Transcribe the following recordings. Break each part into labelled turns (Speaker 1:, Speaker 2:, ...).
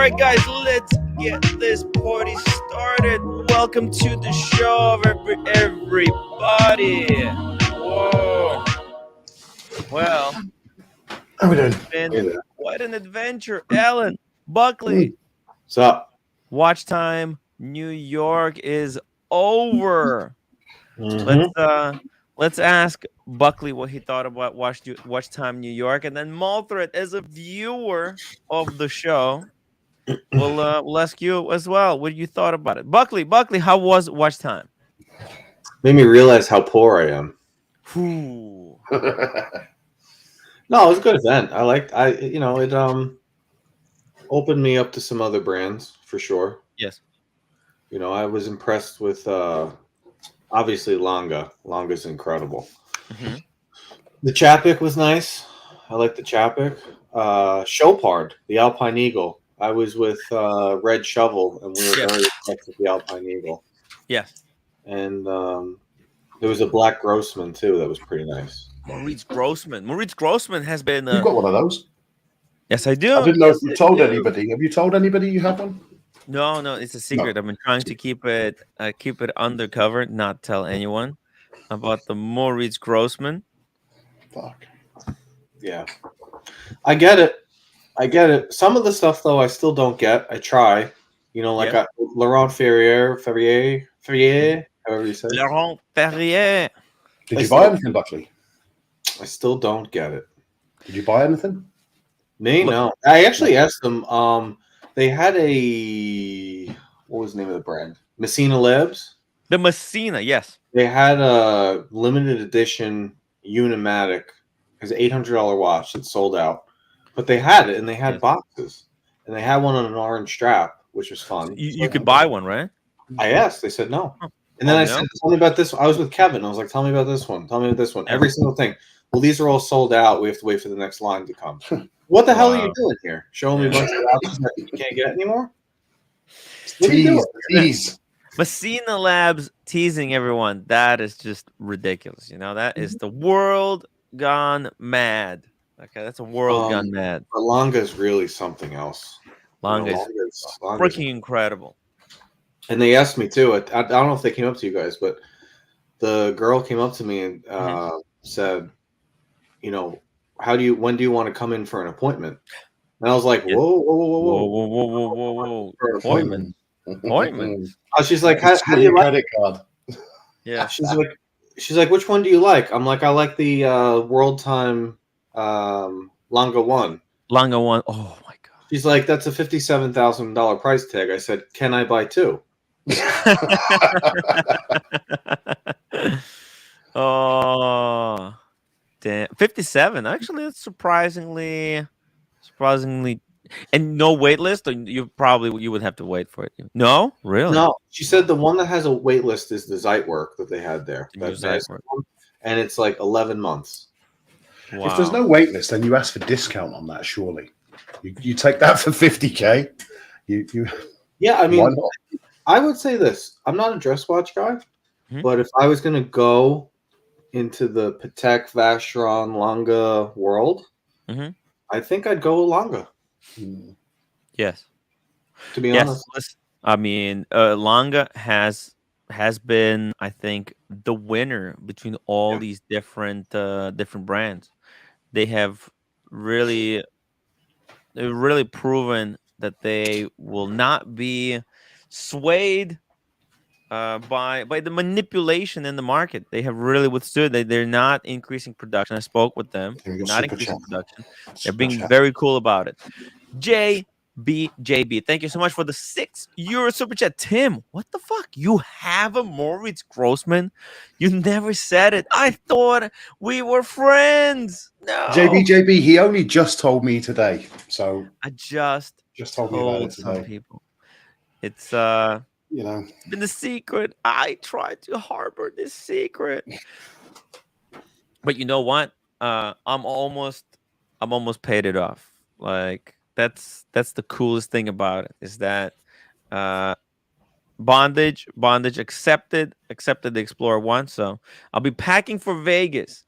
Speaker 1: right, guys, let's get this party started. Welcome to the show, everybody. Whoa. Well,
Speaker 2: How we doing?
Speaker 1: it's been quite an adventure. Alan, Buckley.
Speaker 2: What's up?
Speaker 1: Watch time, New York is over. Let's ask Buckley what he thought about Watch Time New York, and then Malthred, as a viewer of the show, we'll ask you as well what you thought about it. Buckley, how was Watch Time?
Speaker 2: Made me realize how poor I am.
Speaker 1: Ooh.
Speaker 2: No, it was a good event. It opened me up to some other brands for sure.
Speaker 1: Yes.
Speaker 2: You know, I was impressed with obviously Lange. Lange's incredible.
Speaker 1: Mm-hmm.
Speaker 2: The Chapik was nice. I like the Chapik. Chopard, the Alpine Eagle. I was with Red Shovel, and we were very impressed with the Alpine Eagle.
Speaker 1: Yes.
Speaker 2: And there was a Black Grossman too that was pretty nice.
Speaker 1: Moritz Grossman has been.
Speaker 3: You've got one of those.
Speaker 1: Yes, I do.
Speaker 3: I didn't know if you told anybody. Have you told anybody you have one?
Speaker 1: No, it's a secret.
Speaker 3: No.
Speaker 1: I've been trying to keep it undercover, not tell anyone about the Moritz Grossman.
Speaker 3: Fuck.
Speaker 2: Yeah, I get it. Some of the stuff though, I still don't get. I try, like Laurent Ferrier, however you say it.
Speaker 1: Laurent Ferrier.
Speaker 3: Did you buy anything, Buckley?
Speaker 2: I still don't get it.
Speaker 3: Did you buy anything?
Speaker 2: Me, no. I actually asked them. They had what was the name of the brand? Messina Labs.
Speaker 1: The Messina, yes.
Speaker 2: They had a limited edition Unimatic. It was an $800 watch that sold out, but they had it and they had boxes, and they had one on an orange strap, which was fun.
Speaker 1: So you could buy one, right?
Speaker 2: I asked. They said no. And then I said, "Tell me about this." I was with Kevin. I was like, "Tell me about this one. Tell me about this one." Every single thing. Well, these are all sold out. We have to wait for the next line to come. What the hell are you doing here? Showing me a bunch of options that you can't get anymore?
Speaker 3: Tease.
Speaker 1: Messina Labs teasing everyone. That is just ridiculous. That is the world gone mad. Okay, that's a world gone mad.
Speaker 2: But Lange is really something else.
Speaker 1: Lange is freaking incredible. And
Speaker 2: they asked me too. I don't know if they came up to you guys, but the girl came up to me and said, when do you want to come in for an appointment? And I was like, whoa.
Speaker 1: Appointment.
Speaker 2: Oh, she's like, how do you like
Speaker 3: credit card?
Speaker 2: Yeah. She's like, which one do you like? I'm like, I like the World Time Lange 1.
Speaker 1: Lange 1. Oh my god.
Speaker 2: She's like, that's a $57,000 price tag. I said, can I buy two?
Speaker 1: Oh, damn. 57. Actually, it's surprisingly, and no wait list. Or you would have to wait for it. No, really?
Speaker 2: No. She said the one that has a wait list is the Zeitwerk that they had there. And it's like 11 months.
Speaker 3: Wow. If there's no wait list, then you ask for discount on that. Surely, you take that for $50,000.
Speaker 2: Yeah, I mean, I would say this. I'm not a dress watch guy, but if I was going to go into the Patek Vacheron Lange world, I think I'd go Lange.
Speaker 1: Yes.
Speaker 2: To be honest.
Speaker 1: I mean, Lange has been, I think, the winner between all these different brands. They have really proven that they will not be swayed by the manipulation in the market. They have really withstood. They're not increasing production. I spoke with them. Not increasing production. They're being very cool about it. JB, thank you so much for the €6 super chat. Tim, what the fuck? You have a Moritz Grossman? You never said it. I thought we were friends. No.
Speaker 3: JB, he only just told me today. So
Speaker 1: I just
Speaker 3: told me about it today.
Speaker 1: Some people. It's been the secret. I tried to harbor this secret. But you know what? I'm almost paid it off. Like that's the coolest thing about it is that bondage accepted the Explorer 1. So I'll be packing for Vegas.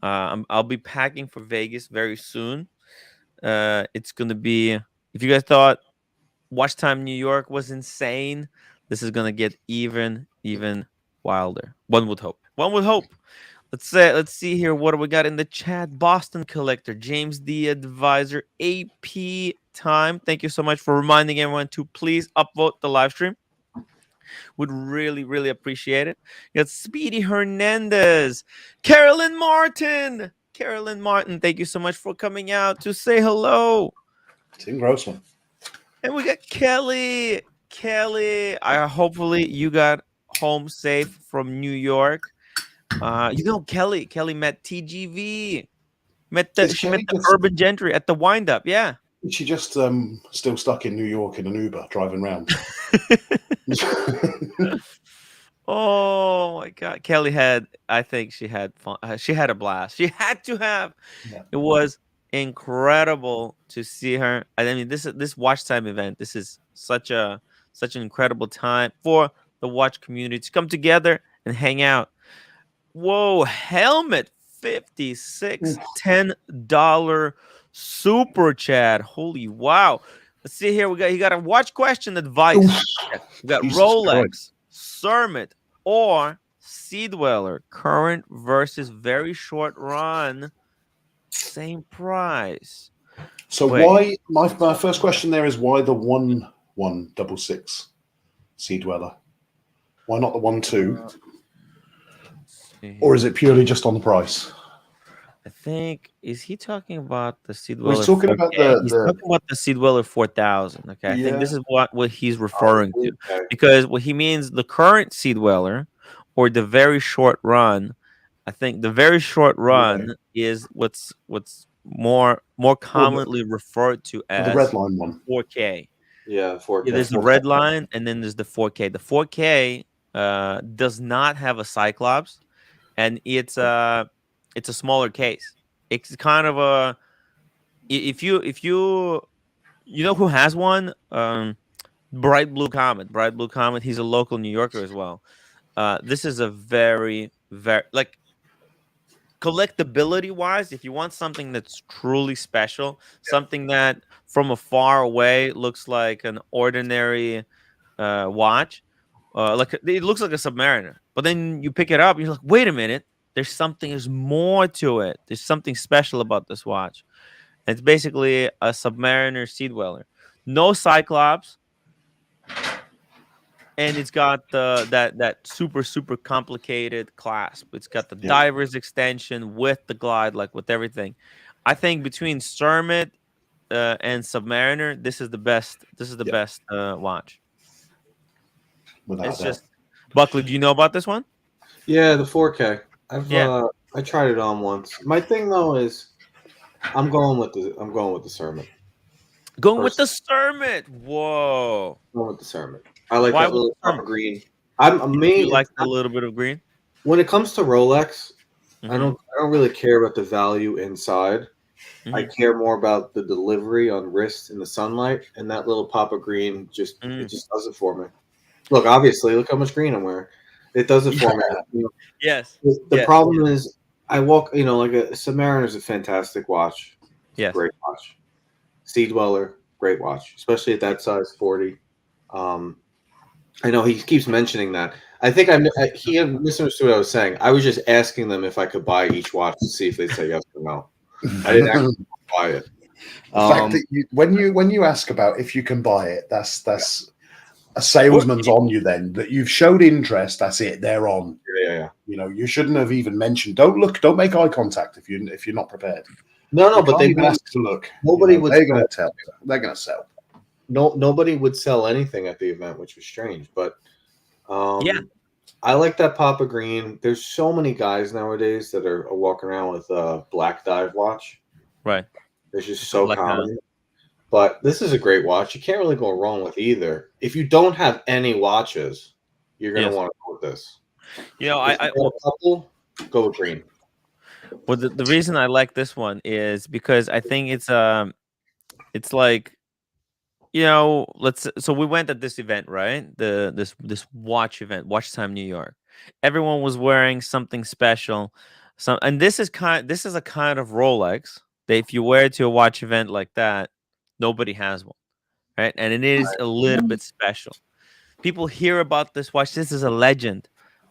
Speaker 1: I'll be packing for Vegas very soon. It's gonna be, if you guys thought Watch Time New York was insane. This is gonna get even wilder. One would hope. One would hope. Let's see here. What do we got in the chat? Boston Collector, James the Advisor, AP Time. Thank you so much for reminding everyone to please upvote the live stream. Would really appreciate it. You got Speedy Hernandez, Carolyn Martin. Carolyn Martin, thank you so much for coming out to say hello.
Speaker 3: Tim Grossman.
Speaker 1: And we got Kelly. Hopefully you got home safe from New York. Kelly met TGV. She met the urban gentry at the wind-up. Yeah.
Speaker 3: She just still stuck in New York in an Uber driving around.
Speaker 1: Oh my God, Kelly I think she had fun. She had a blast. She had to have. Yeah. It was incredible to see her. I mean, this watch time event. This is such an incredible time for the watch community to come together and hang out. Whoa, Helmet 56 $10 super chat. Holy wow. Let's see here. You got a watch question advice. We got Jesus Rolex, Zenith, or Sea Dweller. Current versus very short run. Same price.
Speaker 3: So why my first question there is why the 1166 Sea Dweller? Why not the 12? Or is it purely just on the price?
Speaker 1: I think is he talking about the Sea Dweller?
Speaker 3: He's talking about
Speaker 1: he's talking about the Sea Dweller 4000. Okay, I think this is what he's referring to, because what he means the current Sea Dweller or the very short run. I think the very short run is what's more commonly referred to as
Speaker 3: the red line one,
Speaker 1: 4K.
Speaker 2: Yeah, 4K.
Speaker 1: Yeah, there's the red line, and then there's the 4K. The 4K does not have a Cyclops, and it's a smaller case. It's kind of a if you know who has one, Bright Blue Comet. He's a local New Yorker as well. This is a very like collectability wise, if you want something that's truly special, something that from afar away looks like an ordinary watch, like it looks like a Submariner, but then you pick it up, you're like, wait a minute, there's more to it. There's something special about this watch. And it's basically a Submariner Sea Dweller, no Cyclops, and it's got that super complicated clasp. It's got the diver's extension with the glide, like with everything. I think between Zenith and Submariner, this is the best. This is the best watch. It's just Buckley. Do you know about this one?
Speaker 2: Yeah, the 4K. I tried it on once. My thing though is, I'm going with the Zenith.
Speaker 1: Going with the Zenith. Whoa.
Speaker 2: Going with the Zenith. I like that little green. You
Speaker 1: like a little bit of green.
Speaker 2: When it comes to Rolex, I don't really care about the value inside. I care more about the delivery on wrist in the sunlight, and that little pop of green it just does it for me. Look, obviously, look how much green I'm wearing. It does it for me.
Speaker 1: Yes.
Speaker 2: The problem is I walk. Like a Submariner is a fantastic watch.
Speaker 1: Yes.
Speaker 2: Great watch. Sea Dweller, great watch, especially at that size 40. I know he keeps mentioning that. I think he misunderstood what I was saying. I was just asking them if I could buy each watch to see if they'd say yes or no. I didn't actually buy it.
Speaker 3: The fact that when you ask about if you can buy it, that's a salesman's on you. Then that you've showed interest, that's it. They're on.
Speaker 2: Yeah.
Speaker 3: You shouldn't have even mentioned. Don't make eye contact if you're not prepared.
Speaker 2: No, but they ask
Speaker 3: to look.
Speaker 2: Nobody would.
Speaker 3: They're going to tell. They're going to sell.
Speaker 2: No, nobody would sell anything at the event, which was strange. But I like that pop of green. There's so many guys nowadays that are walking around with a black dive watch.
Speaker 1: Right.
Speaker 2: It's just so common. But this is a great watch. You can't really go wrong with either. If you don't have any watches, you're going to want to go with this. Go with green.
Speaker 1: Well, the reason I like this one is because I think it's like, so we went at this event, right? This watch event, Watch Time New York. Everyone was wearing something special. And this is a kind of Rolex that if you wear it to a watch event like that, nobody has one. right? And it is a little bit special. People hear about this watch. This is a legend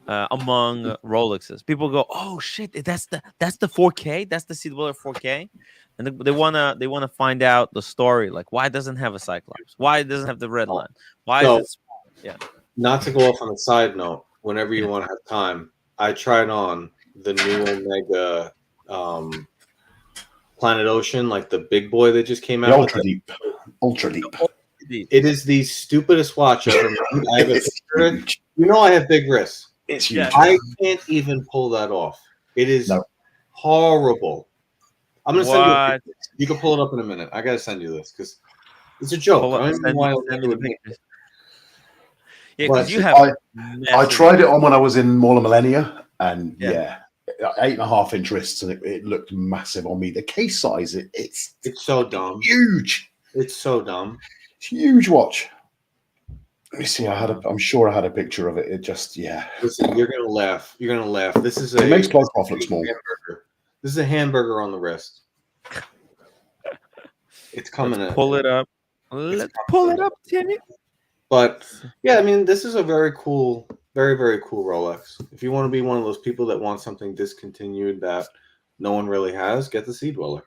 Speaker 1: among Rolexes. People go, "Oh shit, that's the 4K. That's the Seed Dweller 4K," and they wanna find out the story. Like, why it doesn't have a Cyclops? Why it doesn't have the red line? Why is it? Yeah.
Speaker 2: Not to go off on a side note. Whenever you want to have time, I tried on the new Omega Planet Ocean, like the big boy that just came out.
Speaker 3: Ultra deep.
Speaker 2: It is the stupidest watch ever made. I have a picture of it. You know I have big wrists.
Speaker 3: It's huge.
Speaker 2: I can't even pull that off. It is horrible. I'm gonna send you a picture. You can pull it up in a minute. I gotta send you this because it's a joke. I don't even know why I'll do it.
Speaker 1: Yeah, because you have.
Speaker 3: I tried it on when I was in Mall of Millennia, and 8.5-inch wrists, and it looked massive on me. The case size, it's
Speaker 2: so dumb.
Speaker 3: Huge.
Speaker 2: It's so dumb.
Speaker 3: It's a huge watch. Let me see. I'm sure I had a picture of it. It just,
Speaker 2: Listen, you're gonna laugh. You're gonna laugh. This is
Speaker 3: it makes close off look small.
Speaker 2: Hamburger. This is a hamburger on the wrist. It's coming.
Speaker 1: Let's pull it up. Let's pull it up, Timmy.
Speaker 2: But yeah, I mean, this is a very cool, very, very cool Rolex. If you want to be one of those people that want something discontinued that no one really has, get the Seed Dweller.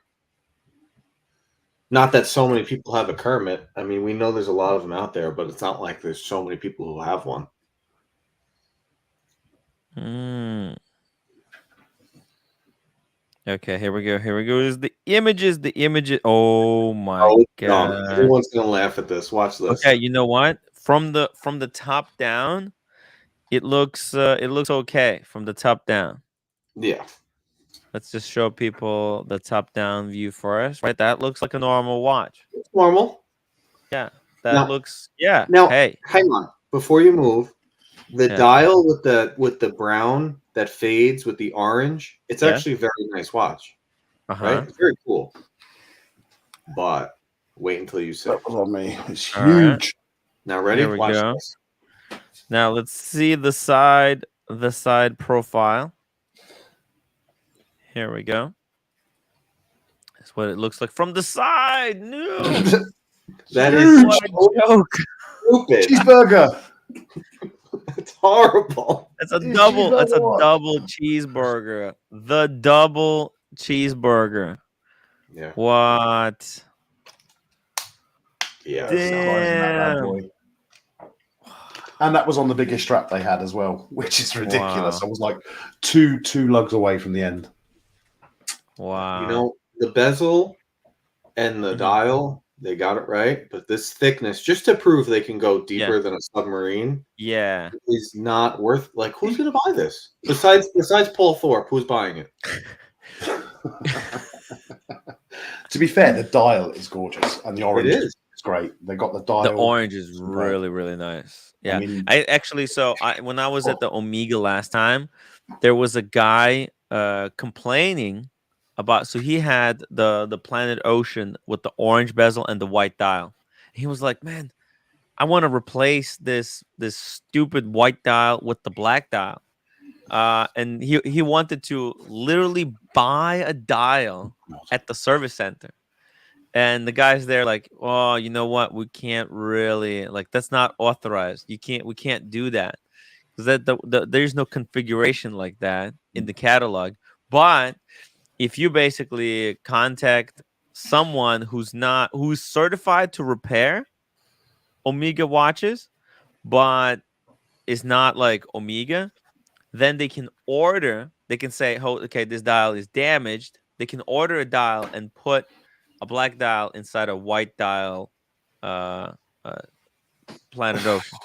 Speaker 2: Not that so many people have a Kermit. I mean, we know there's a lot of them out there, but it's not like there's so many people who have one.
Speaker 1: Okay, here we go. Is the images. Oh my god!
Speaker 2: No, everyone's gonna laugh at this. Watch this.
Speaker 1: Okay, you know what? From the top down, it looks okay from the top down.
Speaker 2: Yeah.
Speaker 1: Let's just show people the top down view for us. Right, that looks like a normal watch.
Speaker 2: It's normal.
Speaker 1: Yeah, that looks. Yeah.
Speaker 2: Now,
Speaker 1: hey,
Speaker 2: hang on. Before you move, the dial with the brown that fades with the orange. It's actually a very nice watch. Right? It's very cool. But wait until you see.
Speaker 3: That was on me. It's huge.
Speaker 2: Right. Now ready?
Speaker 1: Here we go. This. Now let's see the side profile. Here we go. That's what it looks like from the side. No.
Speaker 2: That is
Speaker 1: what a joke.
Speaker 2: Stupid.
Speaker 3: Cheeseburger.
Speaker 2: It's horrible.
Speaker 1: That's a double cheeseburger. The double cheeseburger.
Speaker 2: Yeah.
Speaker 1: What?
Speaker 2: Yeah.
Speaker 1: Damn.
Speaker 3: And that was on the biggest strap they had as well, which is ridiculous. Wow. I was like two lugs away from the end.
Speaker 1: Wow.
Speaker 2: You know, the bezel and the dial, they got it right. But this thickness, just to prove they can go deeper than a submarine, is not worth. Like, who's going to buy this? Besides Paul Thorpe, who's buying it?
Speaker 3: To be fair, the dial is gorgeous, and the orange is great. They got the dial.
Speaker 1: The orange is really, really nice. Yeah, when I was at the Omega last time, there was a guy complaining about. So he had the Planet Ocean with the orange bezel and the white dial. He was like, "Man, I want to replace this stupid white dial with the black dial." And he wanted to literally buy a dial at the service center. And the guys there like, oh, you know what? We can't really, like, that's not authorized. We can't do that because there's no configuration like that in the catalog. But if you basically contact someone who's certified to repair Omega watches, but is not like Omega, then they can say, oh, okay, this dial is damaged. They can order a dial and put a black dial inside a white dial Planet Ocean.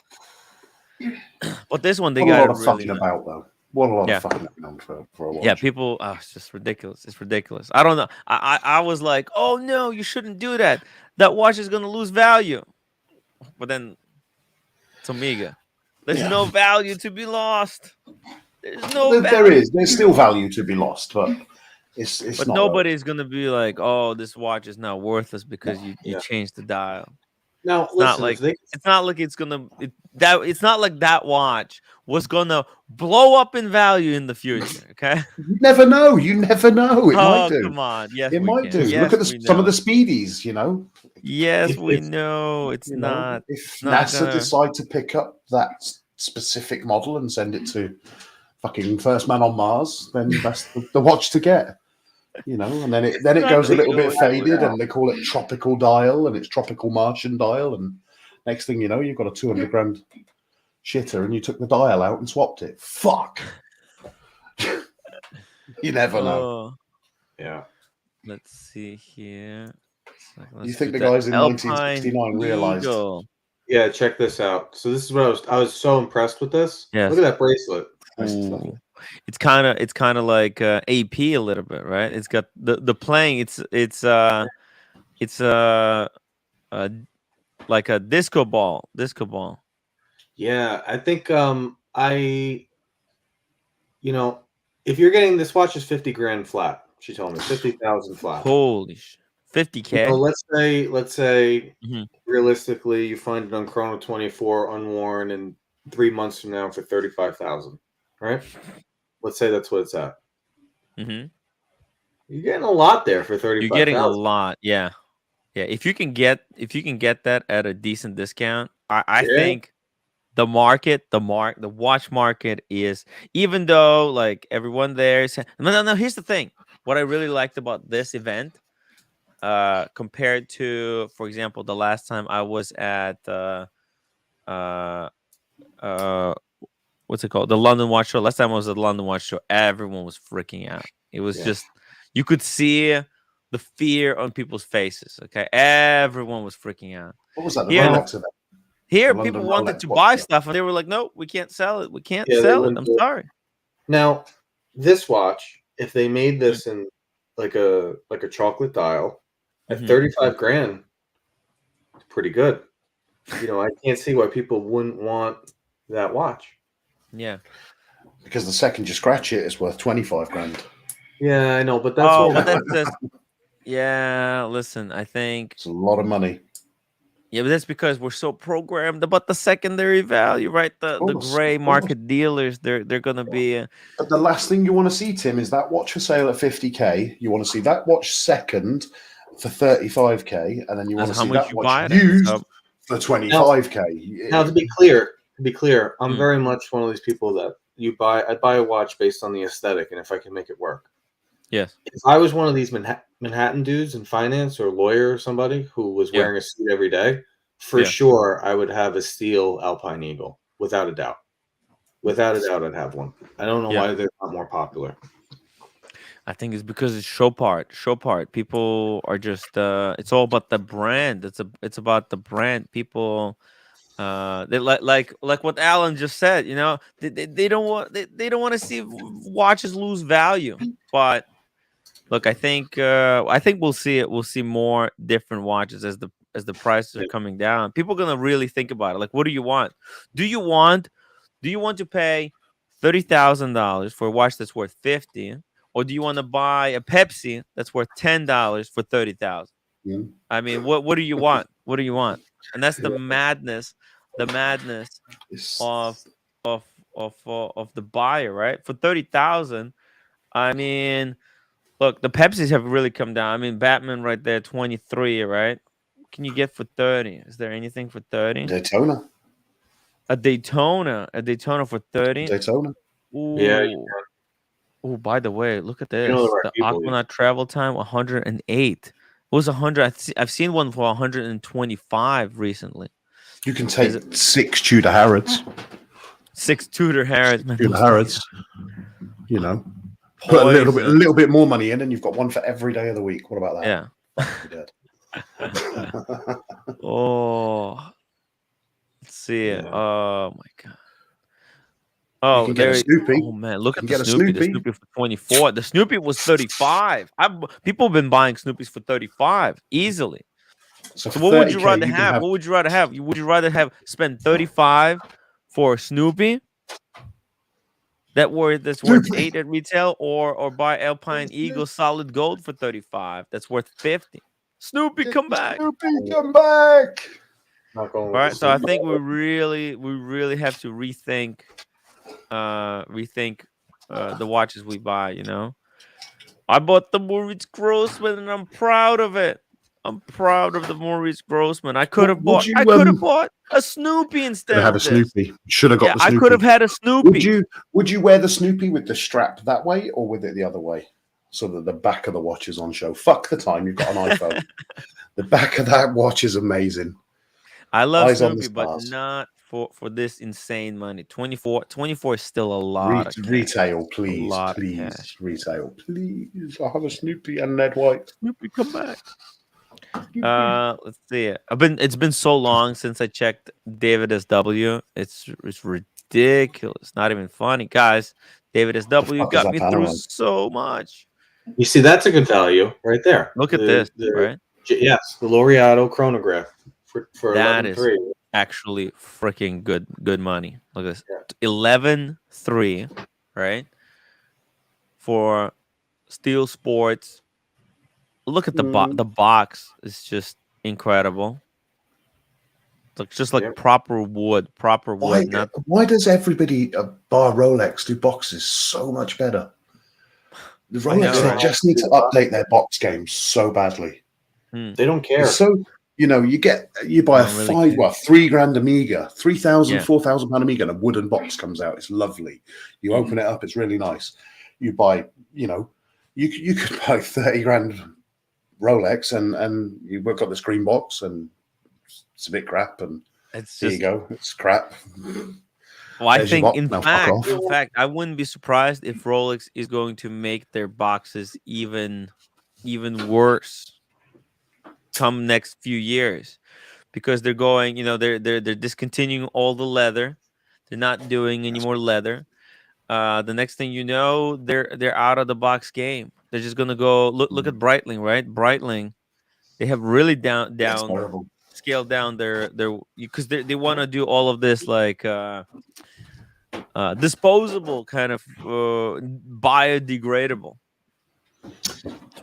Speaker 1: But this one, they got
Speaker 3: really fucking about, though. What a lot of fucking about for a watch.
Speaker 1: Yeah, people, it's just ridiculous. It's ridiculous. I don't know. I was like, oh, no, you shouldn't do that. That watch is going to lose value. But then it's Omega. There's no value to be lost.
Speaker 3: There's still value to be lost, but it's
Speaker 1: but nobody's gonna be like, oh, this watch is now worthless because you changed the dial.
Speaker 2: Now,
Speaker 1: It's
Speaker 2: listen,
Speaker 1: not like it's not like that watch was gonna blow up in value in the future. Okay.
Speaker 3: You never know. You never know. It might do.
Speaker 1: Come on. Yes,
Speaker 3: it
Speaker 1: we
Speaker 3: might
Speaker 1: can.
Speaker 3: do.
Speaker 1: Yes,
Speaker 3: Look at some of the
Speaker 1: know.
Speaker 3: speedies. You know.
Speaker 1: Yes, we know. It's not.
Speaker 3: If
Speaker 1: not
Speaker 3: NASA decide to pick up that specific model and send it to fucking First Man on Mars, then that's the watch to get. You know, and then it goes a little bit faded, and they call it tropical dial, and it's tropical Martian dial, and next thing you know, you've got a 200 grand shitter, and you took the dial out and swapped it. Fuck. You never know.
Speaker 2: Yeah.
Speaker 1: Let's see here.
Speaker 3: You think the guys in 1969 realized?
Speaker 2: Yeah, check this out. So this is what I was so impressed with this.
Speaker 1: Yes.
Speaker 2: Look at that bracelet.
Speaker 1: It's kind of like AP a little bit, right? It's got the playing. It's like a disco ball.
Speaker 2: Yeah, I think if you're getting this watch is 50 grand flat. She told me 50,000 flat.
Speaker 1: Holy sh! 50K.
Speaker 2: Let's say realistically, you find it on Chrono 24 unworn, and 3 months from now for 35,000. Right? Let's say that's what it's at.
Speaker 1: Mm-hmm.
Speaker 2: You're getting a lot there for 35,000.
Speaker 1: You're getting a lot, yeah. If you can get that at a decent discount, I think the watch market is, even though like everyone there is no. Here's the thing. What I really liked about this event, compared to, for example, the last time I was at what's it called? The London Watch Show. Last time I was at the London Watch Show, everyone was freaking out. It was just, you could see the fear on people's faces. Okay, everyone was freaking out.
Speaker 3: What was that?
Speaker 1: Here, people wanted to buy stuff, and they were like, "No, we can't sell it. We can't sell it. I'm sorry."
Speaker 2: Now, this watch, if they made this in like a chocolate dial at 35 grand, it's pretty good. You know, I can't see why people wouldn't want that watch.
Speaker 1: Yeah,
Speaker 3: because the second you scratch it, it's worth 25 grand.
Speaker 2: Yeah, I know, but that's
Speaker 1: just yeah. Listen, I think
Speaker 3: it's a lot of money.
Speaker 1: Yeah, but that's because we're so programmed about the secondary value, right? The gray market dealers, they're gonna be.
Speaker 3: But the last thing you want to see, Tim, is that watch for sale at 50K. You want to see that watch second for 35K, and then you want to see that watch used for 25K.
Speaker 2: Now, to be clear, I'm very much one of these people that I buy a watch based on the aesthetic, and if I can make it work.
Speaker 1: Yes.
Speaker 2: If I was one of these Manhattan dudes in finance, or a lawyer or somebody who was wearing a suit every day, for sure I would have a steel Alpine Eagle, without a doubt. Without a doubt, I'd have one. I don't know why they're not more popular.
Speaker 1: I think it's because it's show part. People are just it's all about the brand. It's about the brand. People they like what Alan just said, you know, they don't want to see watches lose value. But look, I think we'll see more different watches as the prices are coming down. People are gonna really think about it. Like, what do you want? Do you want to pay $30,000 for a watch that's worth $50,000, or do you want to buy a Pepsi that's worth $10 for $30,000? I mean, what do you want? What do you want? And that's the madness. The madness of the buyer, right? For 30,000, I mean, look, the Pepsis have really come down. I mean, Batman right there, 23, right? What can you get for 30? Is there anything for 30? A Daytona for 30.
Speaker 3: Daytona.
Speaker 1: Ooh.
Speaker 2: Yeah.
Speaker 1: Oh, by the way, look at this. The Aquanaut travel time 108. It was 100. I've seen one for 125 recently.
Speaker 3: You can take 6 Tudor Harrods.
Speaker 1: 6 Tudor Harrods.
Speaker 3: Tudor Harrods. You know, put a little bit more money in, and you've got one for every day of the week. What about that?
Speaker 1: Yeah. Oh, let's see it. Oh my god. Oh, oh man, look at the Snoopy. The Snoopy for 24. The Snoopy was 35. People have been buying Snoopies for 35 easily. So what would you rather have? What would you rather have? Would you rather spend 35 for a Snoopy that's worth 8 at retail, or buy Alpine Eagle solid gold for 35 that's worth 50? Snoopy, come back.
Speaker 3: Snoopy, come back.
Speaker 2: Not going.
Speaker 1: All right, so I think we really have to rethink the watches we buy. You know, I bought the Maurice Grossman, and I'm proud of it. I'm proud of the Maurice Grossman. I could have bought a Snoopy instead
Speaker 3: have
Speaker 1: of
Speaker 3: a Snoopy.
Speaker 1: this.
Speaker 3: Should have got the Snoopy.
Speaker 1: I could have had a Snoopy.
Speaker 3: Would you wear the Snoopy with the strap that way or with it the other way? So that the back of the watch is on show. Fuck the time, you've got an iPhone. The back of that watch is amazing.
Speaker 1: I love Snoopy, but not for this insane money. 24 is still a lot of cash.
Speaker 3: Retail, please. Retail, please. I'll have a Snoopy and Ned White.
Speaker 1: Snoopy, come back. Let's see. It's been so long since I checked David SW. It's ridiculous. Not even funny, guys. David SW got me through so much.
Speaker 2: You see, that's a good value right there.
Speaker 1: Look at this, right?
Speaker 2: Yes, the Laureato chronograph for
Speaker 1: that is actually freaking good money. Look at this, 11.3, right? For Steel Sports. Look at the box. It's just incredible. Looks just like proper wood.
Speaker 3: Why does everybody bar Rolex do boxes so much better? The Rolex just need to update their box game so badly.
Speaker 2: They don't care.
Speaker 3: So you buy a $3,000 Omega, 3,000, 4,000 pound Omega, and a wooden box comes out. It's lovely. You open it up, it's really nice. You buy, you could buy 30 grand Rolex and you've got this green box and it's a bit crap and there you go. It's crap.
Speaker 1: Well, I think in fact, I wouldn't be surprised if Rolex is going to make their boxes even worse come next few years, because they're going, they're discontinuing all the leather. They're not doing any more leather. The next thing you know, they're out of the box game. They're just gonna go look at Breitling, right? Breitling, they have really scaled down their because they want to do all of this like disposable kind of biodegradable.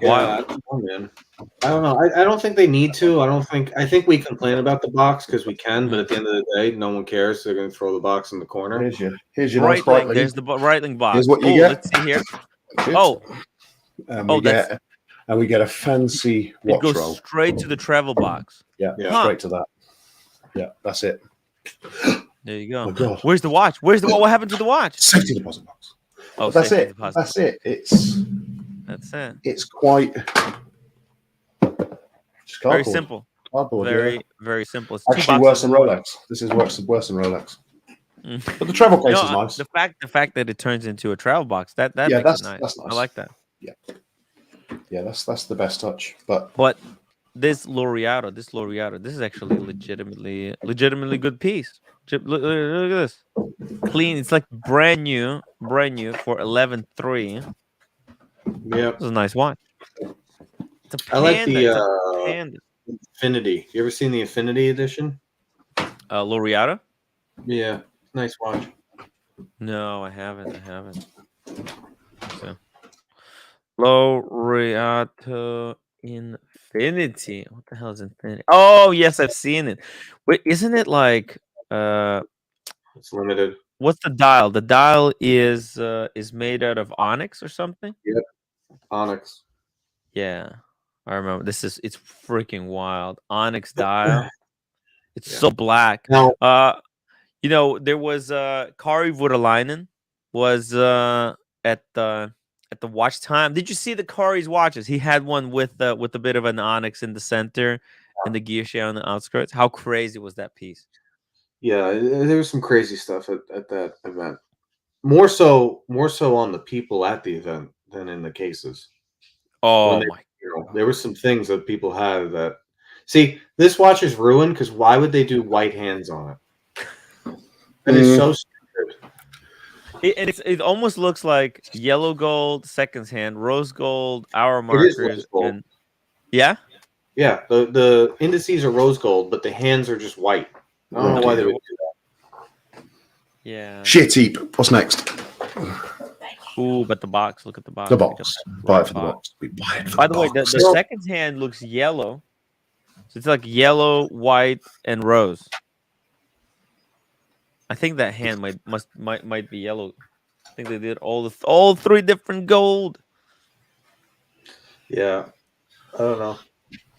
Speaker 2: Yeah, man. I don't know. I don't think they need to. I think we complain about the box because we can, but at the end of the day, no one cares. They're going to throw the box in the corner.
Speaker 3: Here's your
Speaker 1: Breitling. There's the Breitling box.
Speaker 3: Here's what you get.
Speaker 1: Let's see here.
Speaker 3: And we get a fancy watch roll.
Speaker 1: It goes straight to the travel box.
Speaker 3: Yeah. Straight to that. Yeah, that's it.
Speaker 1: There you go.
Speaker 3: Oh my God.
Speaker 1: Where's the watch? What happened to the watch?
Speaker 3: Safety deposit box.
Speaker 1: Oh,
Speaker 3: that's it. That's it.
Speaker 1: That's it.
Speaker 3: It's quite
Speaker 1: very simple.
Speaker 3: Cardboard,
Speaker 1: very simple. It's
Speaker 3: actually worse than Rolex. This is worse than Rolex. But the travel case is nice.
Speaker 1: The fact that it turns into a travel box that makes it nice. That's nice. I like that.
Speaker 3: Yeah, that's the best touch. But
Speaker 1: this Laureato, this is actually legitimately good piece. Look at this, clean. It's like brand new for 11.3.
Speaker 2: Yeah,
Speaker 1: this is a nice watch. It's a Panda.
Speaker 2: I like the Infinity. You ever seen the Infinity edition?
Speaker 1: Laureato.
Speaker 2: Yeah, nice watch.
Speaker 1: No, I haven't. So. Laureato Infinity. What the hell is Infinity? Oh, yes, I've seen it. Wait, isn't it like
Speaker 2: it's limited.
Speaker 1: What's the dial? The dial is made out of onyx or something?
Speaker 2: Yep. Onyx.
Speaker 1: Yeah. I remember. It's freaking wild. Onyx dial. It's so black.
Speaker 2: Now,
Speaker 1: there was Kari Voutilainen was at the watch time. Did you see the Kari's watches? He had one with a bit of an onyx in the center and the guilloche on the outskirts. How crazy was that piece?
Speaker 2: Yeah, there was some crazy stuff at that event. More so on the people at the event than in the cases.
Speaker 1: Oh my!
Speaker 2: There were some things that people had that. See, this watch is ruined because why would they do white hands on it? That is so stupid.
Speaker 1: It almost looks like yellow gold seconds hand, rose gold hour markers, and yeah.
Speaker 2: The indices are rose gold, but the hands are just white. I don't know why they would do that.
Speaker 1: Yeah.
Speaker 3: Shit heap. What's next?
Speaker 1: Ooh, but the box. Look at the box.
Speaker 3: The box. Buy it for the box. We buy it for
Speaker 1: By the way, the seconds hand looks yellow. So it's like yellow, white, and rose. I think that hand might be yellow. I think they did all 3 different gold.
Speaker 2: Yeah, I don't know.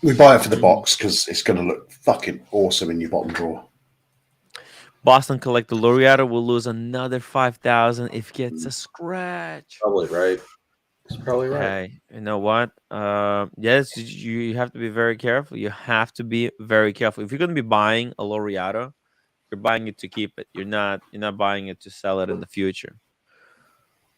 Speaker 3: We buy it for the box because it's going to look fucking awesome in your bottom drawer.
Speaker 1: Boston collector Laureato will lose another 5,000 if he gets a scratch.
Speaker 2: Probably right. He's probably right.
Speaker 1: Hey, you know what? Yes, you have to be very careful. You have to be very careful. If you're going to be buying a Laureato, you're buying it to keep it. You're not buying it to sell it in the future.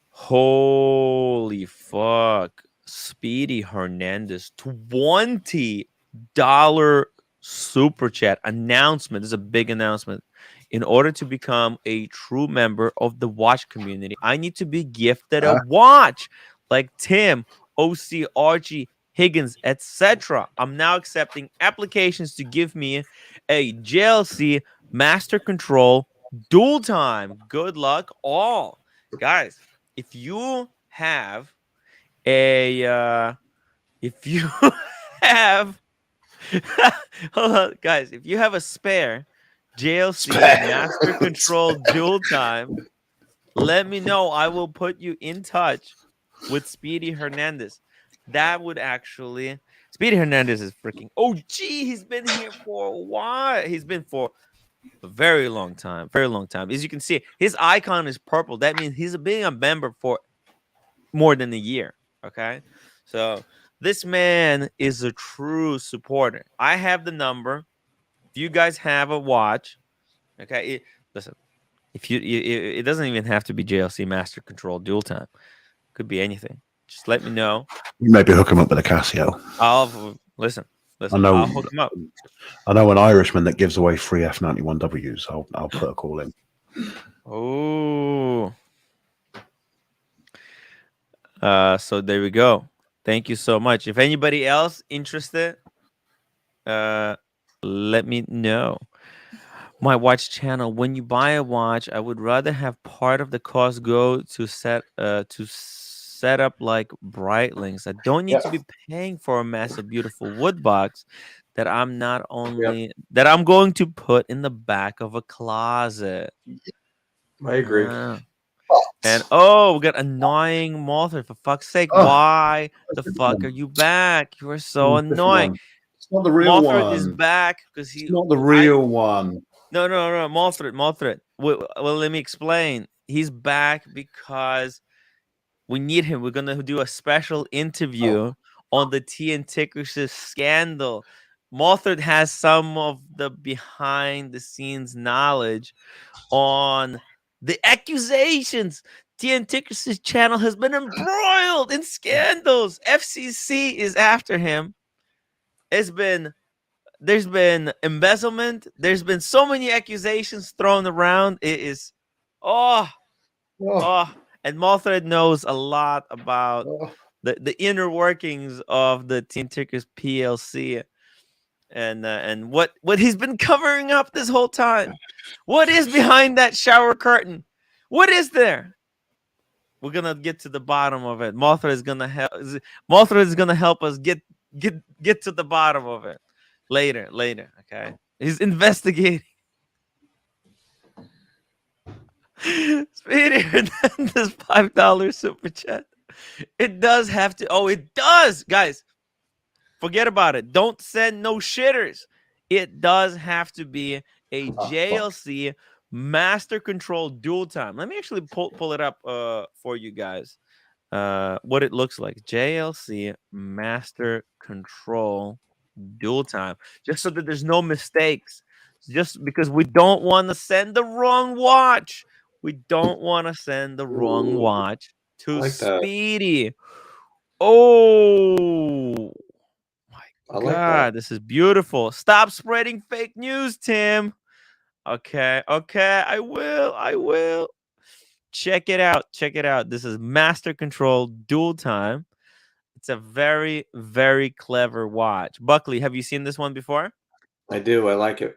Speaker 1: Holy fuck. Speedy Hernandez, $20 super chat announcement. This is a big announcement. In order to become a true member of the watch community, I need to be gifted a watch like Tim, OC, Archie, Higgins, etc. I'm now accepting applications to give me a JLC Master Control dual time. Good luck, all. Guys, if you have a if you have hold on, guys, if you have a spare JLC Master Control dual time, let me know. I will put you in touch with Speedy Hernandez. That would actually Speedy Hernandez is freaking OG. He's been here for a while. He's been for a very long time. Very long time. As you can see, his icon is purple. That means he's being a member for more than a year. Okay. So this man is a true supporter. I have the number. If you guys have a watch, okay, listen, if it doesn't even have to be JLC Master Control dual time. It could be anything. Just let me know.
Speaker 3: Maybe hook him up with a Casio.
Speaker 1: I'll listen.
Speaker 3: I know.
Speaker 1: I'll hook him up.
Speaker 3: I know an Irishman that gives away free F91Ws. I'll put a call in.
Speaker 1: Oh. So there we go. Thank you so much. If anybody else interested, let me know. My watch channel. When you buy a watch, I would rather have part of the cost go to set up like Breitlinks. I don't need to be paying for a massive, beautiful wood box that I'm not only that I'm going to put in the back of a closet.
Speaker 2: I agree.
Speaker 1: And we got annoying Mothra. For fuck's sake, why the fuck are you back? You are so annoying.
Speaker 3: It's not the real
Speaker 1: Mothra
Speaker 3: one.
Speaker 1: is back because he's
Speaker 3: not the real one.
Speaker 1: No, Mothra. Well, let me explain. He's back because we need him. We're gonna do a special interview on the Tea and Ticker's scandal. Mothra has some of the behind the scenes knowledge on the accusations. Tea and Ticker's channel has been embroiled in scandals. FCC is after him. There's been embezzlement. There's been so many accusations thrown around. It is and Mothra knows a lot about the inner workings of the Teen Tickers PLC and what he's been covering up this whole time. What is behind that shower curtain? What is there? We're gonna get to the bottom of it. Mothra is gonna help us get to the bottom of it later. Okay, he's investigating. Speedy Hernandez $5 super chat. It does have to. Oh, it does, guys. Forget about it. Don't send no shitters. It does have to be a JLC Master Control dual time. Let me actually pull it up for you guys. What it looks like. JLC Master Control dual time. Just so that there's no mistakes. Just because we don't want to send the wrong watch. We don't want to send the wrong watch to Speedy. Oh my God, this is beautiful. Stop spreading fake news, Tim. Okay, I will. Check it out. This is Master Control dual time. It's a very, very clever watch. Buckley, have you seen this one before?
Speaker 2: I do. I like it.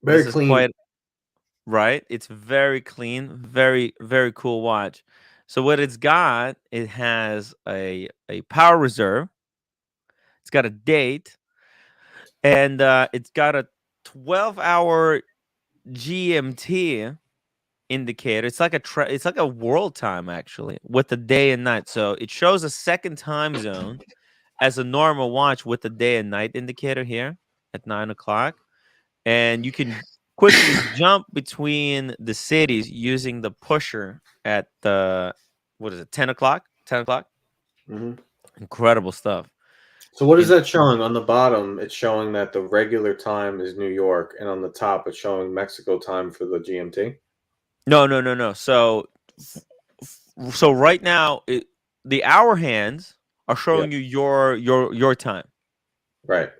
Speaker 2: Very clean.
Speaker 1: Right? It's very clean. Very, very cool watch. So what it's got, it has a power reserve. It's got a date, and it's got a 12-hour GMT indicator. It's like it's like a world time actually, with the day and night. So it shows a second time zone as a normal watch with the day and night indicator here at 9 o'clock, and you can quickly jump between the cities using the pusher at the 10 o'clock. 10 o'clock.
Speaker 2: Mm-hmm.
Speaker 1: Incredible stuff.
Speaker 2: So what is that showing? On the bottom, it's showing that the regular time is New York, and on the top, it's showing Mexico time for the GMT.
Speaker 1: No. So right now, the hour hands are showing you your time.
Speaker 2: Right.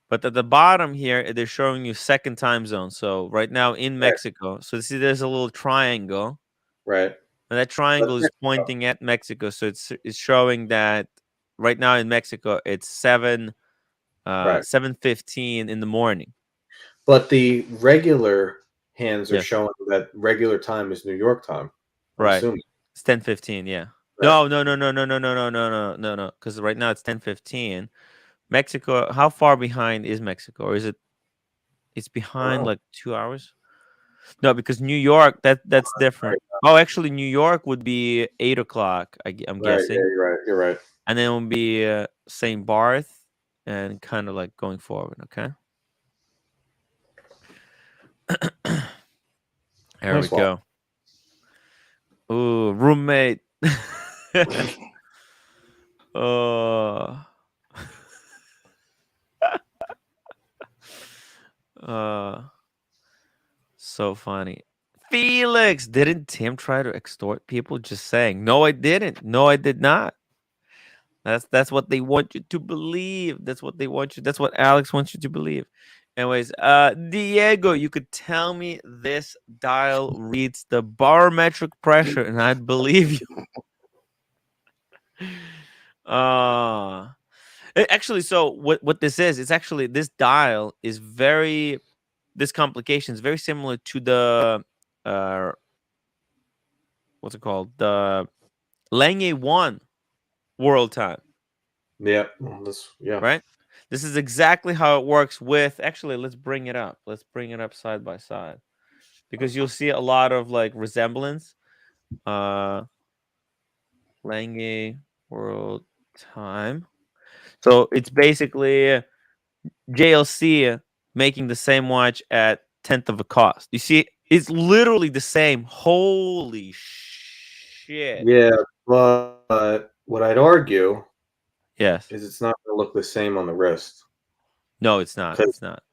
Speaker 1: But at the bottom here, they're showing you second time zone. So right now in Mexico, so see, there's a little triangle.
Speaker 2: Right.
Speaker 1: And that triangle is pointing at Mexico. So it's showing that right now in Mexico, it's 7:15 in the morning.
Speaker 2: But the regular hands are showing that regular time is New York time.
Speaker 1: Right. It's 10:15. Yeah. Right. No. Because right now it's 10:15. Mexico. How far behind is Mexico? Or is it? It's behind like 2 hours. No, because New York. That's different. Oh, actually, New York would be 8 o'clock. I'm guessing.
Speaker 2: Yeah, you're right.
Speaker 1: And then it would be St. Barth, and kind of like going forward. Okay. There we go. Ooh, roommate. Oh. So funny. Felix, didn't Tim try to extort people? Just saying. No, I didn't. No, I did not. That's what they want you to believe. That's what they want you. That's what Alex wants you to believe. Anyways, Diego, you could tell me this dial reads the barometric pressure, and I'd believe you. Actually, so what this is, it's actually, this dial is this complication is very similar to the what's it called? The Lange 1 world time.
Speaker 2: Yeah.
Speaker 1: Right? This is exactly how it works with, actually, let's bring it up. Let's bring it up side by side, because you'll see a lot of like resemblance. Lange world time. So it's basically JLC making the same watch at 10th of a cost. You see, it's literally the same. Holy shit.
Speaker 2: Yeah, but what I'd argue
Speaker 1: is
Speaker 2: it's not going to look the same on the wrist.
Speaker 1: No, it's not. It's not.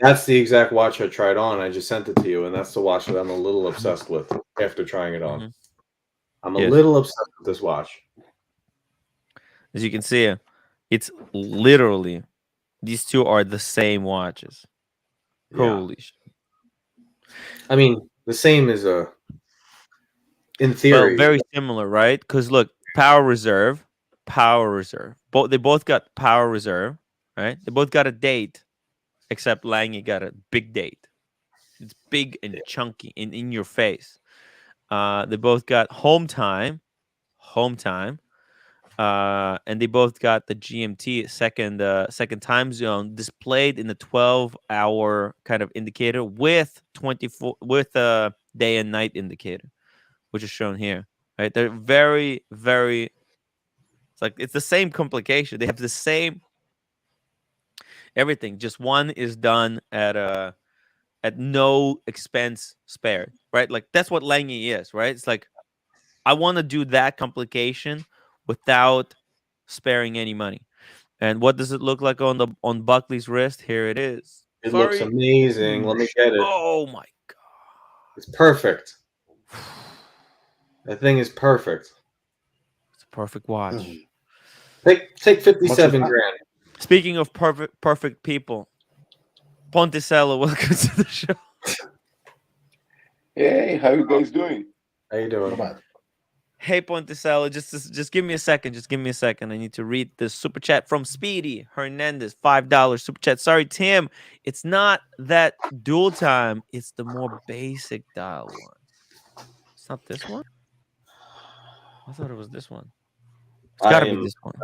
Speaker 2: That's the exact watch I tried on. I just sent it to you, and that's the watch that I'm a little obsessed with after trying it on. Mm-hmm. I'm a little obsessed with this watch.
Speaker 1: As you can see, it's literally, these two are the same watches. Yeah. Holy shit.
Speaker 2: I mean, the same is in theory.
Speaker 1: Well, very similar, right? Because look, power reserve. They both got power reserve, right? They both got a date, except Lange got a big date. It's big and chunky in your face. They both got home time, and they both got the GMT second time zone displayed in the 12-hour kind of indicator with 24 with a day and night indicator, which is shown here. Right, they're very, very. It's the same complication. They have the same everything. Just one is done at no expense spared. Right, like that's what Lange is. Right, it's like I want to do that complication without sparing any money. And what does it look like on Buckley's wrist? Here it is.
Speaker 2: It looks amazing. Let me get it.
Speaker 1: Oh my god.
Speaker 2: It's perfect. That thing is perfect.
Speaker 1: It's a perfect watch.
Speaker 2: Take 57 grand.
Speaker 1: Speaking of perfect people, Ponticello, welcome to the show.
Speaker 4: Hey, how you guys doing?
Speaker 2: How you doing?
Speaker 1: Hey, Ponticello, just give me a second. Just give me a second. I need to read the super chat from Speedy Hernandez, $5 super chat. Sorry, Tim, it's not that dual time. It's the more basic dial one. It's not this one. I thought it was this one. It's got to be this one.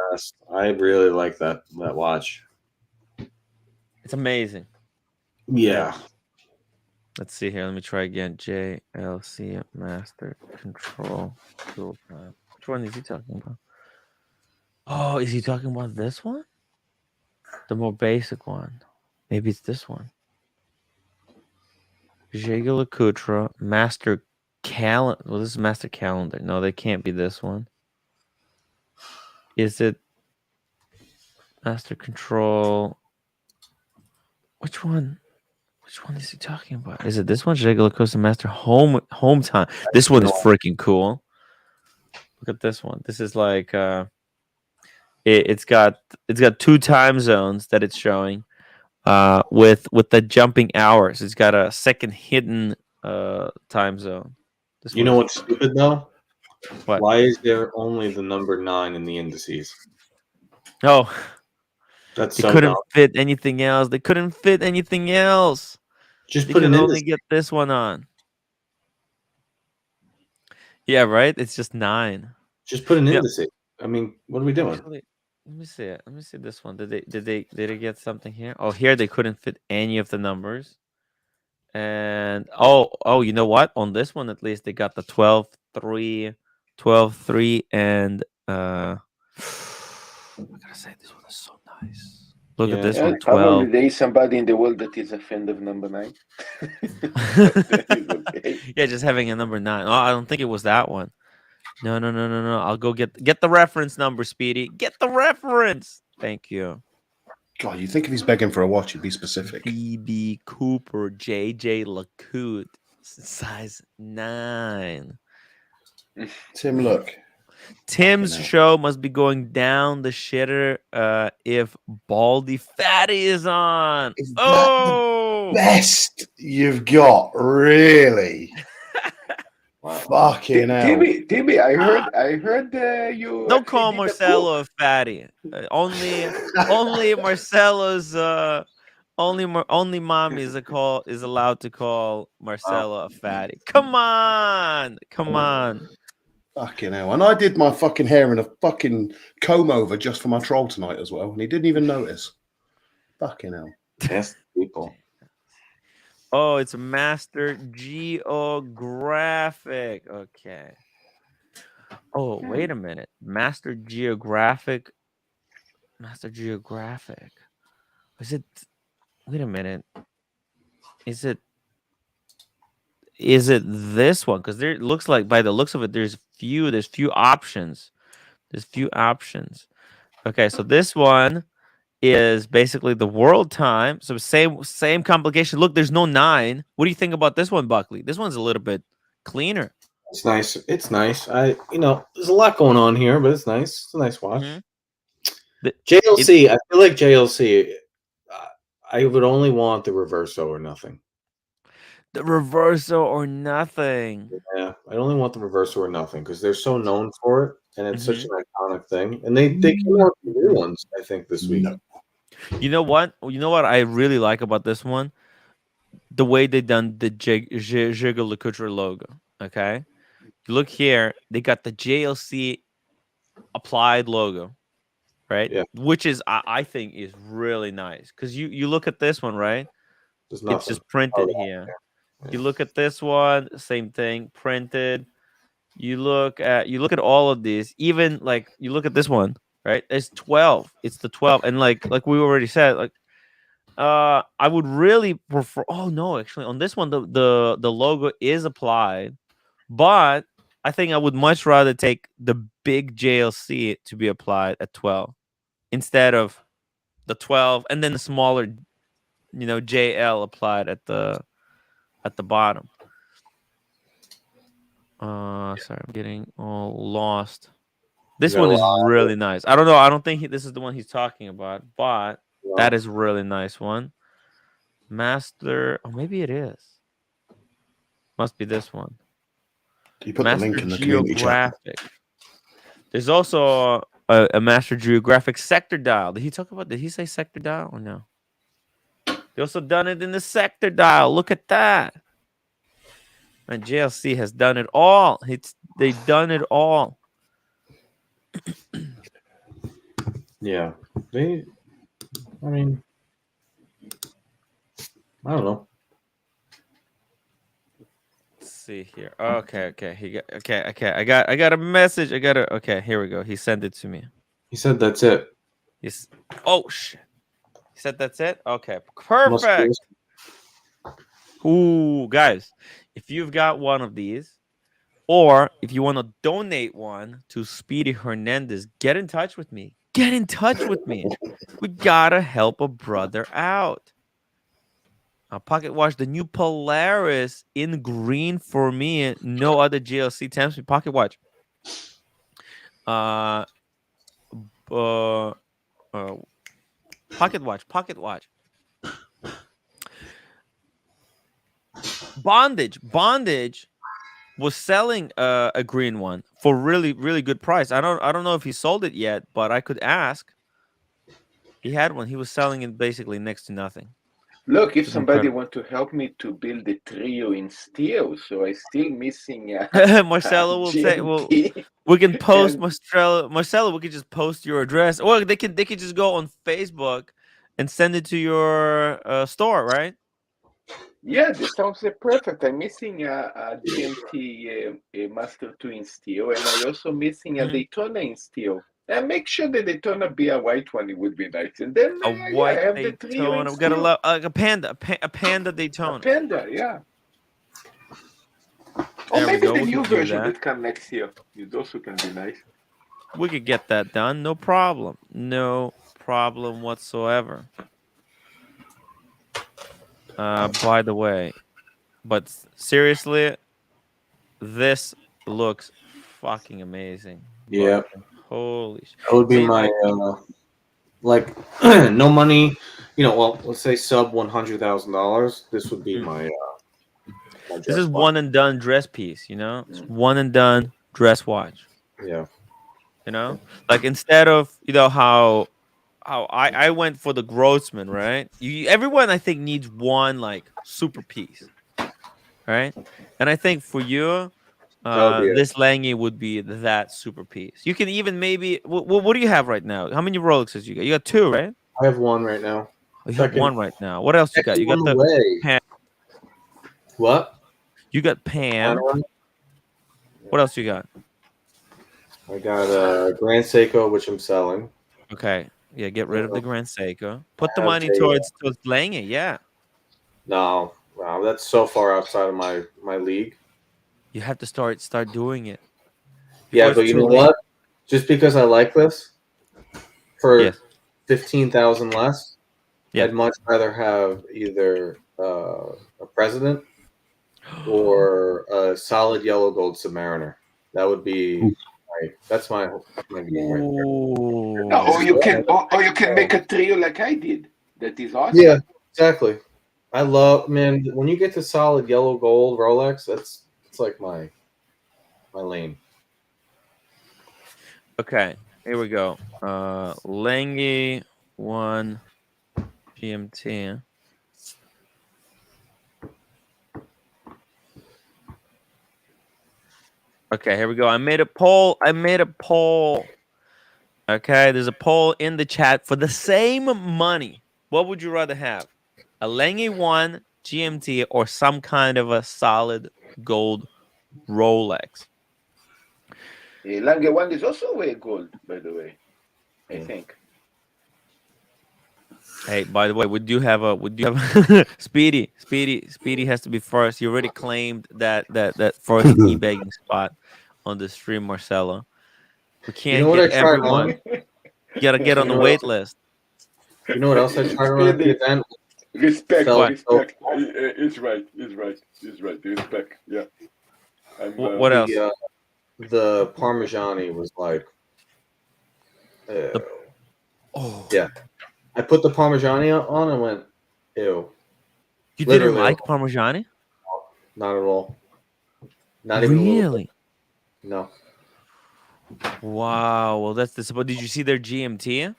Speaker 2: I really like that watch.
Speaker 1: It's amazing.
Speaker 2: Yeah.
Speaker 1: Let's see here. Let me try again. JLC Master Control. Which one is he talking about? Oh, is he talking about this one? The more basic one. Maybe it's this one. JLC Master Calendar. Well, this is Master Calendar. No, they can't be this one. Is it Master Control? Which one? Which one is he talking about? Is it this one? JLC Master Home Time. This one is freaking cool. Look at this one. This is like it's got 2 time zones that it's showing. With the jumping hours, it's got a second hidden time zone.
Speaker 2: You know what's stupid though?
Speaker 1: What?
Speaker 2: Why is there only the number 9 in the indices?
Speaker 1: Oh,
Speaker 2: that's
Speaker 1: they couldn't fit anything else. They couldn't fit anything else.
Speaker 2: Just put an
Speaker 1: index. Only get this one on. Yeah, right. It's just 9.
Speaker 2: Just put an indice. I mean, what are we doing?
Speaker 1: Actually, let me see it. Let me see this one. Did they get something here? Oh, here they couldn't fit any of the numbers. And you know what? On this one at least they got the 12-3, 12-3, and I gotta say this one is so nice. Look at this one, 12.
Speaker 4: Probably there is somebody in the world that is a fan of number 9.
Speaker 1: Okay. Yeah, just having a number 9. Oh, I don't think it was that one. No. I'll go get the reference number, Speedy. Get the reference. Thank you.
Speaker 3: God, you think if he's begging for a watch, he'd be specific.
Speaker 1: BB Cooper, JJ LeCoultre, size 9.
Speaker 3: Tim, look.
Speaker 1: Tim's show must be going down the shitter if Baldy Fatty is on.
Speaker 3: Is that the best you've got, really? Fucking hell.
Speaker 4: Timmy, I heard you.
Speaker 1: Don't call Marcelo a fatty. Only Marcelo's only mommy is allowed to call Marcelo a fatty. Come on.
Speaker 3: Fucking hell. And I did my fucking hair in a fucking comb over just for my troll tonight as well, and he didn't even notice. Fucking hell.
Speaker 2: Yes, people.
Speaker 1: Oh, it's Master Geographic. Okay. Oh, wait a minute. Master Geographic. Is it? Wait a minute. Is it this one? Because there looks like, by the looks of it, there's few options. Okay, so this one is basically the world time. So same complication. Look, there's no 9. What do you think about this one, Buckley? This one's a little bit cleaner.
Speaker 2: It's nice. There's a lot going on here, but it's nice. It's a nice watch.
Speaker 1: Mm-hmm.
Speaker 2: JLC, I feel like JLC, I would only want the Reverso or nothing.
Speaker 1: The Reverso or nothing.
Speaker 2: Yeah, I only want the Reverso or nothing because they're so known for it, and it's such an iconic thing. And they came out with new ones, I think, this week.
Speaker 1: You know what? I really like about this one, the way they done the JLC LeCoultre logo. Okay, you look here, they got the JLC applied logo, right?
Speaker 2: Yeah.
Speaker 1: Which is I think is really nice because you look at this one, right? It's just printed here. Yeah. You look at this one, same thing, printed. You look at all of these, even like you look at this one, right? It's 12. It's the 12, and like we already said, like I would really prefer. Oh no, actually, on this one, the logo is applied, but I think I would much rather take the big JLC to be applied at 12 instead of the 12 and then the smaller, JL applied at the bottom. Sorry, I'm getting all lost. This one is really nice. I don't know. I don't think this is the one he's talking about, but that is a really nice one. Master, maybe it is. Must be this one.
Speaker 3: You put
Speaker 1: Master
Speaker 3: the link in the community chat.
Speaker 1: There's also a Master Geographic sector dial. Did he say sector dial or no? They also done it in the sector dial. Look at that. And JLC has done it all. They've done it all.
Speaker 2: Yeah. I mean, I don't know.
Speaker 1: Let's see here. Okay. I got a message. Okay, here we go. He sent it to me.
Speaker 2: He said that's it.
Speaker 1: He's oh shit. He said that's it? Okay. Perfect. Ooh, guys, if you've got one of these, or if you want to donate one to Speedy Hernandez, get in touch with me. Get in touch with me. We gotta help a brother out. Pocket watch, the new Polaris in green for me. No other JLC tempts me. Pocket watch. Uh, pocket watch. Bondage was selling a green one for really, really good price. I don't know if he sold it yet, but I could ask. He had one. He was selling it basically next to nothing.
Speaker 4: Look, if somebody want to help me to build a trio in steel, so I still missing
Speaker 1: Marcelo will say, well, we can post Marcelo, we can just post your address, or they could just go on Facebook and send it to your store, right?
Speaker 4: Yeah, this sounds perfect. I'm missing a GMT Master 2 in steel, and I also missing a Daytona in steel. And make sure the Daytona be a white one. It would be nice. And then
Speaker 1: a white
Speaker 4: I have
Speaker 1: Daytona.
Speaker 4: the trio in
Speaker 1: We got
Speaker 4: steel.
Speaker 1: a panda Daytona.
Speaker 4: A panda, yeah. Or maybe the new version that come next year. It also can be nice.
Speaker 1: We could get that done. No problem. No problem whatsoever. By the way, but seriously, this looks fucking amazing.
Speaker 2: Yeah.
Speaker 1: But holy shit.
Speaker 2: That would be my no money, well, let's say sub $100,000. This would be my
Speaker 1: this is one and done dress piece, It's one and done dress watch.
Speaker 2: Yeah.
Speaker 1: Like instead of how I went for the Grossman, right? Everyone I think needs one like super piece, right? And I think for you, this Lange would be that super piece. You can even maybe what do you have right now? How many Rolexes you got? You got two, right?
Speaker 2: I have one right now.
Speaker 1: You have one right now. What else you got? You got the Pan.
Speaker 2: What?
Speaker 1: You got Pan. What else you got?
Speaker 2: I got a Grand Seiko, which I'm selling.
Speaker 1: Okay. Yeah, get rid of the Grand Seiko. Put the money towards Lange, yeah.
Speaker 2: No, that's so far outside of my league.
Speaker 1: You have to start doing it.
Speaker 2: Yeah, but you know what? Just because I like this, for 15,000 less, I'd much rather have either a President or a solid yellow gold Submariner. That would be that's my game right there.
Speaker 4: No, or you can make a trio like I did. That is awesome.
Speaker 2: Yeah, exactly. I love, man, when you get to solid yellow gold Rolex, it's like my lane.
Speaker 1: Okay, here we go. Lange 1 GMT. Okay, here we go. I made a poll. Okay, there's a poll in the chat for the same money. What would you rather have? A Lange 1 GMT or some kind of a solid gold Rolex?
Speaker 4: Lange 1 is also a gold, by the way. I think.
Speaker 1: Hey, by the way, we do have Speedy has to be first. You already claimed that first e-bagging spot on the stream, Marcelo. We can't get everyone. You gotta get on the wait list.
Speaker 2: You know what else I tried on at the event?
Speaker 4: Respect. It's right. Respect. Yeah.
Speaker 1: What else?
Speaker 2: The Parmigiani was like, yeah. I put the Parmigiani on and went, ew.
Speaker 1: You didn't like Parmigiani?
Speaker 2: Not at all. Not
Speaker 1: even
Speaker 2: really. No.
Speaker 1: Wow. Well, that's disappointing. Did you see their GMT?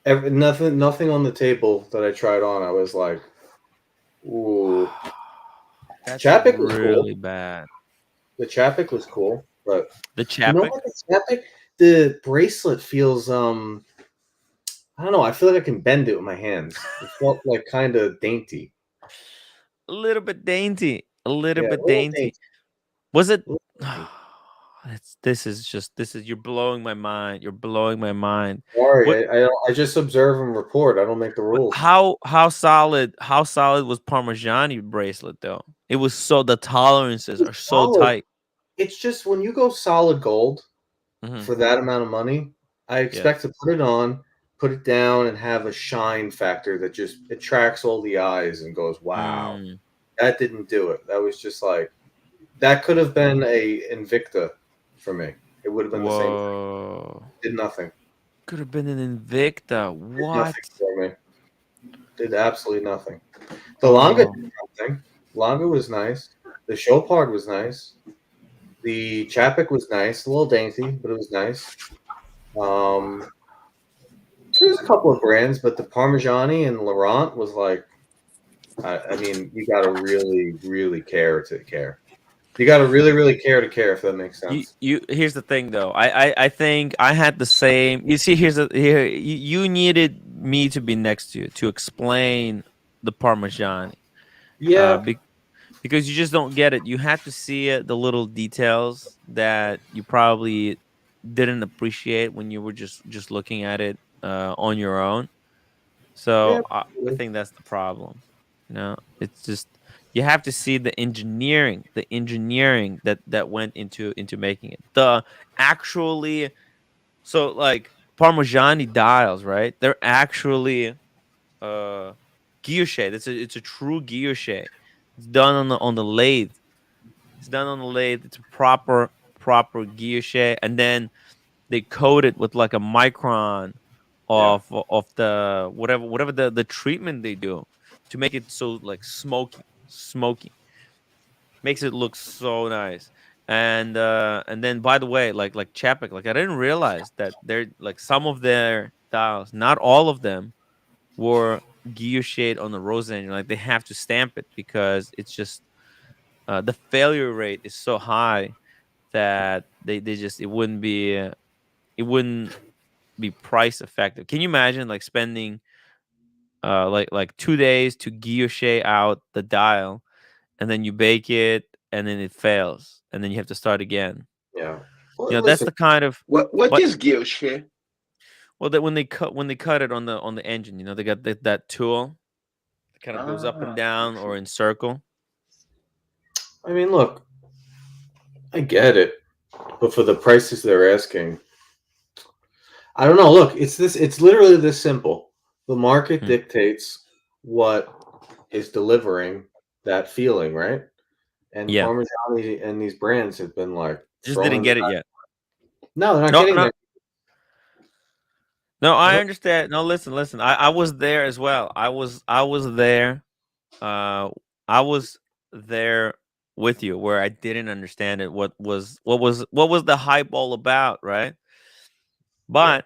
Speaker 2: Nothing on the table that I tried on. I was like, ooh. Chapek was
Speaker 1: really
Speaker 2: cool.
Speaker 1: Bad.
Speaker 2: The Chapek was cool, but
Speaker 1: the Chapek.
Speaker 2: You know what, the bracelet feels I don't know. I feel like I can bend it with my hands. It felt like kind of dainty.
Speaker 1: A little bit dainty. A little
Speaker 2: Yeah,
Speaker 1: bit
Speaker 2: a little
Speaker 1: dainty.
Speaker 2: dainty.
Speaker 1: Was it?
Speaker 2: Dainty.
Speaker 1: This is you're blowing my mind. You're blowing my mind.
Speaker 2: Sorry, I just observe and report. I don't make the rules.
Speaker 1: How solid was Parmigiani bracelet though? It was so the tolerances are so tight.
Speaker 2: It's just when you go solid gold for that amount of money, I expect to put it on, put it down, and have a shine factor that just attracts all the eyes and goes, wow. That didn't do it. That was just like, that could have been a Invicta for me. It would have been the same thing. Did nothing.
Speaker 1: Could have been an Invicta. What?
Speaker 2: Did nothing for me. Did absolutely nothing. The Lange did nothing. Lange was nice. The Chopard was nice. The Chapek was nice. A little dainty, but it was nice. There's a couple of brands, but the Parmigiani and Laurent was like, I mean, you got to really, really care to care. You got to really, really care to care, if that makes sense.
Speaker 1: Here's the thing, though. I think I had the same. You see, you needed me to be next to you to explain the Parmigiani.
Speaker 2: Yeah.
Speaker 1: Because you just don't get it. You have to see it, the little details that you probably didn't appreciate when you were just looking at it on your own. So I think that's the problem. You know, it's just you have to see the engineering that went into making it. The actually, so like Parmigiani dials, right? They're actually guilloche. It's a true guilloche. It's done on the lathe. It's done on the lathe. It's a proper guilloche, and then they coat it with like a micron of the whatever the treatment they do to make it so like smoky. Makes it look so nice. And then by the way, like Chapek, like I didn't realize that they're like some of their dials, not all of them were guilloche on the rose engine. Like they have to stamp it because it's just the failure rate is so high that they just it wouldn't be price effective. Can you imagine like spending like 2 days to guilloche out the dial, and then you bake it and then it fails and then you have to start again?
Speaker 2: Yeah.
Speaker 1: Well, you know, that's the kind of
Speaker 4: what is guilloche?
Speaker 1: Well, that when they cut it on the engine, you know, they got that tool that kind of goes up and down or in circle.
Speaker 2: I mean, look, I get it, but for the prices they're asking, I don't know. Look, it's literally this simple. The market dictates what is delivering that feeling, right? And Parmigiani and these brands have been like
Speaker 1: just didn't get it yet.
Speaker 2: No, they're not getting there.
Speaker 1: No, I understand. No, listen. I was there as well. I was there. I was there with you where I didn't understand it. What was the hype all about, right? But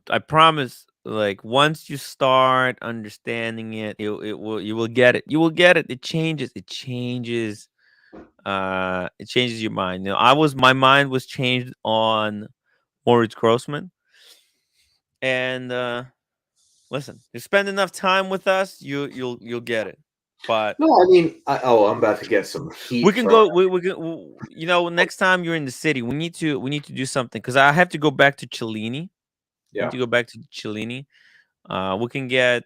Speaker 1: I promise, like once you start understanding it, you will get it. You will get it. It changes. It changes your mind. You know, my mind was changed on Moritz Grossman. And listen, you spend enough time with us, you'll get it. But
Speaker 2: no, I mean, I'm about to get some heat.
Speaker 1: We can go. We can. You know, next time you're in the city, we need to do something because I have to go back to Cellini.
Speaker 2: Yeah.
Speaker 1: I need to go back to Cellini. We can get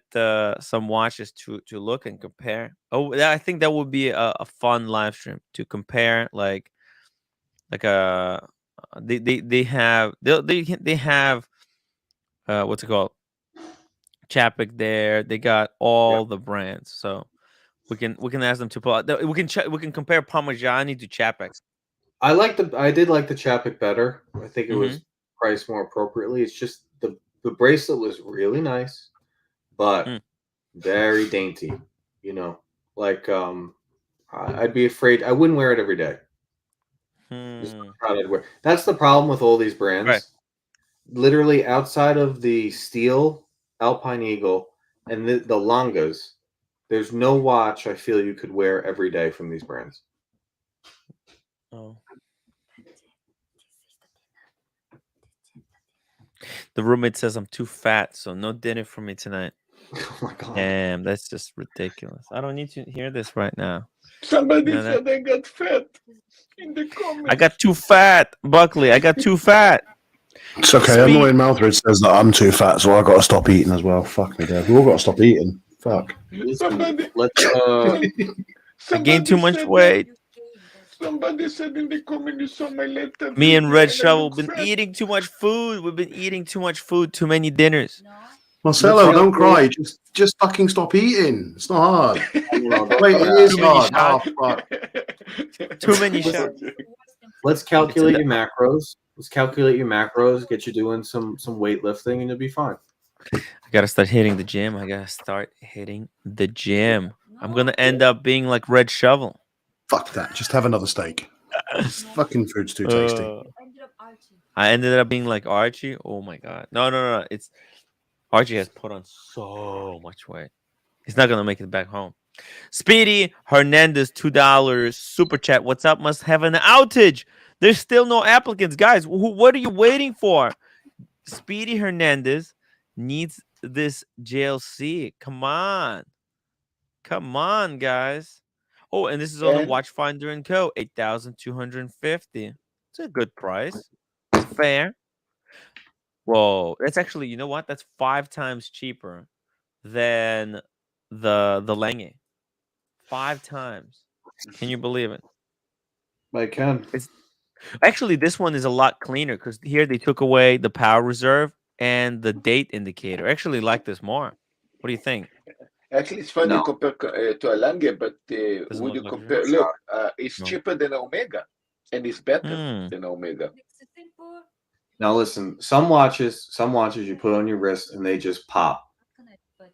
Speaker 1: some watches to look and compare. Oh, I think that would be a fun live stream to compare. Like they have what's it called? Chapek there. They got all the brands, so we can ask them to pull out. We can compare Parmigiani to Chapek.
Speaker 2: I did like the Chapek better. I think it was priced more appropriately. It's just the bracelet was really nice, but very dainty. You know, like I'd be afraid. I wouldn't wear it every day. That's the problem with all these brands.
Speaker 1: Right.
Speaker 2: Literally, outside of the Steel, Alpine Eagle, and the Langes, there's no watch I feel you could wear every day from these brands.
Speaker 1: Oh. The roommate says I'm too fat, so no dinner for me tonight.
Speaker 2: Oh my god.
Speaker 1: Damn, that's just ridiculous. I don't need to hear this right now.
Speaker 4: Somebody said I got fat in the comments.
Speaker 1: I got too fat, Buckley. I got too fat.
Speaker 3: It's okay. Annoying Mouthridge says that I'm too fat, so I got to stop eating as well. Fuck me, Dad. We all got to stop eating. Fuck.
Speaker 4: Somebody,
Speaker 1: I gained too much weight.
Speaker 4: Somebody said in the comment you saw my letter.
Speaker 1: Me and Red Shovel been eating too much food. We've been eating too much food, too many dinners.
Speaker 3: Marcelo, don't cry. Just fucking stop eating. It's not hard. Wait, it is hard. Oh, fuck.
Speaker 1: Too many shots.
Speaker 2: Let's calculate your macros. Let's calculate your macros. Get you doing some weightlifting, and you'll be fine.
Speaker 1: I gotta start hitting the gym. I'm gonna end up being like Red Shovel.
Speaker 3: Fuck that. Just have another steak. This fucking food's too tasty.
Speaker 1: I ended up being like Archie. Oh my god. No. It's Archie has put on so much weight. He's not gonna make it back home. Speedy Hernandez, $2 super chat. What's up? Must have an outage. There's still no applicants, guys. What are you waiting for? Speedy Hernandez needs this JLC. Come on, guys. Oh, and this is on the Watchfinder & Co. 8,250. It's a good price. It's fair. Whoa, that's actually, you know what? That's 5 times cheaper than the Lange. 5 times. Can you believe it?
Speaker 2: I can.
Speaker 1: Actually, this one is a lot cleaner because here they took away the power reserve and the date indicator. I actually like this more. What do you think?
Speaker 4: Actually, it's funny compared to a Lange, but would you compare? Look, it's cheaper than Omega, and it's better than Omega.
Speaker 2: Now listen, some watches you put on your wrist and they just pop.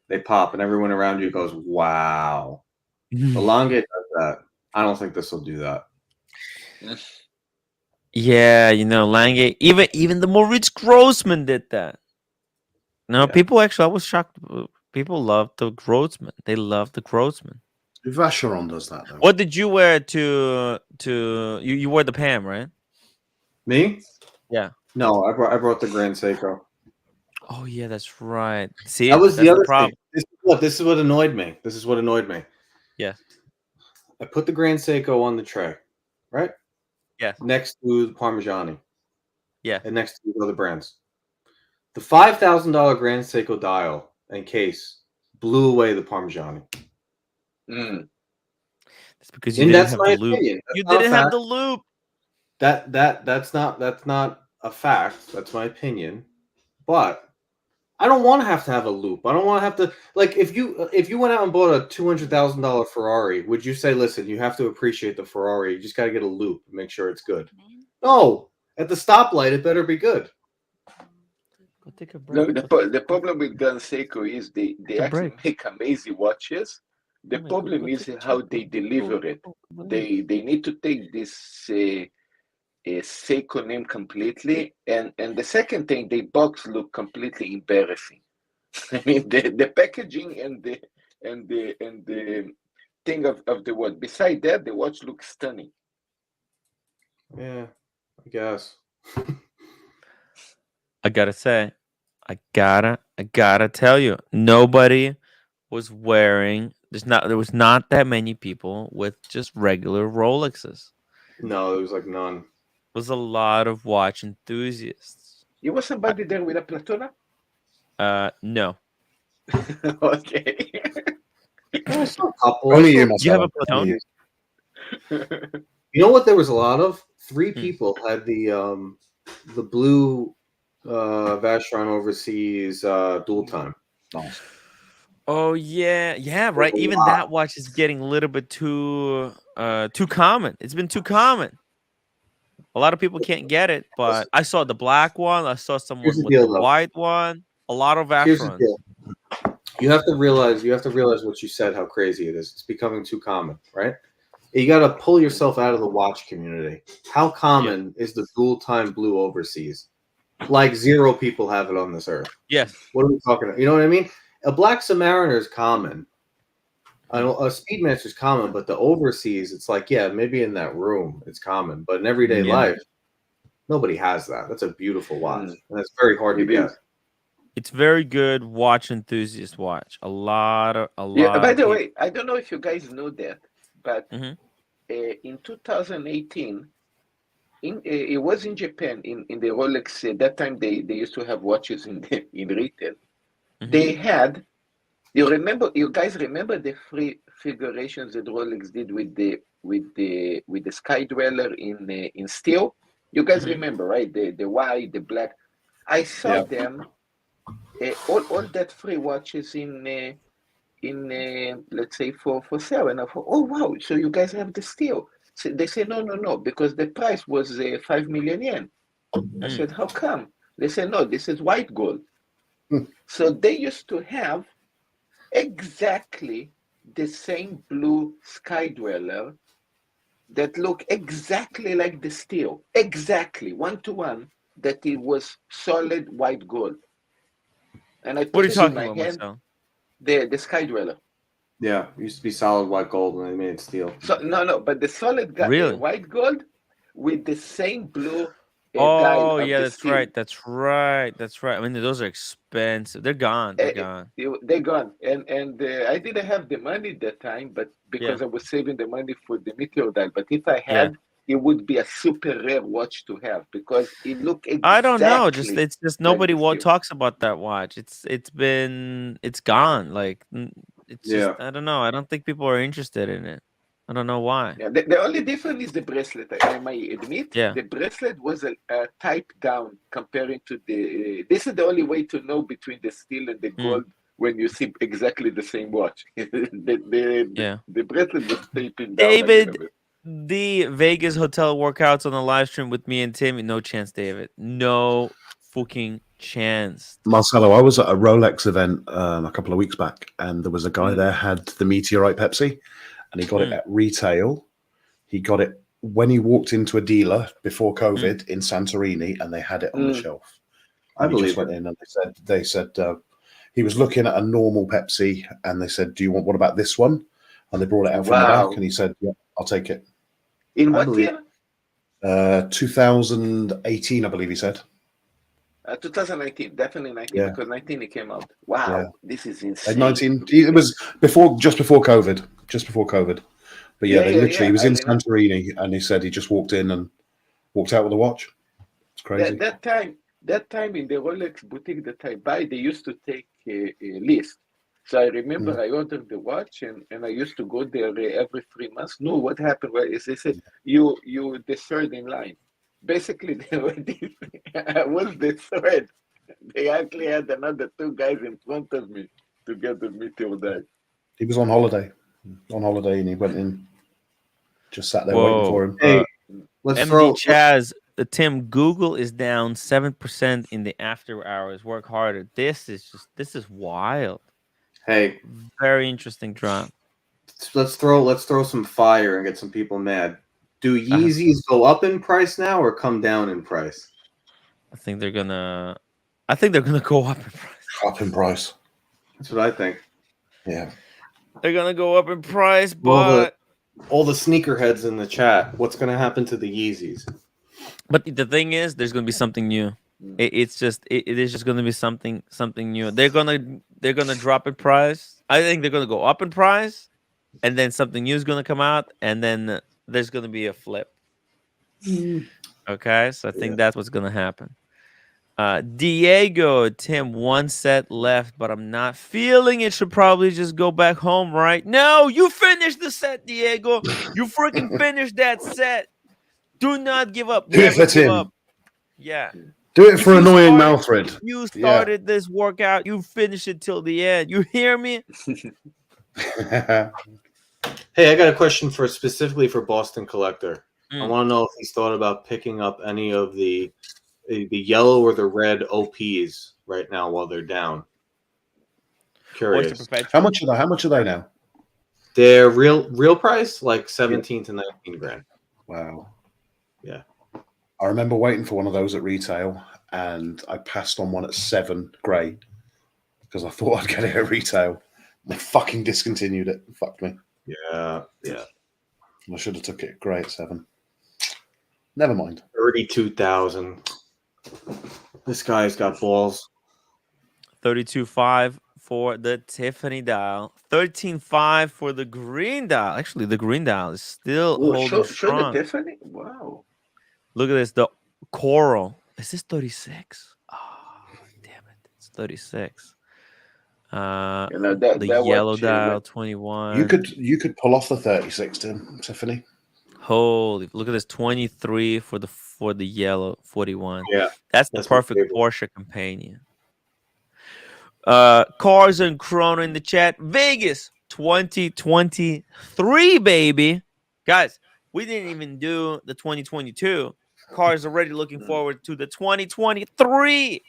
Speaker 2: They pop, and everyone around you goes, "Wow." The Lange does that. I don't think this will do that.
Speaker 1: Yeah, Lange. Even the Moritz Grossman did that. No, people actually. I was shocked. People love the Grossman. They love the Grossman.
Speaker 3: Vacheron does that, though.
Speaker 1: What did you wear to you wore the Pam, right?
Speaker 2: Me?
Speaker 1: Yeah.
Speaker 2: No, I brought the Grand Seiko.
Speaker 1: Oh yeah, that's right. See,
Speaker 2: that was the other
Speaker 1: problem.
Speaker 2: This is what annoyed me.
Speaker 1: Yeah.
Speaker 2: I put the Grand Seiko on the tray, right?
Speaker 1: Yeah.
Speaker 2: Next to the Parmigiani.
Speaker 1: Yeah.
Speaker 2: And next to the other brands. The $5,000 Grand Seiko dial and case blew away the Parmigiani.
Speaker 1: That's because you didn't have the loop. You didn't have the loop.
Speaker 2: That's not a fact. That's my opinion. But I don't want to have a loop. I don't want to have to, like, if you went out and bought a $200,000 Ferrari, would you say, listen, you have to appreciate the Ferrari. You just got to get a loop and make sure it's good. No, at the stoplight, it better be good.
Speaker 4: Look, the problem with Grand Seiko is they actually make amazing watches. The problem is how they deliver it. They need to take this Seiko name completely, and the second thing, the box look completely embarrassing. I mean, the packaging and the thing of the watch. Beside that, the watch looks stunning.
Speaker 2: Yeah, I guess.
Speaker 1: I gotta say, I gotta tell you, nobody was wearing. There was not that many people with just regular Rolexes.
Speaker 2: No, there was like none.
Speaker 1: There was a lot of watch enthusiasts.
Speaker 4: You was somebody there with a Platona?
Speaker 1: No.
Speaker 4: Okay.
Speaker 3: Only you,
Speaker 1: you have a Platona?
Speaker 2: You know what? There was a lot of 3 people had the blue Vacheron Overseas dual time.
Speaker 3: Nice.
Speaker 1: Oh yeah, right. Even that watch is getting a little bit too common. It's been too common. A lot of people can't get it, but I saw the black one. I saw someone with the white one. A lot of Vacherons.
Speaker 2: You have to realize what you said, how crazy it is. It's becoming too common, right? You got to pull yourself out of the watch community. How common is the dual time blue overseas? Like 0 people have it on this earth.
Speaker 1: Yes.
Speaker 2: What are we talking about? You know what I mean? A black Submariner is common. A Speedmaster is common, but the overseas, it's like, yeah, maybe in that room it's common, but in everyday life, nobody has that. That's a beautiful watch, and it's very hard to get.
Speaker 1: It's very good watch enthusiast watch. A lot
Speaker 4: By
Speaker 1: of
Speaker 4: the
Speaker 1: people.
Speaker 4: way, I don't know if you guys know that, but in 2018, it was in Japan in the Rolex. That time they used to have watches in retail. They had. You guys remember the free figurations that Rolex did with the Sky Dweller in steel? You guys remember, right? The white, the black. I saw them all that free watches in let's say for sale, and I thought, oh wow, so you guys have the steel. So they say no, because the price was 5 million yen. I said, how come? They said, no, this is white gold. So they used to have exactly the same blue Sky Dweller that look exactly like the steel, exactly 1-to-1, that it was solid white gold. And I
Speaker 1: What are
Speaker 4: put
Speaker 1: you
Speaker 4: it in
Speaker 1: talking
Speaker 4: my
Speaker 1: about,
Speaker 4: hand,
Speaker 1: Marcel?
Speaker 4: the Sky Dweller.
Speaker 2: Yeah, it used to be solid white gold when they made it steel.
Speaker 4: So no, but the solid
Speaker 1: Really?
Speaker 4: white gold with the same blue dial
Speaker 1: Oh
Speaker 4: of
Speaker 1: yeah,
Speaker 4: the
Speaker 1: that's
Speaker 4: steel.
Speaker 1: right. That's right. That's right. I mean, those are expensive. They're gone. They're gone.
Speaker 4: They're gone. And I didn't have the money that time, but because
Speaker 1: Yeah.
Speaker 4: I was saving the money for the meteor dial. But if I
Speaker 1: Yeah.
Speaker 4: had, it would be a super rare watch to have because it looked exactly.
Speaker 1: I don't know. It's just nobody
Speaker 4: like the steel.
Speaker 1: talks about that watch. It's gone. Like it's just I don't know. I don't think people are interested in it. I don't know why.
Speaker 4: Yeah, the only difference is the bracelet. I might admit,
Speaker 1: Yeah.
Speaker 4: the bracelet was a type down comparing to the. This is the only way to know between the steel and the gold when you see exactly the same watch. The bracelet was taping down.
Speaker 1: David, the Vegas hotel workouts on the live stream with me and Tim. No chance, David. No fucking chance.
Speaker 3: Marcelo, I was at a Rolex event a couple of weeks back, and there was a guy there had the Meteorite Pepsi, and he got it at retail. He got it when he walked into a dealer before COVID in Santorini, and they had it on the shelf. And he just went in, and they said he was looking at a normal Pepsi, and they said, "Do you want? What about this one?" And they brought it out from the back, and he said, "Yeah, I'll take it."
Speaker 4: In what year?
Speaker 3: 2018, I believe he said.
Speaker 4: 2019, definitely 19, because 19 it came out. Wow, this is insane.
Speaker 3: 19, it was just before COVID. But he was in Santorini, and he said he just walked in and walked out with a watch. It's crazy.
Speaker 4: That time in the Rolex boutique that I buy, they used to take a list. So I remember I ordered the watch, and I used to go there every 3 months. No, what happened was they said you the third in line. Basically, I was the third. They actually had another 2 guys in front of me to get the meteor dial.
Speaker 3: He was on holiday, and he went in, just sat there waiting for him.
Speaker 2: Hey, let's throw
Speaker 1: Chaz. Tim, Google is down 7% in the after hours. Work harder. This is wild.
Speaker 2: Hey,
Speaker 1: very interesting drop.
Speaker 2: Let's throw some fire and get some people mad. Do Yeezys go up in price now or come down in price?
Speaker 1: I think they're gonna go up in price.
Speaker 3: Up in price.
Speaker 2: That's what I think.
Speaker 3: Yeah.
Speaker 1: They're gonna go up in price, but
Speaker 2: all the sneakerheads in the chat, what's gonna happen to the Yeezys?
Speaker 1: But the thing is, there's gonna be something new. It is just gonna be something new. They're gonna drop in price. I think they're gonna go up in price, and then something new is gonna come out, and then there's gonna be a flip. Okay, so I think that's what's gonna happen. Diego, Tim, 1 set left, but I'm not feeling it. Should probably just go back home, right? No, you finished the set, Diego. You freaking finished that set. Do not give up.
Speaker 3: Do it for Tim.
Speaker 1: Up. Yeah.
Speaker 3: Do it for annoying Malfred.
Speaker 1: You started this workout. You finish it till the end. You hear me?
Speaker 2: Hey, I got a question specifically for Boston Collector. I want to know if he's thought about picking up any of the yellow or the red OPs right now while they're down. Curious.
Speaker 3: How much are they now?
Speaker 2: They're real price, like 17 to 19 grand.
Speaker 3: Wow.
Speaker 2: Yeah.
Speaker 3: I remember waiting for one of those at retail, and I passed on one at 7 grey because I thought I'd get it at retail. They fucking discontinued it. Fucked me.
Speaker 2: Yeah.
Speaker 3: I should have took it grey at 7. Never mind.
Speaker 2: 32,000. This guy's got balls.
Speaker 1: 32.5 for the Tiffany dial. 13.5 for the green dial. Actually, the green dial is still holding strong.
Speaker 4: Show the Tiffany. Wow.
Speaker 1: Look at this. The coral. Is this 36? Oh, damn it. It's 36. The yellow dial, 21.
Speaker 3: You could pull off the 36, Tiffany.
Speaker 1: Holy, look at this, 23 for the yellow, 41.
Speaker 2: Yeah,
Speaker 1: that's the perfect Porsche companion. Cars and Chrono in the chat. Vegas 2023, baby. Guys, we didn't even do the 2022. Cars already looking forward to the 2023.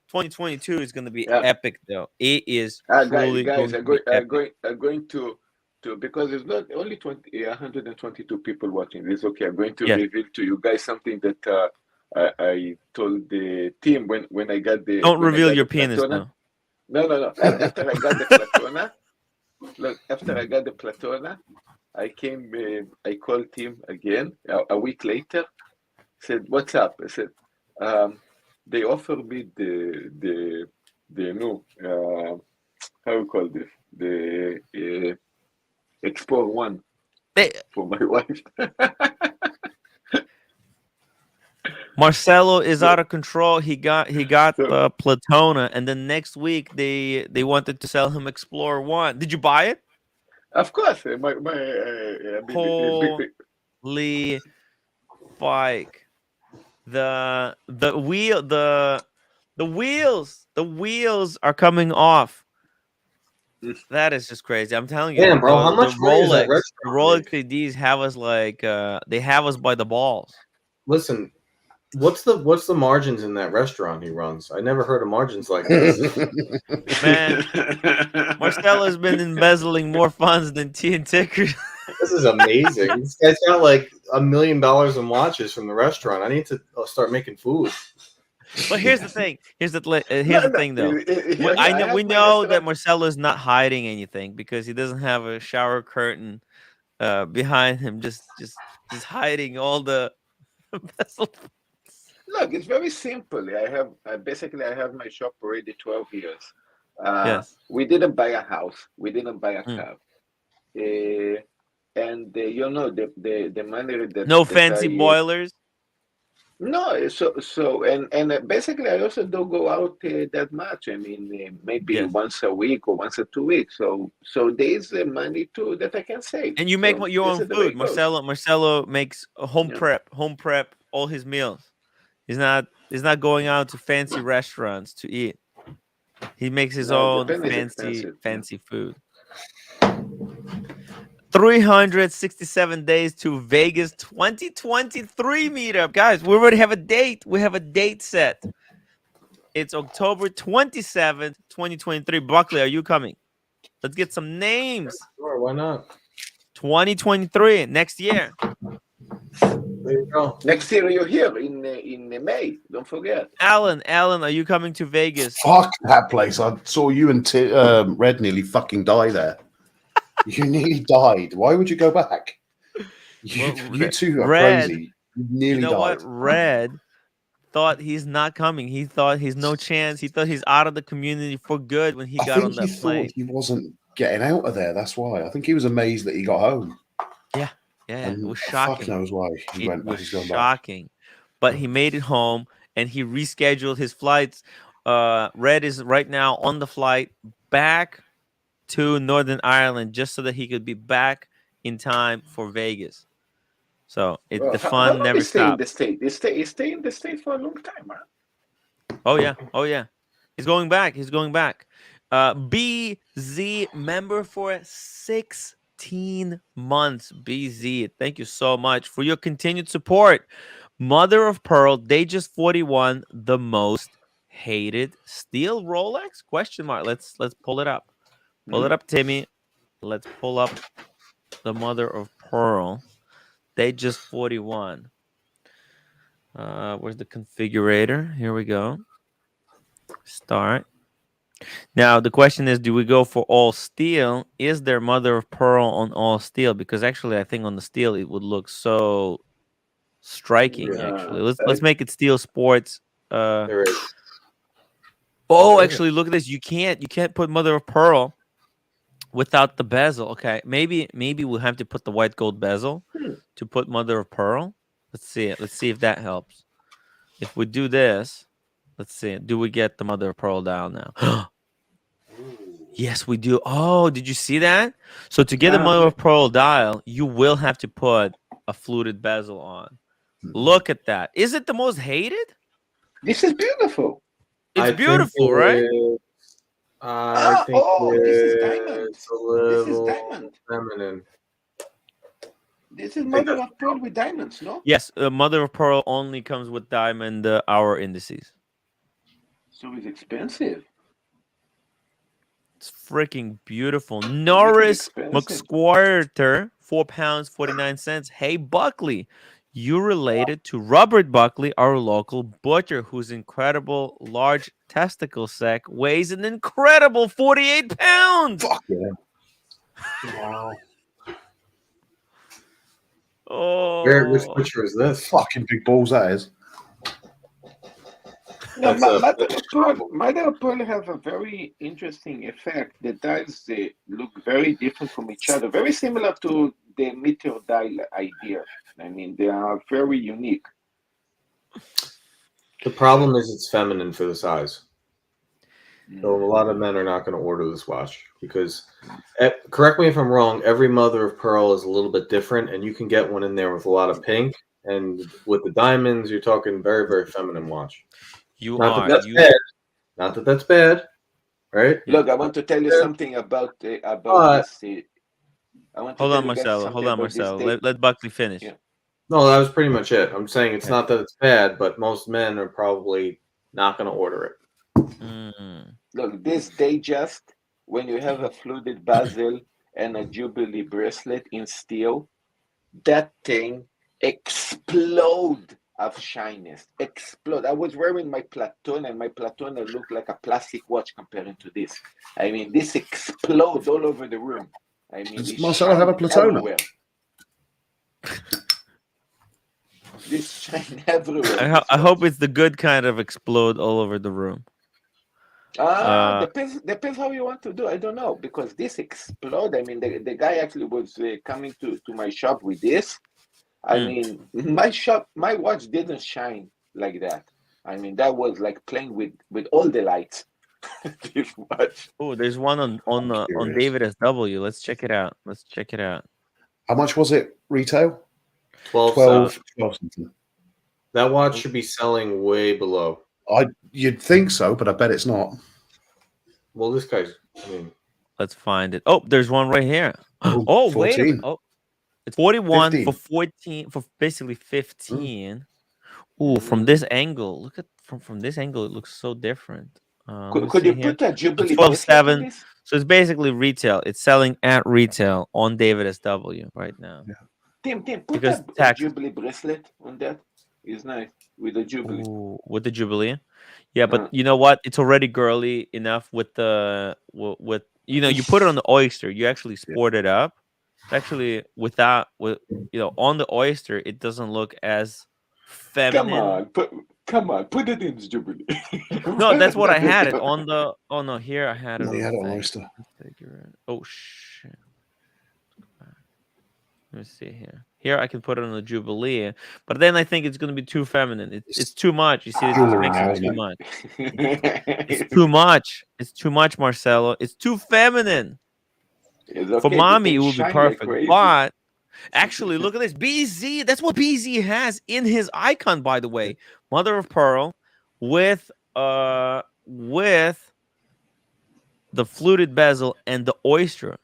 Speaker 1: 2022 is going to be epic, though. It is truly
Speaker 4: guys,
Speaker 1: I'm
Speaker 4: going to because it's not only 122 people watching this. Okay, I'm going to reveal to you guys something that I told the team when I got the.
Speaker 1: Don't reveal your penis now.
Speaker 4: No. After I got the Platona, after I got the Platona, I called him again a week later. Said, "What's up?" I said, "They offered me the new how we call this the Explore 1 for my wife."
Speaker 1: Marcelo is out of control. He got the Platona, and then next week they wanted to sell him Explorer 1. Did you buy it?
Speaker 4: Of course.
Speaker 1: Holy fike. The wheels are coming off. That is just crazy. I'm telling you.
Speaker 2: Damn, bro, how much
Speaker 1: the Rolex ADs have us like they have us by the balls.
Speaker 2: Listen, what's the margins in that restaurant he runs? I never heard of margins like this.
Speaker 1: Man, Marcelo has been embezzling more funds than T and Ticker.
Speaker 2: This is amazing. This guy's got like $1 million in watches from the restaurant. I need to start making food.
Speaker 1: But here's the thing. Here's the thing, though. We know that Marcelo is not hiding anything because he doesn't have a shower curtain behind him, just hiding all the vessel.
Speaker 4: Look, it's very simple. I have my shop already 12 years.
Speaker 1: Yes.
Speaker 4: We didn't buy a house. We didn't buy a car. And you know the money that
Speaker 1: no fancy boilers.
Speaker 4: No, so and basically I also don't go out that much. I mean, maybe once a week or once or 2 weeks. So there's money too that I can save.
Speaker 1: And you make your own food. Marcelo makes a home prep all his meals. He's not going out to fancy restaurants to eat. He makes his own fancy food. 367 days to Vegas 2023 meetup. Guys, we already have a date. We have a date set. It's October 27th, 2023. Buckley, are you coming? Let's get some names.
Speaker 2: Sure, why not?
Speaker 1: 2023, next year.
Speaker 2: There you go.
Speaker 4: Next year you're here in May. Don't forget.
Speaker 1: Alan, are you coming to Vegas?
Speaker 3: Fuck that place. I saw you and Red nearly fucking die there. You nearly died. Why would you go back? You two are crazy. You nearly died.
Speaker 1: What? Red thought he's not coming. He thought he's no chance. He thought he's out of the community for good when he got on that plane.
Speaker 3: Thought he wasn't getting out of there. That's why. I think he was amazed that he got home.
Speaker 1: Yeah. It was shocking.
Speaker 3: Fuck knows why
Speaker 1: It was shocking. But he made it home and he rescheduled his flights. Red is right now on the flight back to Northern Ireland just so that he could be back in time for Vegas. So the fun never stops.
Speaker 4: He stay in the state for a long time, man.
Speaker 1: Oh yeah. He's going back. BZ member for 16 months. BZ, thank you so much for your continued support. Mother of Pearl, Datejust 41, the most hated steel Rolex? Question mark. Let's pull it up. Pull it up, Timmy. Let's pull up the Mother of Pearl. Datejust 41. Where's the configurator? Here we go. Start. Now, the question is, do we go for all steel? Is there Mother of Pearl on all steel? Because actually, I think on the steel, it would look so striking, actually. Let's make it steel sports.
Speaker 2: There is.
Speaker 1: Oh, actually, look at this. You can't put mother of pearl without the bezel. Okay, maybe we'll have to put the white gold bezel to put mother of pearl. Let's see it. Let's see if that helps. If we do this, let's see. Do we get the mother of pearl dial now? Yes, we do. Oh, did you see that? So to get a mother of pearl dial, you will have to put a fluted bezel on. Look at that. Is it the most hated?
Speaker 4: This is beautiful.
Speaker 1: It's beautiful, right?
Speaker 2: I think
Speaker 4: this is diamond.
Speaker 2: It's a little
Speaker 4: This is diamond.
Speaker 2: feminine.
Speaker 4: This is mother of pearl with diamonds, no?
Speaker 1: Yes, mother of pearl only comes with diamond hour indices.
Speaker 4: So it's expensive.
Speaker 1: It's freaking beautiful. Norris McSquarter, £4.49. Hey, Buckley, you related to Robert Buckley, our local butcher, whose incredible large testicle sack weighs an incredible 48 pounds.
Speaker 3: Fuck yeah. Wow.
Speaker 1: Oh,
Speaker 2: Which butcher is this?
Speaker 3: Fucking big balls, that is.
Speaker 4: No, mother of pearl have a very interesting effect. The dials look very different from each other, very similar to the meteor dial idea. I mean, they are very unique.
Speaker 2: The problem is it's feminine for the size. So a lot of men are not going to order this watch because, correct me if I'm wrong, every mother of pearl is a little bit different, and you can get one in there with a lot of pink, and with the diamonds, you're talking very, very feminine watch. Not that that's bad, right?
Speaker 4: Look, I want to tell you something about this.
Speaker 1: Hold on, Marcelo. Let Buckley finish.
Speaker 4: Yeah.
Speaker 2: No, that was pretty much it. I'm saying it's not that it's bad, but most men are probably not going to order it.
Speaker 4: Look, this Datejust, when you have a fluted bezel and a Jubilee bracelet in steel, that thing explode of shyness. Explode. I was wearing my Platoon, and my Platoon looked like a plastic watch comparing to this. I mean, this explodes all over the room. I mean,
Speaker 3: does Marcelo have a Platona?
Speaker 4: This shine everywhere.
Speaker 1: I hope it's the good kind of explode all over the room.
Speaker 4: Depends how you want to do. I don't know, because this explode. I mean, the guy actually was coming to my shop with this. I mean, my watch didn't shine like that. I mean, that was like playing with all the lights. This watch.
Speaker 1: Oh, there's one on David SW. Let's check it out.
Speaker 3: How much was it retail?
Speaker 2: 12
Speaker 3: something.
Speaker 2: That watch should be selling way below.
Speaker 3: You'd think so, but I bet it's not.
Speaker 2: Well, this guy's. I mean,
Speaker 1: let's find it. Oh, there's one right here. Oh, 14. Wait a minute. Oh, it's 41 15. For 14 for basically 15. Ooh, from this angle, look at from this angle, it looks so different.
Speaker 4: Could you put that Jubilee
Speaker 1: 12.7? So it's basically retail. It's selling at retail on David SW right now.
Speaker 4: Yeah. Tim, put that Jubilee bracelet on that. It's nice with the Jubilee.
Speaker 1: Ooh, with the Jubilee, yeah. But you know what? It's already girly enough with the with you put it on the Oyster. You actually sport it up. Actually, on the Oyster, it doesn't look as feminine.
Speaker 4: Come on, put it in the Jubilee.
Speaker 1: No, that's what I had it on the. Oh no, here I had it.
Speaker 3: No, you had it on Oyster.
Speaker 1: Oh shit. Let me see here. Here I can put it on the Jubilee, but then I think it's going to be too feminine. It's too much. You see, it's mixing too much. It's too much. It's too much, Marcelo. It's too feminine. Okay, for mommy, it would be perfect. Like but actually, look at this. BZ. That's what BZ has in his icon, by the way. Mother of pearl with the fluted bezel and the Oyster.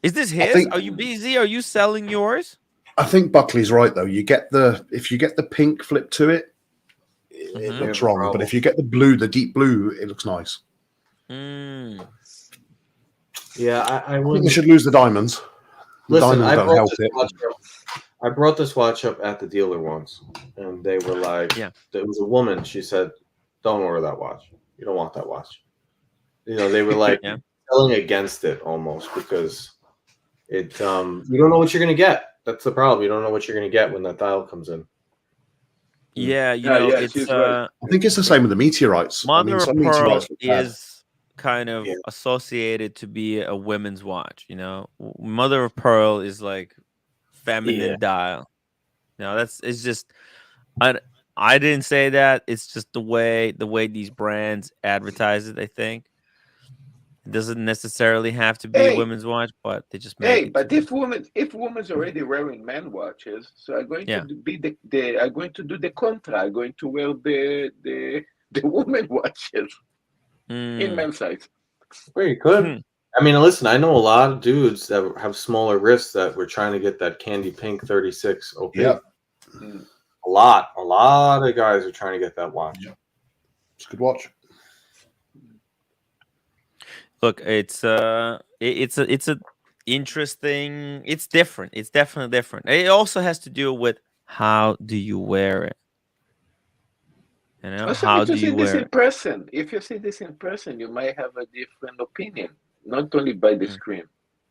Speaker 1: Is this his? Are you busy? Are you selling yours?
Speaker 3: I think Buckley's right though. If you get the pink flip to it, it looks wrong. But if you get the blue, the deep blue, it looks nice.
Speaker 2: Yeah, I
Speaker 3: think you should lose the diamonds.
Speaker 2: Listen, I brought this watch up at the dealer once, and they were like, there was a woman. She said, "Don't order that watch. You don't want that watch." They were like selling against it almost because it. You don't know what you're gonna get. That's the problem. You don't know what you're gonna get when that dial comes in.
Speaker 1: Yeah, you know, it's
Speaker 4: she's right.
Speaker 3: I think it's the same with the meteorites.
Speaker 1: Mother of
Speaker 3: some
Speaker 1: Pearl
Speaker 3: meteorites look bad.
Speaker 1: is kind of associated to be a women's watch. You know, Mother of Pearl is like feminine dial. No, it's just I didn't say that. It's just the way these brands advertise it. I think it doesn't necessarily have to be a women's watch, but they just make it.
Speaker 4: But if women's already wearing men watches, so I'm going to be I'm going to do the contra. I'm going to wear the woman watches in men's size.
Speaker 2: Very good. I mean, listen, I know a lot of dudes that have smaller wrists that were trying to get that candy pink 36 OP.
Speaker 3: Yeah.
Speaker 2: A lot of guys are trying to get that watch.
Speaker 3: Yeah. It's a good watch.
Speaker 1: Look, it's a interesting. It's different. It's definitely different. It also has to do with how do you wear it. You know,
Speaker 4: also,
Speaker 1: how
Speaker 4: if you
Speaker 1: do
Speaker 4: see
Speaker 1: you
Speaker 4: this
Speaker 1: wear
Speaker 4: in person, if you see this in person, you might have a different opinion, not only by the screen.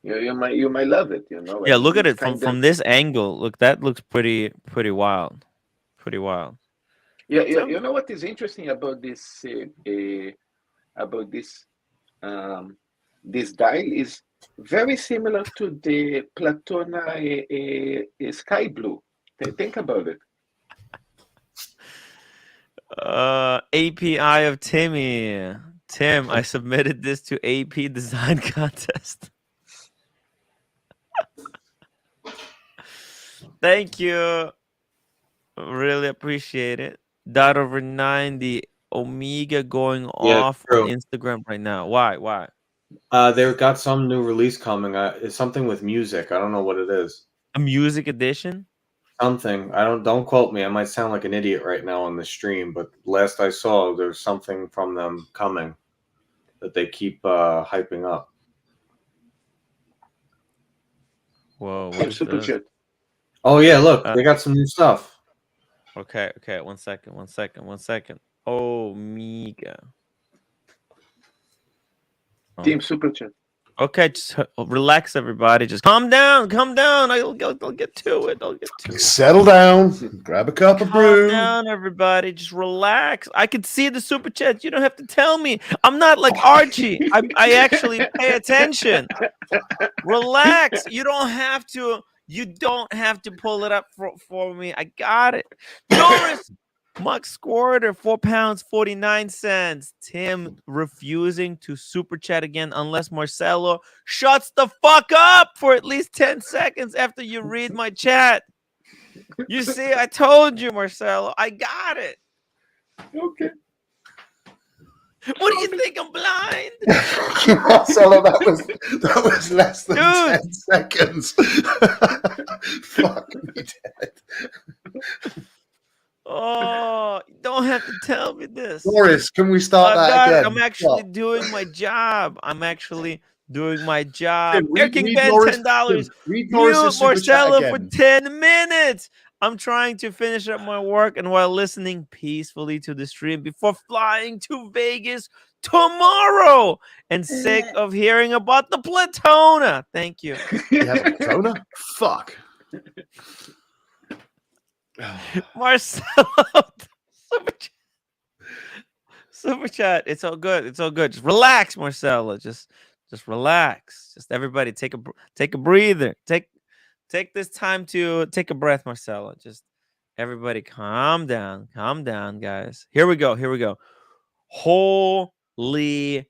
Speaker 4: You might love it. You know.
Speaker 1: Yeah, look at it from this angle. Look, that looks pretty wild. Pretty wild.
Speaker 4: Yeah, you know what is interesting about this this dial is very similar to the Platona Sky Blue. Think about it.
Speaker 1: API of Timmy. Tim, I submitted this to AP Design Contest. Thank you. Really appreciate it. Over 90. Omega going off on Instagram right now. Why?
Speaker 2: They've got some new release coming. It's something with music. I don't know what it is.
Speaker 1: A music edition?
Speaker 2: Something. Don't quote me. I might sound like an idiot right now on the stream, but last I saw, there's something from them coming that they keep hyping up.
Speaker 1: Whoa, what is this?
Speaker 2: Oh yeah, look, they got some new stuff.
Speaker 1: Okay, 1 second. Omega.
Speaker 4: Team Super Chat.
Speaker 1: Okay, just relax, everybody. Just calm down. I'll get to it.
Speaker 3: Settle down. Grab a cup of brew.
Speaker 1: Calm down, everybody. Just relax. I can see the super chats. You don't have to tell me. I'm not like Archie. I actually pay attention. Relax. You don't have to. You don't have to pull it up for me. I got it. Doris. Muck Squirter, £4.49. Tim refusing to super chat again unless Marcelo shuts the fuck up for at least 10 seconds after you read my chat. You see, I told you, Marcelo. I got it.
Speaker 4: Okay.
Speaker 1: What do you think? I'm blind?
Speaker 3: Marcelo, that was less than 10 seconds. Fuck me dead.
Speaker 1: Oh, you don't have to tell me this.
Speaker 3: Boris, can we start that again?
Speaker 1: I'm actually doing my job. Air King Ben,
Speaker 3: Norris,
Speaker 1: $10.
Speaker 3: Mute
Speaker 1: Marcelo for 10 minutes. I'm trying to finish up my work and while listening peacefully to the stream before flying to Vegas tomorrow. And sick of hearing about the Platona. Thank you.
Speaker 3: You have a Platona? Fuck.
Speaker 1: Marcelo, super chat. It's all good. Just relax, Marcelo. Just relax. Just everybody take a breather. Take this time to take a breath, Marcelo. Just everybody calm down, guys. Here we go. Holy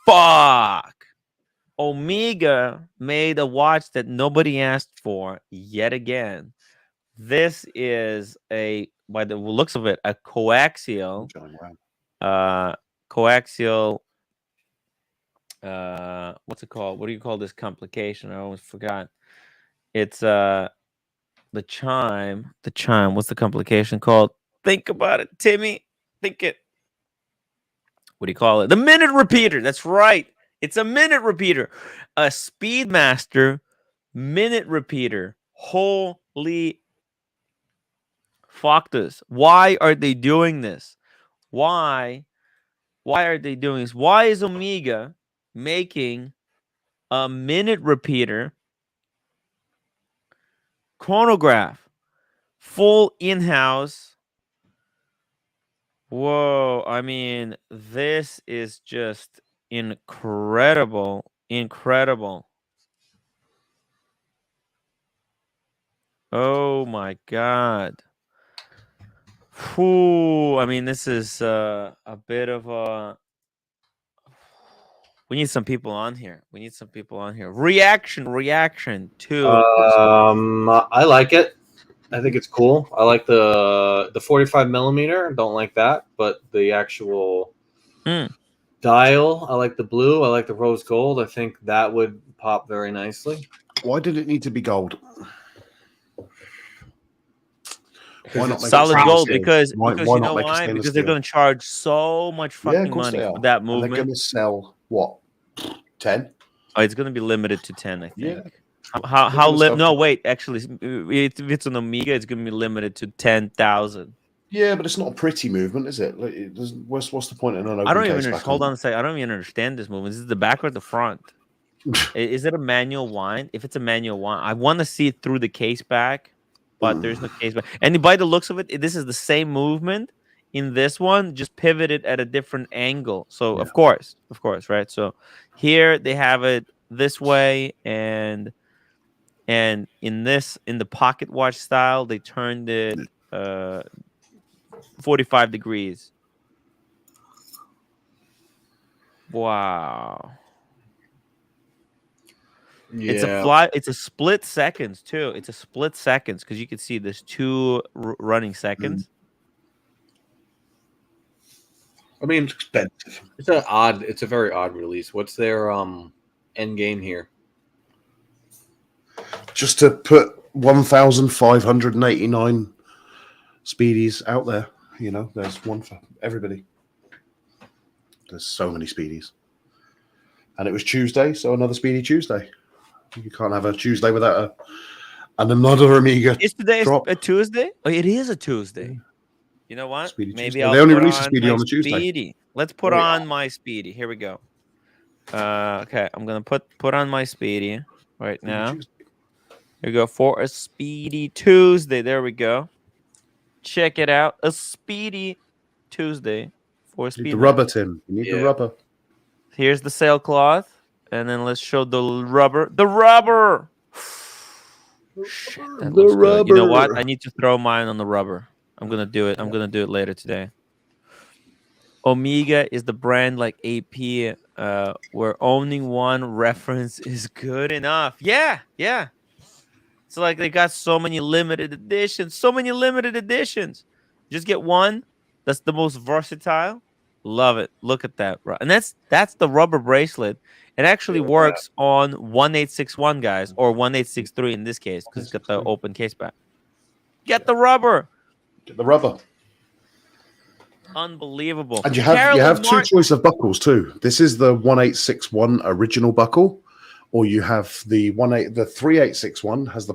Speaker 1: fuck. Omega made a watch that nobody asked for yet again. This is by the looks of it, a coaxial. What's it called? What do you call this complication? I always forgot. It's the chime. What's the complication called? Think about it, Timmy. Think it. What do you call it? The minute repeater. That's right. It's a minute repeater. A Speedmaster minute repeater. Holy fuck this. Why are they doing this? Why are they doing this? Why is Omega making a minute repeater chronograph full in-house. Whoa, I mean, this is just incredible. Oh my God. Whew, I mean, this is a bit of a... We need some people on here. Reaction to...
Speaker 2: I like it. I think it's cool. I like the 45 millimeter. Don't like that, but the actual dial. I like the blue. I like the rose gold. I think that would pop very nicely.
Speaker 3: Why did it need to be gold?
Speaker 1: Why not solid gold? Because you know why? Because they're going to charge so much fucking money for that movement.
Speaker 3: And they're going to sell what? 10?
Speaker 1: Oh, it's going to be limited to 10, I think. Yeah. No, wait. Actually, if it's an Omega, it's going to be limited to 10,000.
Speaker 3: Yeah, but it's not a pretty movement, is it? Like, what's the point in an open
Speaker 1: I don't even hold on a second. I don't even understand this movement. Is it the back or the front? Is it a manual wind? If it's a manual wind, I want to see it through the case back, but there's no case back. And by the looks of it, this is the same movement in this one, just pivoted at a different angle. So of course, right? So here they have it this way, and in the pocket watch style, they turned it 45 degrees. Wow. Yeah. It's a split seconds too. It's a split seconds because you can see there's two running seconds.
Speaker 2: I mean, it's expensive. It's a very odd release. What's their end game here?
Speaker 3: Just to put 1,589 speedies out there. You know, there's one for everybody. There's so many speedies. And it was Tuesday, so another Speedy Tuesday. You can't have a Tuesday without another Omega.
Speaker 1: Is today a Tuesday? Oh, it is a Tuesday. You know what?
Speaker 3: Speedy
Speaker 1: Maybe
Speaker 3: Tuesday.
Speaker 1: I'll
Speaker 3: they only release a Speedy on the Tuesday.
Speaker 1: Speedy. Let's put on my Speedy. Here we go. Okay, I'm gonna put on my Speedy right now. Here we go for a Speedy Tuesday. There we go. Check it out. A Speedy Tuesday for Speedy.
Speaker 3: The rubber, Tim. You need the rubber.
Speaker 1: Here's the sailcloth. And then let's show the rubber. The rubber! Shit, that looks good. You know what? I need to throw mine on the rubber. I'm going to do it. I'm going to do it later today. Omega is the brand like AP where owning one reference is good enough. Yeah. So like they got so many limited editions. Just get one. That's the most versatile. Love it. Look at that. And that's the rubber bracelet. It actually works on 1861, guys, or 1863 in this case, because it's got the open case back. Get the rubber. Unbelievable.
Speaker 3: And you have two choice of buckles too. This is the 1861 original buckle, or you have the 3861 has the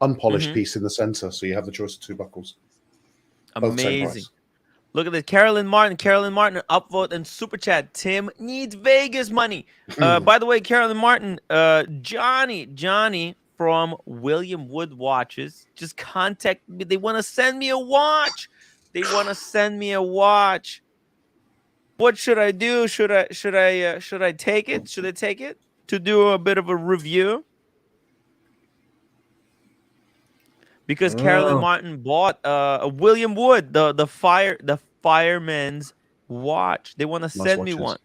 Speaker 3: unpolished piece in the center. So you have the choice of two buckles.
Speaker 1: Amazing. Look at this. Carolyn Martin, upvote and super chat. Tim needs Vegas money. By the way, Carolyn Martin, Johnny from William Wood Watches just contact me. They want to send me a watch. What should I do? Should I take it? Should I take it to do a bit of a review? Because Carolyn Martin bought a William Wood, the fireman's watch. They want to send me one.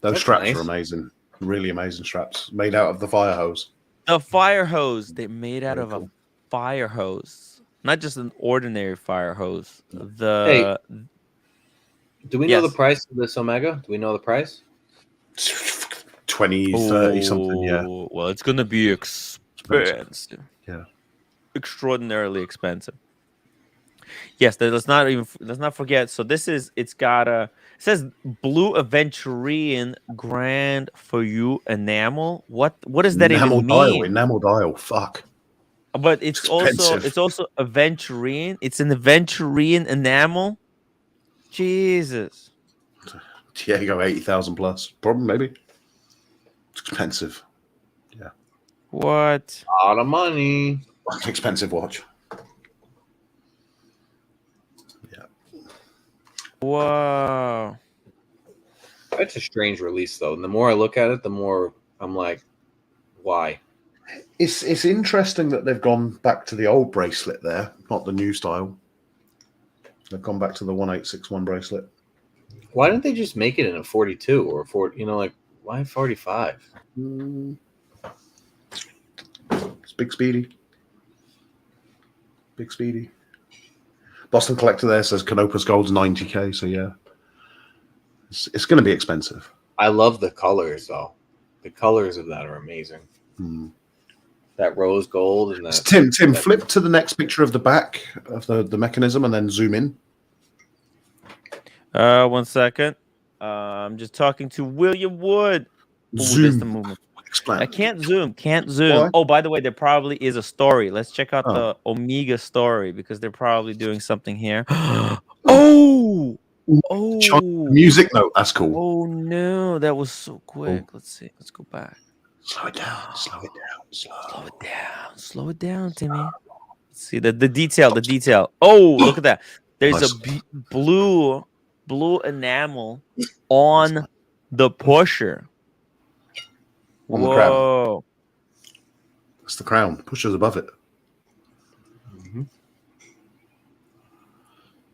Speaker 3: Those straps are amazing. Really amazing straps. Made out of the fire hose.
Speaker 1: The fire hose. They're made out of a fire hose. Not just an ordinary fire hose.
Speaker 2: Do we know the price of this Omega? Do we know the price?
Speaker 3: 20, 30 something, yeah.
Speaker 1: Well, it's going to be expensive.
Speaker 3: Yeah.
Speaker 1: Extraordinarily expensive. Yes, let's not forget. So it says Blue Aventurine Grand for you enamel. What does that even mean?
Speaker 3: Enamel dial. Fuck.
Speaker 1: But it's also Aventurine. It's an Aventurine enamel. Jesus.
Speaker 3: Diego 80,000 plus. Probably maybe. It's expensive. Yeah.
Speaker 1: What?
Speaker 2: A lot of money.
Speaker 3: Expensive watch.
Speaker 1: Whoa.
Speaker 2: That's a strange release, though. And the more I look at it, the more I'm like, why?
Speaker 3: It's interesting that they've gone back to the old bracelet there, not the new style. They've gone back to the 1861 bracelet.
Speaker 2: Why didn't they just make it in a 42 or a 40? You know, like, why 45?
Speaker 3: It's Big Speedy. Big Speedy. Boston Collector there says Canopus Gold's 90k, so yeah. It's going to be expensive.
Speaker 2: I love the colors, though. The colors of that are amazing. That rose gold and that.
Speaker 3: Tim, flip to the next picture of the back of the mechanism and then zoom in.
Speaker 1: 1 second. I'm just talking to William Wood.
Speaker 3: Zoom.
Speaker 1: The movement.
Speaker 3: Explain.
Speaker 1: I can't zoom.
Speaker 3: Why?
Speaker 1: Oh, by the way, there probably is a story. Let's check out the Omega story because they're probably doing something here. Oh,
Speaker 3: music note. That's cool.
Speaker 1: Oh no, that was so quick. Let's see. Let's go back.
Speaker 3: Slow it down. Slow it down.
Speaker 1: Slow it down. Slow it down, Timmy. Let's see the detail. The detail. Oh, look at that. There's
Speaker 3: nice.
Speaker 1: a blue enamel on the pusher.
Speaker 3: On the crown. That's the crown. Pusher's above it.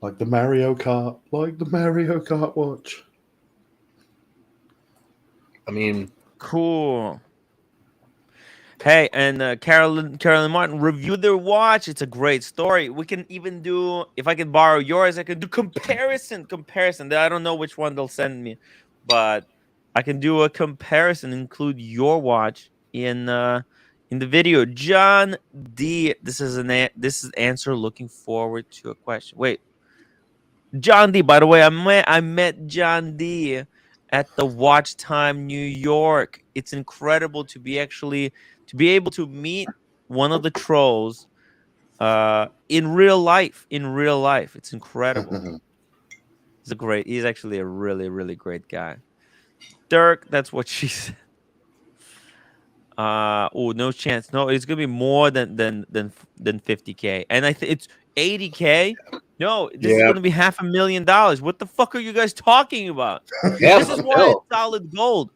Speaker 3: Like the Mario Kart. Like the Mario Kart watch.
Speaker 2: I mean,
Speaker 1: cool. Hey, and Carolyn Martin reviewed their watch. It's a great story. We can even do, if I can borrow yours, I can do comparison. I don't know which one they'll send me, but I can do a comparison. Include your watch in the video. John D. This is answer. Looking forward to a question. Wait, John D. By the way, I met John D. at the Watch Time New York. It's incredible to be able to meet one of the trolls in real life. It's incredible. He's actually a really, really great guy. Dirk, that's what she said. No chance. No, it's gonna be more than 50K. And I think it's 80K. No, this is gonna be $500,000. What the fuck are you guys talking about? This is why it's solid gold.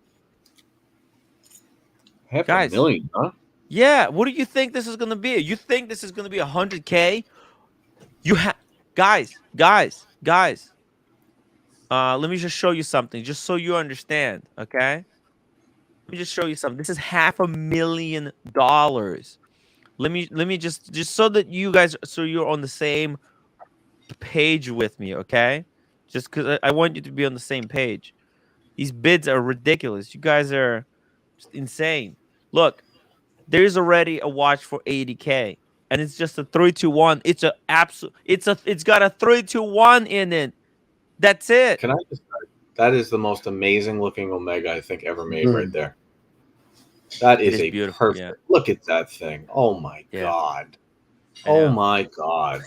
Speaker 2: $500,000, huh?
Speaker 1: Yeah, what do you think this is gonna be? You think this is gonna be 100K? Guys. Let me just show you something, just so you understand. Okay, let me just show you something. This is $500,000. Let me just so that you guys, so you're on the same page with me. Okay, just because I want you to be on the same page. These bids are ridiculous. You guys are just insane. Look. There's already a watch for 80K, and it's just a 321. It's got a 321 in it. That's it.
Speaker 2: Can I just? That is the most amazing looking Omega I think ever made, right there. That is a beautiful. Perfect. Yeah. Look at that thing. Oh my god. Oh my god.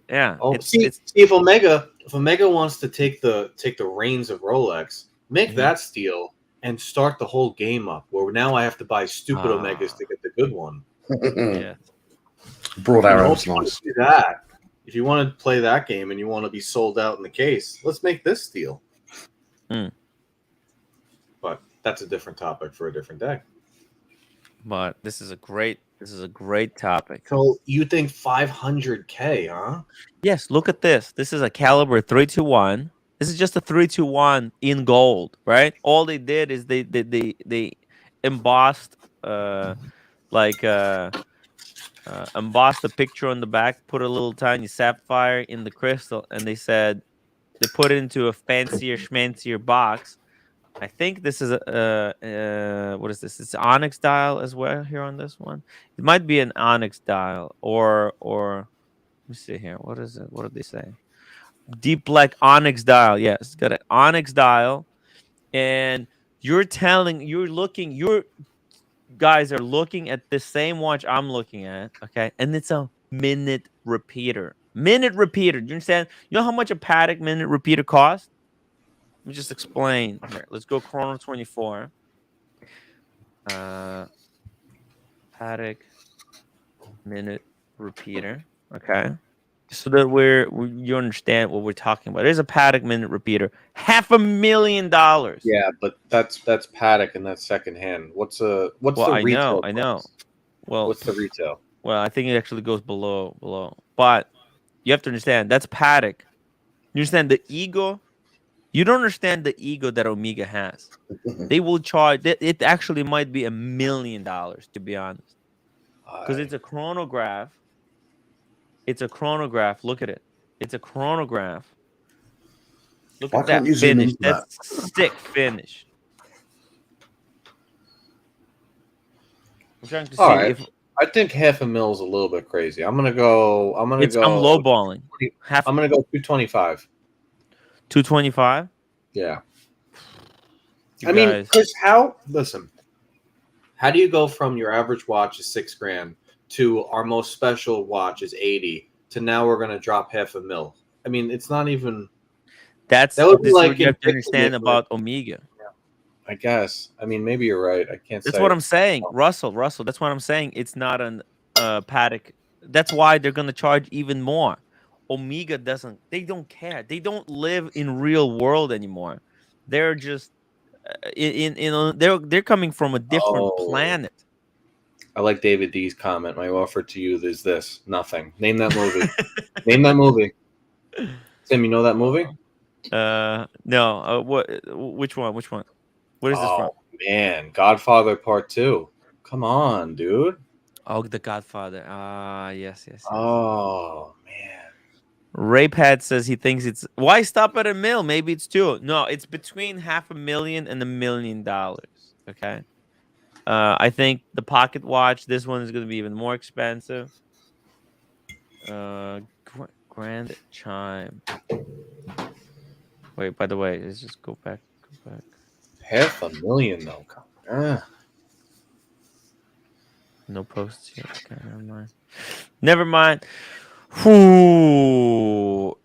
Speaker 1: Yeah.
Speaker 2: Oh, if Omega wants to take the reins of Rolex, make that steel. And start the whole game up. Where now I have to buy stupid Omegas to get the good one.
Speaker 1: Yeah,
Speaker 3: broad arrows. Nice.
Speaker 2: Do that. If you want to play that game and you want to be sold out in the case, let's make this steel. But that's a different topic for a different day.
Speaker 1: But this is a great topic.
Speaker 2: So you think 500K, huh?
Speaker 1: Yes. Look at this. This is a caliber 321. This is just a 321 in gold, right? All they did is they embossed embossed the picture on the back, put a little tiny sapphire in the crystal, and they said they put it into a fancier schmancier box. I think this is what is this? It's onyx dial as well here on this one. It might be an onyx dial or let me see here. What is it? What did they say? Deep black onyx dial. Yes, it's got an onyx dial, and you guys are looking at the same watch I'm looking at. Okay, and it's a minute repeater. Do you understand? You know how much a Patek minute repeater costs? Let me just explain. Here, let's go Chrono 24. Patek minute repeater. Okay. so that you understand what we're talking about. There's a Patek minute repeater, $500,000.
Speaker 2: Yeah, but that's Patek and that's secondhand. What's the retail?
Speaker 1: I know. Well,
Speaker 2: what's the retail?
Speaker 1: Well, I think it actually goes below. But you have to understand that's Patek. You understand the ego? You don't understand the ego that Omega has. They will charge. It actually might be $1 million, to be honest, because it's a chronograph. It's a chronograph. Look at it. It's a chronograph. Look at that finish. That's sick finish. I'm trying to see if
Speaker 2: I think $500,000 is a little bit crazy. I'm
Speaker 1: lowballing.
Speaker 2: I'm gonna go 225.
Speaker 1: 225.
Speaker 2: Yeah. I mean, Chris, how do you go from your average watch is $6,000 to our most special watch is 80 to now we're gonna drop $500,000? I mean, it's not even.
Speaker 1: That would be like you have to understand about Omega.
Speaker 2: I guess. I mean, maybe you're right. I can't say.
Speaker 1: That's what I'm saying. Russell, that's what I'm saying. It's not an Patek. That's why they're going to charge even more. Omega doesn't. They don't care. They don't live in real world anymore. They're just they're coming from a different planet.
Speaker 2: I like David D's comment. My offer to you is this: nothing. Name that movie. Name that movie. Tim, you know that movie?
Speaker 1: No. Which one? What is this from?
Speaker 2: Man, Godfather Part 2. Come on, dude.
Speaker 1: Oh, The Godfather. Yes.
Speaker 2: Oh, man.
Speaker 1: Raypad says he thinks it's... Why stop at $1 million? Maybe it's 2. No, it's between $500,000 and $1 million. Okay? I think the pocket watch, this one is going to be even more expensive. Grand Chime. Wait, by the way, let's just go back.
Speaker 2: $500,000 though.
Speaker 1: No posts yet. Okay, never mind. Whoo.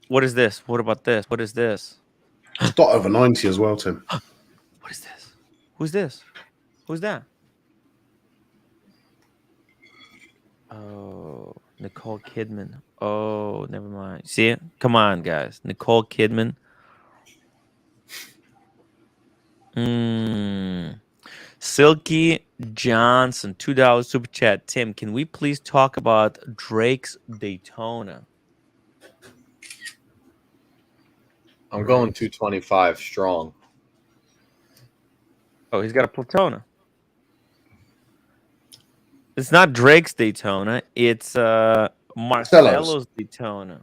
Speaker 1: What is this? What about this? What is this?
Speaker 3: It's dot over 90 as well, Tim.
Speaker 1: What is this? Who's this? Who's that? Oh, Nicole Kidman. Oh, never mind. See it? Come on, guys. Nicole Kidman. Silky Johnson, $2 super chat. Tim, can we please talk about Drake's Daytona?
Speaker 2: I'm going 225 strong.
Speaker 1: Oh, he's got a Platona. It's not Drake's Daytona. It's Marcelo's Daytona.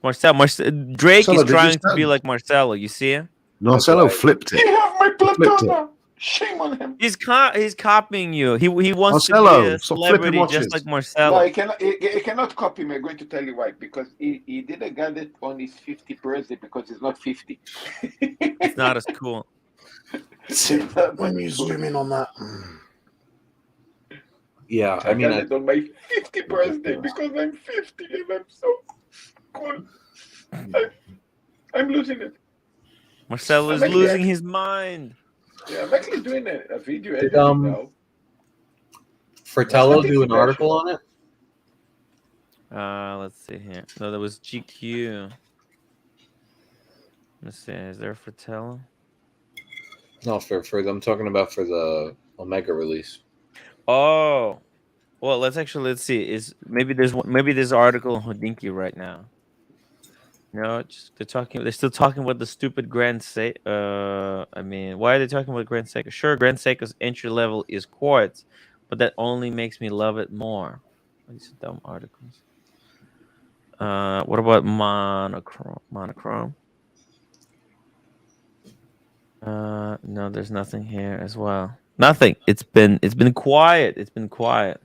Speaker 1: Drake is trying to be like Marcelo. You see it?
Speaker 3: Marcelo flipped it.
Speaker 4: He have my Platona. Shame on him.
Speaker 1: He's copying you. He wants
Speaker 3: Marcelo,
Speaker 1: to be a celebrity just like Marcelo.
Speaker 4: No, he cannot copy me. I'm going to tell you why. Because he didn't get it on his 50th birthday because he's not 50.
Speaker 1: It's not as cool.
Speaker 3: When you zoom in on that.
Speaker 2: Yeah,
Speaker 4: I got it on my 50th birthday because I'm 50 and I'm so cool. I'm losing it.
Speaker 1: Marcelo is losing his mind.
Speaker 4: Yeah, I'm actually doing a video editing now.
Speaker 2: Fratello do an article on it?
Speaker 1: Let's see here. No, that was GQ. Let's see. Is there a Fratello?
Speaker 2: No, for I'm talking about for the Omega release.
Speaker 1: Oh, well, let's see. Maybe there's an article on Hodinkee right now. No, they're still talking about the stupid Grand Seiko. I mean, why are they talking about Grand Seiko? Sure, Grand Seiko's entry level is quartz, but that only makes me love it more. These dumb articles. What about monochrome? No, there's nothing here as well. Nothing. It's been quiet. It's been quiet.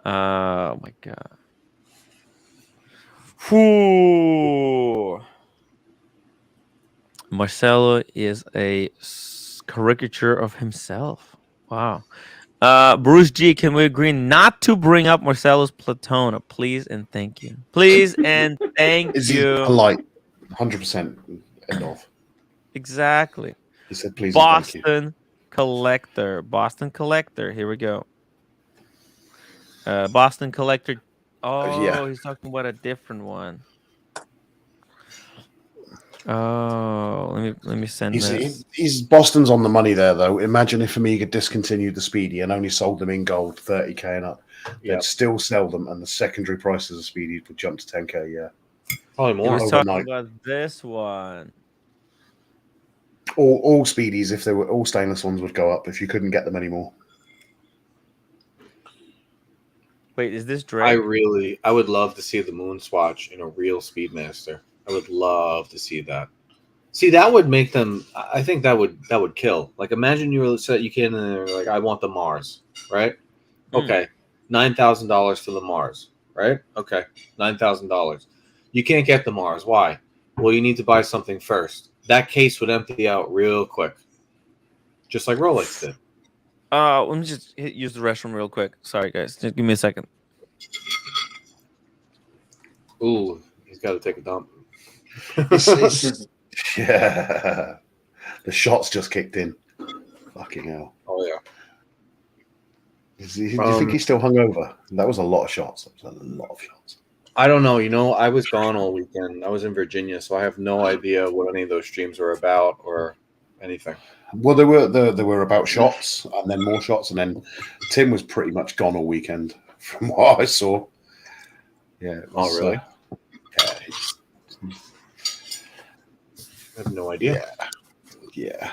Speaker 1: Oh my god. Whew. Marcelo is a caricature of himself. Wow. Bruce G, can we agree not to bring up Marcelo's Platona, please and thank you. Please and thank you.
Speaker 3: Polite, 100% end off.
Speaker 1: Exactly.
Speaker 3: He said, please.
Speaker 1: Boston Collector. Boston Collector. Here we go. Boston Collector Oh, he's talking about a different one. Oh, let me send this.
Speaker 3: He's Boston's on the money there, though. Imagine if Omega discontinued the Speedy and only sold them in gold, 30K and up. They'd still sell them, and the secondary prices of Speedies would jump to 10K. Yeah,
Speaker 2: probably more.
Speaker 1: He was talking about this one.
Speaker 3: All Speedies, if they were all stainless ones, would go up if you couldn't get them anymore.
Speaker 1: Wait, is this Drake?
Speaker 2: I would love to see the Moon Swatch in a real Speedmaster. I would love to see that. See, that would make them. I think that would kill. Like, imagine you came in there like, I want the Mars, right? Okay, $9,000 for the Mars, right? Okay, $9,000. You can't get the Mars. Why? Well, you need to buy something first. That case would empty out real quick, just like Rolex did.
Speaker 1: Let me just use the restroom real quick. Sorry, guys. Just give me a second.
Speaker 2: Ooh, he's got to take a dump.
Speaker 3: Yeah, the shots just kicked in. Fucking hell!
Speaker 2: Oh yeah.
Speaker 3: Do you think he's still hungover? That was a lot of shots. That was a lot of shots.
Speaker 2: I don't know. You know, I was gone all weekend. I was in Virginia, so I have no idea what any of those streams were about or anything.
Speaker 3: Well, they were about shots and then more shots, and then Tim was pretty much gone all weekend from what I saw. Yeah.
Speaker 2: Really?
Speaker 3: Yeah.
Speaker 2: I have no idea.
Speaker 3: Yeah.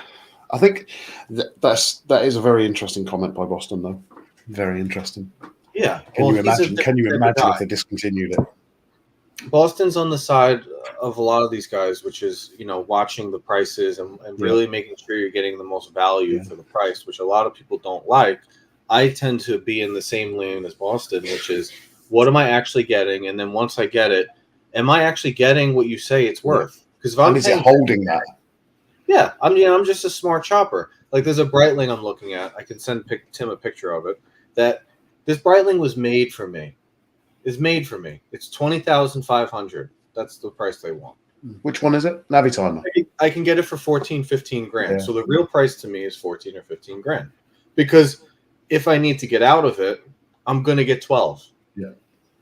Speaker 3: I think that is a very interesting comment by Boston, though. Very interesting.
Speaker 2: Yeah.
Speaker 3: Can you imagine if they discontinued it?
Speaker 2: Boston's on the side of a lot of these guys, which is, you know, watching the prices and really making sure you're getting the most value for the price, which a lot of people don't like. I tend to be in the same lane as Boston, which is, what am I actually getting? And then once I get it, am I actually getting what you say it's worth? Because if I'm
Speaker 3: holding that.
Speaker 2: Yeah, I'm just a smart shopper. Like, there's a Breitling I'm looking at. I can send Tim a picture of it. That this Breitling was made for me. It's made for me. It's $20,500. That's the price they want.
Speaker 3: Which one is it? Navitimer.
Speaker 2: I can get it for 14, 15 grand. Yeah. So the real price to me is 14 or 15 grand. Because if I need to get out of it, I'm going to get 12.
Speaker 3: Yeah.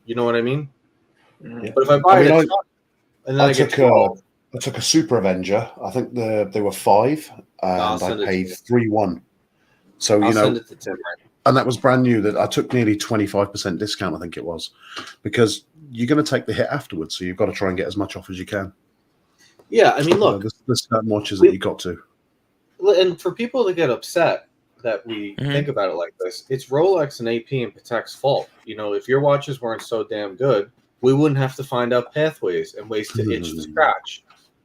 Speaker 2: You know what I mean?
Speaker 3: Yeah.
Speaker 2: But if I buy it, and then I get 12.
Speaker 3: I took a Super Avenger. I think they were 5, and I paid 3,1. So
Speaker 2: I'll send it to Tim, right?
Speaker 3: And that was brand new. That I took nearly 25% discount, I think it was, because you're going to take the hit afterwards. So you've got to try and get as much off as you can.
Speaker 2: Yeah, I mean, look,
Speaker 3: there's certain watches that you got to.
Speaker 2: And for people to get upset that we think about it like this, it's Rolex and AP and Patek's fault. You know, if your watches weren't so damn good, we wouldn't have to find out pathways and ways to itch the scratch.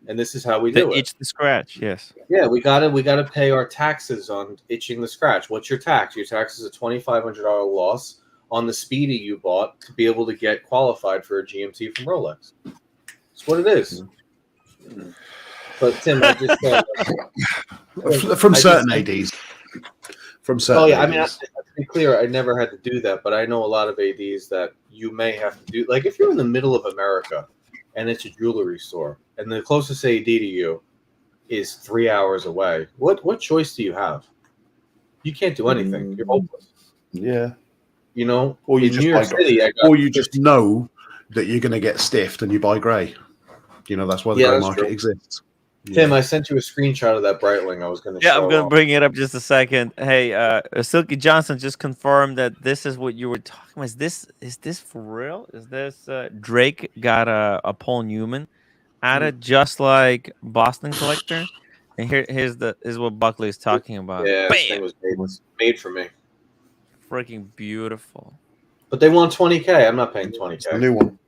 Speaker 2: And this is how we do it.
Speaker 1: Itch the scratch, yes.
Speaker 2: Yeah, we gotta pay our taxes on itching the scratch. What's your tax? Your tax is a $2,500 loss on the Speedy you bought to be able to get qualified for a GMT from Rolex. That's what it is. But Tim, I just said
Speaker 3: from certain ADs. From certain.
Speaker 2: Oh yeah,
Speaker 3: ADs.
Speaker 2: I mean, to be clear, I never had to do that, but I know a lot of ADs that you may have to do. Like, if you're in the middle of America and it's a jewelry store, and the closest AD to you is 3 hours away, what choice do you have? You can't do anything. You're hopeless.
Speaker 3: Yeah.
Speaker 2: You know,
Speaker 3: or you
Speaker 2: in
Speaker 3: just
Speaker 2: New York City,
Speaker 3: just know that you're going to get stiffed and you buy grey. You know, that's why the grey market exists.
Speaker 2: Tim, I sent you a screenshot of that Breitling I was going to show.
Speaker 1: Yeah, I'm going to bring it up just a second. Hey, Silky Johnson just confirmed that this is what you were talking about. Is this for real? Is this Drake got a Paul Newman added just like Boston Collector? And here's what Buckley is talking about.
Speaker 2: Yeah, this thing was made for me.
Speaker 1: Freaking beautiful.
Speaker 2: But they want 20K. I'm not paying 20K.
Speaker 3: It's a new one.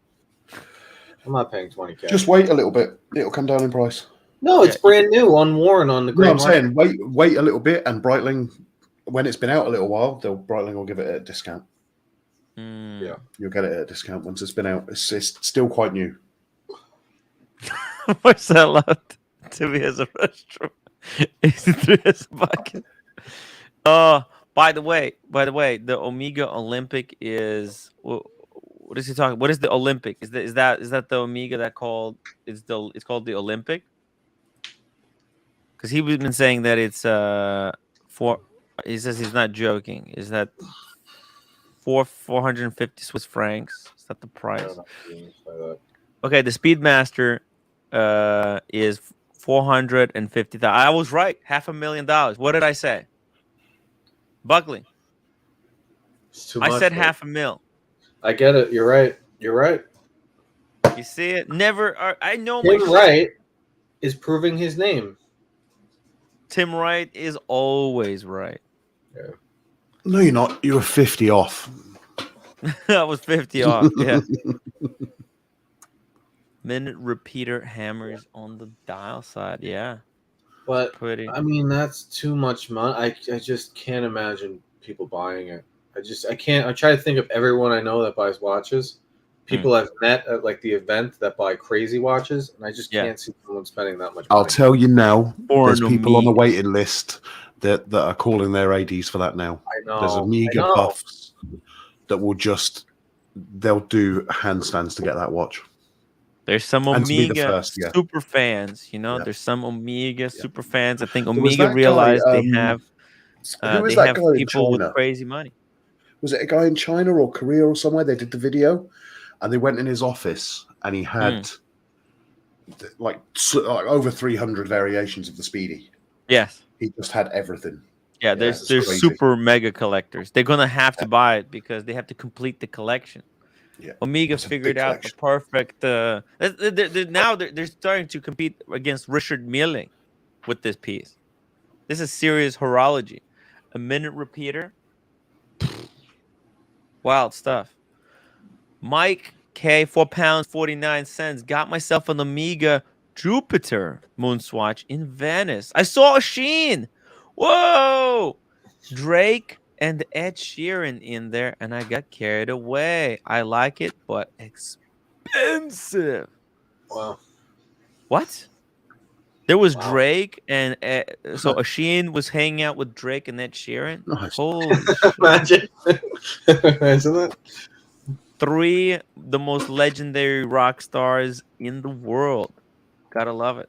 Speaker 2: I'm not paying 20K.
Speaker 3: Just wait a little bit. It'll come down in price.
Speaker 2: No, it's brand new, unworn on the gray
Speaker 3: market. I'm saying wait a little bit, and Breitling, when it's been out a little while, Breitling will give it at a discount.
Speaker 2: Yeah,
Speaker 3: you'll get it at a discount once it's been out. It's still quite new.
Speaker 1: What's that allowed to be as a restroom? Is it 3 as a bucket? By the way, the Omega Olympic is what is he talking? What is the Olympic? Is that the Omega that called? It's called the Olympic. Because he's been saying that it's for. He says he's not joking. Is that? 450 Swiss francs. Is that the price? Okay, the Speedmaster is 450,000. I was right, $500,000. What did I say? Buckley. I said $500,000.
Speaker 2: I get it. You're right. You're right.
Speaker 1: You see it? Never. I know
Speaker 2: Tim
Speaker 1: my
Speaker 2: Wright is proving his name.
Speaker 1: Tim Wright is always right.
Speaker 2: Yeah.
Speaker 3: No, you're not. You were 50 off.
Speaker 1: I was 50 off. Yeah. Minute repeater hammers on the dial side. Yeah.
Speaker 2: But
Speaker 1: pretty.
Speaker 2: I mean, that's too much money. I just can't imagine people buying it. I can't. I try to think of everyone I know that buys watches. People I've met at like the event that buy crazy watches, and I just can't see someone spending that much money.
Speaker 3: I'll tell you now, there's people on the waiting list that are calling their ADs for that now.
Speaker 2: I know.
Speaker 3: There's Omega buffs that will they'll do handstands to get that watch.
Speaker 1: There's some Omega super fans, you know. There's some Omega super fans. I think Omega realized they have people with crazy money.
Speaker 3: Was it a guy in China or Korea or somewhere? They did the video, and they went in his office, and he had like over 300 variations of the Speedy.
Speaker 1: Yes,
Speaker 3: he just had everything.
Speaker 1: Yeah, there's super mega collectors. They're gonna have to buy it because they have to complete the collection. Yeah, Omega figured out the perfect. Now they're starting to compete against Richard Mille with this piece. This is serious horology. A minute repeater. Wild stuff. Mike K, £4.49. Got myself an Omega Jupiter Moonswatch in Venice. I saw a Sheen. Whoa! Drake and Ed Sheeran in there, and I got carried away. I like it, but expensive.
Speaker 2: Wow.
Speaker 1: What? There was Drake and so Sheen was hanging out with Drake and Ed Sheeran.
Speaker 3: Nice.
Speaker 1: Holy
Speaker 2: Imagine. Isn't it?
Speaker 1: 3 the most legendary rock stars in the world. Gotta love it.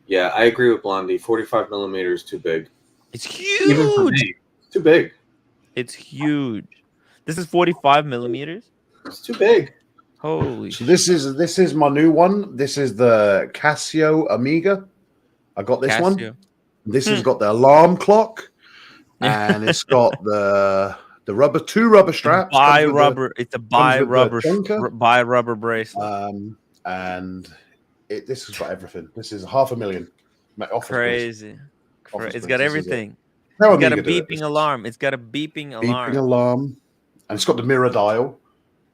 Speaker 2: Yeah, I agree with Blondie. 45 millimeters too big.
Speaker 1: It's huge.
Speaker 2: Even for me, too big.
Speaker 1: It's huge. This is 45 millimeters.
Speaker 2: It's too big.
Speaker 1: Holy.
Speaker 3: So this is my new one. This is the Casio Omega. I got this one. This has got the alarm clock, and it's got the two rubber straps.
Speaker 1: It's a bi rubber bracelet.
Speaker 3: And this has got everything. This is $500,000.
Speaker 1: Crazy. It's got everything. It's got a beeping alarm. It's got a beeping
Speaker 3: alarm. And it's got the mirror dial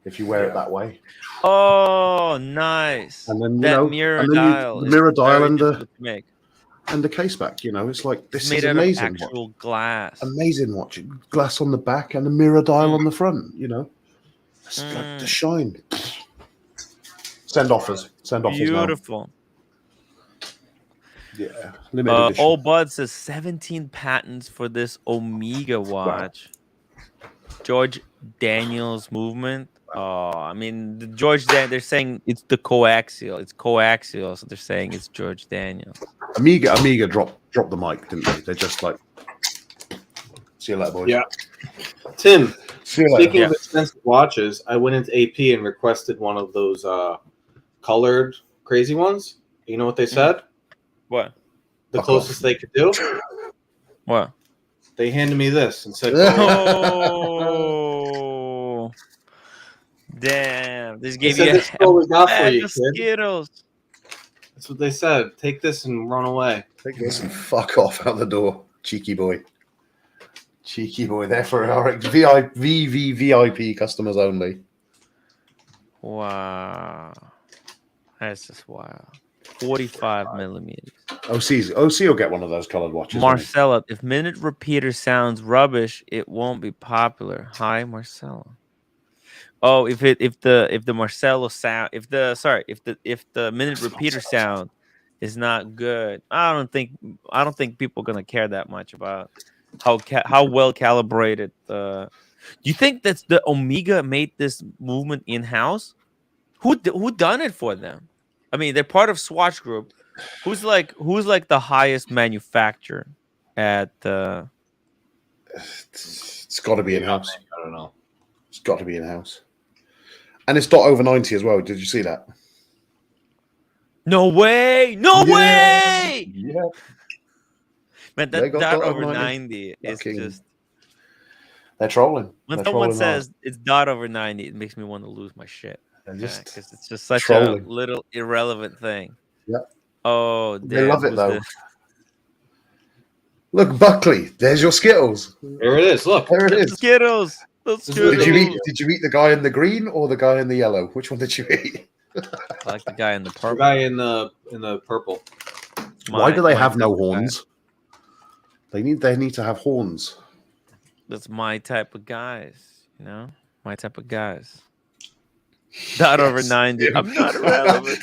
Speaker 3: if you wear it that way.
Speaker 1: Oh, nice.
Speaker 3: And then
Speaker 1: mirror dial.
Speaker 3: The mirror dial and the case back, it's like this is amazing.
Speaker 1: Out of actual glass.
Speaker 3: Amazing watch. Glass on the back and a mirror dial on the front, It's like the shine. Send offers.
Speaker 1: Beautiful.
Speaker 3: Now. Yeah. Limited edition.
Speaker 1: Old Bud says 17 patents for this Omega watch. Wow. George Daniels movement. Oh, I mean, they're saying it's the coaxial. It's coaxial, so they're saying it's George Daniels.
Speaker 3: Omega dropped the mic, didn't they? They're just like, see you later, boys.
Speaker 2: Yeah. Tim, speaking of expensive watches, I went into AP and requested one of those colored crazy ones. You know what they said?
Speaker 1: What?
Speaker 2: The closest they could do?
Speaker 1: What?
Speaker 2: They handed me this and said,
Speaker 1: "Oh, damn! This gave you
Speaker 2: a bag
Speaker 1: of Skittles."
Speaker 2: That's what they said. Take this and run away.
Speaker 3: Take this and fuck off out the door, cheeky boy. Cheeky boy. There for our VIP customers only.
Speaker 1: Wow, that's just wild. 45 millimeters.
Speaker 3: OC will get one of those colored watches.
Speaker 1: Marcella, if minute repeater sounds rubbish, it won't be popular. Hi, Marcella. Oh, if the Marcelo sound, if the minute repeater sound is not good, I don't think people are gonna care that much about how well calibrated. Do you think that's the Omega made this movement in house? Who done it for them? I mean, they're part of Swatch Group. Who's like the highest manufacturer at
Speaker 3: It's got to be in-house.
Speaker 2: I don't know.
Speaker 3: It's got to be in-house. And it's dot over 90 as well. Did you see that?
Speaker 1: No way! No way!
Speaker 3: Yeah.
Speaker 1: Man, that dot over 90 is just...
Speaker 3: They're trolling.
Speaker 1: When someone says it's dot over 90, it makes me want to lose my shit. Because it's just such a little irrelevant thing.
Speaker 3: Yeah.
Speaker 1: Oh,
Speaker 3: they love it though. Look, Buckley, there's your Skittles.
Speaker 2: There it is. Look,
Speaker 3: there it is.
Speaker 1: Skittles.
Speaker 3: Did you eat the guy in the green or the guy in the yellow? Which one did you eat?
Speaker 1: I like the guy in the purple.
Speaker 2: The guy in the purple.
Speaker 3: Why do they have no horns? They need to have horns.
Speaker 1: That's my type of guys, you know? My type of guys. Dot over 90. I'm not irrelevant.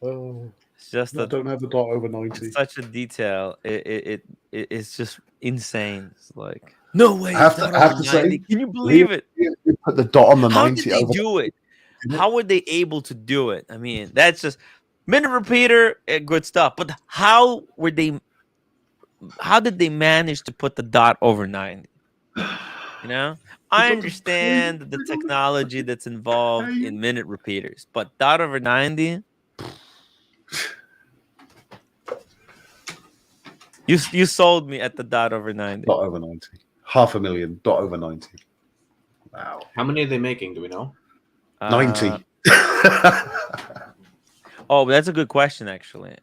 Speaker 1: It's just
Speaker 3: I don't have a dot over 90.
Speaker 1: Such a detail. It's just insane. It's like, no way.
Speaker 3: I have to say,
Speaker 1: can you believe it?
Speaker 3: You put the dot on the 90.
Speaker 1: How did they do it? How were they able to do it? I mean, that's just minute repeater, good stuff. But how did they manage to put the dot over 90? You know? I understand the technology that's involved in minute repeaters, but dot over 90? You sold me at the dot over 90.
Speaker 3: Dot over 90. 500,000 dot over 90. Wow.
Speaker 2: How many are they making? Do we know?
Speaker 3: 90.
Speaker 1: Oh, that's a good question, actually.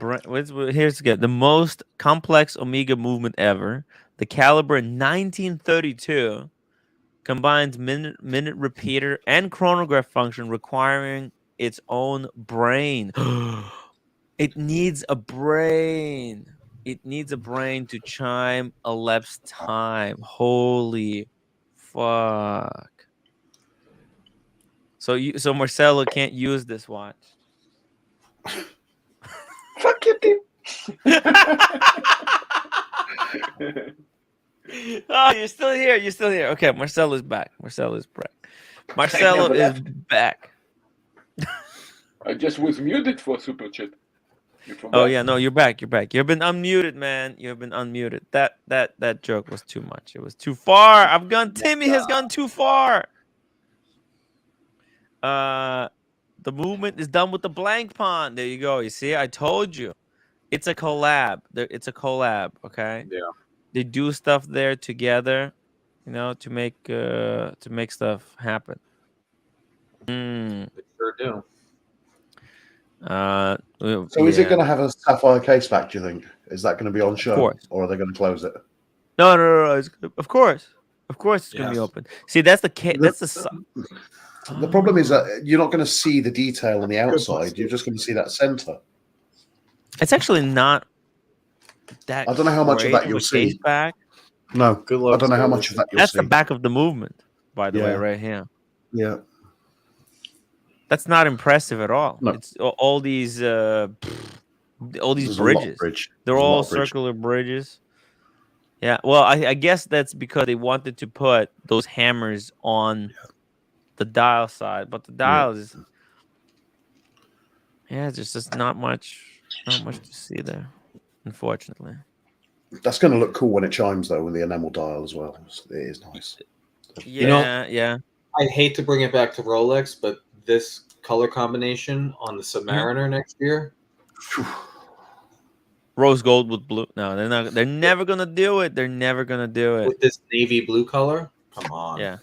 Speaker 1: Here's again. The most complex Omega movement ever. The caliber 1932 combines minute repeater and chronograph function, requiring its own brain. It needs a brain. It needs a brain to chime elapsed time. Holy fuck. So Marcelo can't use this watch.
Speaker 4: Fuck you, Tim.
Speaker 1: Oh, you're still here. You're still here. Okay, Marcelo is back. Marcelo is back.
Speaker 4: I just was muted for Super Chat.
Speaker 1: Oh yeah, no, you're back. You've been unmuted, man. You've been unmuted. That joke was too much. It was too far. Timmy has gone too far. The movement is done with the blank pawn. There you go. You see, I told you. It's a collab. It's a collab, okay?
Speaker 2: Yeah.
Speaker 1: They do stuff there together, you know, to make stuff happen.
Speaker 2: They sure do.
Speaker 3: So is it going to have a sapphire case back, do you think? Is that going to be on show? Or are they going to close it?
Speaker 1: No. Of course it's going to be open. See, that's the case.
Speaker 3: The problem is that you're not going to see the detail on the outside. You're just going to see that center.
Speaker 1: It's actually not that.
Speaker 3: I don't know how much of that you'll see.
Speaker 1: Back.
Speaker 3: No, good luck. I don't know how much of that you'll see.
Speaker 1: That's the back of the movement, by the way, right here.
Speaker 3: Yeah.
Speaker 1: That's not impressive at all.
Speaker 3: No.
Speaker 1: It's all these bridges. They're all circular bridges. Yeah. Well, I guess that's because they wanted to put those hammers on the dial side, but the dial is there's just not much to see there, unfortunately.
Speaker 3: That's going to look cool when it chimes, though, with the enamel dial as well. It is nice.
Speaker 1: Yeah.
Speaker 2: I hate to bring it back to Rolex, but this color combination on the Submariner next year,
Speaker 1: rose gold with blue. No, they're not. They're never gonna do it. They're never gonna do it
Speaker 2: with this navy blue color. Come on.
Speaker 1: Yeah,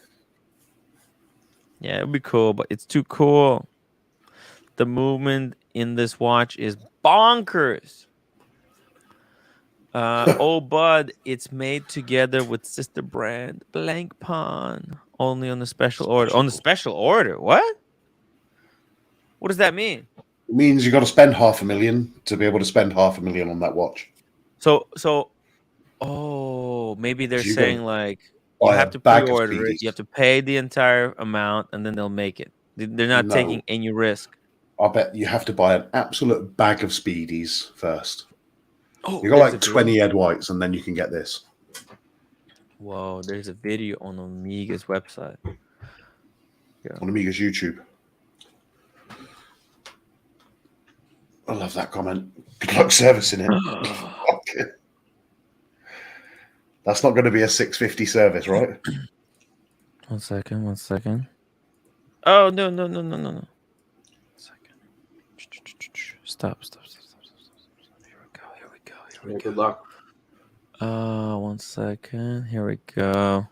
Speaker 1: it'd be cool, but it's too cool. The movement in this watch is bonkers. Oh, bud, it's made together with sister brand Blank Pawn, only on the special order. On the special order, what? What does that mean?
Speaker 3: It means you got to spend $500,000 to be able to spend $500,000 on that watch.
Speaker 1: So, maybe they're saying like you have to pre-order it, you have to pay the entire amount, and then they'll make it. They're not taking any risk.
Speaker 3: I bet you have to buy an absolute bag of Speedies first.
Speaker 1: Oh,
Speaker 3: you got like 20 Ed Whites, and then you can get this.
Speaker 1: Whoa, there's a video on Omega's website.
Speaker 3: Yeah. On Omega's YouTube. I love that comment. Good luck servicing it. That's not going to be a 650 service, right?
Speaker 1: 1 second. 1 second. Oh no. 1 second. Stop. Here we go.
Speaker 2: Good luck.
Speaker 1: 1 second. Here we go.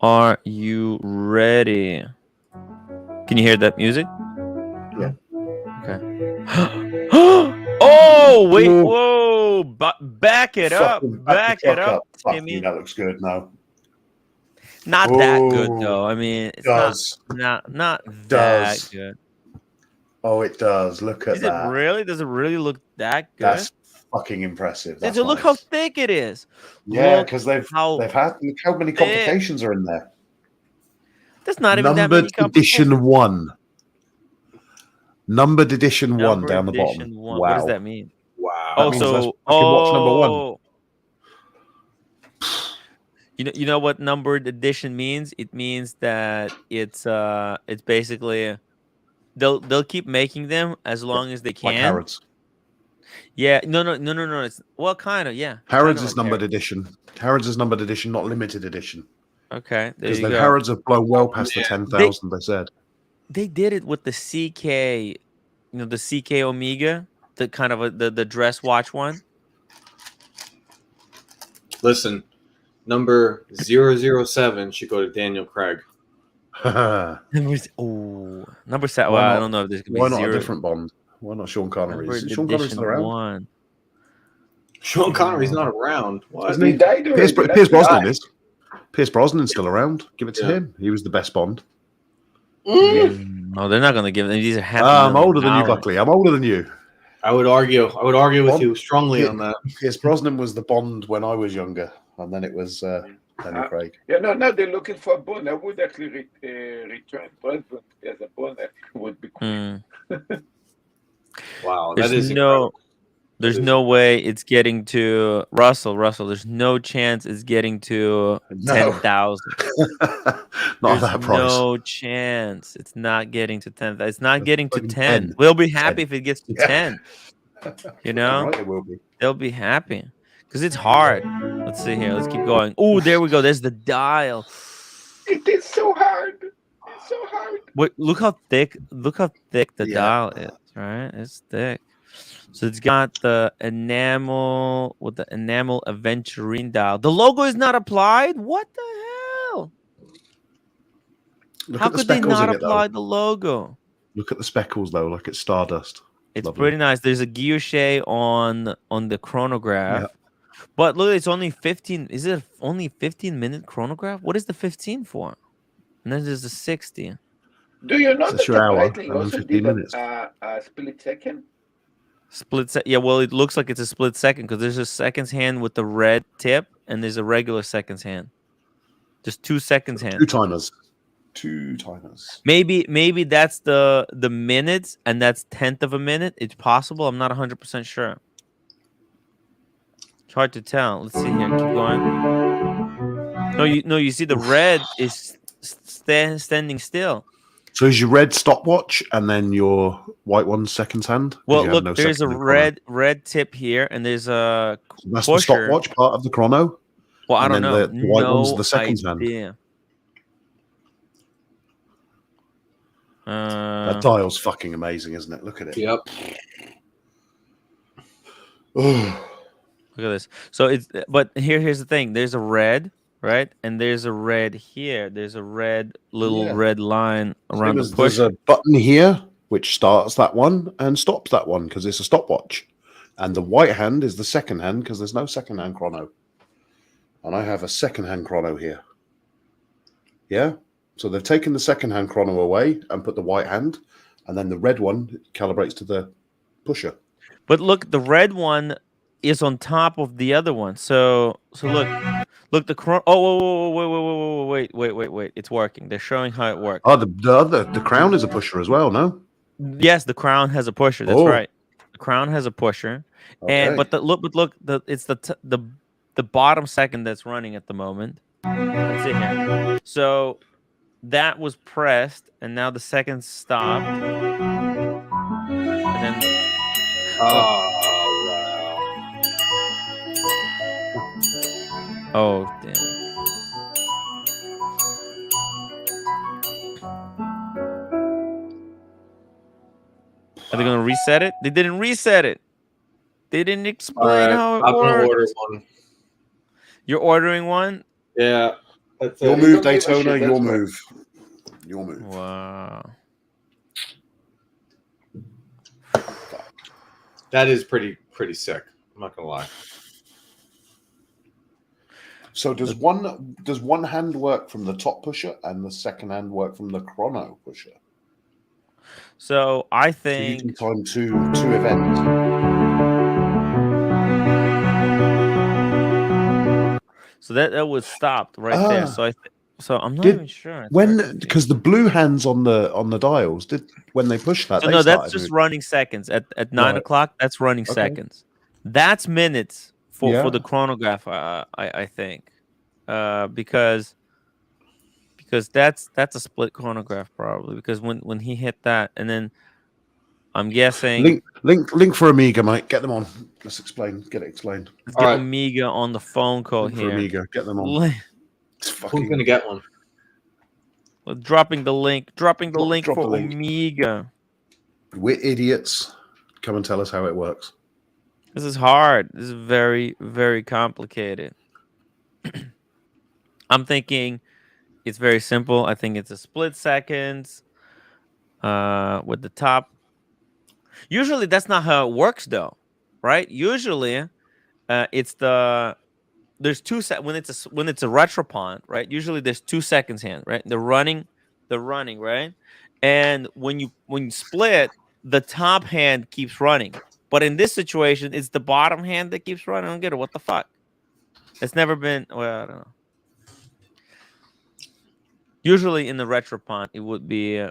Speaker 1: Are you ready? Can you hear that music?
Speaker 3: Yeah.
Speaker 1: Okay. Oh wait! Whoa! Back it up! Back it up!
Speaker 3: Fucking, that looks good now.
Speaker 1: Not that good though. I mean, it's not that good.
Speaker 3: Oh, it does. Look at that.
Speaker 1: Is it really? Does it really look that good?
Speaker 3: That's fucking impressive.
Speaker 1: So look how thick it is.
Speaker 3: Yeah, because they've had look how many complications are in there.
Speaker 1: That's not even that many
Speaker 3: complications. Numbered edition 1 down the bottom.
Speaker 1: Wow. What does that mean?
Speaker 2: Wow.
Speaker 3: That means that's watch number 1.
Speaker 1: You know what numbered edition means? It means that it's basically they'll keep making them as long as they can.
Speaker 3: Like Harrods.
Speaker 1: Yeah, no. It's kind of, yeah.
Speaker 3: Harrods is numbered edition. Harrods is numbered edition, not limited edition.
Speaker 1: Okay,
Speaker 3: because the Harrods have blown well past the 10,000. They said
Speaker 1: they did it with the CK, the CK Omega, the kind of the dress watch one.
Speaker 2: Listen, number 007 should go to Daniel Craig.
Speaker 1: Number 7. Well, I don't know if there's gonna be
Speaker 3: why not a different Bond. Why not Sean Connery? Sean Connery's still around.
Speaker 2: Sean Connery's not around. What?
Speaker 4: He died already.
Speaker 3: Pierce Brosnan is. Pierce Brosnan's still around. Give it to him. He was the best Bond.
Speaker 1: No, they're not going to give them. These are
Speaker 3: I'm older than you, Buckley. I'm older than you.
Speaker 2: I would argue with you strongly on that.
Speaker 3: Pierce Brosnan was the Bond when I was younger, and then it was Daniel Craig.
Speaker 4: Yeah, no, now they're looking for a Bond. I would actually return Brosnan as a Bond. That would be cool.
Speaker 2: Wow, that is incredible.
Speaker 1: There's no way it's getting to Russell. There's no chance it's getting to 10,000.
Speaker 3: Not that price.
Speaker 1: No chance. It's not getting to 10. It's not getting to 10. We'll be happy if it gets to 10. You know,
Speaker 3: right, it will be.
Speaker 1: They'll be happy because it's hard. Let's see here. Let's keep going. Oh, there we go. There's the dial.
Speaker 4: It is so hard. It's so hard.
Speaker 1: Wait, look how thick the dial is. Right, it's thick. So it's got the enamel with the enamel aventurine dial. The logo is not applied. What the hell? How could they not apply the logo?
Speaker 3: Look at the speckles though, like it's stardust.
Speaker 1: It's lovely. Pretty nice. There's a guilloche on the chronograph, but look, it's only 15. Is it only 15-minute chronograph? What is the 15 for? And then there's the 60.
Speaker 4: Do you know that the Breitling also
Speaker 3: 15 minutes.
Speaker 4: A split second?
Speaker 1: Split second. Yeah, well, it looks like it's a split second because there's a seconds hand with the red tip, and there's a regular seconds hand. Just 2 seconds hand.
Speaker 3: 2 timers.
Speaker 1: Maybe that's the minutes, and that's 1/10 of a minute. It's possible. I'm not 100% sure. It's hard to tell. Let's see here. Keep going. No, you see the red is standing still.
Speaker 3: So is your red stopwatch and then your white one seconds hand?
Speaker 1: Well, look, there's a red tip here, and there's a
Speaker 3: that's pusher. The stopwatch part of the chrono.
Speaker 1: Well, I don't know.
Speaker 3: The white one's the seconds hand. That dial's fucking amazing, isn't it? Look at it.
Speaker 2: Yep.
Speaker 1: Look at this. So but here's the thing. There's a red. Right, and there's a red here. There's a red red line around the push.
Speaker 3: There's a button here which starts that one and stops that one because it's a stopwatch, and the white hand is the second hand because there's no second hand chrono. And I have a second hand chrono here. Yeah, so they've taken the second hand chrono away and put the white hand, and then the red one calibrates to the pusher.
Speaker 1: But look, the red one is on top of the other one. So look, the chrono. Oh, wait! It's working. They're showing how it works.
Speaker 3: Oh, the crown is a pusher as well, no?
Speaker 1: Yes, the crown has a pusher. That's right. The crown has a pusher, and look, it's the bottom second that's running at the moment. Let's see here. So that was pressed, and now the second stopped, and then. Oh, damn. Are they going to reset it? They didn't reset it. They didn't explain how it
Speaker 2: I'm
Speaker 1: works.
Speaker 2: gonna order one.
Speaker 1: You're ordering one?
Speaker 2: Yeah.
Speaker 3: Your move, Daytona. Your move. Your move.
Speaker 1: Wow.
Speaker 2: That is pretty sick. I'm not gonna lie.
Speaker 3: So does one hand work from the top pusher and the second hand work from the chrono pusher?
Speaker 1: So I
Speaker 3: So you
Speaker 1: think
Speaker 3: can time two events.
Speaker 1: so that was stopped right there. So I'm not even sure.
Speaker 3: Because the blue hands on the dials when they push that.
Speaker 1: So no, that's just running seconds at 9 o'clock. That's running seconds. That's minutes for the chronograph. I think because that's a split chronograph probably, because when he hit that, and then I'm guessing
Speaker 3: link for Omega, mate. Get them on. Let's explain. Get it explained.
Speaker 1: Let's get Omega on the phone call
Speaker 3: link
Speaker 1: here.
Speaker 3: For Omega, get them on.
Speaker 2: Who's gonna get one?
Speaker 1: Well, dropping the link for Omega.
Speaker 3: We're idiots. Come and tell us how it works.
Speaker 1: This is hard. This is very, very complicated. I'm thinking it's very simple. I think it's a split seconds with the top. Usually that's not how it works though, right? Usually it's there's when it's a retropont, right? Usually there's 2 seconds hand, right? The running, right? And when you split, the top hand keeps running. But in this situation, it's the bottom hand that keeps running. I don't get it. What the fuck? It's never been. Well, I don't know. Usually in the retropont, it would be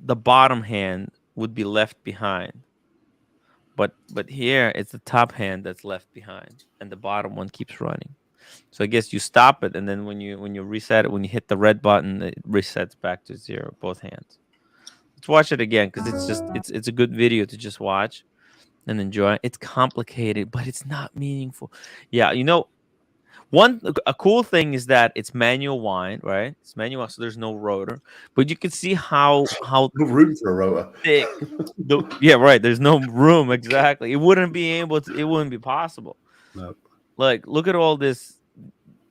Speaker 1: the bottom hand would be left behind. But here it's the top hand that's left behind, and the bottom one keeps running. So I guess you stop it, and then when you reset it, when you hit the red button, it resets back to 0, both hands. Let's watch it again, because it's a good video to just watch and enjoy. It's complicated, but it's not meaningful. Yeah, a cool thing is that it's manual wind, right? It's manual, so there's no rotor. But you can see how
Speaker 3: no room for a rotor.
Speaker 1: Thick. Yeah, right. There's no room. Exactly. It wouldn't be possible.
Speaker 3: No.
Speaker 1: Like, look at all this,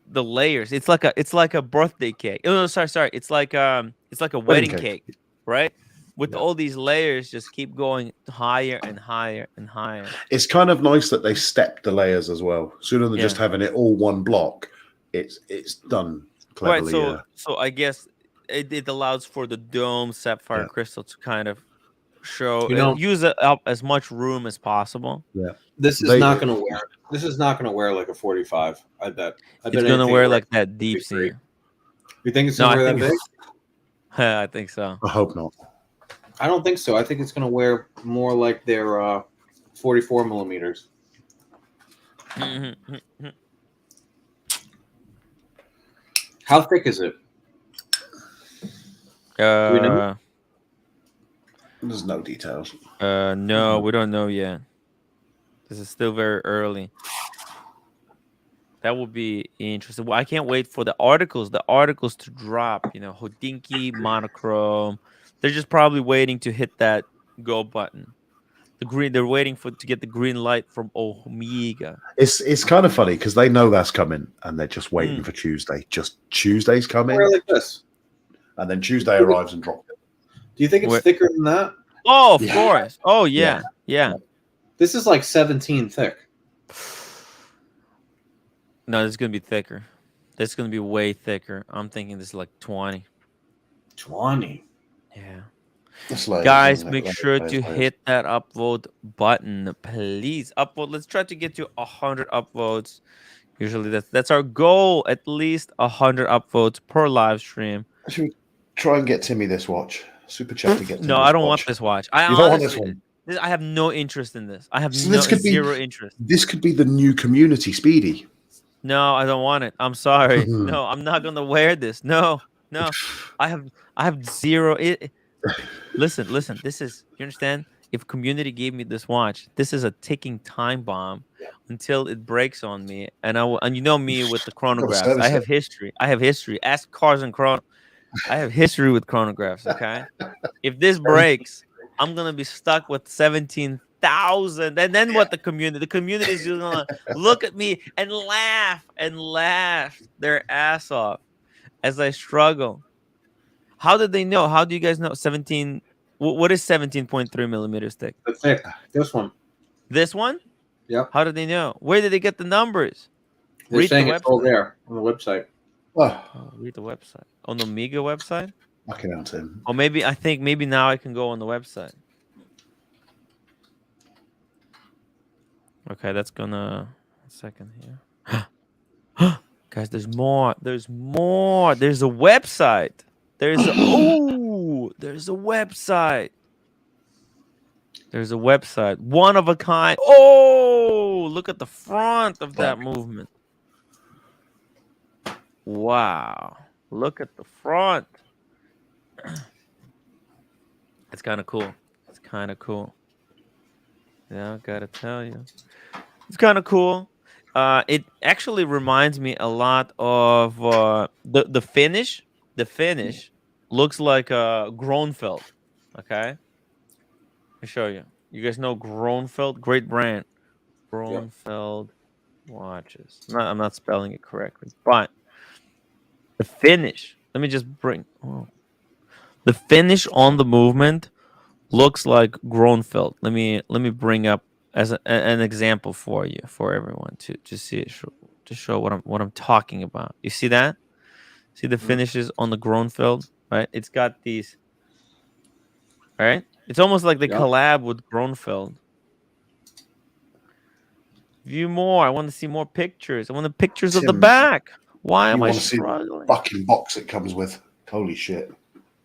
Speaker 1: the layers. It's like a birthday cake. Oh no, sorry. It's like a wedding cake, right? With all these layers, just keep going higher and higher and higher.
Speaker 3: It's kind of nice that they step the layers as well. Sooner than just having it all one block, it's done cleverly.
Speaker 1: Right. So I guess it allows for the dome sapphire crystal to kind of show, use up as much room as possible.
Speaker 3: Yeah.
Speaker 2: This is not going to wear like a 45. I bet.
Speaker 1: It's going to wear like that deep sea.
Speaker 2: You think it's going to wear that big?
Speaker 1: I think so.
Speaker 3: I hope not.
Speaker 2: I don't think so. I think it's going to wear more like their 44 millimeters. How thick is it?
Speaker 3: Do we know? There's no details.
Speaker 1: No, we don't know yet. This is still very early. That would be interesting. Well, I can't wait for the articles to drop. Hodinkee, monochrome. They're just probably waiting to hit that go button. They're waiting to get the green light from Omega.
Speaker 3: It's kind of funny because they know that's coming and they're just waiting for Tuesday. Just Tuesday's coming.
Speaker 2: Like this.
Speaker 3: And then Tuesday arrives and drops it.
Speaker 2: Do you think it's thicker than that?
Speaker 1: Oh, of course. Oh, yeah.
Speaker 2: This is like 17 thick.
Speaker 1: No, this is going to be thicker. This is going to be way thicker. I'm thinking this is like 20.
Speaker 2: 20?
Speaker 1: Yeah. Guys, make sure to hit that upvote button, please. Upvote. Let's try to get to 100 upvotes. Usually that's our goal. At least 100 upvotes per live stream.
Speaker 3: Should we try and get Timmy this watch? Super chat to get Timmy
Speaker 1: No, I don't want this watch.
Speaker 3: You don't want this one?
Speaker 1: I have no interest in this. I have zero interest.
Speaker 3: This could be the new community Speedy.
Speaker 1: No, I don't want it. I'm sorry. No, I'm not gonna wear this. No. I have zero. Listen. This is, you understand? If community gave me this watch, this is a ticking time bomb. until it breaks on me. And and you know me with the chronographs.
Speaker 3: service
Speaker 1: I have history. I have history. Ask Cars and Chrono. I have history with chronographs. Okay, if this breaks, I'm gonna be stuck with 17,000. And then what? The community is just gonna look at me and laugh their ass off as I struggle. How did they know? How do you guys know 17? What is 17.3 millimeters thick?
Speaker 2: The thick. This one.
Speaker 1: This one?
Speaker 2: Yep.
Speaker 1: How did they know? Where did they get the numbers?
Speaker 2: They're saying it's all there on the website.
Speaker 1: Oh, read the website. On the Omega website?
Speaker 3: Fucking hell, Tim.
Speaker 1: Or I think maybe now I can go on the website. Okay, that's gonna... A second here. Guys, there's more. There's more. There's a website. There's a website. There's a website. One of a kind. Oh, look at the front of that movement. Wow. Look at the front. It's kind of cool. It's kind of cool. Yeah, I gotta tell you. It's kind of cool. It actually reminds me a lot of the finish. The finish looks like a Gronfeld. Okay, let me show you. You guys know Gronfeld? Great brand. Gronfeld watches. I'm not spelling it correctly, but the finish. Let me just bring. Oh. The finish on the movement looks like Gronfeld. Let me bring up as an example for you, for everyone to see it, to show what I'm talking about. You see that? See the finishes on the Gronfeld, right? It's got these, right? It's almost like they collab with Gronfeld. View more. I want to see more pictures. I want the pictures of the back. Why am I struggling?
Speaker 3: The fucking box it comes with. Holy shit.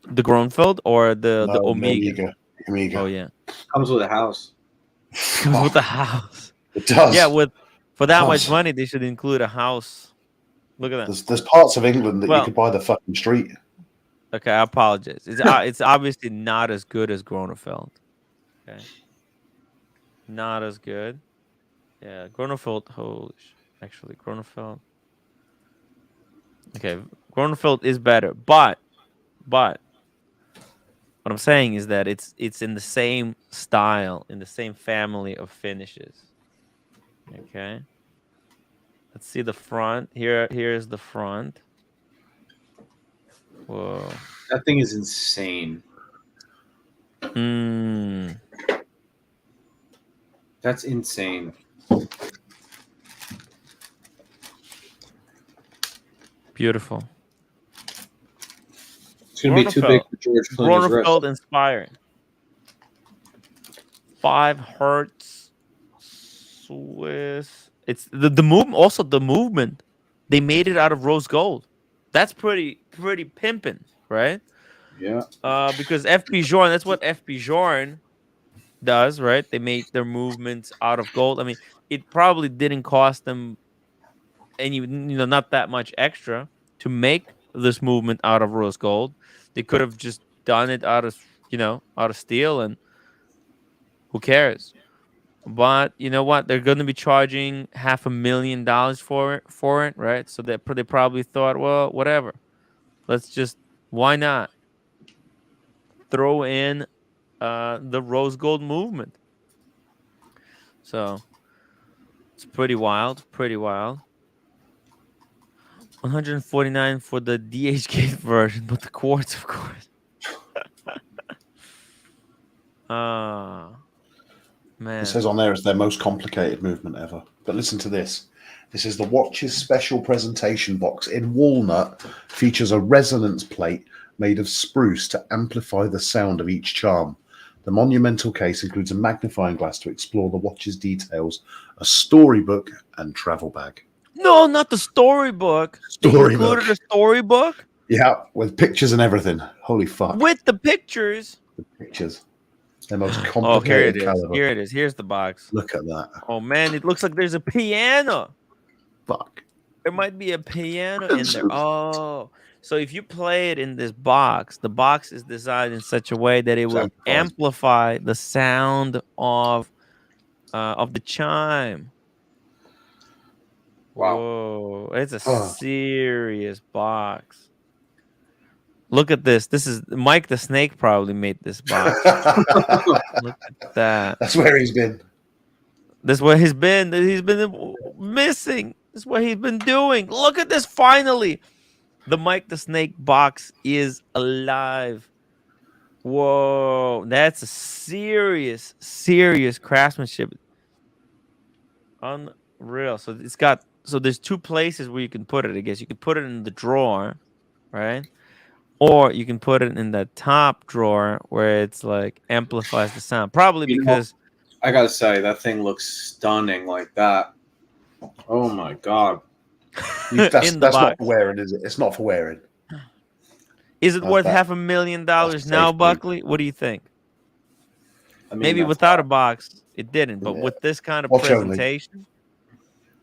Speaker 1: The Gronfeld or the Omega?
Speaker 3: Omega.
Speaker 1: Oh yeah.
Speaker 2: Comes with a house.
Speaker 1: Comes with a house.
Speaker 3: It does.
Speaker 1: Yeah, for that much money, they should include a house. Look at that.
Speaker 3: There's parts of England that you could buy the fucking street.
Speaker 1: Okay, I apologize. It's obviously not as good as Gronefeld. Okay. Not as good. Yeah, Gronefeld. Actually, Gronefeld. Okay, Gronefeld is better, but what I'm saying is that it's in the same style, in the same family of finishes. Okay. Let's see the front. Here's the front. Whoa.
Speaker 2: That thing is insane. That's insane.
Speaker 1: Beautiful.
Speaker 2: It's going to be too big for George Clooney's wrist.
Speaker 1: Gronefeld inspiring. 5 hertz Swiss. It's the movement. Also, the movement. They made it out of rose gold. That's pretty pimping, right?
Speaker 2: Yeah.
Speaker 1: Because FP Journe, that's what FP Journe does, right? They made their movements out of gold. I mean, it probably didn't cost them any, not that much extra to make this movement out of rose gold. They could have just done it out of steel, and who cares? But you know what? They're going to be charging $500,000 for it, right? So they probably thought, well, whatever. Why not throw in the rose gold movement? So it's pretty wild. 149 for the DHK version, but the quartz, of course. Man.
Speaker 3: It says on there it's their most complicated movement ever. But listen to this. This is the watch's special presentation box. In walnut, features a resonance plate made of spruce to amplify the sound of each charm. The monumental case includes a magnifying glass to explore the watch's details, a storybook, and travel bag.
Speaker 1: No, not the storybook. Included a storybook?
Speaker 3: Yeah, with pictures and everything. Holy fuck.
Speaker 1: With the pictures?
Speaker 3: The pictures. The most complicated caliber.
Speaker 1: Here it is. Here's the box.
Speaker 3: Look at that.
Speaker 1: Oh, man. It looks like there's a piano.
Speaker 3: Fuck.
Speaker 1: There might be a piano in there. Oh. So if you play it in this box, the box is designed in such a way that it will amplify the sound of the chime.
Speaker 2: Wow.
Speaker 1: Whoa, it's a serious box. Look at this. This is Mike the Snake probably made this box. Look at that.
Speaker 3: That's where he's been.
Speaker 1: This is where he's been. He's been missing. This is what he's been doing. Look at this. Finally, the Mike the Snake box is alive. Whoa, that's a serious craftsmanship. Unreal. So it's got. So there's two places where you can put it. I guess you can put it in the drawer, right? Or you can put it in the top drawer where it's like amplifies the sound. Probably because
Speaker 2: I gotta say that thing looks stunning like that. Oh my god!
Speaker 3: That's not for wearing, is it? It's not for wearing.
Speaker 1: Is it worth $500,000 now, Buckley? What do you think? I mean, maybe without a box, it didn't, but with this kind of presentation,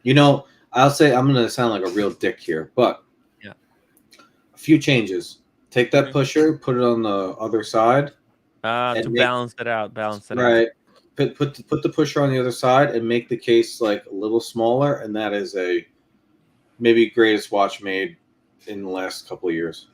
Speaker 2: you know, I'll say I'm gonna sound like a real dick here, but
Speaker 1: yeah,
Speaker 2: a few changes. Take that pusher, put it on the other side.
Speaker 1: To balance it out.
Speaker 2: Right. Put the pusher on the other side and make the case like a little smaller, and that is a maybe greatest watch made in the last couple of years.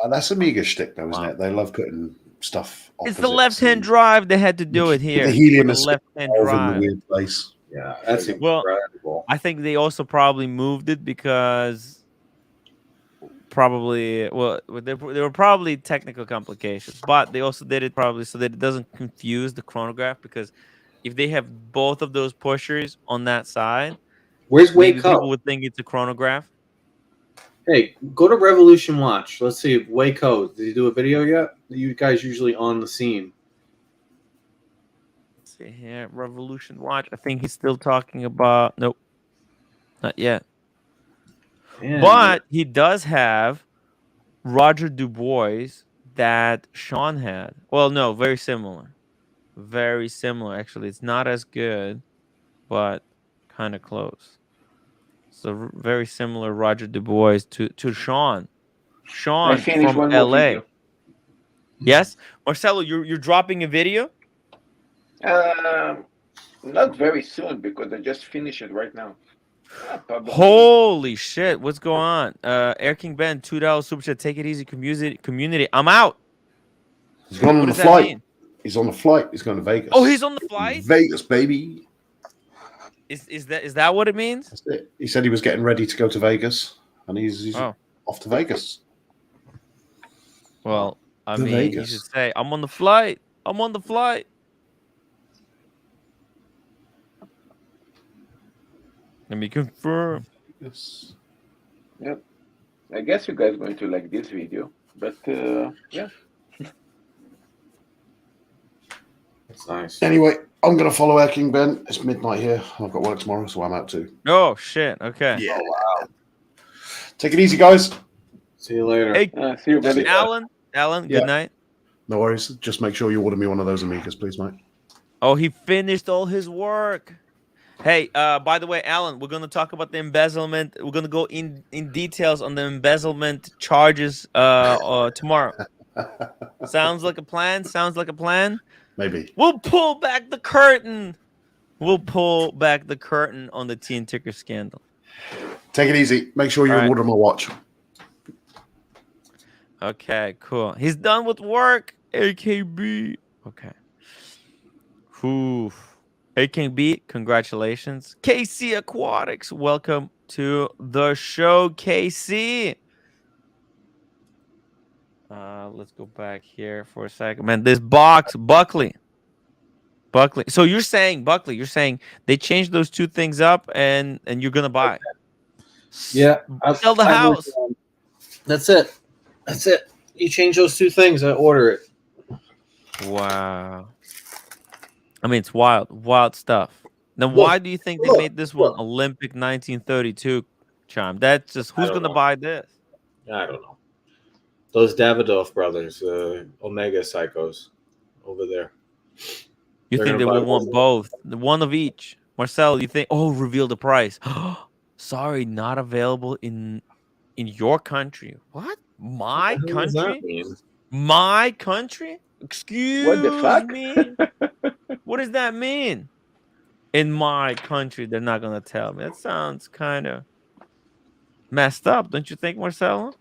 Speaker 3: That's Omega shtick, though, isn't it? They love putting stuff.
Speaker 1: It's the left-hand drive. They had to do it here.
Speaker 3: The helium is
Speaker 1: left-hand drive
Speaker 3: in the weird place.
Speaker 2: Yeah, that's incredible.
Speaker 1: I think they also probably moved it because. There were probably technical complications, but they also did it probably so that it doesn't confuse the chronograph, because if they have both of those pushers on that side,
Speaker 2: where's Waco?
Speaker 1: People would think it's a chronograph.
Speaker 2: Hey, go to Revolution Watch. Let's see if Waco, did he do a video yet? You guys usually on the scene.
Speaker 1: Let's see here, Revolution Watch. I think he's still talking about. Nope, not yet. Man, but he does have Roger Dubois that Sean had. Well, no, very similar. Very similar, actually. It's not as good, but kind of close. So very similar Roger Dubois to Sean. Sean from LA. Yes? Marcelo, you're dropping a video?
Speaker 4: Not very soon, because I just finished it right now.
Speaker 1: Holy shit, what's going on? Air King Ben, $2 super chat. Take it easy, community. I'm out.
Speaker 3: He's gone on the flight. He's on the flight. He's going to Vegas.
Speaker 1: Oh, he's on the flight?
Speaker 3: Vegas, baby.
Speaker 1: Is that what it means?
Speaker 3: That's it. He said he was getting ready to go to Vegas, and he's off to Vegas.
Speaker 1: Well, I mean, Vegas. You should say, I'm on the flight. I'm on the flight. Let me confirm.
Speaker 3: Yes.
Speaker 4: Yep. I guess you guys are going to like this video, but yeah.
Speaker 2: That's nice.
Speaker 3: Anyway, I'm going to follow Air King Ben. It's midnight here. I've got work tomorrow, so I'm out too.
Speaker 1: Oh, shit. Okay.
Speaker 3: Yeah. Oh, wow. Take it easy, guys.
Speaker 2: See you later.
Speaker 1: Hey,
Speaker 4: see you, buddy.
Speaker 1: Alan, good night.
Speaker 3: No worries. Just make sure you order me one of those Omegas, please, mate.
Speaker 1: Oh, he finished all his work. Hey, by the way, Alan, we're going to talk about the embezzlement. We're going to go in details on the embezzlement charges tomorrow. Sounds like a plan?
Speaker 3: Maybe.
Speaker 1: We'll pull back the curtain. On the Tea and Ticker scandal.
Speaker 3: Take it easy. Make sure you order my watch.
Speaker 1: Okay, cool. He's done with work. AKB. Okay. Oof. AKB, congratulations. KC Aquatics, welcome to the show, KC. Let's go back here for a second. Man, this box, Buckley. So you're saying, Buckley, they changed those two things up and you're going to buy.
Speaker 2: Yeah.
Speaker 1: Sell the house.
Speaker 2: That's it. You change those two things, I order it.
Speaker 1: Wow. I mean, it's wild stuff. Now, why do you think they made this one Olympic 1932 chime? That's just, who's going to buy this?
Speaker 2: I don't know. Those Davidoff brothers, Omega psychos over there.
Speaker 1: You think they will want both? One of each. Marcel, you think, reveal the price. Sorry, not available in your country. What? My country? My country? Excuse
Speaker 4: what the fuck?
Speaker 1: me? What does that mean? In my country, they're not going to tell me. That sounds kind of messed up, don't you think, Marcelo?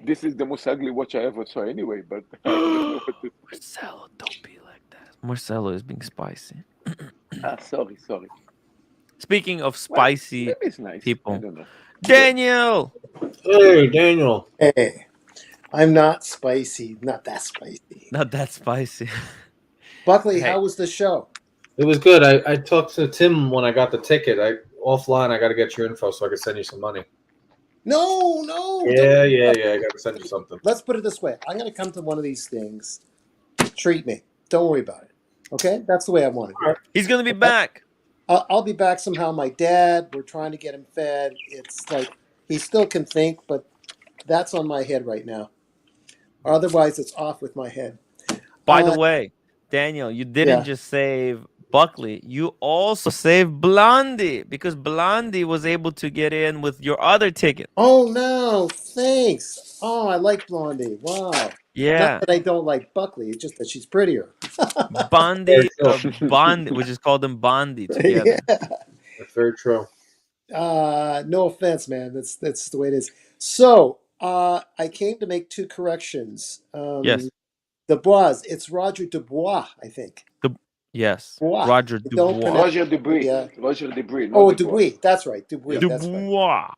Speaker 4: This is the most ugly watch I ever saw anyway, but I don't know what to say.
Speaker 1: Marcelo, don't be like that. Marcelo is being spicy.
Speaker 4: Sorry.
Speaker 1: Speaking of spicy
Speaker 4: maybe it's nice.
Speaker 1: people,
Speaker 4: I don't know.
Speaker 1: Daniel.
Speaker 2: Hey, Daniel.
Speaker 5: Hey, I'm not spicy. Not that spicy.
Speaker 1: Not that spicy.
Speaker 5: Buckley,
Speaker 1: Hey.
Speaker 5: how was the show?
Speaker 2: It was good. I talked to Tim when I got the ticket. Offline, I got to get your info so I can send you some money.
Speaker 5: No.
Speaker 2: Yeah. I got to send you something.
Speaker 5: Let's put it this way. I'm going to come to one of these things. Treat me. Don't worry about it. Okay? That's the way I want it.
Speaker 2: Right.
Speaker 1: He's going to be back.
Speaker 5: I'll be back somehow. My dad, we're trying to get him fed. It's like he still can think, but that's on my head right now. Otherwise, it's off with my head.
Speaker 1: By the way, Daniel, you didn't just save Buckley. You also saved Blondie because Blondie was able to get in with your other ticket.
Speaker 5: Oh, no. Thanks. Oh, I like Blondie. Wow.
Speaker 1: Yeah.
Speaker 5: Not that I don't like Buckley. It's just that she's prettier.
Speaker 1: Bondi, we just called them Bondi together.
Speaker 5: Yeah.
Speaker 2: That's very true.
Speaker 5: No offense, man. That's the way it is. So, I came to make two corrections.
Speaker 1: Yes.
Speaker 5: Dubois. It's Roger Dubois, I think.
Speaker 1: Yes.
Speaker 5: Dubois.
Speaker 1: Roger Dubois.
Speaker 4: Roger Dubois.
Speaker 5: Yeah.
Speaker 4: Roger Dubois.
Speaker 5: Oh, Dubois. That's right. Dubois.
Speaker 1: Dubois.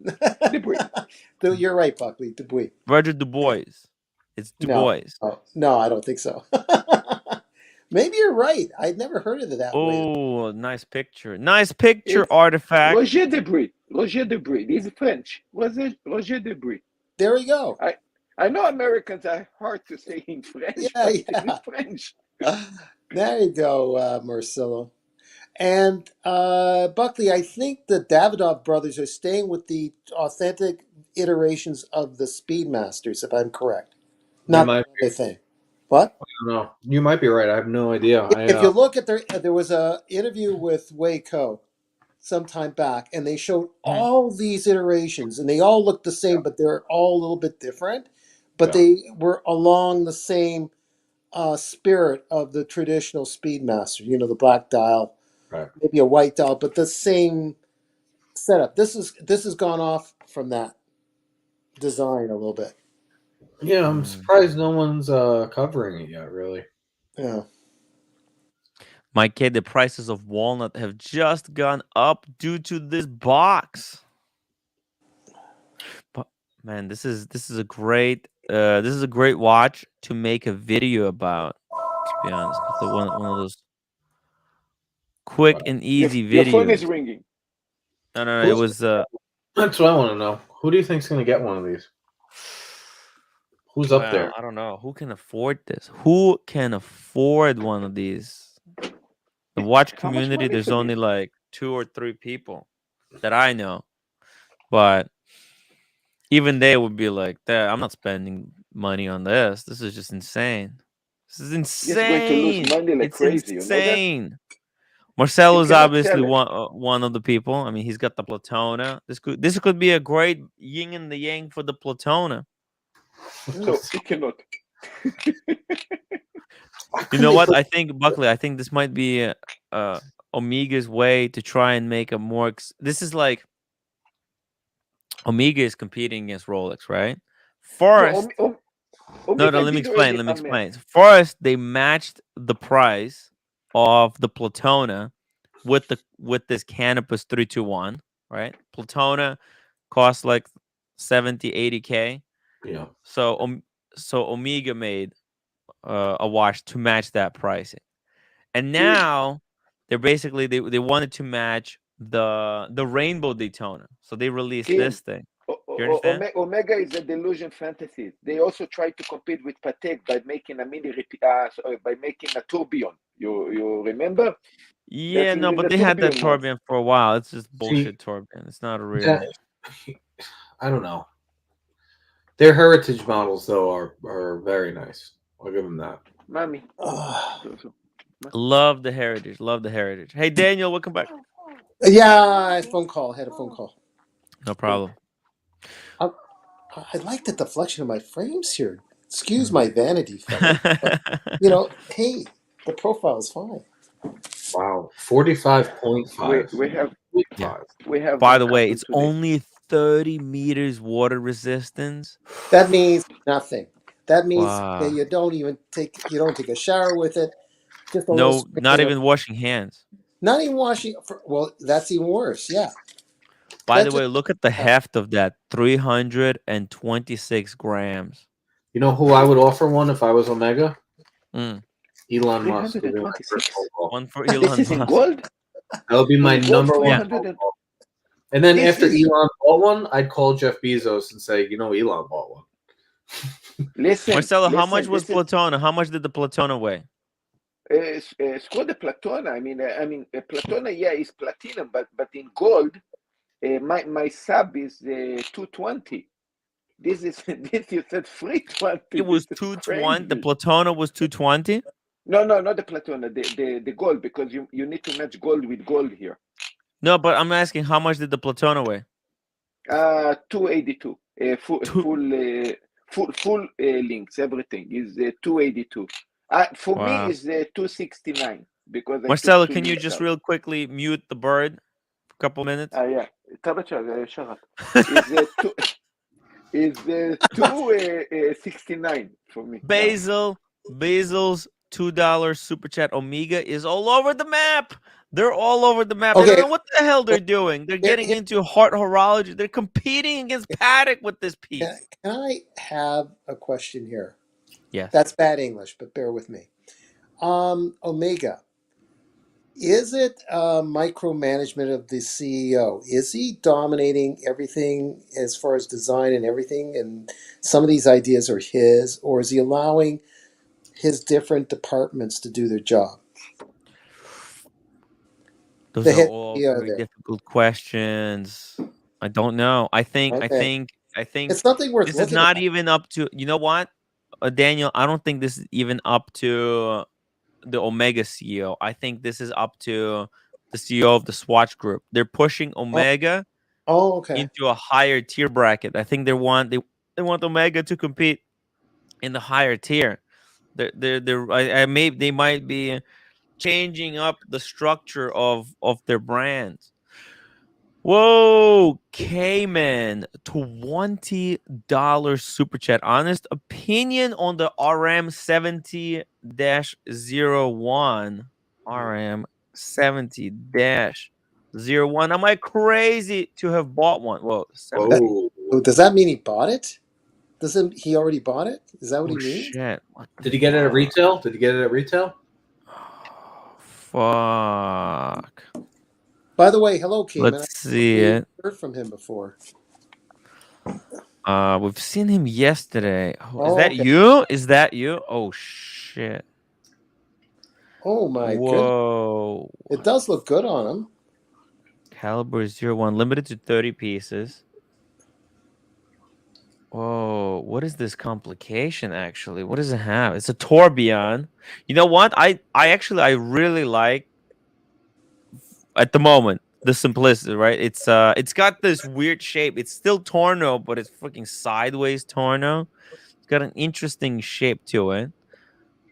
Speaker 5: That's right. Dubois. You're right, Buckley. Dubois.
Speaker 1: Roger Dubois. It's Dubois.
Speaker 5: No, I don't think so. Maybe you're right. I'd never heard of it that way.
Speaker 1: Oh, nice picture. Nice picture, it's artifact.
Speaker 4: Roger Dubois. Roger Dubois. He's French. Roger Dubois.
Speaker 5: There you go.
Speaker 4: I know Americans are hard to say in French.
Speaker 5: Yeah.
Speaker 4: It's French.
Speaker 5: There you go, Marcelo. And Buckley, I think the Davidoff brothers are staying with the authentic iterations of the Speedmasters, if I'm correct. Not the thing. What?
Speaker 2: I don't know. You might be right. I have no idea.
Speaker 5: If you look at there was a interview with Waco some time back, and they showed all these iterations, and they all look the same, but they're all a little bit different. But they were along the same spirit of the traditional Speedmaster. You know, the black dial,
Speaker 2: right.
Speaker 5: Maybe a white dial, but the same setup. This has gone off from that design a little bit.
Speaker 2: Yeah, I'm surprised no one's covering it yet, really.
Speaker 5: Yeah.
Speaker 1: My kid, the prices of walnut have just gone up due to this box. But man, this is a great watch to make a video about. To be honest, it's one of those quick and easy videos.
Speaker 4: Your phone is ringing.
Speaker 1: No, it was.
Speaker 2: That's what I want to know. Who do you think's going to get one of these? Who's up there?
Speaker 1: I don't know. Who can afford this? Who can afford one of these? The watch community, there's only like 2 or 3 people that I know. But even they would be like, I'm not spending money on this. This is just insane. This is insane.
Speaker 4: It's going to lose money like crazy.
Speaker 1: Insane.
Speaker 4: You know
Speaker 1: Marcelo is obviously one of the people. I mean, he's got the Platona. This could be a great yin and the yang for the Platona.
Speaker 4: No, he cannot.
Speaker 1: You know what? I think, Buckley, this might be Omega's way to try and make a more... This is like... Omega is competing against Rolex, right? First... No, let me explain. First, they matched the price of the Platona with this Canopus 321, right? Platona costs like 70, 80K.
Speaker 2: Yeah.
Speaker 1: So Omega made a watch to match that pricing, and now they're basically they wanted to match the Rainbow Daytona, so they released this thing. You understand?
Speaker 4: Omega is a delusion fantasy. They also tried to compete with Patek by making a by making a tourbillon. You remember?
Speaker 1: Yeah, no, but they had that tourbillon for a while. It's just bullshit tourbillon. It's not a real.
Speaker 2: I don't know. Their heritage models, though, are very nice. I'll give them that.
Speaker 4: Mommy.
Speaker 1: Love the heritage. Love the heritage. Hey, Daniel, welcome back.
Speaker 5: Yeah, I had a phone call.
Speaker 1: No problem.
Speaker 5: I like the deflection of my frames here. Excuse my vanity, fella, but, hey, the profile is fine.
Speaker 2: Wow, 45.5.
Speaker 4: We
Speaker 1: Yeah.
Speaker 4: We have.
Speaker 1: By
Speaker 4: one
Speaker 1: the way,
Speaker 4: couple
Speaker 1: it's
Speaker 4: today.
Speaker 1: only 30 meters water resistance.
Speaker 5: That means nothing. That means
Speaker 1: Wow.
Speaker 5: you don't take a shower with it. Just a
Speaker 1: No,
Speaker 5: little
Speaker 1: not even washing hands.
Speaker 5: Not even washing. Well, that's even worse. Yeah.
Speaker 1: By the way, look at the heft of that, 326 grams.
Speaker 2: You know who I would offer one if I was Omega?
Speaker 1: Mm.
Speaker 2: Elon Musk.
Speaker 4: 326.
Speaker 1: One for
Speaker 4: This
Speaker 1: Elon
Speaker 4: is in
Speaker 1: Musk.
Speaker 4: gold.
Speaker 2: That would be my number one. And then
Speaker 4: This
Speaker 2: after
Speaker 4: is-
Speaker 2: Elon bought one, I'd call Jeff Bezos and say, you know, Elon bought one.
Speaker 4: Listen,
Speaker 1: Marcelo, how
Speaker 4: listen,
Speaker 1: much was
Speaker 4: this is-
Speaker 1: Platona? How much did the Platona weigh?
Speaker 4: Score the Platona. I mean, Platona, yeah, is platinum, but in gold, my sub is 220. This is this you said 320.
Speaker 1: It was
Speaker 4: This is
Speaker 1: 220. The
Speaker 4: crazy.
Speaker 1: Platona was 220.
Speaker 4: No, not the Platona, the gold, because you need to match gold with gold here.
Speaker 1: No, but I'm asking how much did the Platona weigh?
Speaker 4: 282. Full links, everything is 282. For
Speaker 1: Wow.
Speaker 4: me, is 269 because I
Speaker 1: Marcelo,
Speaker 4: took 2
Speaker 1: can you
Speaker 4: links
Speaker 1: just
Speaker 4: out.
Speaker 1: real quickly mute the bird for a couple minutes?
Speaker 4: Yeah. Is 269 for me.
Speaker 1: Basil's $2 super chat. Omega is all over the map. They're all over the map.
Speaker 5: Okay.
Speaker 1: They don't know what the hell they're doing. They're getting into heart horology. They're competing against Paddock with this piece.
Speaker 5: Can I have a question here?
Speaker 1: Yes.
Speaker 5: That's bad English, but bear with me. Omega, is it micromanagement of the CEO? Is he dominating everything as far as design and everything, and some of these ideas are his, or is he allowing his different departments to do their job?
Speaker 1: Those are all very difficult questions. I don't know. I think
Speaker 5: it's something worth
Speaker 1: this
Speaker 5: looking
Speaker 1: is not
Speaker 5: at.
Speaker 1: even up to, you know what, Daniel, I don't think this is even up to the Omega CEO. I think this is up to the CEO of the Swatch Group. They're pushing Omega into a higher tier bracket. I think they want Omega to compete in the higher tier. They might be changing up the structure of their brands. Whoa, Cayman, $20 super chat. Honest opinion on the RM70-01. RM70-01. Am I crazy to have bought one? Whoa.
Speaker 5: Does that mean he bought it? He already bought it? Is that what he means?
Speaker 1: Shit.
Speaker 2: Did he get it at retail?
Speaker 1: Fuck.
Speaker 5: By the way, hello, Cayman.
Speaker 1: Let's see it.
Speaker 5: Heard from him before.
Speaker 1: We've seen him yesterday. Is that you? Oh shit.
Speaker 5: Oh my
Speaker 1: Whoa.
Speaker 5: Goodness. It does look good on him.
Speaker 1: Caliber 01, limited to 30 pieces. Whoa, what is this complication actually? What does it have? It's a tourbillon. You know what? I really like at the moment the simplicity, right? It's got this weird shape. It's still torno, but it's fucking sideways torno. It's got an interesting shape to it.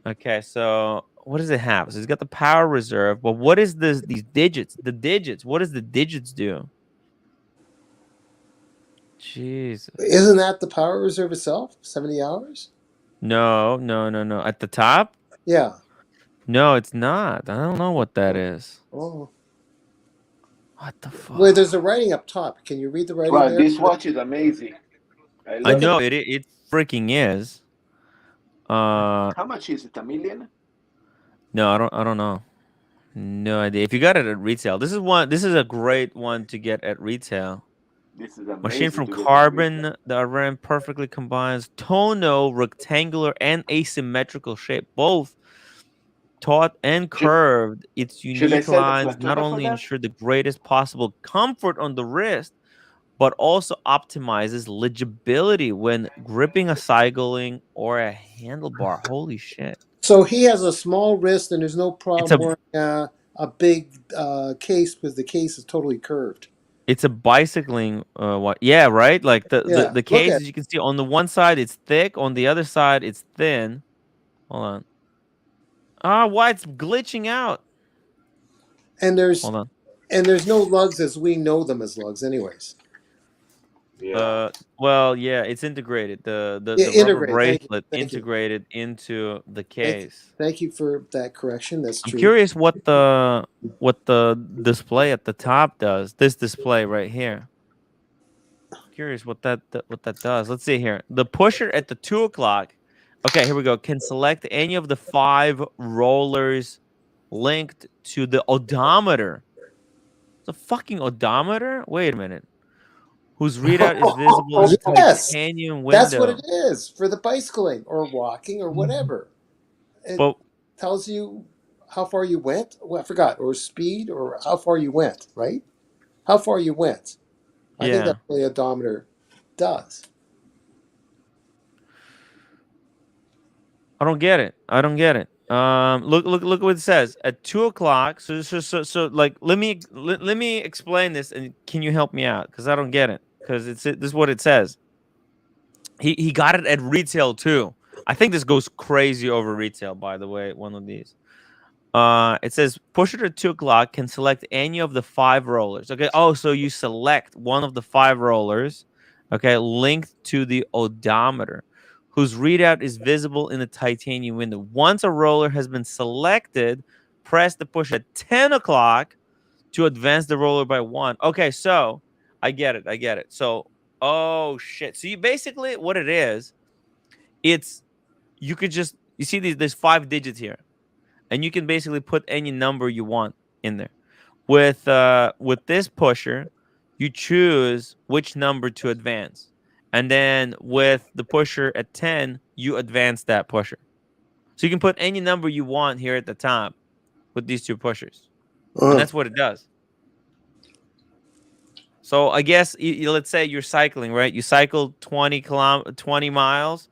Speaker 1: Okay, so what does it have? So it's got the power reserve, but what is this? These digits, the digits. What does the digits do? Jesus.
Speaker 5: Isn't that the power reserve itself? 70 hours?
Speaker 1: No. At the top?
Speaker 5: Yeah.
Speaker 1: No, it's not. I don't know what that is.
Speaker 5: Oh.
Speaker 1: What the fuck?
Speaker 5: Wait, there's a writing up top. Can you read the writing there?
Speaker 4: This watch is amazing.
Speaker 1: I know it freaking is.
Speaker 4: How much is it? $1 million?
Speaker 1: No, I don't know. No idea. If you got it at retail, this is a great one to get at retail.
Speaker 4: This is amazing.
Speaker 1: Machine from carbon. The RAM perfectly combines tonal, rectangular, and asymmetrical shape, both taut and curved. Its unique lines not only ensure the greatest possible comfort on the wrist, but also optimizes legibility when gripping a cycling or a handlebar. Holy shit.
Speaker 5: So he has a small wrist and there's no problem wearing a big case because the case is totally curved.
Speaker 1: It's a bicycling yeah, right? Like the case, as you can see, on the one side it's thick, on the other side it's thin. Hold on. Why it's glitching out?
Speaker 5: And there's
Speaker 1: hold on.
Speaker 5: And there's no lugs as we know them as lugs, anyways.
Speaker 2: Yeah.
Speaker 1: Well, yeah, it's integrated. The rubber
Speaker 5: Integrate.
Speaker 1: bracelet
Speaker 5: Thank you.
Speaker 1: integrated into the case.
Speaker 5: Thank you for that correction. That's
Speaker 1: I'm
Speaker 5: true.
Speaker 1: curious what the display at the top does. This display right here. Curious what that does. Let's see here. The pusher at the 2 o'clock. Okay, here we go. Can select any of the 5 rollers linked to the odometer. The fucking odometer? Wait a minute. Whose readout is visible in the titanium window.
Speaker 5: That's what it is for the bicycling or walking or whatever. It tells you how far you went. Well, I forgot, or speed, or how far you went, right? How far you went. I think that's what the odometer does.
Speaker 1: I don't get it. Look what it says at 2 o'clock. So like let me explain this, and can you help me out? Because I don't get it. Because this is what it says. He got it at retail too. I think this goes crazy over retail, by the way, one of these. It says pusher at 2 o'clock can select any of the 5 rollers. Okay. Oh, so you select one of the 5 rollers, okay, linked to the odometer, whose readout is visible in the titanium window. Once a roller has been selected, press the push at 10 o'clock to advance the roller by 1. Okay, so I get it. So, oh shit. So you basically, what it is, it's, you could just, you see there's 5 digits here, and you can basically put any number you want in there. With this pusher, you choose which number to advance. And then with the pusher at 10, you advance that pusher. So you can put any number you want here at the top with these 2 pushers. And that's what it does. So I guess, let's say you're cycling, right? You cycle 20 miles.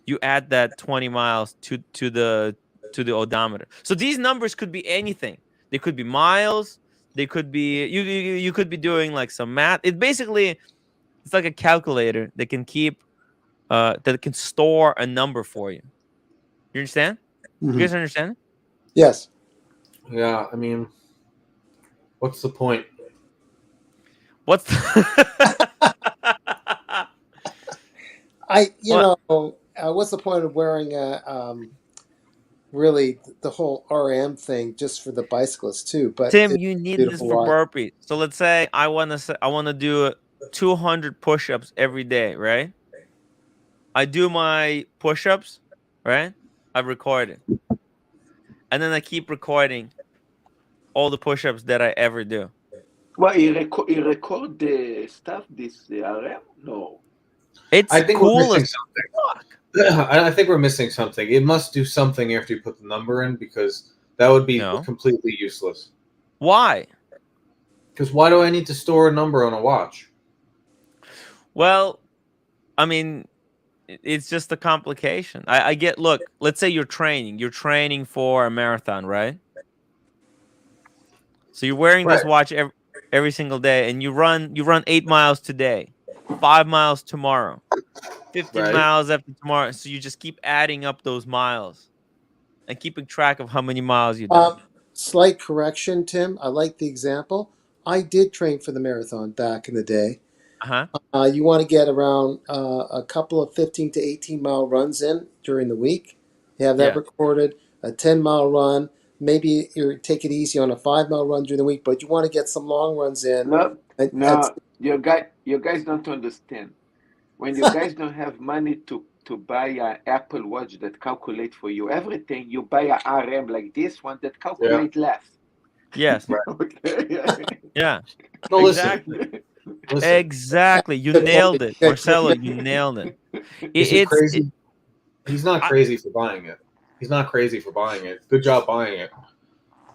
Speaker 1: You add that 20 miles to the odometer. So these numbers could be anything. They could be miles. They could be, you could be doing like some math. It basically, it's like a calculator that can keep, that can store a number for you. You understand? Mm-hmm. You guys understand?
Speaker 5: Yes.
Speaker 2: Yeah, I mean, what's the point?
Speaker 5: What's the point of wearing really the whole RM thing just for the bicyclists too? But
Speaker 1: Tim, you need this for burpees. So let's say I want to do 200 push-ups every day, right? I do my push-ups, right? I record it, and then I keep recording all the push-ups that I ever do.
Speaker 4: Well, you record the stuff, this RM? No.
Speaker 1: It's cool as
Speaker 2: fuck. I think we're missing something. It must do something after you put the number in, because that would be completely useless.
Speaker 1: Why?
Speaker 2: Because why do I need to store a number on a watch?
Speaker 1: Well, I mean, it's just a complication. I get, look, let's say you're training for a marathon, right? So you're wearing this watch every single day, and you run 8 miles today, 5 miles tomorrow, 15 miles after tomorrow. So you just keep adding up those miles and keeping track of how many miles you do.
Speaker 5: Slight correction, Tim. I like the example. I did train for the marathon back in the day. You want to get around a couple of 15 to 18 mile runs in during the week. You have that recorded, a 10-mile run. Maybe you take it easy on a 5-mile run during the week, but you want to get some long runs in.
Speaker 4: No, you guys don't understand. When you guys don't have money to buy an Apple Watch that calculate for you everything, you buy an RM like this one that calculate less.
Speaker 1: Yes.
Speaker 4: Okay.
Speaker 1: Yeah.
Speaker 2: No,
Speaker 1: exactly. Listen. Exactly. You nailed it, Marcelo. You nailed it.
Speaker 2: It's crazy. He's not crazy for buying it. He's not crazy for buying it. Good job buying it.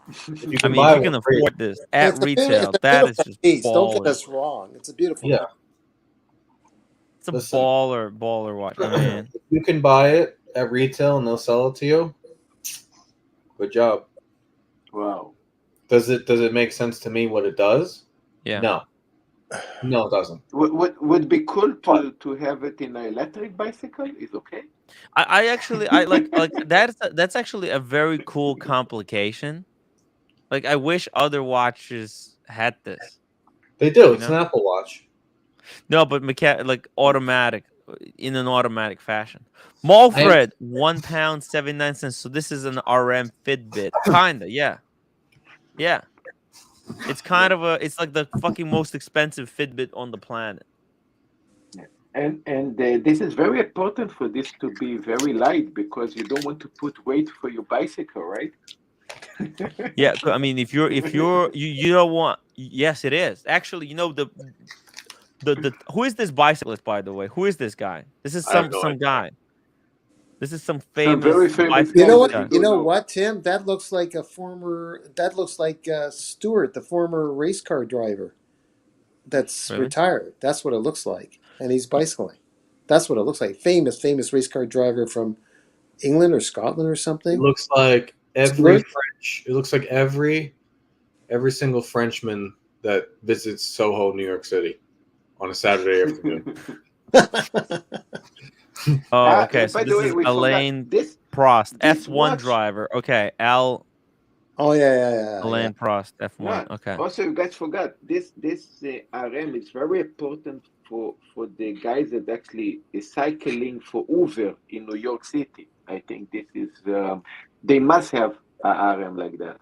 Speaker 1: If you can afford this at retail, that is just baller.
Speaker 5: Don't get us wrong. It's a beautiful
Speaker 2: watch.
Speaker 1: It's a baller watch. I mean,
Speaker 2: if you can buy it at retail and they'll sell it to you, good job.
Speaker 4: Wow.
Speaker 2: Does it make sense to me what it does?
Speaker 1: Yeah.
Speaker 2: No, it doesn't.
Speaker 4: Would be cool to have it in an electric bicycle? Is okay.
Speaker 1: I actually like that's actually a very cool complication. Like, I wish other watches had this.
Speaker 2: They do. It's an Apple Watch.
Speaker 1: No, but like automatic, in an automatic fashion. Mall thread, £1.79. So this is an RM Fitbit, kinda, yeah. It's kind of it's like the fucking most expensive Fitbit on the planet.
Speaker 4: And this is very important for this to be very light because you don't want to put weight for your bicycle, right?
Speaker 1: Yeah, I mean, if you don't want. Yes, it is actually. The who is this bicyclist, by the way? Who is this guy? This is some guy. This is some famous.
Speaker 4: Very famous.
Speaker 5: You know what? You know what, Tim? That looks like That looks like Stewart, the former race car driver. That's retired. That's what it looks like, and he's bicycling. That's what it looks like. Famous race car driver from England or Scotland or something.
Speaker 2: It looks like every French. It looks like every single Frenchman that visits Soho, New York City, on a Saturday afternoon.
Speaker 1: Oh, okay. So this is Alain Prost, F1 driver. Okay, Al.
Speaker 5: Oh yeah.
Speaker 1: Alain Prost, F1. Okay.
Speaker 4: Also, you guys forgot this RM is very important for the guys that actually is cycling for Uber in New York City. I think this is they must have a RM like that.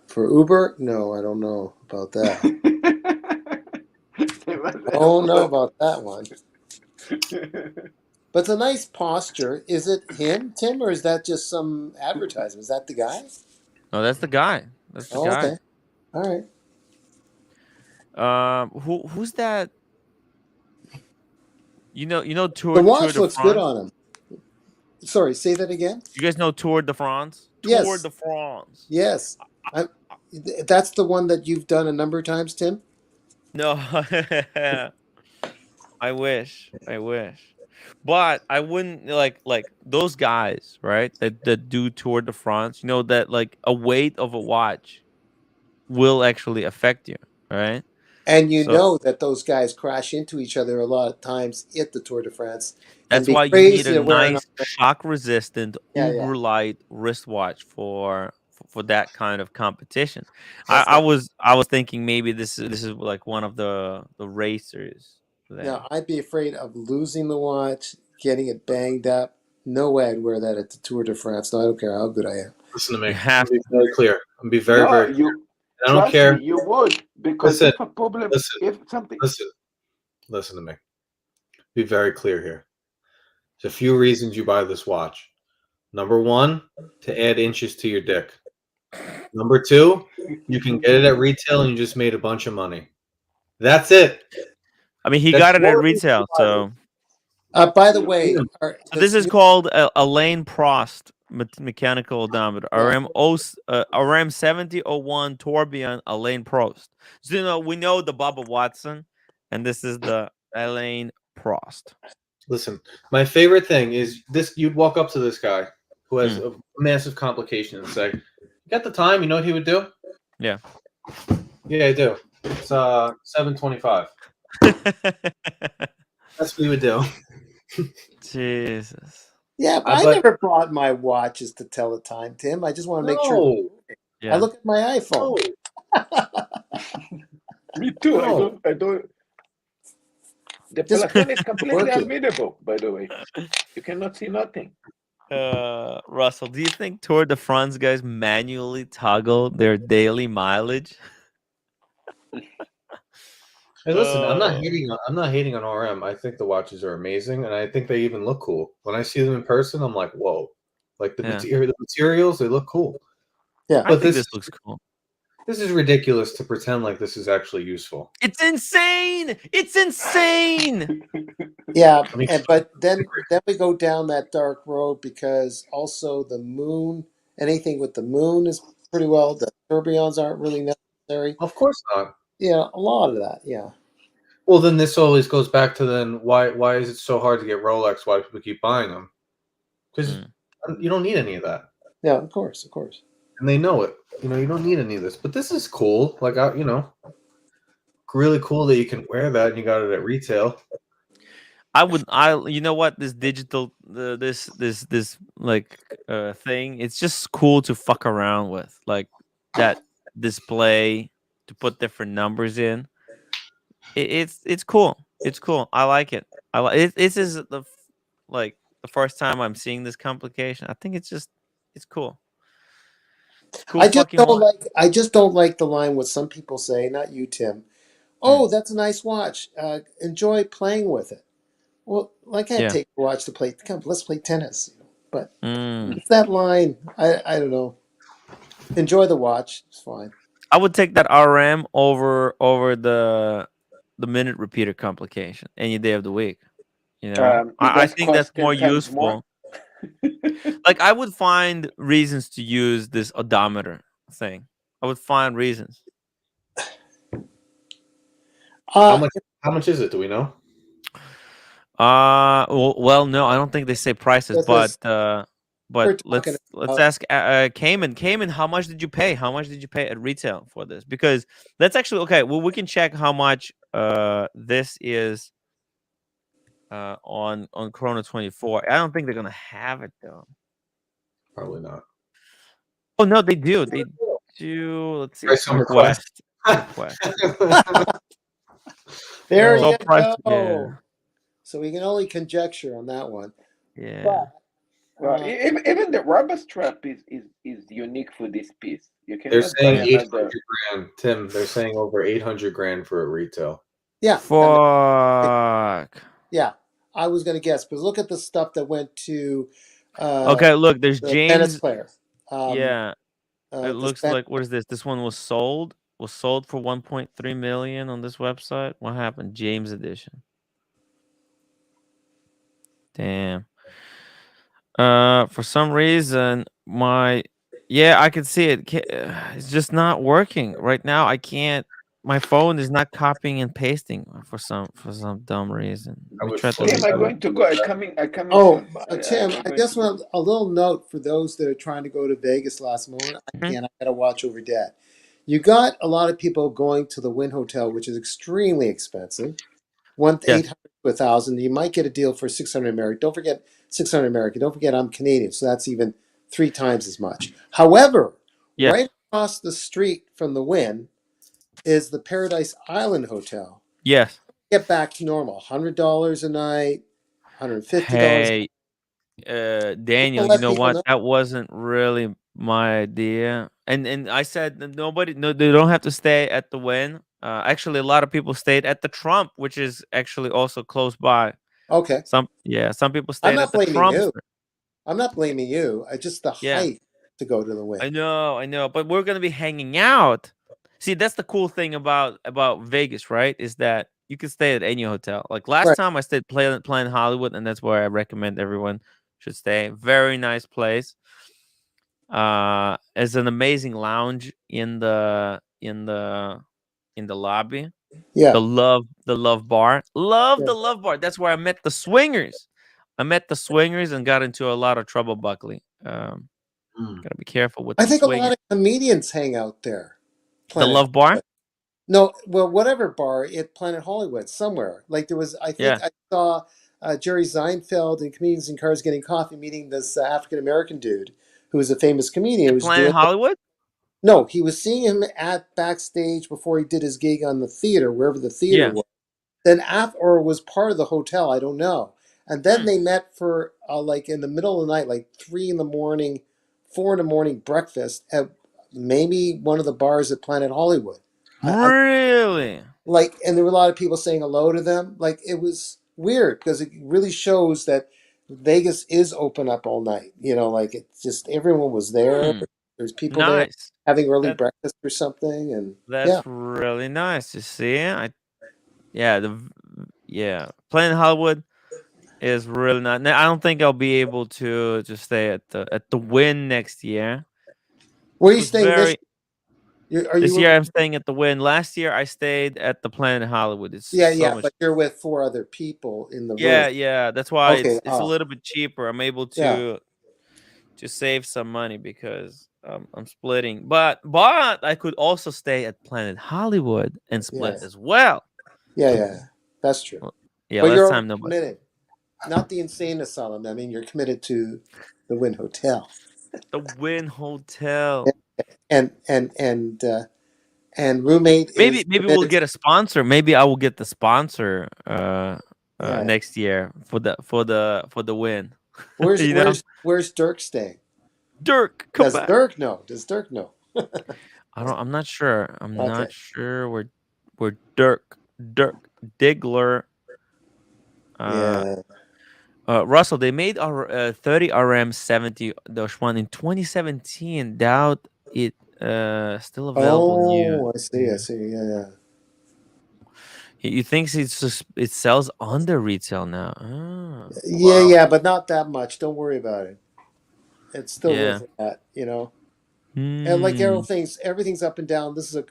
Speaker 5: For Uber? No, I don't know about that. I don't know about that one. But it's a nice posture. Is it him, Tim, or is that just some advertisement? Is that the guy?
Speaker 1: No, that's the guy. That's the guy.
Speaker 5: Okay. All
Speaker 1: right. Who's that? You know, Tour.
Speaker 5: The watch
Speaker 1: Tour
Speaker 5: looks good on him. Sorry, say that again.
Speaker 1: You guys know Tour de France?
Speaker 5: Yes.
Speaker 1: Tour de France.
Speaker 5: Yes. That's the one that you've done a number of times, Tim?
Speaker 1: No. I wish. But I wouldn't like those guys, right? That do Tour de France. You know that like a weight of a watch will actually affect you, right?
Speaker 5: And you know that those guys crash into each other a lot of times at the Tour de France.
Speaker 1: That's why you need a nice shock-resistant, uber light wristwatch for that kind of competition. I was thinking maybe this is like one of the racers.
Speaker 5: Now I'd be afraid of losing the watch, getting it banged up. No way I'd wear that at the Tour de France. No, I don't care how good I am.
Speaker 2: Listen to me. I'm be very clear. I'm be very clear. I don't care.
Speaker 4: Me, you would because if a problem, if something.
Speaker 2: Listen to me. Be very clear here. There's a few reasons you buy this watch. Number one, to add inches to your dick. Number two, you can get it at retail and you just made a bunch of money. That's it.
Speaker 1: I mean, he got it at retail, so.
Speaker 5: By the way,
Speaker 1: so this is called Alain Prost mechanical odometer. RM 7001 Tourbillon Alain Prost. So we know the Bubba Watson, and this is the Alain Prost.
Speaker 2: Listen, my favorite thing is this. You'd walk up to this guy who has a massive complication and say, "You got the time?" You know what he would do?
Speaker 1: Yeah.
Speaker 2: Yeah, I do. It's 7:25. That's what he would do.
Speaker 1: Jesus.
Speaker 5: Yeah, but I never bought my watches to tell the time, Tim. I just want to make sure. Yeah. I look at my iPhone.
Speaker 4: Me too. I don't. The plafon is completely unreadable, by the way. You cannot see nothing.
Speaker 1: Russell, do you think Tour de France guys manually toggle their daily mileage?
Speaker 2: Hey, listen, I'm not hating on RM. I think the watches are amazing, and I think they even look cool. When I see them in person, I'm like, whoa! Like the materials, they look cool.
Speaker 5: Yeah,
Speaker 1: but this looks cool.
Speaker 2: This is ridiculous to pretend like this is actually useful.
Speaker 1: It's insane. It's insane.
Speaker 5: Yeah, but then we go down that dark road because also the moon, anything with the moon is pretty well. The tourbillons aren't really necessary.
Speaker 2: Of course not.
Speaker 5: Yeah, a lot of that. Yeah.
Speaker 2: Well, then this always goes back to then why is it so hard to get Rolex? Why do people keep buying them? Because you don't need any of that.
Speaker 5: Yeah, of course.
Speaker 2: And they know it. You don't need any of this. But this is cool. Like, really cool that you can wear that and you got it at retail.
Speaker 1: You know what? This digital, this like thing. It's just cool to fuck around with. Like that display to put different numbers in. It's cool. It's cool. I like it. I like it. This is the first time I'm seeing this complication. I think it's cool. Cool
Speaker 5: I just
Speaker 1: fucking
Speaker 5: don't
Speaker 1: watch.
Speaker 5: I just don't like the line what some people say, not you, Tim. Oh, that's a nice watch. Enjoy playing with it. Well, I can't take the watch to play. Come, let's play tennis. But it's that line. I don't know. Enjoy the watch. It's fine.
Speaker 1: I would take that RM over the minute repeater complication any day of the week. You know, I think that's more useful. Like I would find reasons to use this odometer thing. I would find reasons.
Speaker 2: How much is it? Do we know?
Speaker 1: Well, no, I don't think they say prices, but let's ask Cayman. Cayman, how much did you pay? How much did you pay at retail for this? Because that's actually okay. Well, we can check how much this is on Chrono 24. I don't think they're gonna have it though.
Speaker 2: Probably not.
Speaker 5: Oh
Speaker 1: no, they do. They do. Let's see.
Speaker 2: Request.
Speaker 5: There you go. Yeah. So we can only conjecture on that one.
Speaker 1: Yeah.
Speaker 4: Well, even the rubber strap is unique for this piece. You can.
Speaker 2: They're saying 800 grand, Tim. They're saying over 800 grand for a retail.
Speaker 5: Yeah.
Speaker 1: Fuck.
Speaker 5: Yeah, I was gonna guess, but look at the stuff that went to.
Speaker 1: Okay, look. There's James.
Speaker 5: Tennis player.
Speaker 1: Yeah. It looks like what is this? This one was sold for 1.3 million on this website. What happened? James edition. Damn. For some reason, I can see it. It's just not working right now. I can't. My phone is not copying and pasting for some dumb reason.
Speaker 4: Tim, I'm going to go. I coming.
Speaker 5: Oh, Tim, I just want a little note for those that are trying to go to Vegas last moment. I gotta watch over Dad. You got a lot of people going to the Wynn Hotel, which is extremely expensive. 800 to 1,000. You might get a deal for 600 American. Don't forget 600 American. Don't forget I'm Canadian, so that's even 3 times as much. However, right across the street from the Wynn is the Paradise Island Hotel.
Speaker 1: Yes.
Speaker 5: Get back to normal. $100 a night, $150.
Speaker 1: Hey, Daniel, you know what? That wasn't really my idea. And I said they don't have to stay at the Wynn. Actually, a lot of people stayed at the Trump, which is actually also close by.
Speaker 5: Okay.
Speaker 1: Some people stayed at the Trump.
Speaker 5: I'm not blaming you. I just the height to go to the Wynn.
Speaker 1: I know, but we're gonna be hanging out. See, that's the cool thing about Vegas, right? Is that you can stay at any hotel. Like last time I stayed Planet Hollywood, and that's where I recommend everyone should stay. Very nice place. There's an amazing lounge in the lobby.
Speaker 5: Yeah.
Speaker 1: The love bar. The love bar. That's where I met the swingers. And got into a lot of trouble, Buckley. Gotta be careful with.
Speaker 5: I think a lot of comedians hang out there.
Speaker 1: The Love Bar?
Speaker 5: No, well, whatever bar at Planet Hollywood, somewhere. Like there was, I think I saw Jerry Seinfeld and Comedians in Cars Getting Coffee meeting this African American dude who was a famous comedian.
Speaker 1: Was Planet Hollywood?
Speaker 5: No, he was seeing him at backstage before he did his gig on the theater, wherever the theater was. Then or was part of the hotel, I don't know. And then they met for like in the middle of the night, like 3 in the morning, 4 in the morning breakfast at maybe one of the bars at Planet Hollywood.
Speaker 1: Really?
Speaker 5: And there were a lot of people saying hello to them. Like it was weird because it really shows that Vegas is open up all night. You know, like it's just everyone was there. There's people there having early breakfast or something, and
Speaker 1: that's really nice to see. Planet Hollywood is really not. I don't think I'll be able to stay at the Wynn next year.
Speaker 5: Where are you staying this year?
Speaker 1: This year I'm staying at the Wynn. Last year I stayed at the Planet Hollywood. It's
Speaker 5: but you're with 4 other people in the room.
Speaker 1: Yeah. That's why it's a little bit cheaper. I'm able to save some money because I'm splitting. But I could also stay at Planet Hollywood and split as well.
Speaker 5: Yeah, that's true.
Speaker 1: But
Speaker 5: last time committed. Not the insane asylum. I mean, you're committed to the Wynn Hotel.
Speaker 1: The Wynn Hotel.
Speaker 5: And roommate is
Speaker 1: Maybe we'll
Speaker 5: permitted.
Speaker 1: get a sponsor. Maybe I will get the sponsor
Speaker 5: Yeah.
Speaker 1: next year for the Win.
Speaker 5: Where's
Speaker 1: You know,
Speaker 5: where's Dirk staying?
Speaker 1: Dirk, come
Speaker 5: Does
Speaker 1: back.
Speaker 5: Dirk know? Does Dirk know?
Speaker 1: I'm not sure. I'm
Speaker 5: Okay.
Speaker 1: not sure where Dirk Diggler.
Speaker 5: Yeah.
Speaker 1: Russell, they made our 30 RM 70-1 in 2017. Doubt it still available new.
Speaker 5: Oh, I see. I see. Yeah, yeah.
Speaker 1: You think it sells under retail now? Ah,
Speaker 5: Yeah,
Speaker 2: Wow.
Speaker 5: yeah, but not that much. Don't worry about it. It's still
Speaker 1: yeah.
Speaker 5: worth that, you know. And like
Speaker 1: Hmm.
Speaker 5: everything's up and down. This is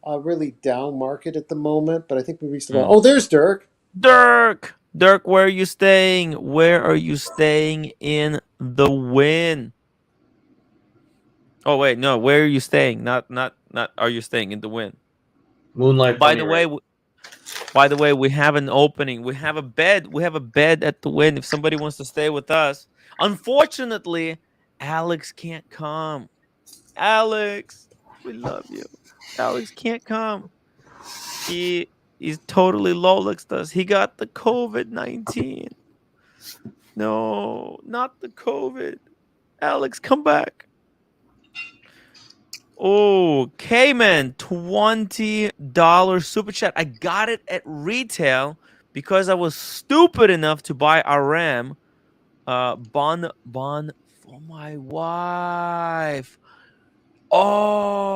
Speaker 5: a really down market at the moment, but I think we reached about.
Speaker 1: Mm.
Speaker 5: Oh, there's Dirk.
Speaker 1: Dirk, where are you staying? Where are you staying in the Win? Oh wait, no. Where are you staying? Not. Are you staying in the Win?
Speaker 2: Moonlight.
Speaker 1: By the way, we have an opening. We have a bed. We have a bed at the Win. If somebody wants to stay with us, unfortunately, Alex can't come. Alex, we love you. Alex can't come. He's totally Lolexed us. He got the COVID-19. No, not the COVID. Alex, come back. Oh, Cayman, $20 super chat. I got it at retail because I was stupid enough to buy a RAM bon for my wife. Oh,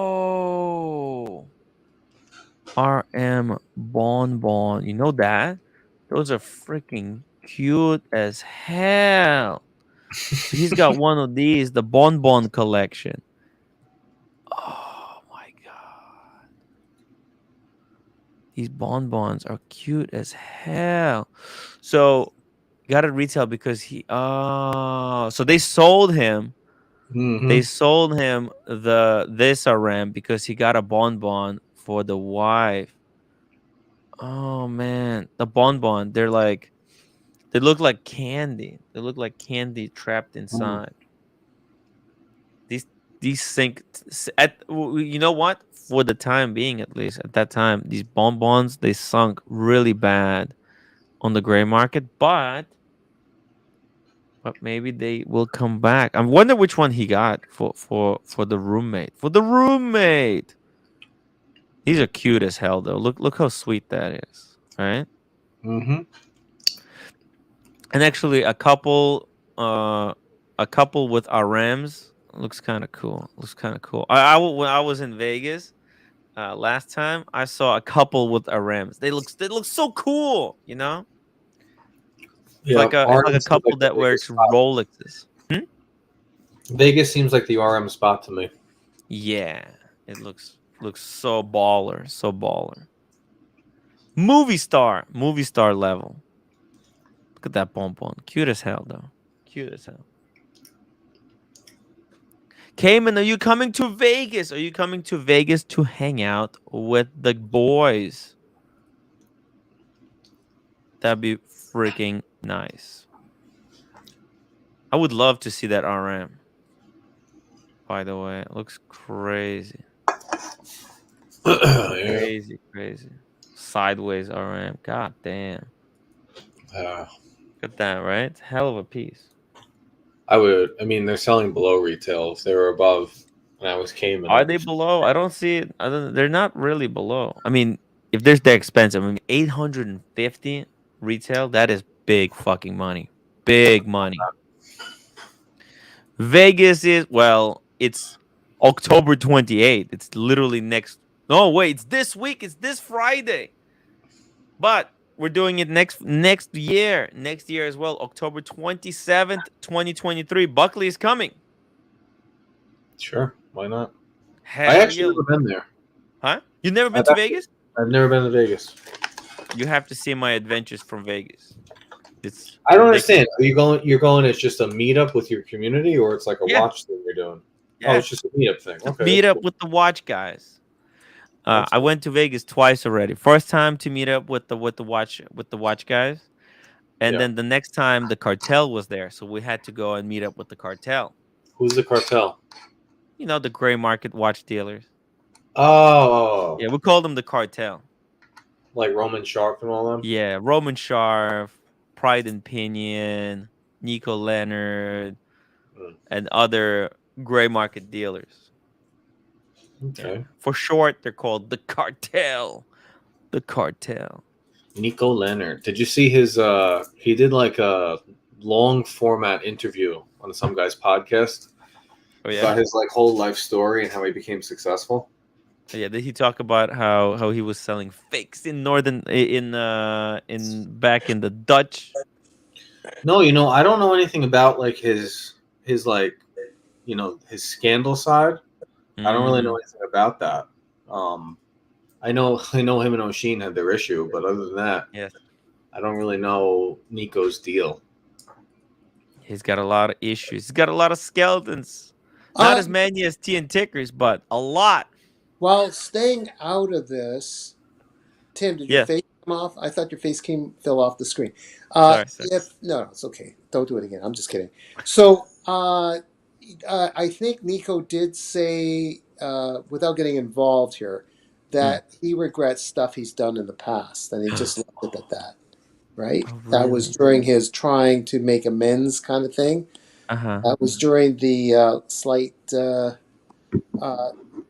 Speaker 1: RM bonbon. You know that? Those are freaking cute as hell. So he's got one of these, the bonbon collection. Oh my god. These bonbons are cute as hell. So got it retail because so they sold him.
Speaker 2: Mm-hmm.
Speaker 1: They sold him this RM because he got a bonbon for the wife. Oh man, the bonbon, they look like candy. They look like candy trapped inside. These sink you know what? For the time being, at least at that time, these bonbons they sunk really bad on the gray market, but maybe they will come back. I wonder which one he got for the roommate. For the roommate. These are cute as hell though. Look how sweet that is, right?
Speaker 2: Mm-hmm.
Speaker 1: And actually a couple with RMs looks kind of cool. When I was in Vegas last time, I saw a couple with RMs. They look so cool, you know?
Speaker 2: Yeah,
Speaker 1: It's like a couple that wears Rolexes.
Speaker 2: Vegas seems like the RM spot to me.
Speaker 1: Yeah, it looks so baller, so baller. Movie star level. Look at that bonbon. Cute as hell, though. Cute as hell. Cayman, are you coming to Vegas? Are you coming to Vegas to hang out with the boys? That'd be freaking nice. I would love to see that RM. By the way, it looks crazy. Crazy. Sideways RM. God damn. Look at that, right? It's hell of a piece.
Speaker 2: I mean, they're selling below retail. If they were above, and I was Cayman.
Speaker 1: Are they below? I don't see it. They're not really below. I mean, if they're expensive, I mean, 850 retail, that is big fucking money. Big money. Vegas is, well, it's October 28th. It's literally next. No, wait, it's this week. It's this Friday. But we're doing it next year. Next year as well. October 27th, 2023. Buckley is coming.
Speaker 2: Sure, why not?
Speaker 1: Hell
Speaker 2: I actually
Speaker 1: yeah.
Speaker 2: never been there.
Speaker 1: Huh? You've never been to Vegas?
Speaker 2: I've never been to Vegas.
Speaker 1: You have to see my adventures from Vegas.
Speaker 2: I don't understand. Are you going? You're going as just a meetup with your community, or it's like a watch thing you're doing? Yeah. Oh, it's just a meetup thing. Okay,
Speaker 1: meet up with the watch guys. I went to Vegas twice already. First time to meet up with the watch guys, and then the next time the cartel was there, so we had to go and meet up with the cartel.
Speaker 2: Who's the cartel?
Speaker 1: You know, the gray market watch dealers.
Speaker 2: Oh.
Speaker 1: Yeah, we call them the cartel.
Speaker 2: Like Roman Sharp and all them?
Speaker 1: Yeah, Roman Sharp, Pride and Pinion, Nico Leonard, and other gray market dealers.
Speaker 2: Okay.
Speaker 1: Yeah. For short, they're called the cartel. The cartel.
Speaker 2: Nico Leonard. Did you see his he did like a long format interview on some guy's podcast about his like whole life story and how he became successful?
Speaker 1: Yeah, did he talk about how he was selling fakes in back in the Dutch?
Speaker 2: No, I don't know anything about like his like his scandal side. I don't really know anything about that. I know him and O'Sheen had their issue, but other than that,
Speaker 1: yes,
Speaker 2: I don't really know Nico's deal.
Speaker 1: He's got a lot of issues. He's got a lot of skeletons. Not as many as T and Tickers, but a lot.
Speaker 5: Well, staying out of this, Tim, did your face come off? I thought your face fell off the screen.
Speaker 1: Sorry.
Speaker 5: No, it's okay. Don't do it again. I'm just kidding. So, I think Nico did say, without getting involved here, that he regrets stuff he's done in the past, and he just left it at that. Right?
Speaker 1: Oh, really?
Speaker 5: That was during his trying to make amends kind of thing. That was during the slight.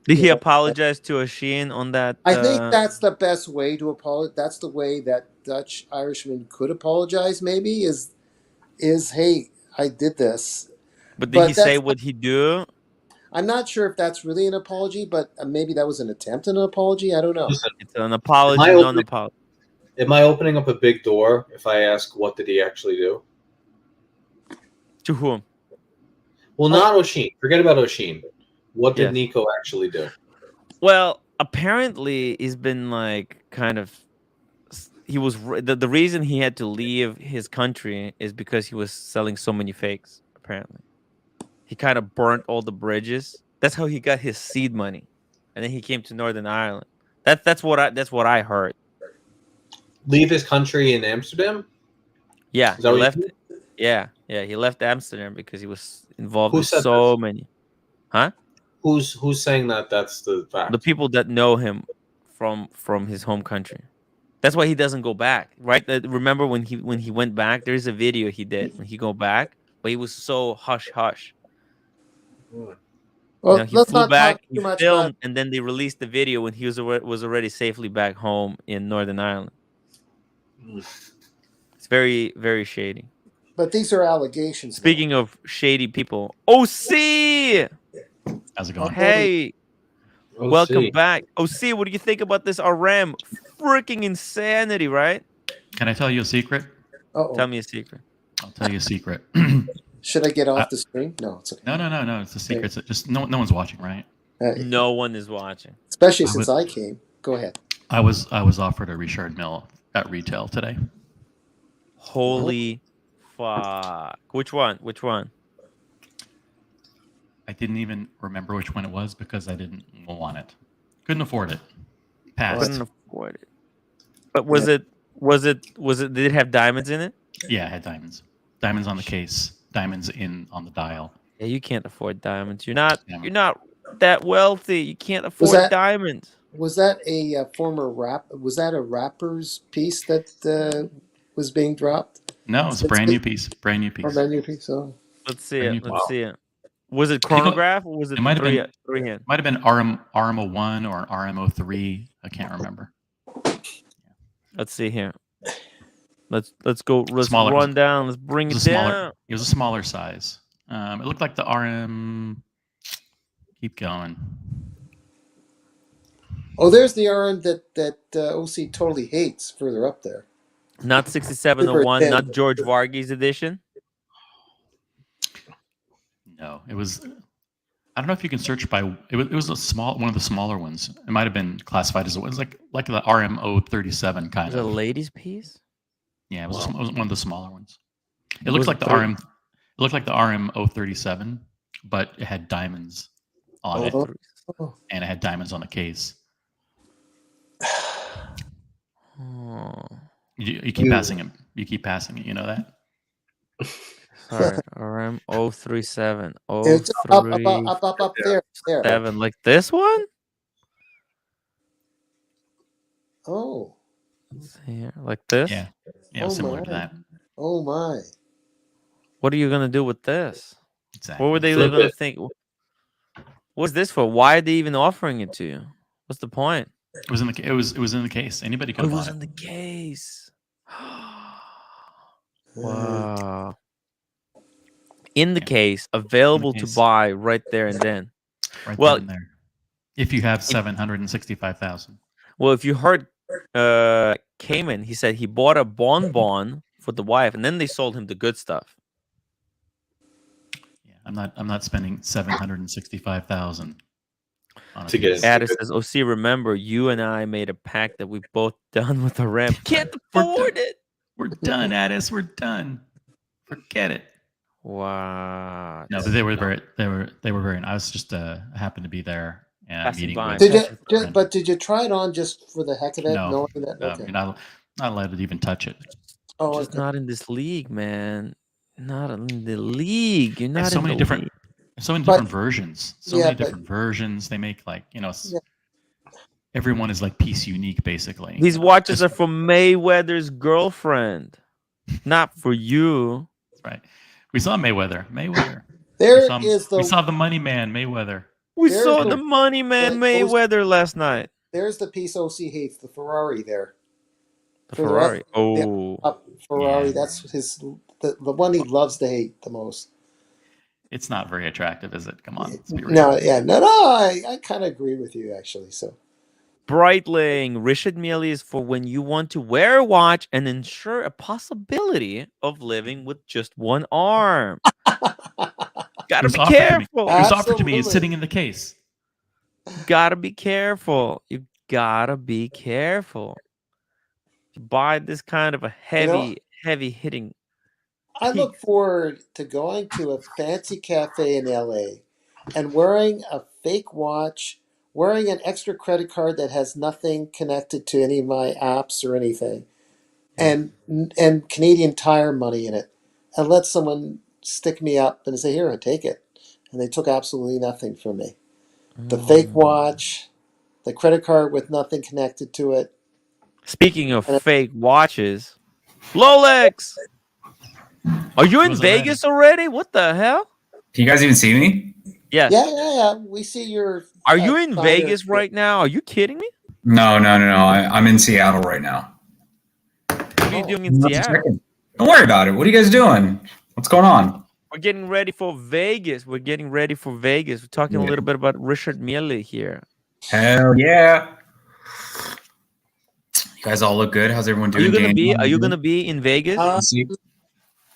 Speaker 1: Did he apologize to O'Sheen on that?
Speaker 5: I think that's the best way to apologize. That's the way that Dutch Irishman could apologize. Maybe is hey, I did this.
Speaker 1: But did he say what he do?
Speaker 5: I'm not sure if that's really an apology, but maybe that was an attempt at an apology. I don't know.
Speaker 1: It's an apology, not an apology.
Speaker 2: Am I opening up a big door if I ask what did he actually do?
Speaker 1: To whom?
Speaker 2: Well, not O'Sheen. Forget about O'Sheen. What did Nico actually do?
Speaker 1: Well, apparently he's been like kind of. He was the reason he had to leave his country is because he was selling so many fakes. Apparently, he kind of burnt all the bridges. That's how he got his seed money, and then he came to Northern Ireland. That's what I heard.
Speaker 2: Leave his country in Amsterdam?
Speaker 1: Yeah, he left. Yeah, he left Amsterdam because he was involved in so many. Huh?
Speaker 2: Who's saying that? That's the fact.
Speaker 1: The people that know him from his home country. That's why he doesn't go back, right? Remember when he went back? There's a video he did when he go back, but he was so hush.
Speaker 5: Well,
Speaker 1: he flew back, he filmed, and then they released the video when he was already safely back home in Northern Ireland. It's very, very shady.
Speaker 5: But these are allegations.
Speaker 1: Speaking of shady people, OC!
Speaker 6: How's it going?
Speaker 1: Hey, welcome back. OC, what do you think about this RM? Freaking insanity, right?
Speaker 6: Can I tell you a secret?
Speaker 1: Tell me a secret.
Speaker 6: I'll tell you a secret.
Speaker 5: Should I get off the screen? No, it's okay.
Speaker 6: No. It's a secret. It's just no one's watching, right?
Speaker 1: No one is watching.
Speaker 5: Especially since I came. Go ahead.
Speaker 6: I was offered a Richard Mille at retail today.
Speaker 1: Holy fuck. Which one?
Speaker 6: I didn't even remember which one it was because I didn't want it. Couldn't afford it. Passed.
Speaker 1: Couldn't afford it. But was it did it have diamonds in it?
Speaker 6: Yeah, it had diamonds. Diamonds on the case, diamonds on the dial.
Speaker 1: Yeah, you can't afford diamonds. You're not that wealthy. You can't afford diamonds.
Speaker 5: Was that a former rap? Was that a rapper's piece that was being dropped?
Speaker 6: No, it's a brand new piece. Brand new piece.
Speaker 5: Oh, brand new piece. Oh.
Speaker 1: Let's see it. Let's see it. Was it chronograph or was it
Speaker 6: might have been
Speaker 1: three-hand?
Speaker 6: Might have been RMO1 or RMO3. I can't remember.
Speaker 1: Let's see here. Let's go. Let's run down. Let's bring it down.
Speaker 6: It was a smaller size. It looked like the RM. Keep going.
Speaker 5: Oh, there's the RM that OC totally hates further up there.
Speaker 1: Not 6701, not George Varghese edition.
Speaker 6: No, it was. I don't know if you can search by. It was one of the smaller ones. It might have been classified as it was like the RMO37 kind of.
Speaker 1: Was it a ladies' piece?
Speaker 6: Yeah, it was one of the smaller ones. It looked like the RM. It looked like the RMO37, but it had diamonds on it, and it had diamonds on the case. You keep passing it. You keep passing it. You know that.
Speaker 1: Sorry, RM 037.
Speaker 5: It's up there.
Speaker 1: Seven, like this one?
Speaker 5: Oh.
Speaker 1: Here, like this?
Speaker 6: Yeah,
Speaker 5: Oh
Speaker 6: similar
Speaker 5: my.
Speaker 6: to that.
Speaker 5: Oh my.
Speaker 1: What are you gonna do with this?
Speaker 6: Exactly.
Speaker 1: What were they
Speaker 2: Flip
Speaker 1: gonna
Speaker 2: it.
Speaker 1: think? What's this for? Why are they even offering it to you? What's the point?
Speaker 6: It was in the it was in the case. Anybody could
Speaker 1: It
Speaker 6: have
Speaker 1: was
Speaker 6: bought
Speaker 1: in
Speaker 6: it.
Speaker 1: the case. Wow. In the case, available to
Speaker 6: case.
Speaker 1: buy right there and then.
Speaker 6: Right
Speaker 1: Well,
Speaker 6: then and there. If you have 765,000.
Speaker 1: Well, if you heard Cayman, he said he bought a bonbon for the wife, and then they sold him the good stuff.
Speaker 6: Yeah, I'm not spending 765,000
Speaker 2: to get it.
Speaker 1: Addis says, "Oh, see, remember, you and I made a pact that we both done with a ramp. Can't afford it.
Speaker 6: We're done, Addis. We're done. Forget it."
Speaker 1: Wow.
Speaker 6: No, but they were very. I was just happened to be there and meeting
Speaker 1: by.
Speaker 6: with.
Speaker 5: Did you try it on just for the heck of it?
Speaker 6: No,
Speaker 5: knowing that? Okay.
Speaker 6: you're not allowed to even touch it.
Speaker 5: Oh,
Speaker 1: Just not in this league, man. Not in the league. You're not
Speaker 6: so
Speaker 1: in
Speaker 6: many
Speaker 1: the
Speaker 6: different,
Speaker 1: league.
Speaker 6: so many different versions. So
Speaker 5: yeah,
Speaker 6: many
Speaker 5: but-
Speaker 6: different versions. They make everyone is like piece unique, basically.
Speaker 1: These watches are for Mayweather's girlfriend, not for you.
Speaker 6: That's right. We saw Mayweather.
Speaker 5: We
Speaker 6: saw the money man, Mayweather.
Speaker 1: We saw the money man Mayweather last night.
Speaker 5: There's the piece OC hates, the Ferrari there.
Speaker 1: The Ferrari.
Speaker 5: Ferrari.
Speaker 6: Yeah.
Speaker 5: That's the one he loves to hate the most.
Speaker 6: It's not very attractive, is it? Come on. Let's be real.
Speaker 5: No. I kind of agree with you actually. So.
Speaker 1: Breitling, Richard Mille is for when you want to wear a watch and ensure a possibility of living with just one arm. Gotta be careful.
Speaker 6: It was offered to me. It's sitting in the case.
Speaker 1: Gotta be careful. You gotta be careful. To buy this kind of a heavy hitting.
Speaker 5: I look forward to going to a fancy cafe in LA and wearing a fake watch, wearing an extra credit card that has nothing connected to any of my apps or anything, and Canadian Tire money in it, and let someone stick me up and say, "Here, take it," and they took absolutely nothing from me. The fake watch, the credit card with nothing connected to it.
Speaker 1: Speaking of fake watches, Rolex. Are you in Vegas already? What the hell?
Speaker 7: Can you guys even see me?
Speaker 1: Yes.
Speaker 5: Yeah. We see your.
Speaker 1: Are you in Vegas right now? Are you kidding me?
Speaker 7: No. I'm in Seattle right now.
Speaker 1: What are you doing in Seattle?
Speaker 7: Don't worry about it. What are you guys doing? What's going on?
Speaker 1: We're getting ready for Vegas. We're talking a little bit about Richard Mille here.
Speaker 7: Hell yeah. You guys all look good. How's everyone doing?
Speaker 1: Are you gonna be in Vegas?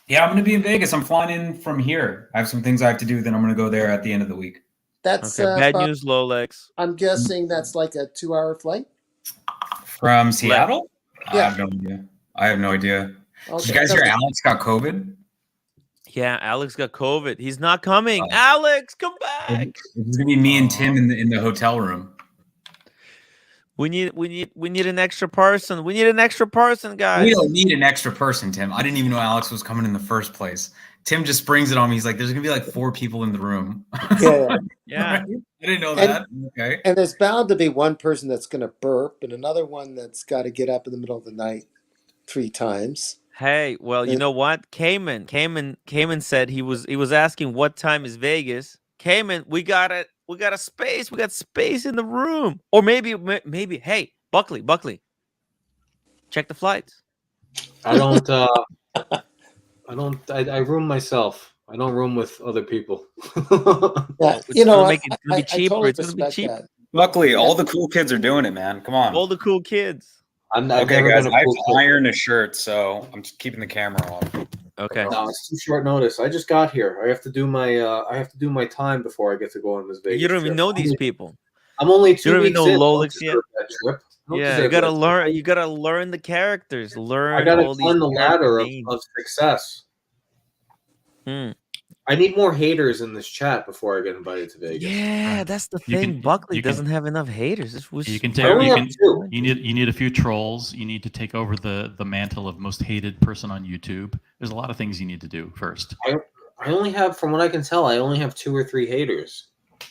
Speaker 7: Yeah, I'm gonna be in Vegas. I'm flying in from here. I have some things I have to do. Then I'm gonna go there at the end of the week.
Speaker 5: That's
Speaker 1: bad news, Rolex.
Speaker 5: I'm guessing that's like a 2-hour flight
Speaker 7: from Seattle.
Speaker 5: Yeah.
Speaker 7: I have no idea.
Speaker 5: Okay.
Speaker 7: Did you guys hear Alex got COVID?
Speaker 1: Yeah, Alex got COVID. He's not coming. Alex, come back.
Speaker 7: It's gonna be me and Tim in the hotel room.
Speaker 1: We need an extra person. We need an extra person, guys.
Speaker 7: We don't need an extra person, Tim. I didn't even know Alex was coming in the first place. Tim just springs it on me. He's like, "There's gonna be like 4 people in the room."
Speaker 1: Yeah.
Speaker 7: I didn't know that. Okay.
Speaker 5: And there's bound to be one person that's gonna burp, and another one that's got to get up in the middle of the night 3 times.
Speaker 1: Hey, well, you know what? Cayman said he was asking what time is Vegas. Cayman, we got a space. We got space in the room. Or maybe, hey, Buckley, check the flights.
Speaker 2: I room myself. I don't room with other people.
Speaker 5: Yeah,
Speaker 1: it's gonna be cheaper.
Speaker 5: Totally
Speaker 1: it's gonna be cheap.
Speaker 7: Luckily, all the cool kids are doing it, man. Come on.
Speaker 1: All the cool kids.
Speaker 7: Okay, guys. I have to iron a shirt, so I'm just keeping the camera on.
Speaker 1: Okay.
Speaker 2: No, it's too short notice. I just got here. I have to do my time before I get to go on this Vegas.
Speaker 1: You don't even know these people.
Speaker 2: I'm only 2 weeks in.
Speaker 1: You don't even know Rolex yet.
Speaker 2: Yeah,
Speaker 1: you gotta learn. You gotta learn the characters. Learn.
Speaker 2: I gotta
Speaker 1: all
Speaker 2: climb
Speaker 1: these
Speaker 2: the ladder
Speaker 1: names.
Speaker 2: of success. I need more haters in this chat before I get invited to Vegas.
Speaker 1: Yeah, that's the thing. Buckley doesn't have enough haters.
Speaker 6: You can take. You need a few trolls. You need to take over the mantle of most hated person on YouTube. There's a lot of things you need to do first.
Speaker 2: I only have, from what I can tell, I only have 2 or 3 haters.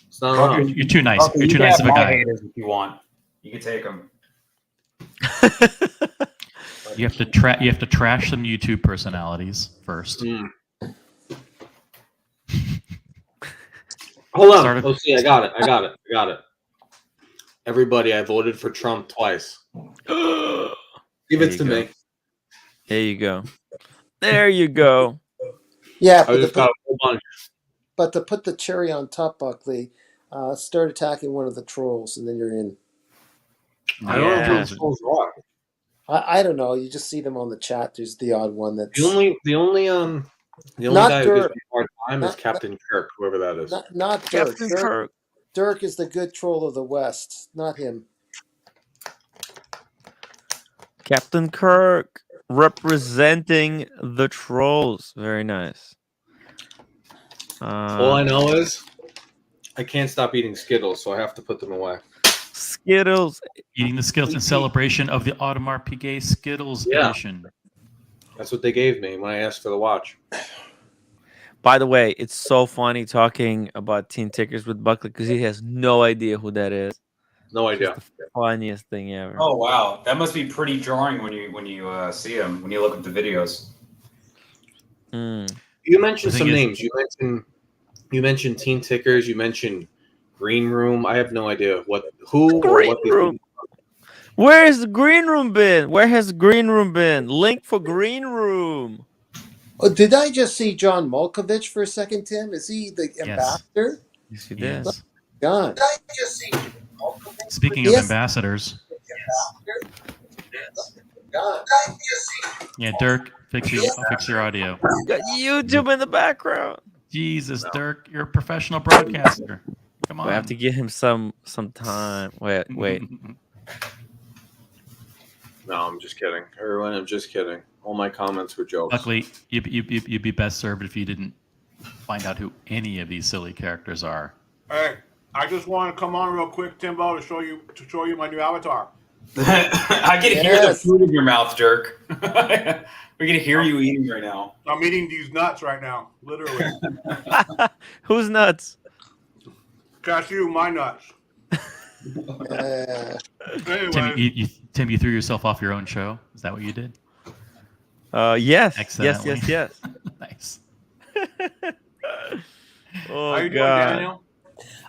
Speaker 2: It's not enough.
Speaker 6: You're too nice. You're too nice of a guy.
Speaker 7: Haters if you want, you can take them.
Speaker 6: You have to trash some YouTube personalities first.
Speaker 2: Hold on. Let's see. I got it. Everybody, I voted for Trump twice. Give it to me.
Speaker 1: There you go. There you go.
Speaker 5: Yeah,
Speaker 2: I just got a whole bunch.
Speaker 5: But to put the cherry on top, Buckley, start attacking one of the trolls, and then you're in.
Speaker 2: I don't know who the trolls are.
Speaker 5: I don't know. You just see them on the chat. There's the odd one that's
Speaker 2: the only guy who gives me a hard time is Captain Kirk, whoever that is.
Speaker 5: Not Dirk. Dirk is the good troll of the West, not him.
Speaker 1: Captain Kirk representing the trolls. Very nice.
Speaker 2: All I know is I can't stop eating Skittles, so I have to put them away.
Speaker 1: Skittles.
Speaker 6: Eating the Skittles in celebration of the Audemars Piguet Skittles edition.
Speaker 2: That's what they gave me when I asked for the watch.
Speaker 1: By the way, it's so funny talking about Teen Tickers with Buckley because he has no idea who that is.
Speaker 2: No idea.
Speaker 1: It's the funniest thing ever.
Speaker 7: Oh wow, that must be pretty jarring when you see him, when you look at the videos.
Speaker 2: You mentioned some names. You mentioned Teen Tickers. You mentioned Green Room. I have no idea who or what these people.
Speaker 1: Where has the Green Room been? Where has Green Room been? Link for Green Room.
Speaker 5: Oh, did I just see John Malkovich for a second, Tim? Is he the ambassador?
Speaker 1: Yes, he did.
Speaker 5: God.
Speaker 2: Did I just see Malkovich?
Speaker 6: Speaking of ambassadors. Yeah, Dirk, fix your audio.
Speaker 1: Got YouTube in the background.
Speaker 6: Jesus, Dirk, you're a professional broadcaster. Come on.
Speaker 1: I have to give him some time. Wait.
Speaker 2: No, I'm just kidding. Everyone, I'm just kidding. All my comments were jokes.
Speaker 6: Luckily, you'd be best served if you didn't find out who any of these silly characters are.
Speaker 3: Hey, I just want to come on real quick, Timbo, to show you my new avatar.
Speaker 7: I can hear the food in your mouth, Dirk. We can hear you eating right now.
Speaker 3: I'm eating these nuts right now, literally.
Speaker 1: Who's nuts?
Speaker 3: Cashew, my nuts.
Speaker 5: Anyway.
Speaker 6: Tim, you threw yourself off your own show. Is that what you did?
Speaker 1: Yes. Yes.
Speaker 6: Nice.
Speaker 1: Oh,
Speaker 3: how you
Speaker 1: God.
Speaker 3: doing,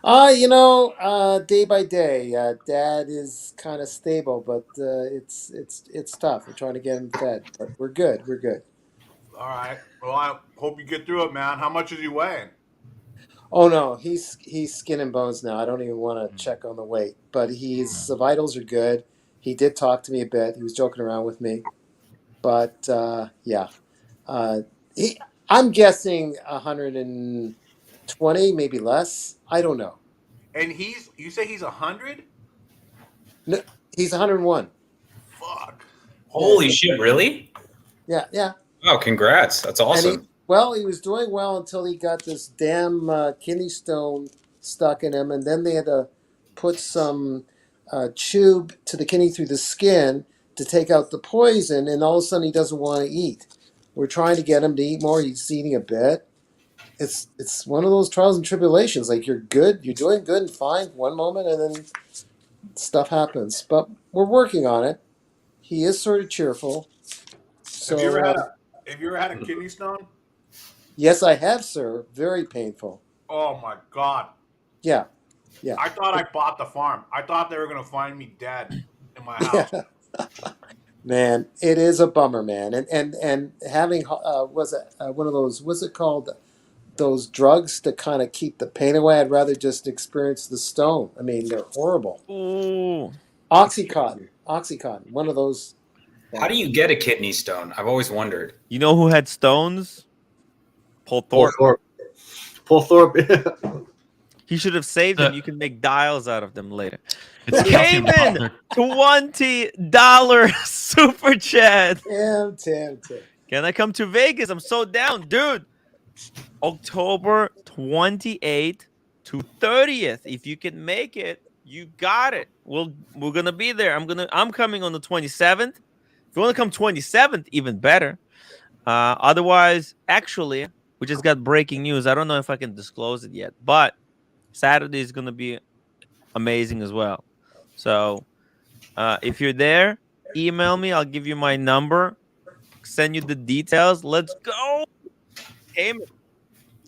Speaker 3: Daniel?
Speaker 5: Day by day, Dad is kind of stable, but it's tough. We're trying to get him fed, but we're good.
Speaker 3: All right. Well, I hope you get through it, man. How much is he weighing?
Speaker 5: Oh no, he's skin and bones now. I don't even want to check on the weight, but the vitals are good. He did talk to me a bit. He was joking around with me, but I'm guessing 120, maybe less. I don't know.
Speaker 3: And you say he's 100?
Speaker 5: No, he's 101.
Speaker 3: Fuck.
Speaker 7: Holy shit! Really?
Speaker 5: Yeah.
Speaker 7: Oh, congrats! That's awesome.
Speaker 5: He was doing well until he got this damn kidney stone stuck in him, and then they had to put some tube to the kidney through the skin to take out the poison, and all of a sudden he doesn't want to eat. We're trying to get him to eat more. He's eating a bit. It's one of those trials and tribulations. Like, you're good, you're doing good and fine one moment, and then stuff happens. But we're working on it. He is sort of cheerful. So,
Speaker 3: have you ever had a kidney stone?
Speaker 5: Yes, I have, sir. Very painful.
Speaker 3: Oh my God.
Speaker 5: Yeah.
Speaker 3: I thought I bought the farm. I thought they were going to find me dead in my house.
Speaker 5: Man, it is a bummer, man. And having one of those, what's it called? Those drugs to kind of keep the pain away. I'd rather just experience the stone. I mean, they're horrible.
Speaker 1: Ooh.
Speaker 5: Oxycontin. One of those.
Speaker 7: How do you get a kidney stone? I've always wondered.
Speaker 1: You know who had stones? Paul Thorpe.
Speaker 2: Paul Thorpe.
Speaker 1: He should have saved them. You can make dials out of them later.
Speaker 6: It's
Speaker 1: Cayman, $20 super chat.
Speaker 5: Tim.
Speaker 1: Can I come to Vegas? I'm so down, dude. October 28th to 30th. If you can make it, you got it. We're gonna be there. I'm coming on the 27th. If you want to come 27th, even better. Otherwise, actually, we just got breaking news. I don't know if I can disclose it yet, but Saturday is gonna be amazing as well. So if you're there, email me. I'll give you my number. Send you the details. Let's go. Payment.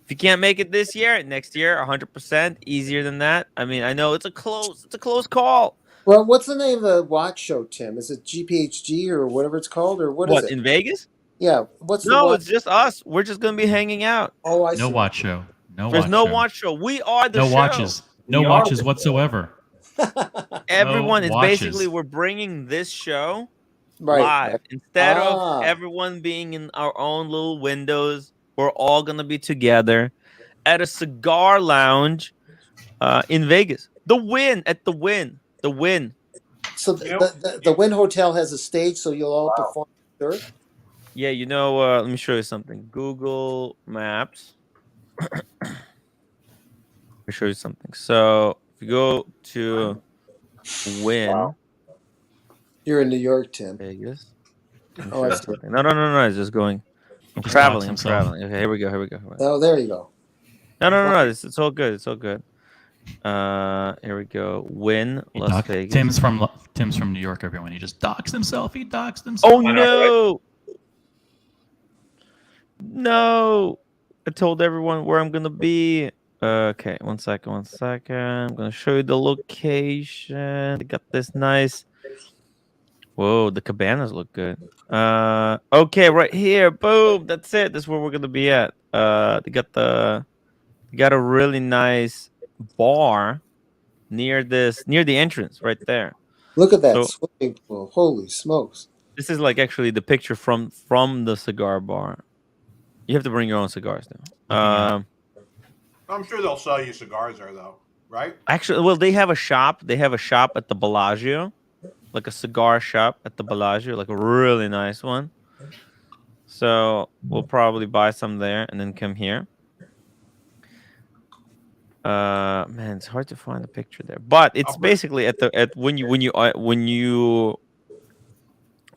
Speaker 1: If you can't make it this year, next year, 100% easier than that. I mean, I know it's a close call.
Speaker 5: Well, what's the name of the watch show, Tim? Is it GPHG or whatever it's called, or what is it?
Speaker 1: In Vegas?
Speaker 5: Yeah. What's the
Speaker 1: No,
Speaker 5: watch?
Speaker 1: it's just us. We're just gonna be hanging out.
Speaker 5: Oh, I see.
Speaker 6: No watch show.
Speaker 1: There's no watch show. We are the
Speaker 6: no
Speaker 1: show.
Speaker 6: Watches. No watches whatsoever.
Speaker 1: Everyone
Speaker 6: No
Speaker 1: is
Speaker 6: watches.
Speaker 1: basically we're bringing this show
Speaker 5: Right.
Speaker 1: live instead of everyone being in our own little windows. We're all gonna be together at a cigar lounge in Vegas. The Win.
Speaker 5: So the Wynn Hotel has a stage, so you'll all perform. Sure.
Speaker 1: Yeah, let me show you something. Google Maps. Let me show you something. So if you go to Wynn,
Speaker 5: You're in New York, Tim.
Speaker 1: Vegas.
Speaker 5: Oh, I see.
Speaker 1: No. It's just going. I'm traveling. Okay, here we go.
Speaker 5: Oh, there you go.
Speaker 1: No. It's all good. Here we go. Wynn, Las Vegas.
Speaker 6: Tim's from New York. Everyone, he just doxed himself. Oh
Speaker 1: no! No! I told everyone where I'm gonna be. Okay, one second. I'm gonna show you the location. They got this nice. Whoa, the cabanas look good. Okay, right here. Boom. That's it. That's where we're gonna be at. They got a really nice bar near the entrance right there.
Speaker 5: Look at that swimming pool. Holy smokes.
Speaker 1: This is like actually the picture from the cigar bar. You have to bring your own cigars now.
Speaker 3: I'm sure they'll sell you cigars there though, right?
Speaker 1: Actually, well, they have a shop. They have a shop at the Bellagio, like a cigar shop at the Bellagio, like a really nice one. So we'll probably buy some there and then come here. Man, it's hard to find a picture there, but it's basically at when you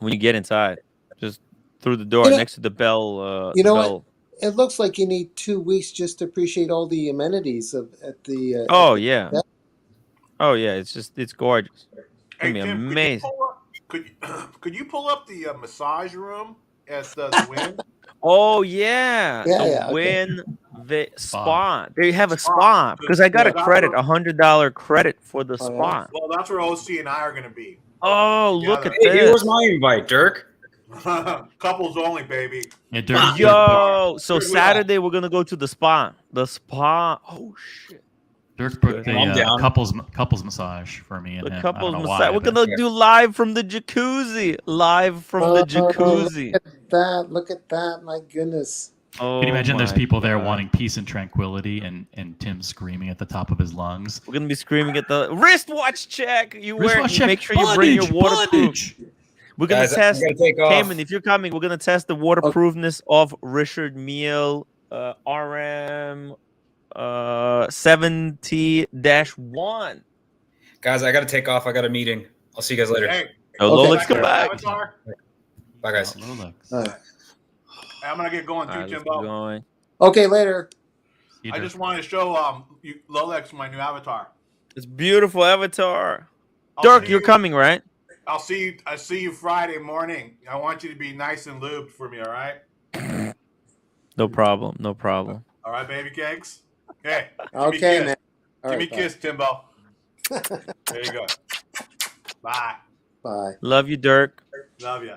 Speaker 1: get inside, just through the door next to the bell.
Speaker 5: You know what? It looks like you need 2 weeks just to appreciate all the amenities at the.
Speaker 1: Oh yeah, it's gorgeous. It's gonna be amazing.
Speaker 3: Could you pull up the massage room at the Wynn?
Speaker 1: Oh yeah, Wynn spa. They have a spa because I got a credit, $100 credit for the spa.
Speaker 3: Well, that's where OC and I are going to be.
Speaker 1: Oh, look at
Speaker 7: this!
Speaker 1: Here's
Speaker 7: my invite, Dirk.
Speaker 3: Couples only, baby.
Speaker 6: Yeah, Dirk.
Speaker 1: Yo, so Saturday we're gonna go to the spa. The spa. Oh shit.
Speaker 6: Dirk booked a couples massage for me and
Speaker 1: the
Speaker 6: him.
Speaker 1: couples massage. We're gonna do live from the jacuzzi.
Speaker 5: Look at that! My goodness.
Speaker 6: Can you imagine there's people there wanting peace and tranquility and Tim screaming at the top of his lungs?
Speaker 1: We're gonna be screaming at the wristwatch check. Make sure
Speaker 6: you
Speaker 1: bring your waterproof. We're gonna test. Cayman, if you're coming, we're gonna test the waterproofness of Richard Mille RM 70-1.
Speaker 7: Guys, I gotta take off. I got a meeting. I'll see you guys later.
Speaker 3: Hey,
Speaker 1: Rolex, come back.
Speaker 7: Bye, guys.
Speaker 3: I'm gonna get going too, Jimbo.
Speaker 5: Okay, later.
Speaker 3: I just wanted to show Rolex my new avatar.
Speaker 1: It's beautiful avatar. Dirk, you're coming, right?
Speaker 3: I see you Friday morning. I want you to be nice and lubed for me, all right?
Speaker 1: No problem.
Speaker 3: All right, baby cakes. Hey.
Speaker 5: Okay, man.
Speaker 3: Give me a kiss, Timbo. There you go. Bye.
Speaker 5: Bye.
Speaker 1: Love you, Dirk.
Speaker 3: Love you.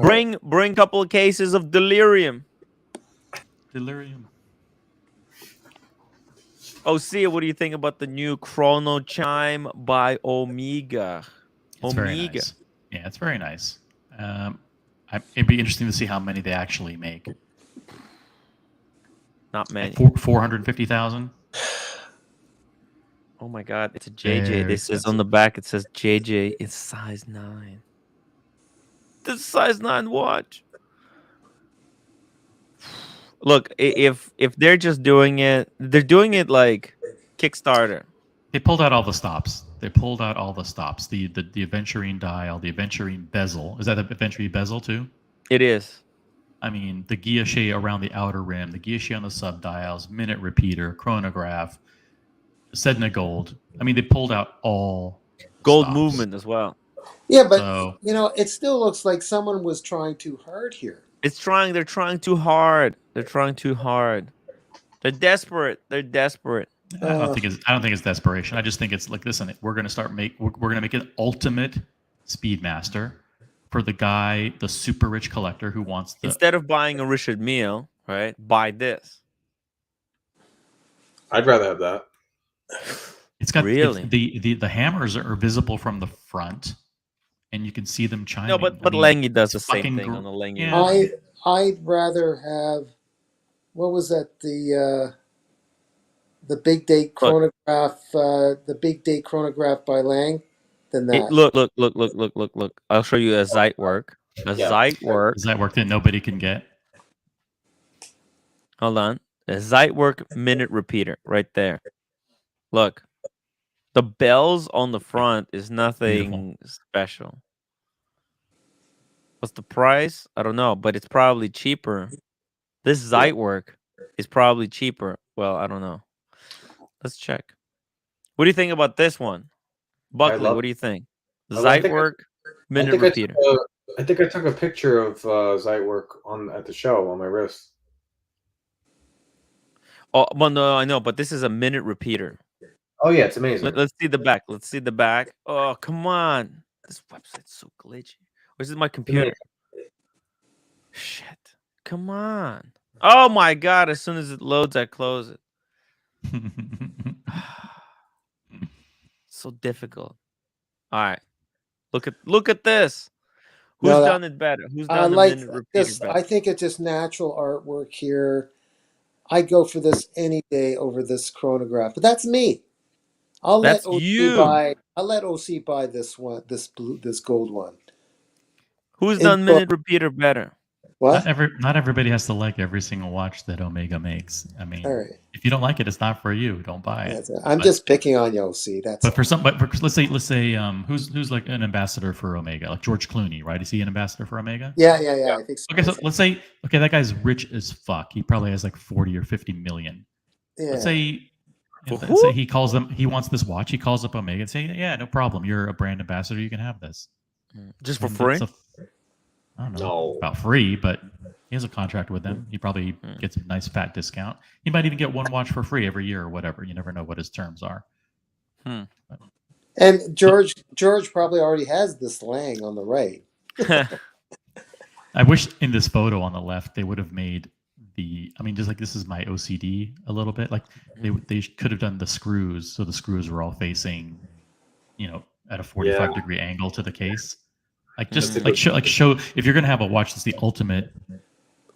Speaker 1: Bring a couple of cases of delirium. Oh, see, what do you think about the new Chrono-Chime by Omega?
Speaker 6: It's very nice. Yeah, it's very nice. It'd be interesting to see how many they actually make.
Speaker 1: Not many.
Speaker 6: 450,000.
Speaker 1: Oh my God, it's a JJ. This says on the back. It says JJ. It's size 9. This is size 9 watch. Look, if they're just doing it, they're doing it like Kickstarter.
Speaker 6: They pulled out all the stops. The aventurine dial, the aventurine bezel. Is that the aventurine bezel too?
Speaker 1: It is.
Speaker 6: I mean, the guilloche around the outer rim, the guilloche on the subdials, minute repeater, chronograph, Sedna gold. I mean, they pulled out all
Speaker 1: gold
Speaker 6: stops.
Speaker 1: movement as well.
Speaker 5: Yeah, but it still looks like someone was trying too hard here.
Speaker 1: They're trying too hard. They're trying too hard. They're desperate. They're desperate.
Speaker 6: I don't think it's desperation. I just think it's like, listen, we're gonna make an ultimate Speedmaster for the guy, the super rich collector who wants
Speaker 1: instead of buying a Richard Mille, right? Buy this.
Speaker 2: I'd rather have that.
Speaker 6: It's got the hammers are visible from the front, and you can see them chiming.
Speaker 1: No, but Lange does the same thing on the Lange.
Speaker 5: Yeah. I'd rather have, what was that, the big date chronograph, by Lange than that.
Speaker 1: Look. I'll show you a Zeitwerk.
Speaker 6: Zeitwerk that nobody can get.
Speaker 1: Hold on. A Zeitwerk minute repeater right there. Look. The bells on the front is nothing special. What's the price? I don't know, but it's probably cheaper. This Zeitwerk is probably cheaper. Well, I don't know. Let's check. What do you think about this one? Buckley, what do you think? Zeitwerk minute repeater.
Speaker 2: I think I took a picture of Zeitwerk at the show on my wrist.
Speaker 1: Oh, well, no, I know, but this is a minute repeater.
Speaker 2: Oh, yeah, it's amazing.
Speaker 1: Let's see the back. Oh, come on. This website's so glitchy. This is my computer. Shit. Come on. Oh, my God. As soon as it loads, I close it. So difficult. All right. Look at this. Who's done it better? Who's done the minute repeater better?
Speaker 5: I think it's just natural artwork here. I'd go for this any day over this chronograph. But that's me. I'll let OC buy this one, this gold one.
Speaker 1: Who's done minute repeater better?
Speaker 5: What?
Speaker 6: Not everybody has to like every single watch that Omega makes. I mean, if you don't like it, it's not for you. Don't buy it.
Speaker 5: I'm just picking on you, OC.
Speaker 6: Let's say who's like an ambassador for Omega, like George Clooney, right? Is he an ambassador for Omega?
Speaker 5: Yeah. I think so.
Speaker 6: Okay, so let's say that guy's rich as fuck. He probably has like 40 or 50 million.
Speaker 5: Yeah.
Speaker 6: Let's say he wants this watch. He calls up Omega and say, "Yeah, no problem. You're a brand ambassador. You can have this."
Speaker 1: Just for free?
Speaker 6: I don't know about free, but he has a contract with them. He probably gets a nice fat discount. He might even get one watch for free every year or whatever. You never know what his terms are.
Speaker 5: And George probably already has this Lange on the right.
Speaker 6: I wish in this photo on the left they would have made just like, this is my OCD a little bit. Like they could have done the screws, so the screws were all facing, at a 45 degree angle to the case. Like just show if you're gonna have a watch that's the ultimate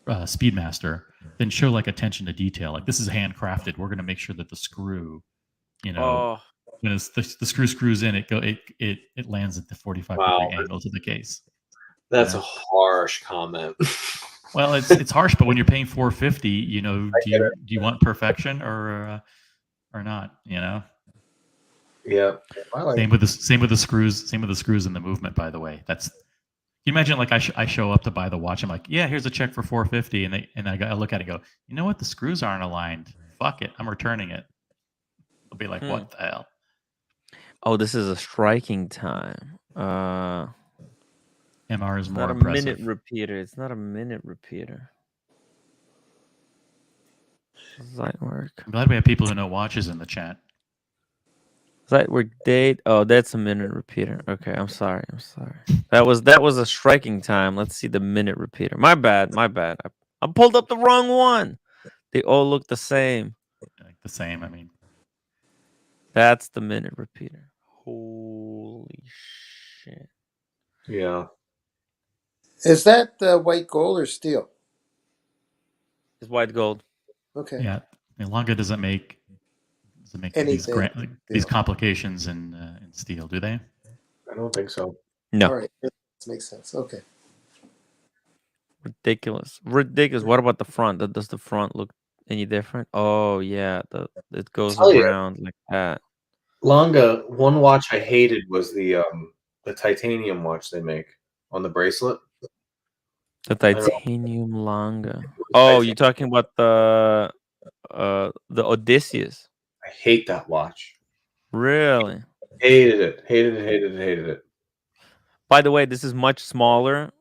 Speaker 6: Speedmaster, then show like attention to detail. Like, this is handcrafted. We're gonna make sure that the screw, when the screw screws in, it lands at the 45 degree angle to the case.
Speaker 2: That's a harsh comment.
Speaker 6: Well, it's harsh, but when you're paying $450, do you want perfection or not?
Speaker 2: Yeah.
Speaker 6: Same with the screws and the movement. By the way, can you imagine? Like, I show up to buy the watch. I'm like, yeah, here's a check for $450, and I look at it and go, you know what? The screws aren't aligned. Fuck it, I'm returning it. They'll be like, what the hell?
Speaker 1: Oh, this is a striking time.
Speaker 6: MR is more
Speaker 1: not a
Speaker 6: impressive.
Speaker 1: Minute repeater. It's not a minute repeater. Zeitwerk.
Speaker 6: I'm glad we have people who know watches in the chat.
Speaker 1: Zeitwerk date. Oh, that's a minute repeater. Okay, I'm sorry. That was a striking time. Let's see the minute repeater. My bad. I pulled up the wrong one. They all look the same.
Speaker 6: Like the same. I mean,
Speaker 1: that's the minute repeater. Holy shit.
Speaker 2: Yeah.
Speaker 5: Is that white gold or steel?
Speaker 1: It's white gold.
Speaker 5: Okay.
Speaker 6: Yeah. Lange doesn't make these complications in steel, do they?
Speaker 2: I don't think so.
Speaker 1: No.
Speaker 5: All right. That makes sense. Okay.
Speaker 1: Ridiculous. What about the front? Does the front look any different? Oh yeah, it goes around like that.
Speaker 2: Lange, one watch I hated was the titanium watch they make on the bracelet.
Speaker 1: The titanium Lange. Oh, you're talking about the Odysseus.
Speaker 2: I hate that watch.
Speaker 1: Really?
Speaker 2: Hated it.
Speaker 1: By the way, this is much smaller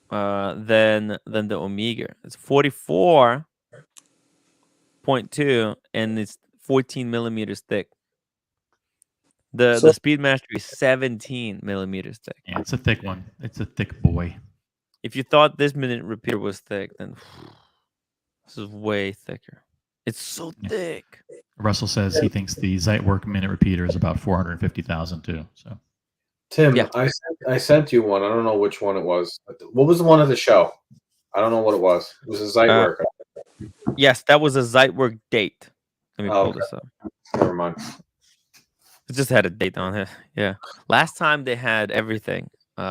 Speaker 1: than the Omega. It's 44.2 and it's 14 millimeters thick. The Speedmaster is 17 millimeters thick.
Speaker 6: Yeah, it's a thick one. It's a thick boy.
Speaker 1: If you thought this minute repeater was thick, then this is way thicker. It's so thick.
Speaker 6: Russell says he thinks the Zeitwerk minute repeater is about 450,000 too. So,
Speaker 2: Tim, I sent you one. I don't know which one it was. What was the one at the show? I don't know what it was. It was a Zeitwerk.
Speaker 1: Yes, that was a Zeitwerk date. Let me pull this up.
Speaker 2: Never mind.
Speaker 1: It just had a date on it. Yeah. Last time they had everything.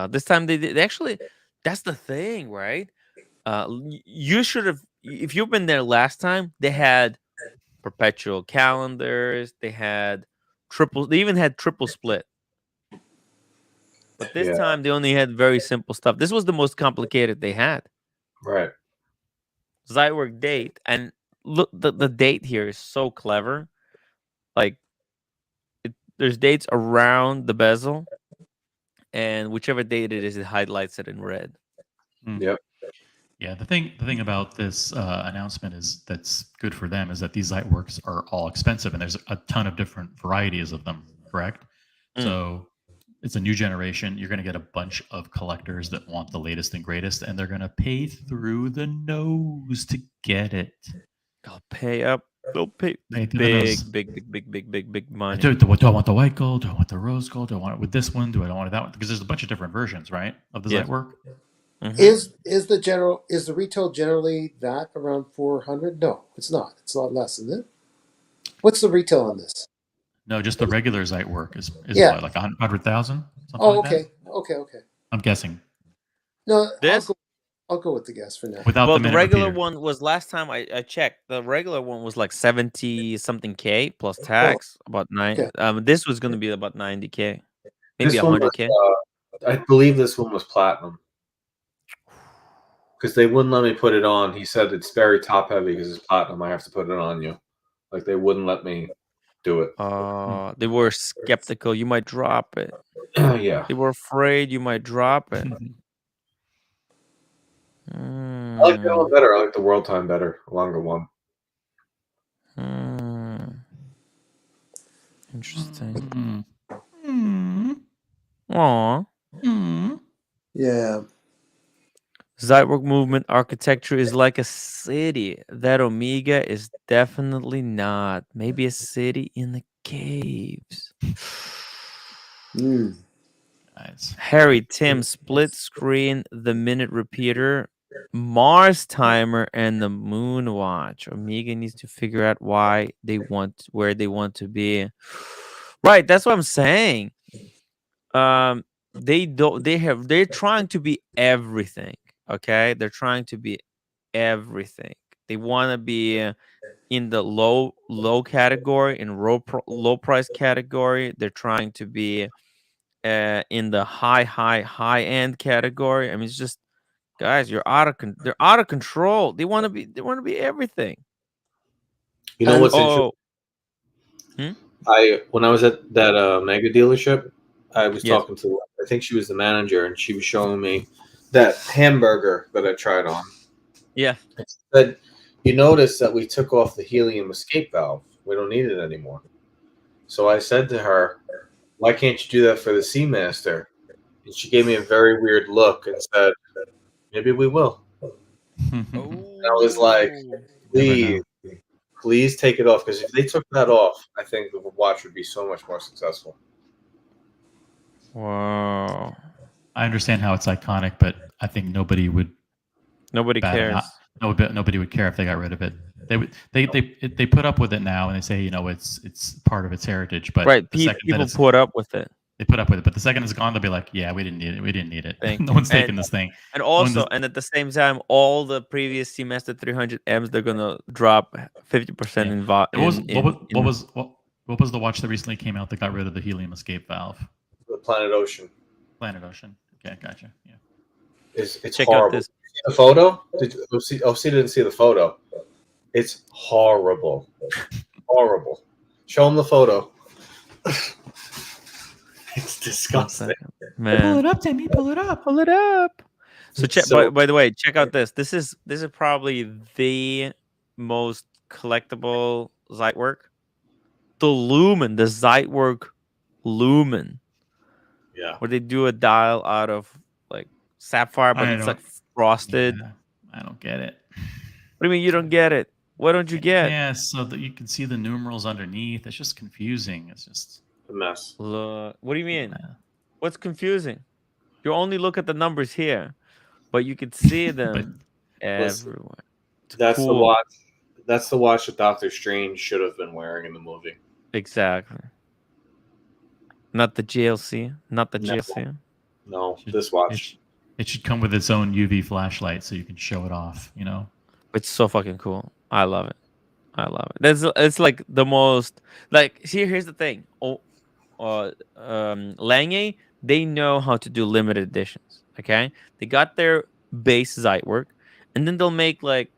Speaker 1: This time they actually. That's the thing, right? You should have. If you've been there last time, they had perpetual calendars. They had triple. They even had triple split. But this time they only had very simple stuff. This was the most complicated they had.
Speaker 2: Right.
Speaker 1: Zeitwerk date, and look, the date here is so clever. Like, there's dates around the bezel, and whichever date it is, it highlights it in red.
Speaker 2: Yep.
Speaker 6: Yeah, the thing about this announcement is that's good for them is that these Zeitwerks are all expensive, and there's a ton of different varieties of them. Correct. So it's a new generation. You're going to get a bunch of collectors that want the latest and greatest, and they're going to pay through the nose to get it.
Speaker 1: They'll pay up. They'll pay big money.
Speaker 6: Do I want the white gold? Do I want the rose gold? Do I want it with this one? Do I don't want it that one? Because there's a bunch of different versions, right, of the Zeitwerk.
Speaker 5: Is the retail generally that around 400? No, it's not. It's a lot less, isn't it? What's the retail on this?
Speaker 6: No, just the regular Zeitwerk is what, like 100,000?
Speaker 5: Oh, okay. Okay.
Speaker 6: I'm guessing.
Speaker 5: No,
Speaker 1: this.
Speaker 5: I'll go with the guess for now.
Speaker 6: Without
Speaker 1: the regular one was last time I checked. The regular one was like 70 something K plus tax, about 9. This was going to be about 90K, maybe 100K.
Speaker 2: I believe this one was platinum because they wouldn't let me put it on. He said it's very top heavy because it's platinum. I have to put it on you. Like they wouldn't let me do it.
Speaker 1: They were skeptical. You might drop it.
Speaker 2: Yeah.
Speaker 1: They were afraid you might drop it.
Speaker 2: I like that one better. I like the World Time better. Longer one.
Speaker 1: Interesting. Aw.
Speaker 5: Yeah.
Speaker 1: Zeitwerk movement architecture is like a city. That Omega is definitely not. Maybe a city in the caves.
Speaker 6: Nice.
Speaker 1: Harry, Tim, split screen, the minute repeater, Mars timer, and the moon watch. Omega needs to figure out where they want to be. Right, that's what I'm saying. They're trying to be everything. Okay, they're trying to be everything. They want to be in the low category, in low price category. They're trying to be in the high end category. I mean, it's just, guys, they're out of control. They want to be everything.
Speaker 2: You know what's interesting? When I was at that Mega dealership, I was talking to, I think she was the manager, and she was showing me that hamburger that I tried on.
Speaker 1: Yeah.
Speaker 2: It said, you notice that we took off the helium escape valve. We don't need it anymore. So I said to her, why can't you do that for the Seamaster? And she gave me a very weird look and said, maybe we will. And I was like, please take it off, because if they took that off, I think the watch would be so much more successful.
Speaker 1: Wow.
Speaker 6: I understand how it's iconic, but I think nobody cares. Nobody would care if they got rid of it. They put up with it now, and they say, it's part of its heritage. But
Speaker 1: right, people put up with it.
Speaker 6: They put up with it, but the second it's gone, they'll be like, "Yeah, we didn't need it. We didn't need it. No one's taking this thing."
Speaker 1: And also, and at the same time, all the previous Seamaster 300Ms, they're gonna drop 50% in volume.
Speaker 6: What was the watch that recently came out that got rid of the helium escape valve?
Speaker 2: The Planet Ocean.
Speaker 6: Planet Ocean. Okay, gotcha. Yeah.
Speaker 2: It's Check horrible. Out this. The photo? OC didn't see the photo. It's horrible. Horrible. Show him the photo. It's disgusting.
Speaker 1: Man.
Speaker 6: Pull it up, Timmy. Pull it up.
Speaker 1: Pull it up. So, by the way, check out this. This is probably the most collectible Zeitwerk. The Lumen, the Zeitwerk Lumen.
Speaker 2: Yeah.
Speaker 1: Where they do a dial out of like sapphire, but it's like frosted.
Speaker 6: Yeah, I don't get it.
Speaker 1: What do you mean you don't get it? What don't you get?
Speaker 6: Yeah, so that you can see the numerals underneath. It's just confusing. It's just
Speaker 2: a mess.
Speaker 1: Look, what do you mean? What's confusing? You only look at the numbers here, but you can see them everywhere.
Speaker 2: That's cool. The watch. That's the watch that Doctor Strange should have been wearing in the movie.
Speaker 1: Exactly. Not the JLC. Not the JLC.
Speaker 2: No, this watch.
Speaker 6: It should come with its own UV flashlight so you can show it off. You know.
Speaker 1: It's so fucking cool. I love it. I love it. It's like the most like. See, here's the thing. Lange, they know how to do limited editions. Okay, they got their base Zeitwerk, and then they'll make like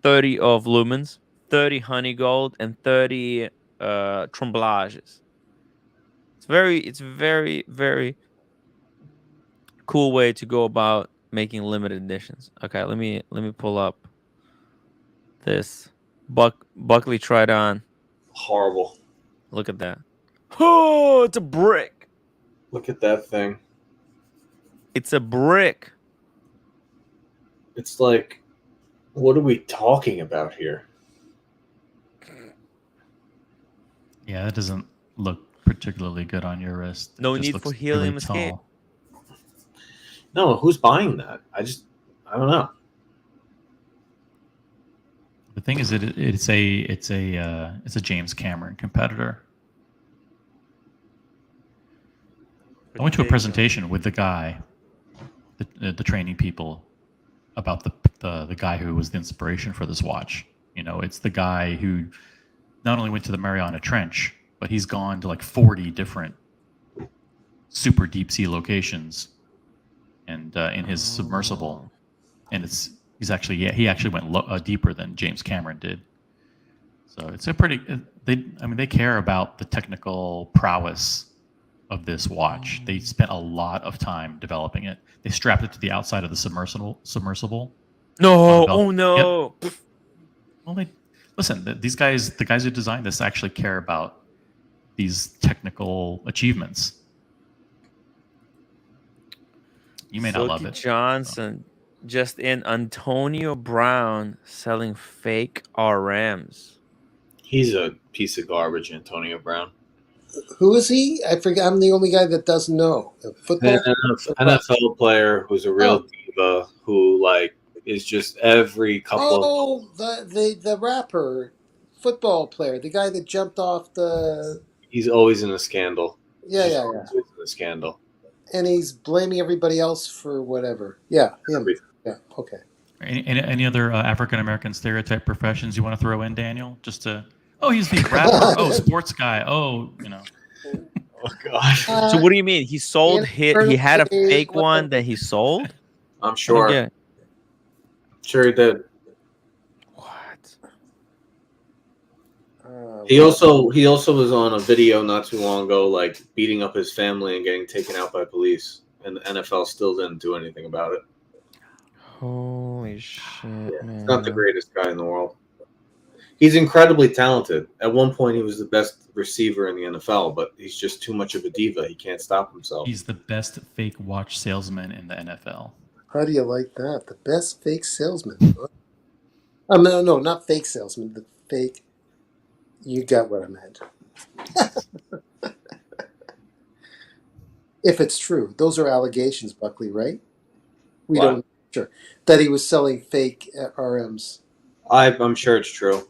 Speaker 1: 30 of lumens, 30 honey gold, and 30 tremblages. It's very, very cool way to go about making limited editions. Okay, let me pull up this. Buckley tried on.
Speaker 2: Horrible.
Speaker 1: Look at that. Oh, it's a brick.
Speaker 2: Look at that thing.
Speaker 1: It's a brick.
Speaker 2: It's like, what are we talking about here?
Speaker 6: Yeah, that doesn't look particularly good on your wrist.
Speaker 1: No need for helium escape.
Speaker 2: No, who's buying that? I don't know.
Speaker 6: The thing is, it's a James Cameron competitor. I went to a presentation with the guy, the training people, about the guy who was the inspiration for this watch. You know, it's the guy who not only went to the Mariana Trench, but he's gone to like 40 different super deep sea locations, and in his submersible, and he actually went deeper than James Cameron did. So it's a pretty. They care about the technical prowess of this watch. They spent a lot of time developing it. They strapped it to the outside of the submersible.
Speaker 1: No, oh no.
Speaker 6: Yep. Well, listen. These guys, the guys who designed this, actually care about these technical achievements. You may not love it.
Speaker 1: Johnson, just in Antonio Brown selling fake RMs.
Speaker 2: He's a piece of garbage, Antonio Brown.
Speaker 5: Who is he? I forget. I'm the only guy that doesn't know.
Speaker 2: An NFL player who's a real diva who is just every couple.
Speaker 5: Oh, the rapper, football player, the guy that jumped off the.
Speaker 2: He's always in a scandal.
Speaker 5: Yeah.
Speaker 2: Always in a scandal.
Speaker 5: And he's blaming everybody else for whatever. Yeah, him. Yeah, okay.
Speaker 6: Any other African American stereotype professions you want to throw in, Daniel? Just to. Oh, he's the rapper. Oh, sports guy. Oh, you know.
Speaker 2: Oh gosh.
Speaker 1: So what do you mean? He sold he had a fake one that he sold?
Speaker 2: I'm sure. Sure he did.
Speaker 1: What?
Speaker 2: He also was on a video not too long ago, beating up his family and getting taken out by police, and the NFL still didn't do anything about it.
Speaker 1: Holy shit, man.
Speaker 2: He's not the greatest guy in the world. He's incredibly talented. At one point, he was the best receiver in the NFL, but he's just too much of a diva. He can't stop himself.
Speaker 6: He's the best fake watch salesman in the NFL.
Speaker 5: How do you like that? The best fake salesman. No, not fake salesman. The fake. You got what I meant. If it's true, those are allegations, Buckley, right? We don't know sure that he was selling fake RMs.
Speaker 2: I'm sure it's true.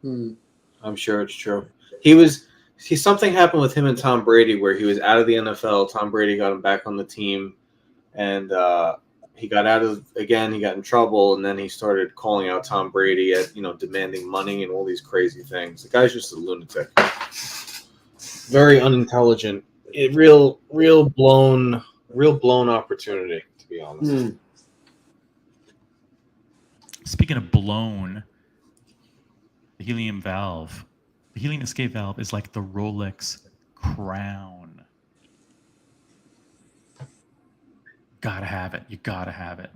Speaker 2: I'm sure it's true. He was something happened with him and Tom Brady where he was out of the NFL. Tom Brady got him back on the team, and he got out of again. He got in trouble, and then he started calling out Tom Brady at demanding money and all these crazy things. The guy's just a lunatic, very unintelligent. Real blown opportunity, to be honest.
Speaker 6: Speaking of blown, the helium escape valve is like the Rolex crown. Gotta have it. You gotta have it.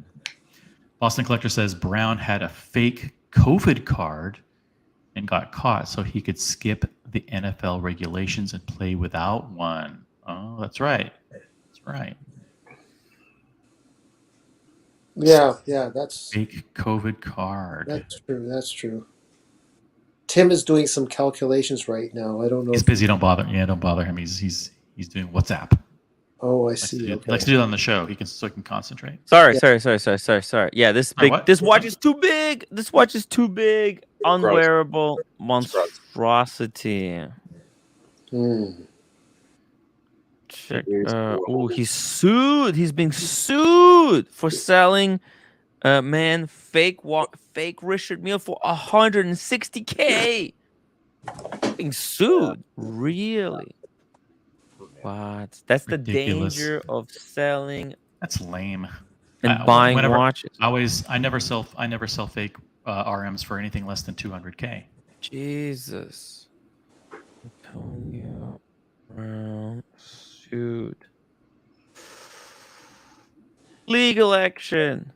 Speaker 6: Boston Collector says Brown had a fake COVID card and got caught so he could skip the NFL regulations and play without one. Oh, that's right. That's right.
Speaker 5: Yeah, that's
Speaker 6: fake COVID card.
Speaker 5: That's true. Tim is doing some calculations right now. I don't know.
Speaker 6: He's busy. Don't bother. Yeah, don't bother him. He's doing WhatsApp.
Speaker 5: Oh, I see.
Speaker 6: He likes to do it on the show. He can concentrate.
Speaker 1: Sorry. Yeah, this watch is too big. This watch is too big. Unwearable monstrosity. Check. He's sued. He's being sued for selling, fake Richard Mille for $160K. Being sued, really? What? That's
Speaker 6: ridiculous.
Speaker 1: The danger of selling.
Speaker 6: That's lame.
Speaker 1: And buying watches.
Speaker 6: I never sell fake RMs for anything less than $200K.
Speaker 1: Jesus. Antonio Brown sued. Legal action.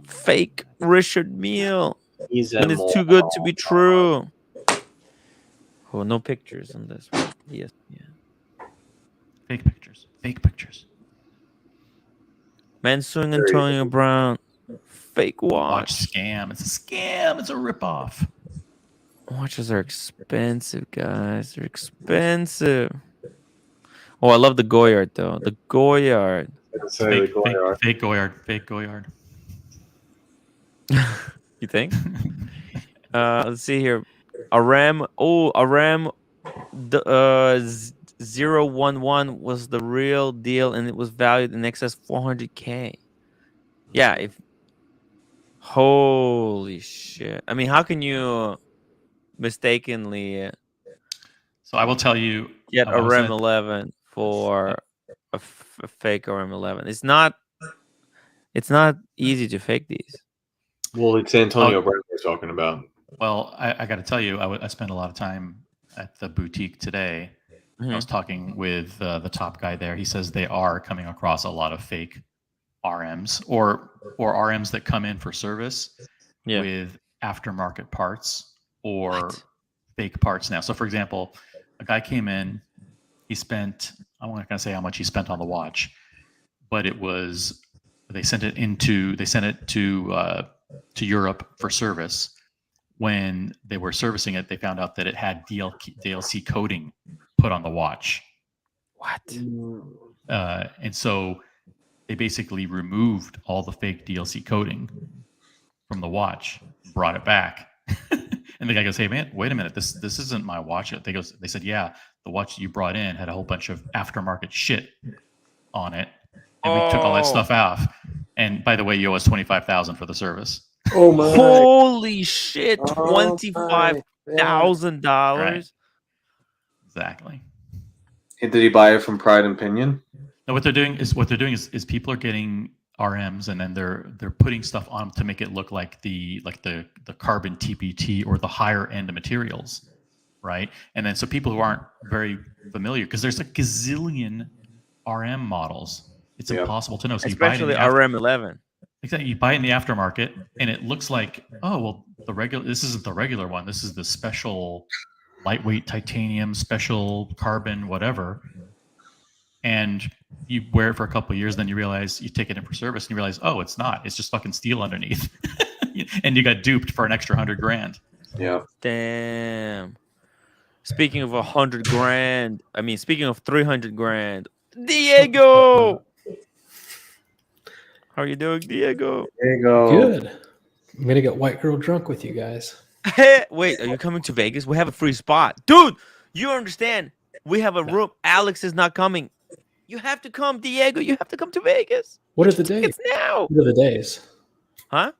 Speaker 1: Fake Richard Mille. And it's too good to be true. Oh, no pictures on this one. Yes, yeah.
Speaker 6: Fake pictures.
Speaker 1: Man suing Antonio Brown. Fake watch.
Speaker 6: Scam. It's a scam. It's a ripoff.
Speaker 1: Watches are expensive, guys. They're expensive. Oh, I love the Goyard, though. The Goyard.
Speaker 6: Fake Goyard.
Speaker 1: You think? Let's see here. A RAM 011 was the real deal, and it was valued in excess $400K. Yeah. Holy shit! I mean, how can you mistakenly?
Speaker 6: So I will tell you,
Speaker 1: get a RAM 11 for a fake RAM 11. It's not easy to fake these.
Speaker 2: Well, it's Antonio Brown we're talking about.
Speaker 6: Well, I got to tell you, I spent a lot of time at the boutique today. I was talking with the top guy there. He says they are coming across a lot of fake RMs or RMs that come in for service with aftermarket parts or fake parts now. So, for example, a guy came in. He spent, I'm not going to say how much he spent on the watch, but it was they sent it to Europe for service. When they were servicing it, they found out that it had DLC coating put on the watch.
Speaker 1: What?
Speaker 6: And so they basically removed all the fake DLC coating from the watch, brought it back. And the guy goes, "Hey man, wait a minute, this isn't my watch." They said, "Yeah, the watch you brought in had a whole bunch of aftermarket shit on it, and we took all that stuff off. And by the way, you owe us $25,000 for the service."
Speaker 5: Oh my!
Speaker 1: Holy shit! $25,000.
Speaker 6: Right. Exactly.
Speaker 2: And did he buy it from Pride and Pinion?
Speaker 6: No, what they're doing is people are getting RMs and then they're putting stuff on to make it look like the carbon TPT or the higher end materials, right? And then so people who aren't very familiar, because there's a gazillion RM models, it's impossible to know. So
Speaker 1: especially RM11.
Speaker 6: Exactly, you buy it in the aftermarket, and it looks like, oh well, this isn't the regular one. This is the special lightweight titanium, special carbon, whatever. And you wear it for a couple of years, then you realize you take it in for service, and you realize, oh, it's not. It's just fucking steel underneath, and you got duped for an extra $100,000.
Speaker 2: Yeah.
Speaker 1: Damn. Speaking of $100,000, speaking of $300,000, Diego. How are you doing, Diego?
Speaker 8: Good. I'm gonna get white girl drunk with you guys.
Speaker 1: Hey, wait, are you coming to Vegas? We have a free spot, dude. You understand? We have a room. Alex is not coming. You have to come, Diego. You have to come to Vegas.
Speaker 8: What are the days?
Speaker 1: It's now.
Speaker 8: What are the days?
Speaker 1: Huh?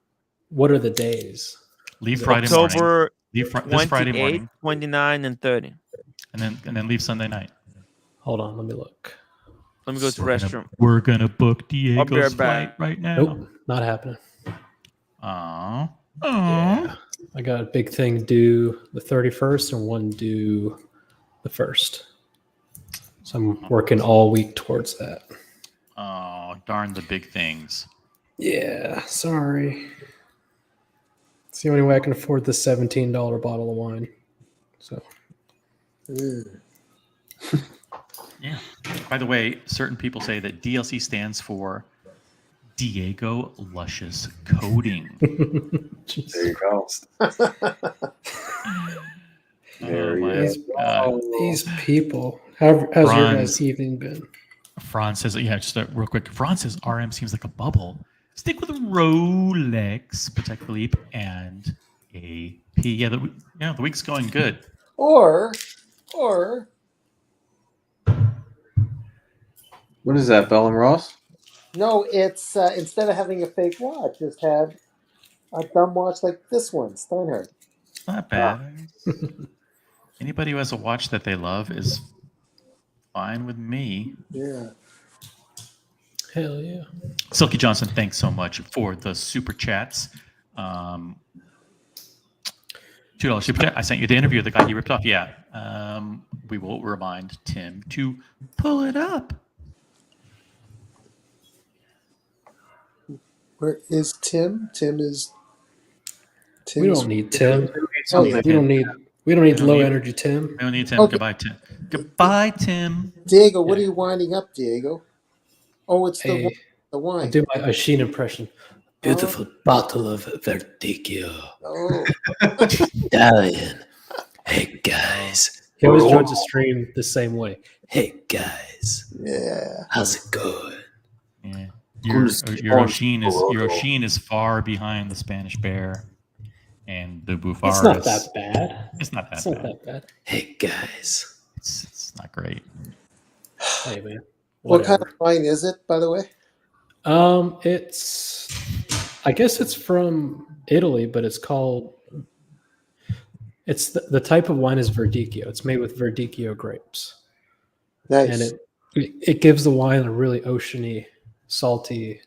Speaker 8: What are the days?
Speaker 6: Leave Friday
Speaker 1: October
Speaker 6: morning. Leave this Friday
Speaker 1: 28,
Speaker 6: morning,
Speaker 1: 29, and 30.
Speaker 6: and then leave Sunday night.
Speaker 8: Hold on, let me look.
Speaker 1: Let me go to the restroom.
Speaker 6: We're gonna book
Speaker 1: I'll be
Speaker 6: Diego's
Speaker 1: right back.
Speaker 6: flight right now.
Speaker 8: Nope, not happening.
Speaker 6: Aww.
Speaker 8: Yeah, I got a big thing due the 31st and one due the 1st. So I'm working all week towards that.
Speaker 6: Oh, darn the big things.
Speaker 8: Yeah, sorry. It's the only way I can afford the $17 bottle of wine. So.
Speaker 6: Yeah. By the way, certain people say that DLC stands for Diego Luscious Coating.
Speaker 2: There you go. There he is.
Speaker 8: These people. How's your guys' evening been?
Speaker 6: Franz says, just real quick. Franz says RM seems like a bubble. Stick with Rolex, Patek Philippe, and AP. Yeah, the week's going good.
Speaker 5: Or
Speaker 2: What is that, Bell and Ross?
Speaker 5: no, it's instead of having a fake watch, just have a dumb watch like this one, Steinhardt.
Speaker 6: It's not bad. Anybody who has a watch that they love is fine with me.
Speaker 5: Yeah.
Speaker 8: Hell yeah.
Speaker 6: Silky Johnson, thanks so much for the super chats. $2 super chat. I sent you the interview of the guy you ripped off. Yeah. We will remind Tim to pull it up.
Speaker 5: Where is Tim?
Speaker 8: We don't need Tim.
Speaker 5: Oh, yeah.
Speaker 8: We don't need low energy Tim.
Speaker 6: We don't need Tim.
Speaker 5: Okay.
Speaker 6: Goodbye, Tim. Goodbye, Tim.
Speaker 5: Diego, what are you winding up, Diego? Oh, it's the wine.
Speaker 8: I'll do my Sheen impression. Beautiful bottle of Verdicchio.
Speaker 5: Oh.
Speaker 8: Italian. Hey, guys. He always joins the stream the same way. Hey, guys.
Speaker 5: Yeah.
Speaker 8: How's it going?
Speaker 6: Yeah. Your Sheen is far behind the Spanish Bear and the Bufaris.
Speaker 8: It's not that bad.
Speaker 6: It's not that bad.
Speaker 8: Hey, guys.
Speaker 6: It's not great.
Speaker 8: Hey, man.
Speaker 5: What kind of wine is it, by the way?
Speaker 8: I guess it's from Italy, but it's the type of wine is Verdicchio. It's made with Verdicchio grapes.
Speaker 5: Nice.
Speaker 8: And it gives the wine a really oceany, salty,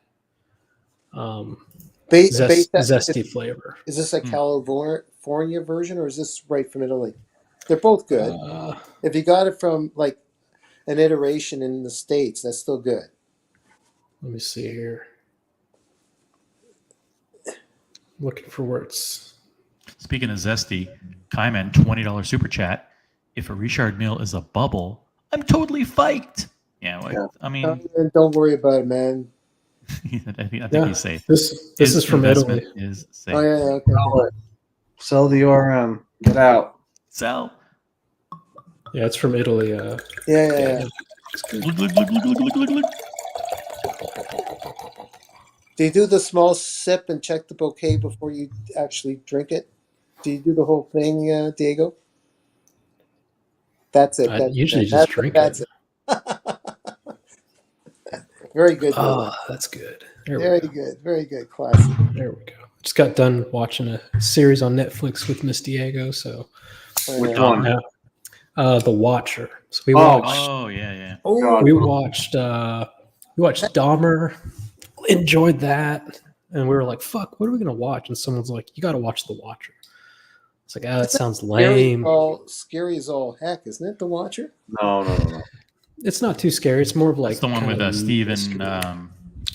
Speaker 8: zesty flavor.
Speaker 5: Is this a California version or is this right from Italy? They're both good. If you got it from like an iteration in the States, that's still good.
Speaker 8: Let me see here. Looking for words.
Speaker 6: Speaking of zesty, Kaiman, $20 super chat. If a Richard Mille is a bubble, I'm totally fiked. Yeah, I mean,
Speaker 5: don't worry about it, man.
Speaker 6: I think he's safe.
Speaker 8: This is from Italy.
Speaker 6: Is safe.
Speaker 5: Oh yeah, okay.
Speaker 2: Sell the RM. Get out.
Speaker 6: Sell.
Speaker 8: Yeah, it's from Italy.
Speaker 5: Yeah.
Speaker 6: Look.
Speaker 5: Do you do the small sip and check the bouquet before you actually drink it? Do you do the whole thing, Diego? That's it.
Speaker 8: I usually just drink it.
Speaker 5: Very good.
Speaker 8: Oh, that's good.
Speaker 5: Very good. Very good. Classic.
Speaker 8: There we go. Just got done watching a series on Netflix with Miss Diego. So
Speaker 2: Which one?
Speaker 8: The Watcher. So we watched.
Speaker 6: Oh yeah.
Speaker 8: We watched Dahmer. Enjoyed that, and we were like, "Fuck, what are we gonna watch?" And someone's like, "You got to watch The Watcher." It's like, that sounds lame.
Speaker 5: Scary as all heck, isn't it? The Watcher?
Speaker 2: No.
Speaker 8: It's not too scary. It's more of like
Speaker 6: it's the one with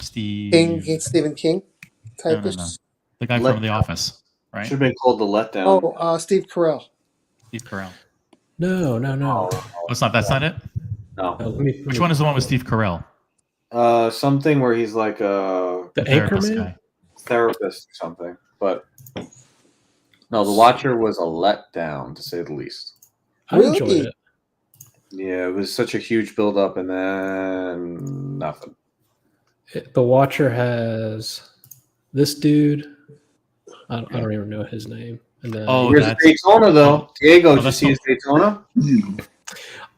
Speaker 6: Stephen
Speaker 5: King type of.
Speaker 6: No. The guy from The Office, right?
Speaker 2: Should have been called The Letdown.
Speaker 5: Oh, Steve Carell.
Speaker 6: Steve Carell.
Speaker 8: No.
Speaker 6: That's not it.
Speaker 2: No.
Speaker 6: Which one is the one with Steve Carell?
Speaker 2: Something where he's like
Speaker 8: the
Speaker 6: therapist
Speaker 8: Anchorman
Speaker 6: guy.
Speaker 2: Therapist or something. But no, The Watcher was a letdown, to say the least.
Speaker 8: I enjoyed it.
Speaker 2: Yeah, it was such a huge build-up, and then nothing.
Speaker 8: The Watcher has this dude. I don't even know his name. And then,
Speaker 2: here's a Daytona, though. Diego, did you see his Daytona?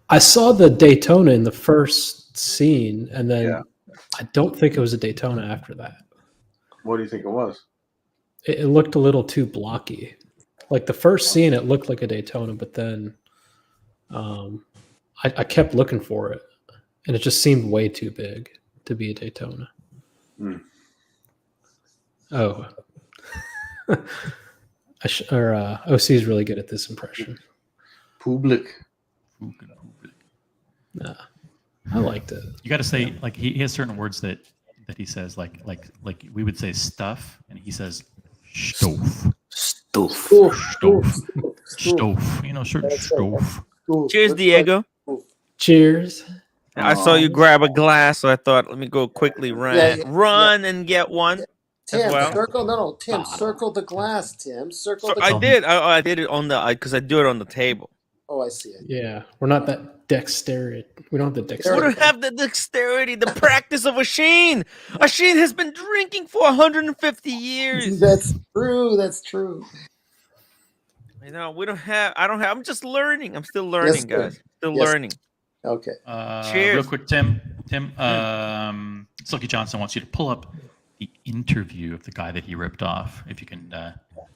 Speaker 8: I saw the Daytona in the first scene, and then I don't think it was a Daytona after that.
Speaker 2: What do you think it was?
Speaker 8: It looked a little too blocky. Like the first scene, it looked like a Daytona, but then I kept looking for it, and it just seemed way too big to be a Daytona. Oh. OC is really good at this impression.
Speaker 2: Public.
Speaker 8: Nah, I liked it.
Speaker 6: You got to say, like, he has certain words that he says, like we would say stuff, and he says stove. You know, certain stove.
Speaker 1: Cheers, Diego.
Speaker 8: Cheers.
Speaker 1: I saw you grab a glass, so I thought, let me go quickly run and get one.
Speaker 5: Tim,
Speaker 1: well.
Speaker 5: Tim, circle the glass, Tim. Circle the
Speaker 1: glass. I did it on because I do it on the table.
Speaker 5: Oh, I see it.
Speaker 8: Yeah, we're not that dexterity. We don't have the dexterity.
Speaker 1: We don't have the dexterity, the practice of a Sheen. A Sheen has been drinking for 150 years.
Speaker 5: That's true. That's true.
Speaker 1: You know, we don't have. I don't have. I'm just learning. I'm still learning, guys. Still learning.
Speaker 5: Okay.
Speaker 1: Cheers.
Speaker 6: Real quick, Tim. Silky Johnson wants you to pull up the interview of the guy that he ripped off. If you can.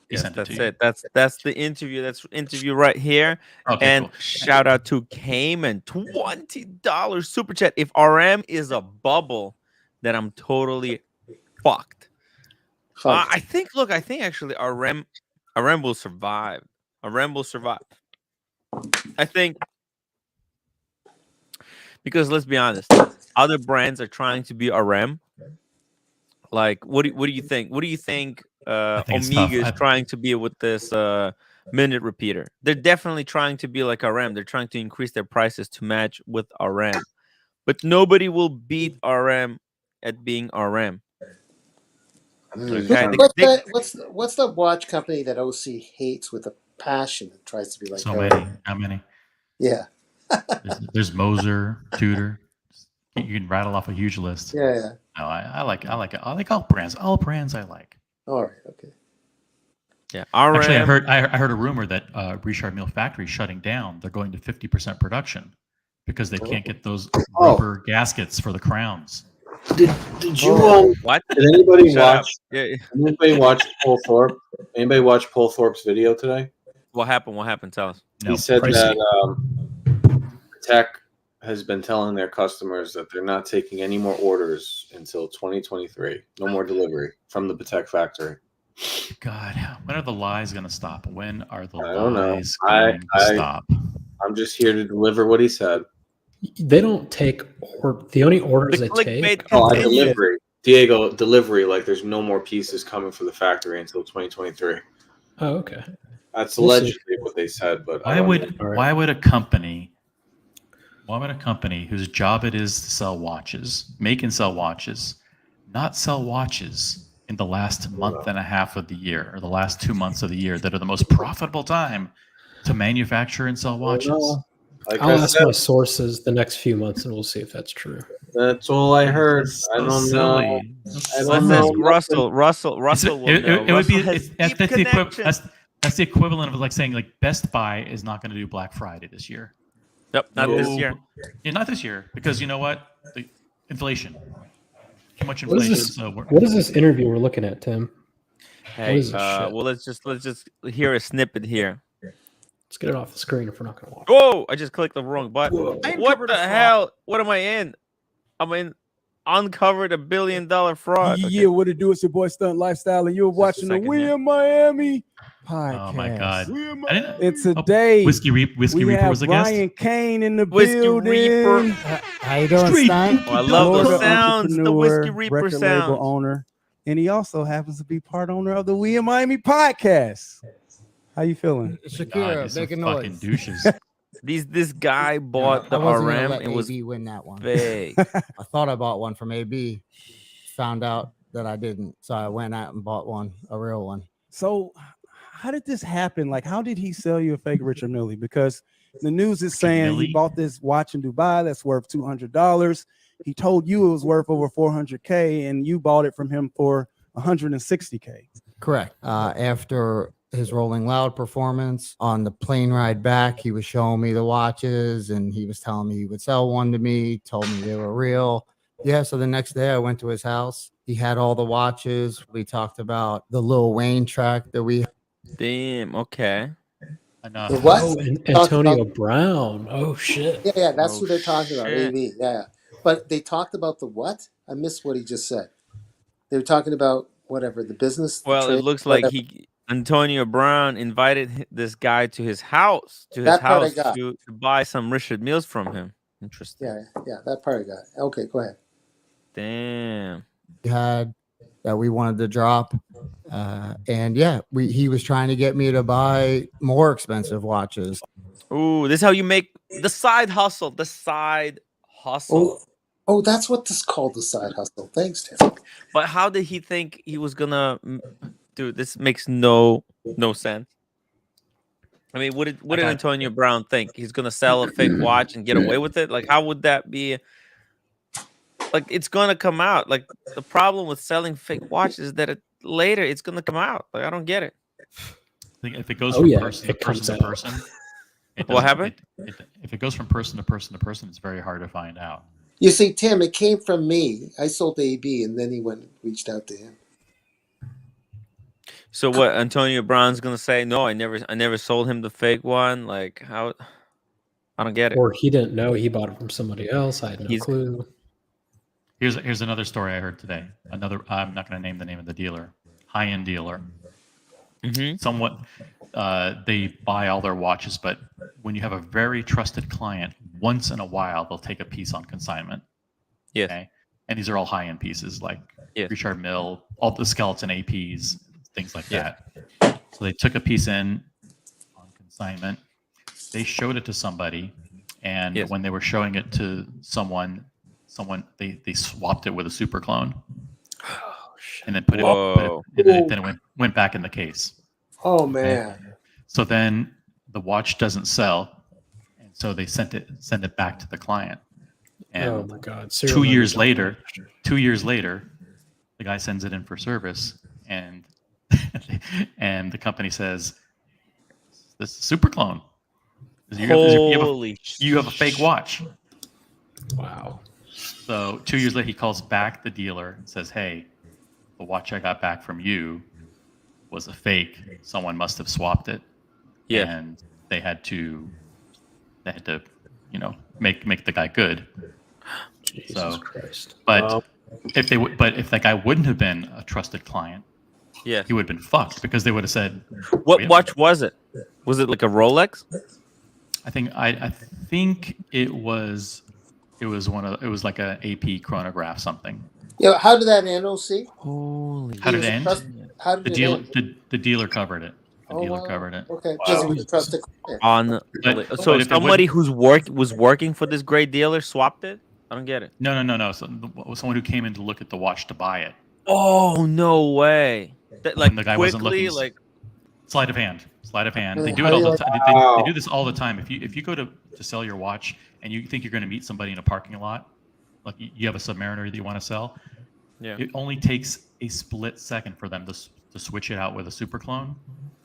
Speaker 1: Yes, that's it. That's the interview. That's interview right here. Okay, and cool. Shout out to Cayman, $20 super chat. If RM is a bubble, then I'm totally fucked. I think actually RM will survive. RM will survive. I think because let's be honest, other brands are trying to be RM. Like, what do you think? What do you think? Omega is trying to be with this minute repeater. They're definitely trying to be like RM. They're trying to increase their prices to match with RM, but nobody will beat RM at being RM.
Speaker 5: Okay. What's the watch company that OC hates with a passion and tries to be like?
Speaker 6: So many. How many?
Speaker 5: Yeah.
Speaker 6: there's Moser, Tudor. You can rattle off a huge list.
Speaker 5: Yeah.
Speaker 6: No, I like it. I like all brands. All brands I like.
Speaker 5: All right. Okay.
Speaker 1: Yeah.
Speaker 6: Actually, I heard a rumor that Richard Mille factory is shutting down. They're going to 50% production because they can't get those rubber gaskets for the crowns.
Speaker 2: Did you
Speaker 1: what?
Speaker 2: Did anybody watch? Anybody watch Paul Thorpe? Anybody watch Paul Thorpe's video today?
Speaker 1: What happened? What happened? Tell us.
Speaker 2: No, he said that Tech has been telling their customers that they're not taking any more orders until 2023. No more delivery from the Patek factory.
Speaker 6: God, when are the lies going to stop? When are the
Speaker 2: lies
Speaker 6: going to stop?
Speaker 2: I'm just here to deliver what he said.
Speaker 8: They don't take the only orders they take.
Speaker 2: Delivery. Diego, delivery. Like there's no more pieces coming for the factory until 2023.
Speaker 8: Oh, okay.
Speaker 2: That's allegedly what they said. But
Speaker 6: why would a company whose job it is to sell watches, make and sell watches, not sell watches in the last month and a half of the year or the last 2 months of the year that are the most profitable time to manufacture and sell watches?
Speaker 8: I'll ask my sources the next few months and we'll see if that's true.
Speaker 2: That's all I heard. I don't know. I don't know.
Speaker 1: Russell will know.
Speaker 6: It would be that's the equivalent of like saying like Best Buy is not going to do Black Friday this year.
Speaker 1: Yep, not this year.
Speaker 6: Yeah, not this year because you know what? The inflation. Too much inflation.
Speaker 8: What is this interview we're looking at, Tim?
Speaker 1: Hey, well, let's just hear a snippet here.
Speaker 8: Let's get it off the screen if we're not going to watch.
Speaker 1: Whoa! I just clicked the wrong button. What the hell? What am I in? I'm in uncovered $1 billion fraud.
Speaker 9: Yeah, okay. What it do? It's your boy Stunt Lifestyle, and you're watching the We in Miami podcast.
Speaker 6: Oh my God!
Speaker 9: And today,
Speaker 6: Whiskey Reaper was a guest.
Speaker 9: Brian Kane in the
Speaker 1: Whiskey
Speaker 9: building.
Speaker 1: Reaper.
Speaker 10: How you doing, Stunt?
Speaker 1: Oh, I love those sounds. The Whiskey Reaper
Speaker 9: record
Speaker 1: sounds.
Speaker 9: Label owner, and he also happens to be part owner of the We in Miami podcast. How you feeling?
Speaker 10: Shakira, make a noise.
Speaker 6: Fucking douches.
Speaker 1: This guy bought the RM. It was
Speaker 10: win that one.
Speaker 1: big.
Speaker 10: I thought I bought one from AB. Found out that I didn't, so I went out and bought one, a real one.
Speaker 9: So, how did this happen? Like, how did he sell you a fake Richard Mille? Because the news is saying he bought this watch in Dubai that's worth $200. He told you it was worth over $400K, and you bought it from him for $160K.
Speaker 10: Correct. After his Rolling Loud performance. On the plane ride back, he was showing me the watches, and he was telling me he would sell one to me, told me they were real. Yeah, so the next day I went to his house. He had all the watches. We talked about the Lil Wayne track that we.
Speaker 1: Damn. Okay.
Speaker 8: Enough. What? Oh, Antonio Brown. Oh shit.
Speaker 5: Yeah, that's who they're talking about. AV. Yeah, but they talked about the what? I missed what he just said. They were talking about whatever the business.
Speaker 1: Well,
Speaker 5: trade,
Speaker 1: it looks
Speaker 5: whatever.
Speaker 1: like Antonio Brown invited this guy to his house to buy some Richard Milles from him. Interesting.
Speaker 5: Yeah, that part I got. Okay, go ahead.
Speaker 1: Damn.
Speaker 10: We had that we wanted to drop, and yeah, he was trying to get me to buy more expensive watches.
Speaker 1: Ooh, this is how you make the side hustle. The side hustle.
Speaker 5: Oh, that's what this is called, the side hustle. Thanks, Tim.
Speaker 1: But how did he think he was gonna? Dude, this makes no sense. I mean, what did Antonio Brown think? He's gonna sell a fake watch and get away with it? Like, how would that be? Like, it's gonna come out. Like, the problem with selling fake watches is that later it's gonna come out. Like, I don't get it.
Speaker 6: I think if it goes from person to person,
Speaker 1: what happened?
Speaker 6: If it goes from person to person to person, it's very hard to find out.
Speaker 5: You see, Tim, it came from me. I sold to AB, and then he went and reached out to him.
Speaker 1: So what? Antonio Brown's gonna say, "No, I never sold him the fake one." Like, how? I don't get it.
Speaker 8: Or he didn't know, he bought it from somebody else. I had no clue.
Speaker 6: Here's another story I heard today. I'm not going to name the name of the dealer. High-end dealer.
Speaker 1: Mm-hmm.
Speaker 6: Somewhat, they buy all their watches, but when you have a very trusted client, once in a while they'll take a piece on consignment.
Speaker 1: Yeah.
Speaker 6: Okay? And these are all high-end pieces like Richard Mille, all the skeleton APs, things like that. So they took a piece in on consignment. They showed it to somebody, and when they were showing it to someone they swapped it with a super clone.
Speaker 8: Oh, shit.
Speaker 6: And then put it, then it went back in the case.
Speaker 5: Oh man.
Speaker 6: Okay? So then the watch doesn't sell, and so they send it back to the client. And
Speaker 8: oh my God.
Speaker 6: 2 years later, the guy sends it in for service, and and the company says, "This is a super clone. You have a fake watch."
Speaker 8: Wow.
Speaker 6: So 2 years later, he calls back the dealer and says, "Hey, the watch I got back from you was a fake. Someone must have swapped it."
Speaker 1: Yeah.
Speaker 6: And they had to, make the guy good.
Speaker 8: Jesus Christ.
Speaker 6: But if that guy wouldn't have been a trusted client, he would have been fucked, because they would have said,
Speaker 1: "What watch was it? Was it like a Rolex?"
Speaker 6: I think it was like an AP chronograph something.
Speaker 5: Yeah, how did that end, OC?
Speaker 1: Holy.
Speaker 6: How did it end?
Speaker 5: How did
Speaker 6: the dealer covered it. The dealer covered it.
Speaker 5: Okay, because he was a trusted client.
Speaker 1: So somebody who's was working for this great dealer swapped it? I don't get it.
Speaker 6: No. So someone who came in to look at the watch to buy it.
Speaker 1: Oh, no way. That, like,
Speaker 6: the guy
Speaker 1: quickly,
Speaker 6: wasn't looking.
Speaker 1: like,
Speaker 6: sleight of hand. They do
Speaker 5: How
Speaker 6: it all
Speaker 5: do
Speaker 6: the
Speaker 5: you
Speaker 6: time. They do this all the time. If you go to sell your watch and you think you're going to meet somebody in a parking lot, like you have a Submariner that you want to sell, it only takes a split second for them to switch it out with a super clone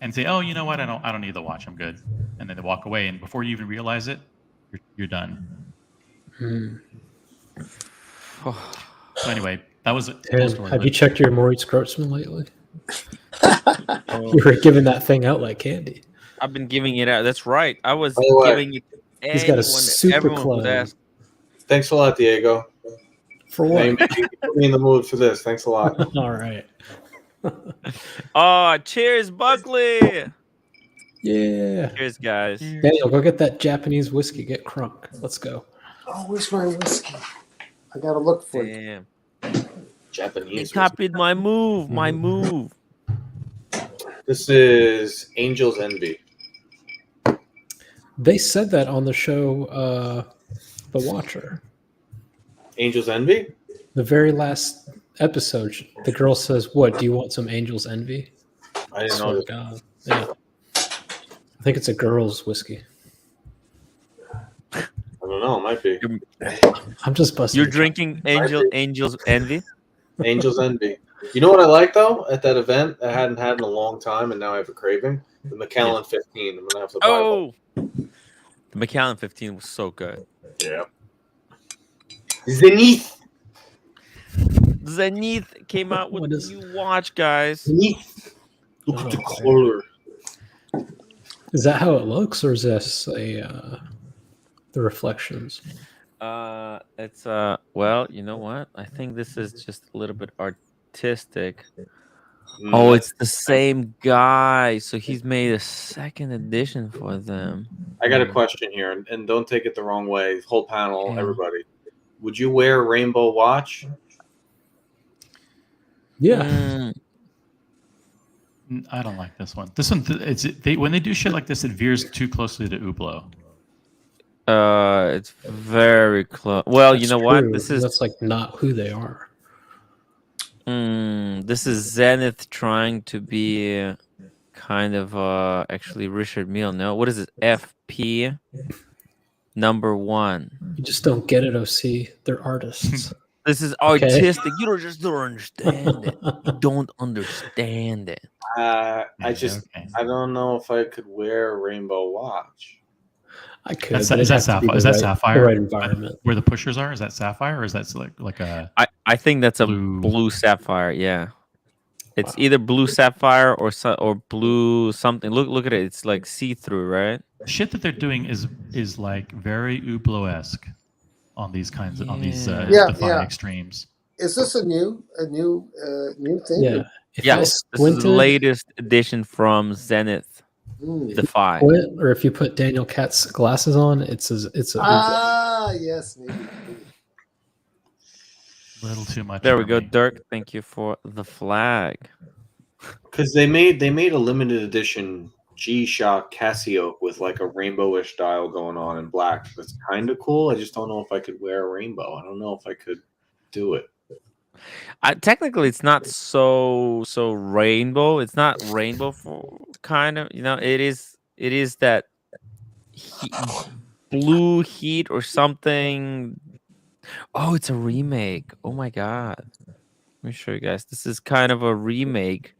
Speaker 6: and say, "Oh, you know what? I don't need the watch. I'm good." And then they walk away, and before you even realize it, you're done. So anyway, that was it.
Speaker 8: Have you checked your Moritz Grossman lately? You were giving that thing out like candy.
Speaker 1: I've been giving it out. That's right. I was giving it.
Speaker 8: He's got a super clone.
Speaker 2: Thanks a lot, Diego.
Speaker 8: For what?
Speaker 2: You put me in the mood for this. Thanks a lot.
Speaker 8: All right.
Speaker 1: Oh, cheers, Buckley.
Speaker 8: Yeah.
Speaker 1: Cheers, guys.
Speaker 8: Daniel, go get that Japanese whiskey. Get crunk. Let's go.
Speaker 5: Oh, where's my whiskey? I gotta look for it.
Speaker 1: Damn.
Speaker 2: Japanese.
Speaker 1: He copied my move. My move.
Speaker 2: This is Angel's Envy.
Speaker 8: They said that on the show, The Watcher.
Speaker 2: Angel's Envy?
Speaker 8: The very last episode, the girl says, "What, do you want some Angel's Envy?"
Speaker 2: I didn't know.
Speaker 8: God. Yeah. I think it's a girl's whiskey.
Speaker 2: I don't know. It might be.
Speaker 8: I'm just busting.
Speaker 1: You're drinking Angel's Envy?
Speaker 2: Angel's Envy. You know what I like though at that event I hadn't had in a long time, and now I have a craving. The Macallan 15. I'm gonna have to buy one.
Speaker 1: The Macallan 15 was so good.
Speaker 2: Yeah. Zenith.
Speaker 1: Zenith came out with a new watch, guys.
Speaker 2: Zenith. Look at the color.
Speaker 8: Is that how it looks, or is this the reflections?
Speaker 1: It's well, you know what? I think this is just a little bit artistic. Oh, it's the same guy. So he's made a second edition for them.
Speaker 2: I got a question here, and don't take it the wrong way. Whole panel, everybody. Would you wear a rainbow watch?
Speaker 8: Yeah.
Speaker 6: I don't like this one. This one, when they do shit like this, it veers too closely to Hublot.
Speaker 1: It's very close. Well, you know what?
Speaker 8: That's like not who they are.
Speaker 1: This is Zenith trying to be kind of actually Richard Mille. No, what is it? FP #1.
Speaker 8: You just don't get it, OC. They're artists.
Speaker 1: This is artistic. You don't understand it. You don't understand it.
Speaker 2: I don't know if I could wear a rainbow watch.
Speaker 8: I could.
Speaker 6: Is that sapphire? Is that sapphire?
Speaker 8: The right environment.
Speaker 6: Where the pushers are? Is that sapphire, or is that like a?
Speaker 1: I think that's a blue sapphire. Yeah, it's either blue sapphire or blue something. Look at it. It's like see through, right?
Speaker 6: Shit that they're doing is like very Hublot-esque on these kinds of Defy Extremes.
Speaker 5: Is this a new thing?
Speaker 8: Yeah.
Speaker 1: Yes, this is the latest edition from Zenith. Defy.
Speaker 8: Or if you put Daniel Katz's glasses on, it's a
Speaker 5: yes, maybe.
Speaker 6: A little too much.
Speaker 1: There we go, Dirk. Thank you for the flag.
Speaker 2: Because they made a limited edition G-Shock Casio with like a rainbowish dial going on in black. That's kind of cool. I just don't know if I could wear a rainbow. I don't know if I could do it.
Speaker 1: Technically, it's not so rainbow. It's not rainbow for kind of, you know. It is that blue heat or something. Oh, it's a remake. Oh my god! Let me show you guys. This is kind of a remake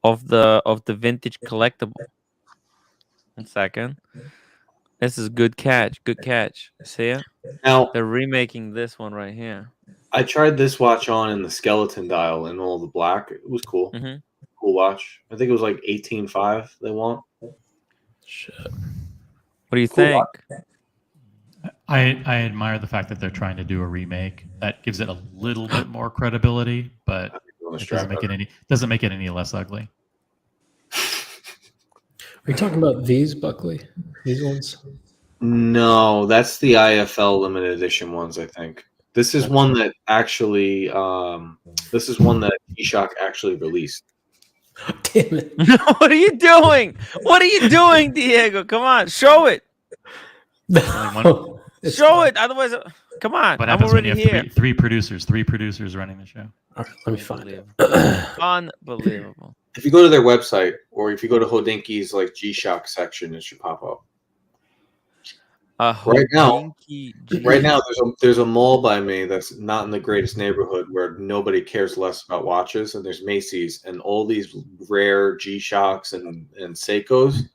Speaker 1: of the vintage collectible. 1 second. This is good catch. Good catch. See it?
Speaker 2: Now
Speaker 1: they're remaking this one right here.
Speaker 2: I tried this watch on in the skeleton dial in all the black. It was cool. Cool watch. I think it was like 18.5 they want.
Speaker 8: Shit.
Speaker 1: What do you think?
Speaker 6: I admire the fact that they're trying to do a remake. That gives it a little bit more credibility, but it doesn't make it any less ugly.
Speaker 8: Are you talking about these, Buckley? These ones?
Speaker 2: No, that's the IFL limited edition ones, I think. This is one that actually, G-Shock actually released.
Speaker 8: Damn it!
Speaker 1: What are you doing? What are you doing, Diego? Come on, show it. Show it. Otherwise, come on.
Speaker 6: What happens when you have three producers running the show?
Speaker 8: All right, let me find it.
Speaker 1: Unbelievable.
Speaker 2: If you go to their website or if you go to Hodinkey's like G-Shock section, it should pop up. Right now, there's a mall by me that's not in the greatest neighborhood where nobody cares less about watches, and there's Macy's, and all these rare G-Shocks and Seikos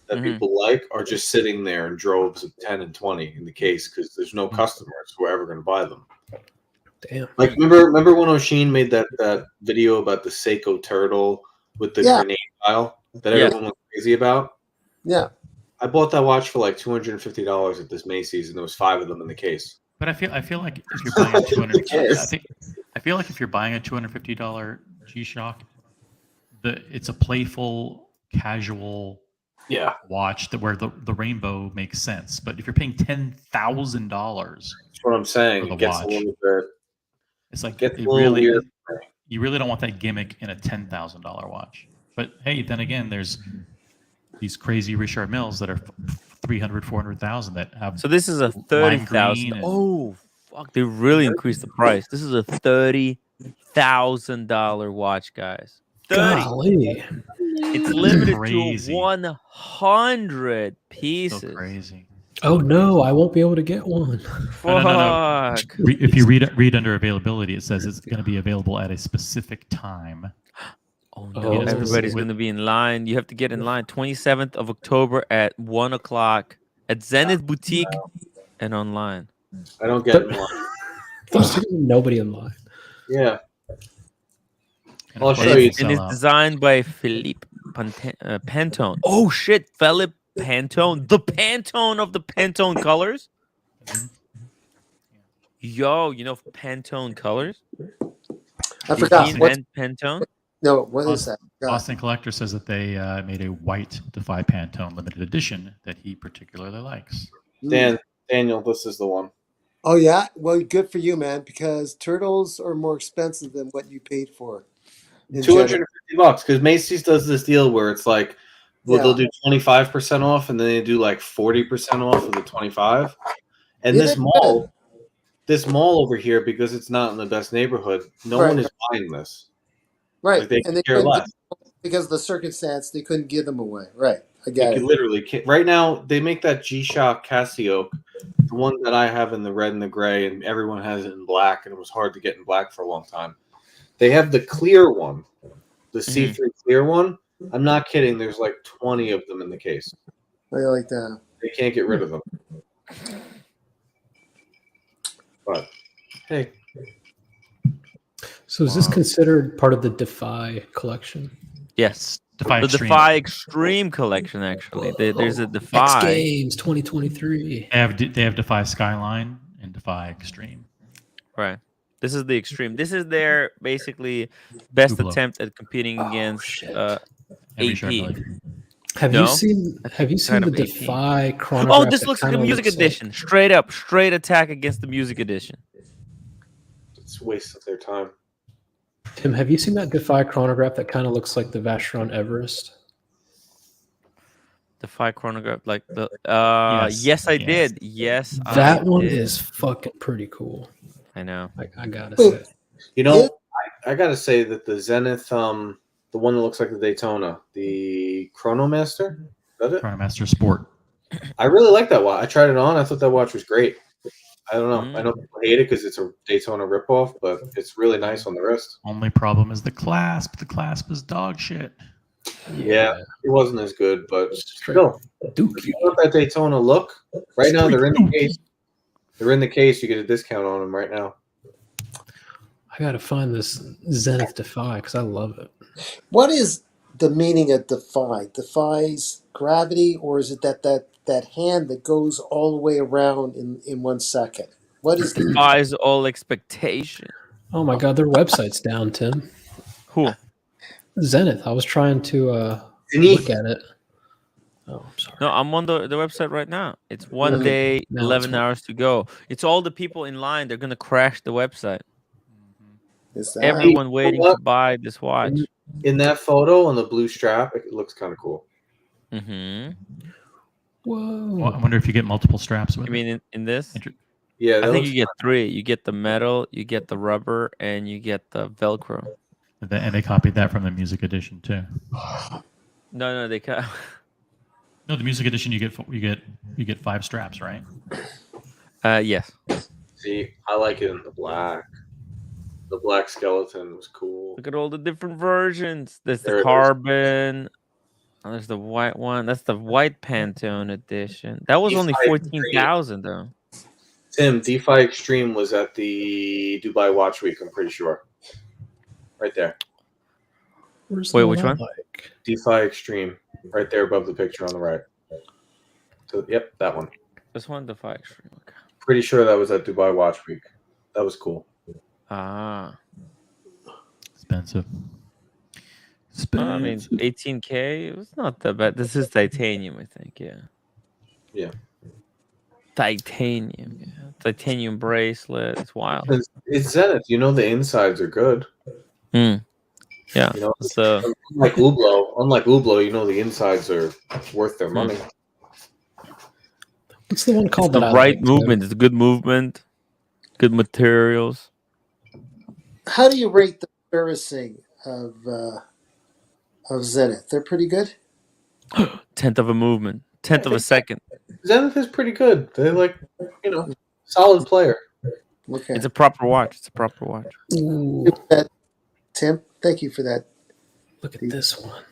Speaker 2: that people like are just sitting there in droves of 10 and 20 in the case because there's no customers who are ever going to buy them.
Speaker 8: Damn.
Speaker 2: Like remember when Oshin made that video about the Seiko turtle with the grenade dial that everyone was crazy about?
Speaker 5: Yeah.
Speaker 2: I bought that watch for like $250 at this Macy's, and there was 5 of them in the case.
Speaker 6: But I feel like if you're buying a I feel like if you're buying a $250 G-Shock, it's a playful, casual watch where the rainbow makes sense. But if you're paying $10,000,
Speaker 2: that's what I'm saying.
Speaker 6: For the
Speaker 2: it gets
Speaker 6: watch,
Speaker 2: a little bit.
Speaker 6: It's like
Speaker 2: weird.
Speaker 6: You really don't want that gimmick in a $10,000 watch. But hey, then again, there's these crazy Richard Milles that are 300, 400,000 that have.
Speaker 1: So this is a 30,000. Oh, fuck! They really increased the price. This is a $30,000 watch, guys. 30.
Speaker 8: Golly.
Speaker 1: It's limited to 100 pieces.
Speaker 6: So crazy.
Speaker 8: Oh no, I won't be able to get one.
Speaker 1: Fuck.
Speaker 6: If you read under availability, it says it's going to be available at a specific time.
Speaker 1: Oh no, everybody's going to be in line. You have to get in line 27th of October at 1 o'clock at Zenith Boutique and online.
Speaker 2: I don't get in line.
Speaker 8: There's nobody in line.
Speaker 2: Yeah.
Speaker 1: I'll show you. And it's designed by Philippe Pantone. Oh shit, Philippe Pantone. The Pantone of the Pantone colors. Yo, you know Pantone colors?
Speaker 5: I forgot.
Speaker 1: Pantone?
Speaker 5: No, what is that?
Speaker 6: Austin Collector says that they made a white Defy Pantone limited edition that he particularly likes.
Speaker 2: Daniel, this is the one.
Speaker 5: Oh yeah, well, good for you, man. Because turtles are more expensive than what you paid for.
Speaker 2: $250 because Macy's does this deal where it's like, well, they'll do 25% off, and then they do like 40% off of the 25. And this mall over here, because it's not in the best neighborhood, no one is buying this.
Speaker 5: Right,
Speaker 2: like they
Speaker 5: and they
Speaker 2: care less
Speaker 5: because of the circumstance, they couldn't give them away. Right, I get it.
Speaker 2: Literally, right now they make that G-Shock Casio, the one that I have in the red and the gray, and everyone has it in black, and it was hard to get in black for a long time. They have the clear one, the see-through clear one. I'm not kidding. There's like 20 of them in the case.
Speaker 5: I like that.
Speaker 2: They can't get rid of them. But hey.
Speaker 8: So is this considered part of the Defy collection?
Speaker 1: Yes.
Speaker 6: Defy
Speaker 1: the Defy Extreme collection, actually. There's a Defy.
Speaker 8: X Games 2023.
Speaker 6: They have Defy Skyline and Defy Extreme.
Speaker 1: Right. This is the Extreme. This is their basically best attempt at competing against AP.
Speaker 8: Have you seen the Defy chronograph?
Speaker 1: Oh, this looks like a music edition. Straight up, straight attack against the music edition.
Speaker 2: It's a waste of their time.
Speaker 8: Tim, have you seen that Defy chronograph that kind of looks like the Vacheron Everest?
Speaker 1: Defy chronograph, like the yes, I did. Yes,
Speaker 8: that one is fucking pretty cool.
Speaker 1: I know.
Speaker 8: I gotta say.
Speaker 2: You know, I gotta say that the Zenith, the one that looks like the Daytona, the Chronomaster, is that it?
Speaker 6: Chronomaster Sport.
Speaker 2: I really like that watch. I tried it on. I thought that watch was great. I don't know. I know people hate it because it's a Daytona ripoff, but it's really nice on the wrist.
Speaker 6: Only problem is the clasp. The clasp is dog shit.
Speaker 2: Yeah, it wasn't as good, but still. If you want that Daytona look, right now they're in the case. They're in the case. You get a discount on them right now.
Speaker 8: I gotta find this Zenith Defy because I love it.
Speaker 5: What is the meaning of Defy? Defies gravity, or is it that hand that goes all the way around in 1 second? What is
Speaker 1: defies all expectation?
Speaker 8: Oh my god, their website's down, Tim.
Speaker 1: Who?
Speaker 8: Zenith. I was trying to look at it. Oh, I'm sorry.
Speaker 1: No, I'm on the website right now. It's 1 day, 11 hours to go. It's all the people in line. They're gonna crash the website. Everyone waiting to buy this watch.
Speaker 2: In that photo on the blue strap, it looks kind of cool.
Speaker 8: Whoa!
Speaker 6: Well, I wonder if you get multiple straps with
Speaker 1: it. You mean in this?
Speaker 2: Yeah,
Speaker 1: I think you get 3. You get the metal, you get the rubber, and you get the Velcro.
Speaker 6: And they copied that from the music edition too.
Speaker 1: No, they cut.
Speaker 6: No, the music edition you get 5 straps, right?
Speaker 1: Yes.
Speaker 2: See, I like it in the black. The black skeleton was cool.
Speaker 1: Look at all the different versions. There's the carbon. Oh, there's the white one. That's the white Pantone edition. That was only 14,000 though.
Speaker 2: Tim, Defy Extreme was at the Dubai Watch Week. I'm pretty sure. Right there.
Speaker 1: Wait, which one?
Speaker 8: Like?
Speaker 2: Defy Extreme, right there above the picture on the right. So, yep, that one.
Speaker 1: This one, Defy Extreme. Okay.
Speaker 2: Pretty sure that was at Dubai Watch Week. That was cool.
Speaker 6: Expensive.
Speaker 1: I mean, 18K. It was not that bad. This is titanium, I think. Yeah.
Speaker 2: Yeah.
Speaker 1: Titanium. Yeah. Titanium bracelet. It's wild.
Speaker 2: It's Zenith. You know the insides are good.
Speaker 1: Yeah.
Speaker 2: You know, unlike Hublot, you know the insides are worth their money.
Speaker 8: What's the one called?
Speaker 1: It's the right movement. It's a good movement. Good materials.
Speaker 5: How do you rate the servicing of Zenith? They're pretty good.
Speaker 1: 10th of a movement. tenth of a second.
Speaker 2: Zenith is pretty good. They're like, solid player.
Speaker 5: Okay.
Speaker 1: It's a proper watch. It's a proper watch.
Speaker 5: Ooh. Tim, thank you for that.
Speaker 8: Look at this one.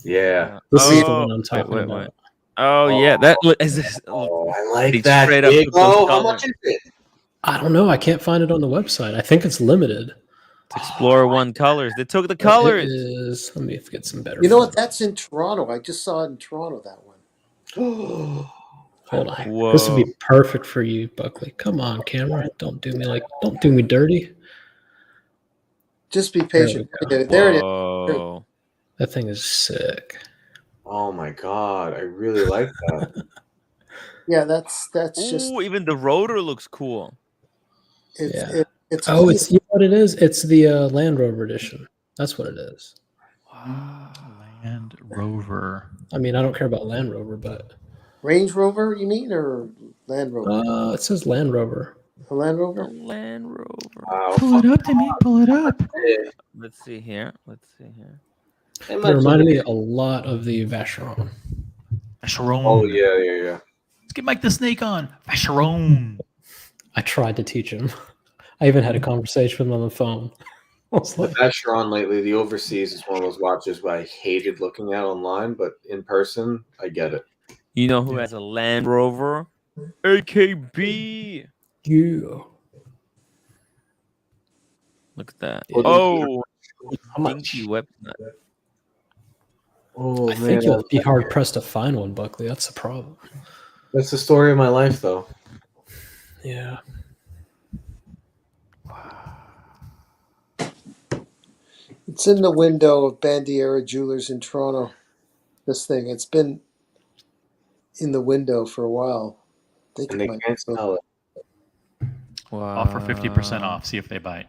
Speaker 2: Yeah.
Speaker 8: This is the one I'm talking about.
Speaker 1: Oh yeah, that is this.
Speaker 2: Oh, I like that. Straight up how much is it?
Speaker 8: I don't know. I can't find it on the website. I think it's limited.
Speaker 1: It's Explorer 1 colors. They took the colors.
Speaker 8: It is. Let me get some better.
Speaker 5: You know what? That's in Toronto. I just saw it in Toronto, that one.
Speaker 8: Hold on.
Speaker 1: Whoa.
Speaker 8: This would be perfect for you, Buckley. Come on, camera. Don't do me dirty.
Speaker 5: Just be patient. There it is.
Speaker 8: That thing is sick.
Speaker 2: Oh my god, I really like that.
Speaker 5: Yeah, that's just.
Speaker 1: Even the rotor looks cool.
Speaker 5: It's
Speaker 8: you know what it is? It's the Land Rover edition. That's what it is.
Speaker 6: Wow. Land Rover.
Speaker 8: I mean, I don't care about Land Rover, but
Speaker 5: Range Rover, you mean, or Land Rover?
Speaker 8: It says Land Rover.
Speaker 5: A Land Rover.
Speaker 1: Land Rover.
Speaker 2: Wow.
Speaker 6: Pull it up, Timmy. Pull it up.
Speaker 1: Let's see here.
Speaker 8: It reminded me a lot of the Vacheron.
Speaker 2: Oh yeah.
Speaker 6: Let's get Mike the Snake on. Vacheron.
Speaker 8: I tried to teach him. I even had a conversation with him on the phone.
Speaker 2: The Vacheron lately, the Overseas is one of those watches where I hated looking at online, but in person, I get it.
Speaker 1: You know who has a Land Rover? AKB.
Speaker 8: Yeah.
Speaker 1: Look at that.
Speaker 2: Oh,
Speaker 1: how much?
Speaker 2: Oh,
Speaker 8: I think you'll be hard pressed to find one, Buckley. That's the problem.
Speaker 2: That's the story of my life, though.
Speaker 8: Yeah.
Speaker 5: It's in the window of Bandiera Jewelers in Toronto. This thing. It's been in the window for a while.
Speaker 2: And they can't sell it.
Speaker 1: Wow.
Speaker 6: Offer 50% off. See if they bite.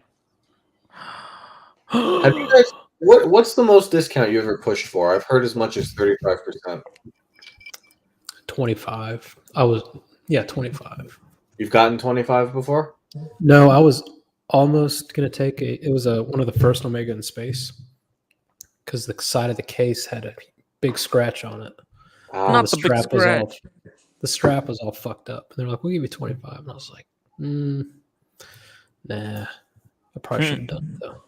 Speaker 2: Have you guys? What's the most discount you ever pushed for? I've heard as much as 35%.
Speaker 8: 25. 25.
Speaker 2: You've gotten 25 before?
Speaker 8: No, I was almost gonna take it was one of the first Omega in space because the side of the case had a big scratch on it.
Speaker 1: Not the big scratch.
Speaker 8: The strap was all fucked up. And they're like, "We'll give you 25." And I was like, "Nah, I probably should have done it though."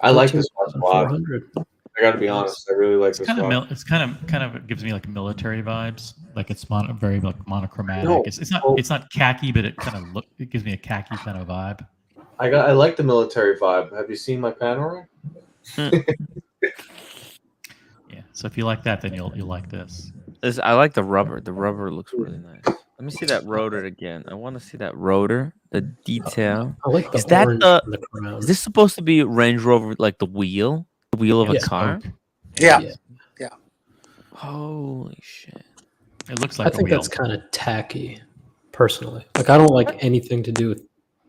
Speaker 2: I like this watch a lot.
Speaker 8: 400.
Speaker 2: I got to be honest. I really like this watch.
Speaker 6: It's kind of gives me like military vibes. Like it's very like monochromatic.
Speaker 2: No.
Speaker 6: It's not khaki, but it gives me a khaki kind of vibe.
Speaker 2: I like the military vibe. Have you seen my panorama?
Speaker 6: Yeah. So if you like that, then you'll like this.
Speaker 1: I like the rubber. The rubber looks really nice. Let me see that rotor again. I want to see that rotor. The detail.
Speaker 8: I like the
Speaker 1: Is that
Speaker 8: orange
Speaker 1: the?
Speaker 8: on the crown.
Speaker 1: Is this supposed to be Range Rover, like the wheel of a car?
Speaker 5: Yeah.
Speaker 1: Holy shit!
Speaker 6: It looks like.
Speaker 8: I think that's kind of tacky, personally. Like I don't like anything to do with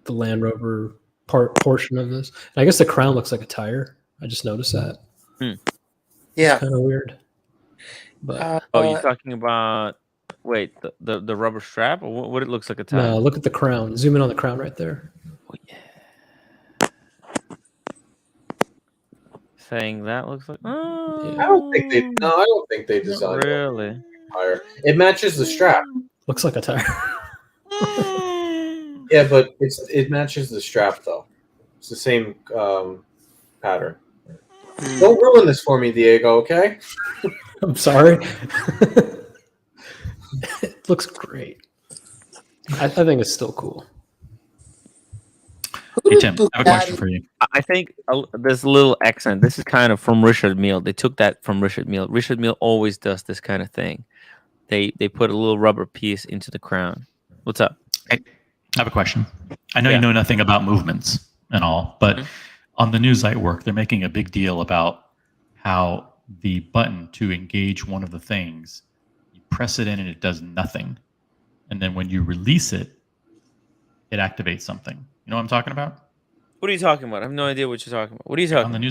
Speaker 8: the Land Rover portion of this. And I guess the crown looks like a tire. I just noticed that.
Speaker 5: Yeah.
Speaker 8: Kind of weird. But
Speaker 1: you're talking about the rubber strap, or what it looks like a tire?
Speaker 8: no, look at the crown. Zoom in on the crown right there.
Speaker 1: Oh, yeah. Saying that looks like. Oh,
Speaker 2: I don't think they designed
Speaker 1: really.
Speaker 2: Tire. It matches the strap.
Speaker 8: Looks like a tire.
Speaker 2: Yeah, but it matches the strap though. It's the same pattern. Don't ruin this for me, Diego. Okay.
Speaker 8: I'm sorry. It looks great. I think it's still cool.
Speaker 6: Hey, Tim, I have a question for you.
Speaker 1: I think there's a little accent. This is kind of from Richard Mille. They took that from Richard Mille. Richard Mille always does this kind of thing. They put a little rubber piece into the crown. What's up?
Speaker 6: I have a question. I know you know nothing about movements and all, but on the new Zeitwerk, they're making a big deal about how the button to engage one of the things, you press it in and it does nothing. And then when you release it, it activates something. You know what I'm talking about?
Speaker 1: What are you talking about? I have no idea what you're talking about. What are you talking
Speaker 6: about?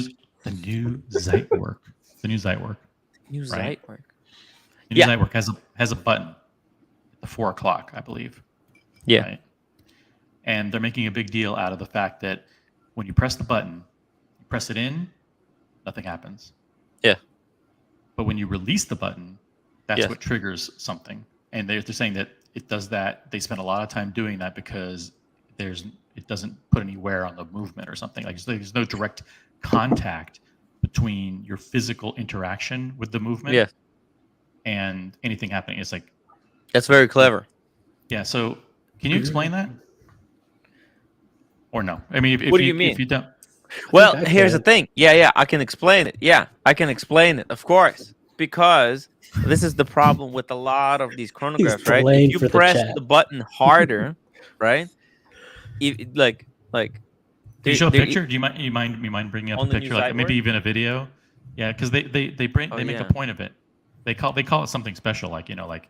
Speaker 6: The new Zeitwerk. The new Zeitwerk.
Speaker 1: New Zeitwerk.
Speaker 6: The new Zeitwerk has a button at 4 o'clock, I believe.
Speaker 1: Yeah.
Speaker 6: Right? And they're making a big deal out of the fact that when you press the button, you press it in, nothing happens.
Speaker 1: Yeah.
Speaker 6: But when you release the button, that's
Speaker 1: Yes.
Speaker 6: what triggers something. And they're saying that it does that. They spend a lot of time doing that because it doesn't put any wear on the movement or something. Like there's no direct contact between your physical interaction with the movement and anything happening. It's like
Speaker 1: that's very clever.
Speaker 6: Yeah. So can you explain that? Or no? I mean, if
Speaker 1: what do you mean?
Speaker 6: If you don't.
Speaker 1: Well, here's the thing. Yeah, I can explain it. Yeah, I can explain it, of course, because this is the problem with a lot of these chronographs, right? If you press the button harder, right? Like.
Speaker 6: Can you show a picture? Do you mind bringing up a picture, like maybe even a video? Yeah, because they make a point of it. They call it something special, like really?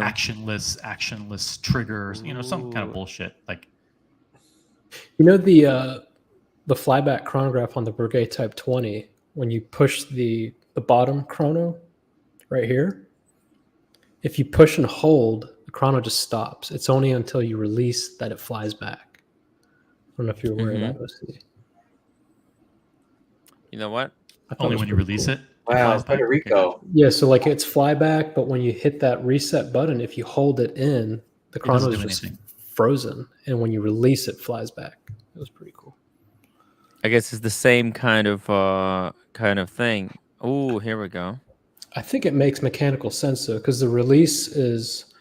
Speaker 6: actionless triggers, some kind of bullshit. Like,
Speaker 8: the flyback chronograph on the Breguet Type 20, when you push the bottom chrono right here, if you push and hold, the chrono just stops. It's only until you release that it flies back. I don't know if you're aware of that, OC.
Speaker 1: You know what?
Speaker 6: Only when you release it?
Speaker 2: Wow, Puerto Rico.
Speaker 8: Yeah, so like it's flyback, but when you hit that reset button, if you hold it in, the chrono is just frozen. And when you release it, flies back. It was pretty cool.
Speaker 1: I guess it's the same kind of thing. Oh, here we go.
Speaker 8: I think it makes mechanical sense though, because the release is,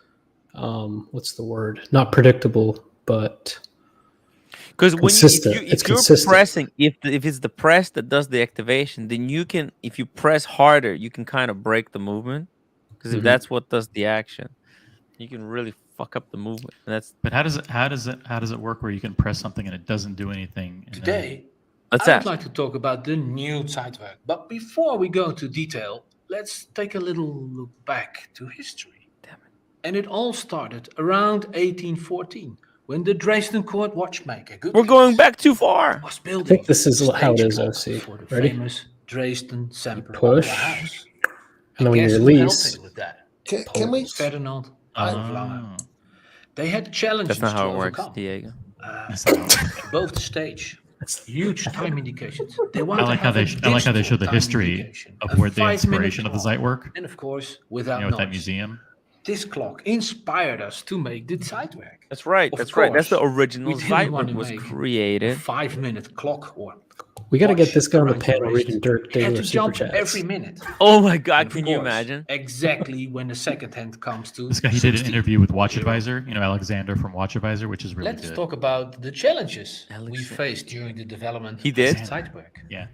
Speaker 8: what's the word? Not predictable, but
Speaker 1: because when
Speaker 8: if you're
Speaker 1: pressing, if it's the press that does the activation, then you can, if you press harder, you can kind of break the movement. Because if that's what does the action, you can really fuck up the movement. And that's.
Speaker 6: But how does it work where you can press something and it doesn't do anything?
Speaker 11: Today, I'd like to talk about the new Zeitwerk. But before we go into detail, let's take a little look back to history.
Speaker 1: Damn it.
Speaker 11: And it all started around 1814 when the Dresden court watchmaker.
Speaker 1: We're going back too far.
Speaker 11: Was building.
Speaker 8: I think this is how it is, OC.
Speaker 11: For the
Speaker 8: Ready?
Speaker 11: famous Dresden Semper
Speaker 8: Push.
Speaker 11: House.
Speaker 8: And then when you release.
Speaker 5: Can we?
Speaker 11: Ferdinand Lange. They had challenges.
Speaker 1: That's not how
Speaker 11: to
Speaker 1: it works,
Speaker 11: overcome.
Speaker 1: Diego.
Speaker 11: Above the stage. Huge time indications.
Speaker 6: I like how they show the history of where the inspiration of the Zeitwerk.
Speaker 11: And of course, without
Speaker 6: with that museum.
Speaker 11: This clock inspired us to make the Zeitwerk.
Speaker 1: That's right. That's the original Zeitwerk was created.
Speaker 11: 5-minute clock or.
Speaker 8: We got to get this guy on the panel reading Dirk Daily super chats.
Speaker 11: Every minute.
Speaker 1: Oh my God! Can you imagine?
Speaker 11: Exactly when the second hand comes to.
Speaker 6: This guy, he did an interview with Watch Advisor. Alexander from Watch Advisor, which is really good.
Speaker 11: Let's talk about the challenges we faced during the development.
Speaker 1: He did.
Speaker 11: Of Zeitwerk.
Speaker 6: Yeah,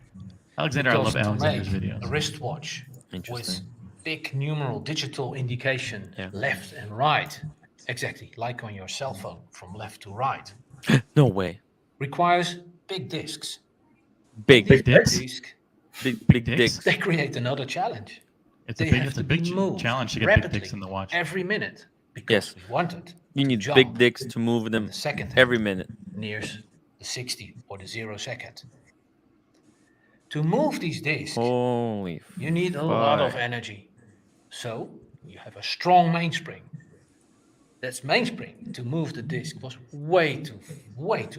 Speaker 6: Alexander. I love Alexander's videos.
Speaker 11: A wristwatch with big numeral digital indication left and right, exactly like on your cell phone from left to right.
Speaker 1: No way.
Speaker 11: Requires big discs.
Speaker 1: Big
Speaker 6: discs.
Speaker 1: Big discs.
Speaker 11: They create another challenge.
Speaker 6: It's a big challenge to get big dicks in the watch
Speaker 11: every minute. Because we wanted.
Speaker 1: You need big dicks to move them every minute.
Speaker 11: Near the 60 or the 0 second. To move these discs, you need a lot of energy. So you have a strong mainspring. That's mainspring to move the disc was way too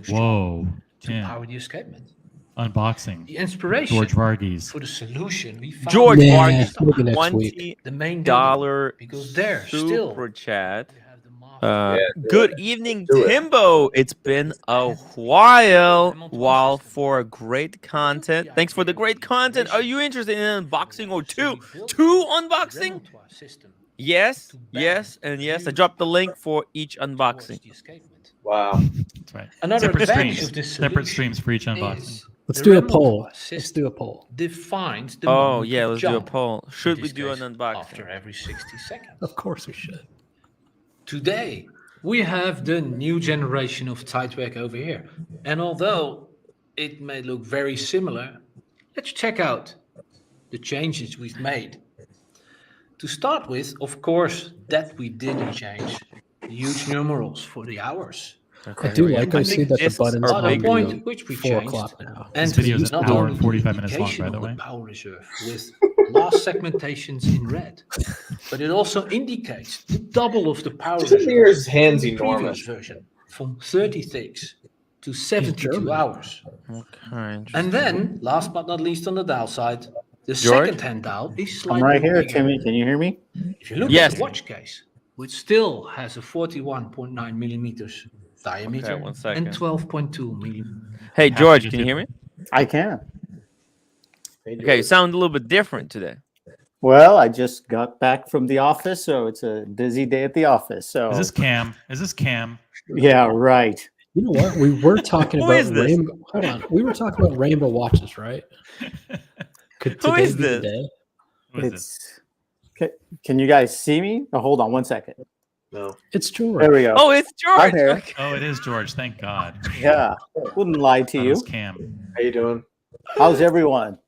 Speaker 11: strong to power the escapement.
Speaker 6: Unboxing.
Speaker 11: The inspiration
Speaker 6: George Varghese
Speaker 11: for the solution we found.
Speaker 1: George Varghese,
Speaker 11: $20
Speaker 1: because
Speaker 11: there
Speaker 1: super chat. Good evening, Timbo. It's been a while for great content. Thanks for the great content. Are you interested in an unboxing or two unboxing? Yes, and yes. I dropped the link for each unboxing.
Speaker 2: Wow.
Speaker 6: That's right.
Speaker 11: Another
Speaker 6: separate streams for each unboxing.
Speaker 8: Let's do a poll.
Speaker 11: Defines the
Speaker 1: let's do a poll. Should we do an unboxing
Speaker 11: after every 60 seconds?
Speaker 8: Of course we should.
Speaker 11: Today we have the new generation of Zeitwerk over here, and although it may look very similar, let's check out the changes we've made. To start with, of course, that we didn't change the huge numerals for the hours.
Speaker 8: Okay. I do like I see that the buttons
Speaker 11: are
Speaker 8: big
Speaker 11: point which we
Speaker 8: 4
Speaker 11: changed.
Speaker 8: o'clock now.
Speaker 11: And
Speaker 6: this video is an hour and 45 minutes long, by the way.
Speaker 11: Power reserve with last segmentations in red, but it also indicates the double of the power reserve.
Speaker 2: His hand's enormous.
Speaker 11: Version from 36 to 72 hours.
Speaker 1: Okay.
Speaker 11: And then, last but not least on the dial side, the
Speaker 1: George?
Speaker 11: second-hand dial is
Speaker 12: I'm
Speaker 11: slightly
Speaker 12: right here,
Speaker 11: bigger.
Speaker 12: Timmy. Can you hear me?
Speaker 11: If you look
Speaker 1: Yes.
Speaker 11: at the watch case, which still has a 41.9 millimeters diameter
Speaker 1: Okay, 1 second.
Speaker 11: and 12.2 millimeters.
Speaker 1: Hey, George, can you hear me?
Speaker 12: I can.
Speaker 1: Okay, you sound a little bit different today.
Speaker 12: Well, I just got back from the office, so it's a busy day at the office. So
Speaker 6: Is this Cam? Is this Cam?
Speaker 12: Yeah, right.
Speaker 8: You know what? We were talking
Speaker 1: Who
Speaker 8: about
Speaker 1: is this?
Speaker 8: rainbow. Hold on. We were talking about rainbow watches, right? Could
Speaker 1: Who
Speaker 8: today
Speaker 1: is
Speaker 8: be the
Speaker 1: this?
Speaker 8: day?
Speaker 6: Who is this?
Speaker 12: Can you guys see me? Oh, hold on 1 second.
Speaker 2: No.
Speaker 8: It's George.
Speaker 12: There we go.
Speaker 1: Oh, it's George.
Speaker 12: I'm here.
Speaker 1: Okay.
Speaker 6: Oh, it is George. Thank God.
Speaker 12: Yeah, wouldn't lie to
Speaker 6: That
Speaker 12: you.
Speaker 6: was Cam.
Speaker 2: How you doing?
Speaker 12: How's everyone?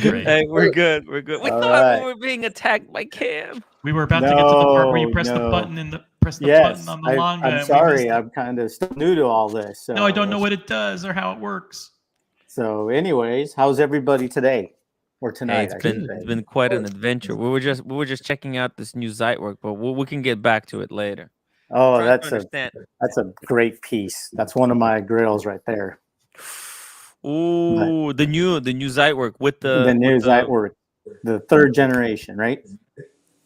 Speaker 6: Great.
Speaker 1: Hey, we're good. We're good. We
Speaker 12: All
Speaker 1: thought
Speaker 12: right.
Speaker 1: we were being attacked by Cam.
Speaker 6: We were about to get to the part where you
Speaker 12: No,
Speaker 6: press the
Speaker 12: no.
Speaker 6: button and press the
Speaker 12: Yes,
Speaker 6: button on the Lange.
Speaker 12: I'm
Speaker 6: and we
Speaker 12: sorry.
Speaker 6: missed it.
Speaker 12: I'm kind of still new to all this. So
Speaker 6: No, I don't know what it does or how it works.
Speaker 12: So, anyways, how's everybody today or
Speaker 1: Hey,
Speaker 12: tonight? I should
Speaker 1: it's
Speaker 12: say.
Speaker 1: been quite an adventure. We were just checking out this new Zeitwerk, but we can get back to it later.
Speaker 12: Oh,
Speaker 1: Trying to understand.
Speaker 12: that's a great piece. That's one of my grills right there.
Speaker 1: Ooh, the new Zeitwerk with the
Speaker 12: The new
Speaker 1: with
Speaker 12: Zeitwerk, the third generation, right?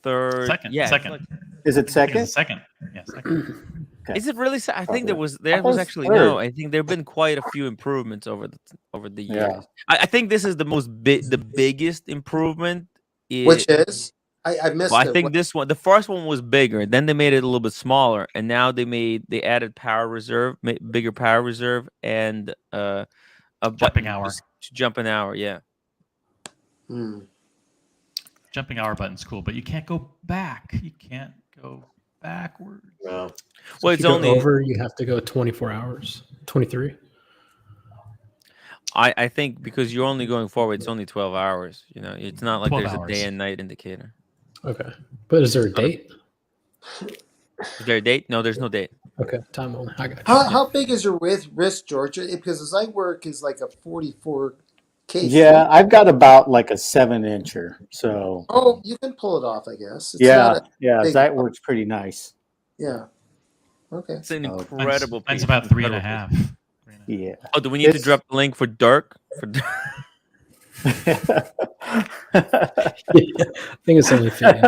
Speaker 1: third.
Speaker 6: Second.
Speaker 1: Yeah, it's
Speaker 6: Second.
Speaker 1: like-
Speaker 12: Is it
Speaker 6: I think
Speaker 12: second?
Speaker 6: it's the second. Yeah, second.
Speaker 12: Okay.
Speaker 1: Is it really? I think there was
Speaker 12: thought it's
Speaker 1: actually
Speaker 12: third.
Speaker 1: no. I think there've been quite a few improvements over the years.
Speaker 12: Yeah.
Speaker 1: I think this is the biggest improvement.
Speaker 5: Which is I missed
Speaker 1: Well, I
Speaker 5: it.
Speaker 1: think this one, the first one was bigger. Then they made it a little bit smaller, and now they added power reserve, bigger power reserve, and a
Speaker 6: Jumping
Speaker 1: button
Speaker 6: hour.
Speaker 1: to jump an hour. Yeah.
Speaker 6: Jumping hour button's cool, but you can't go back. You can't go backwards.
Speaker 2: No.
Speaker 8: So
Speaker 1: Well,
Speaker 8: if
Speaker 1: it's
Speaker 8: you go
Speaker 1: only
Speaker 8: over. You have to go 24 hours. 23.
Speaker 1: I think because you're only going forward, it's only 12 hours. You know, it's not like
Speaker 6: 12
Speaker 1: there's
Speaker 6: hours.
Speaker 1: a day and night indicator.
Speaker 8: Okay, but is there a date?
Speaker 1: Is there a date? No, there's no date.
Speaker 8: Okay, time only. I got you.
Speaker 5: How big is your wrist, George? Because the Zeitwerk is like a 44 case.
Speaker 12: Yeah, I've got about like a 7-incher. So
Speaker 5: Oh, you can pull it off, I guess. It's
Speaker 12: yeah,
Speaker 5: not a
Speaker 12: yeah,
Speaker 5: big-
Speaker 12: Zeitwerk's pretty nice.
Speaker 5: Yeah. Okay.
Speaker 1: It's an
Speaker 12: Oh,
Speaker 1: incredible.
Speaker 6: Mine's
Speaker 1: piece,
Speaker 6: about three and a
Speaker 1: incredible piece.
Speaker 6: half.
Speaker 12: Yeah.
Speaker 1: Oh, do we need to
Speaker 12: It's-
Speaker 1: drop the link for Dirk?
Speaker 8: I think it's only fitting.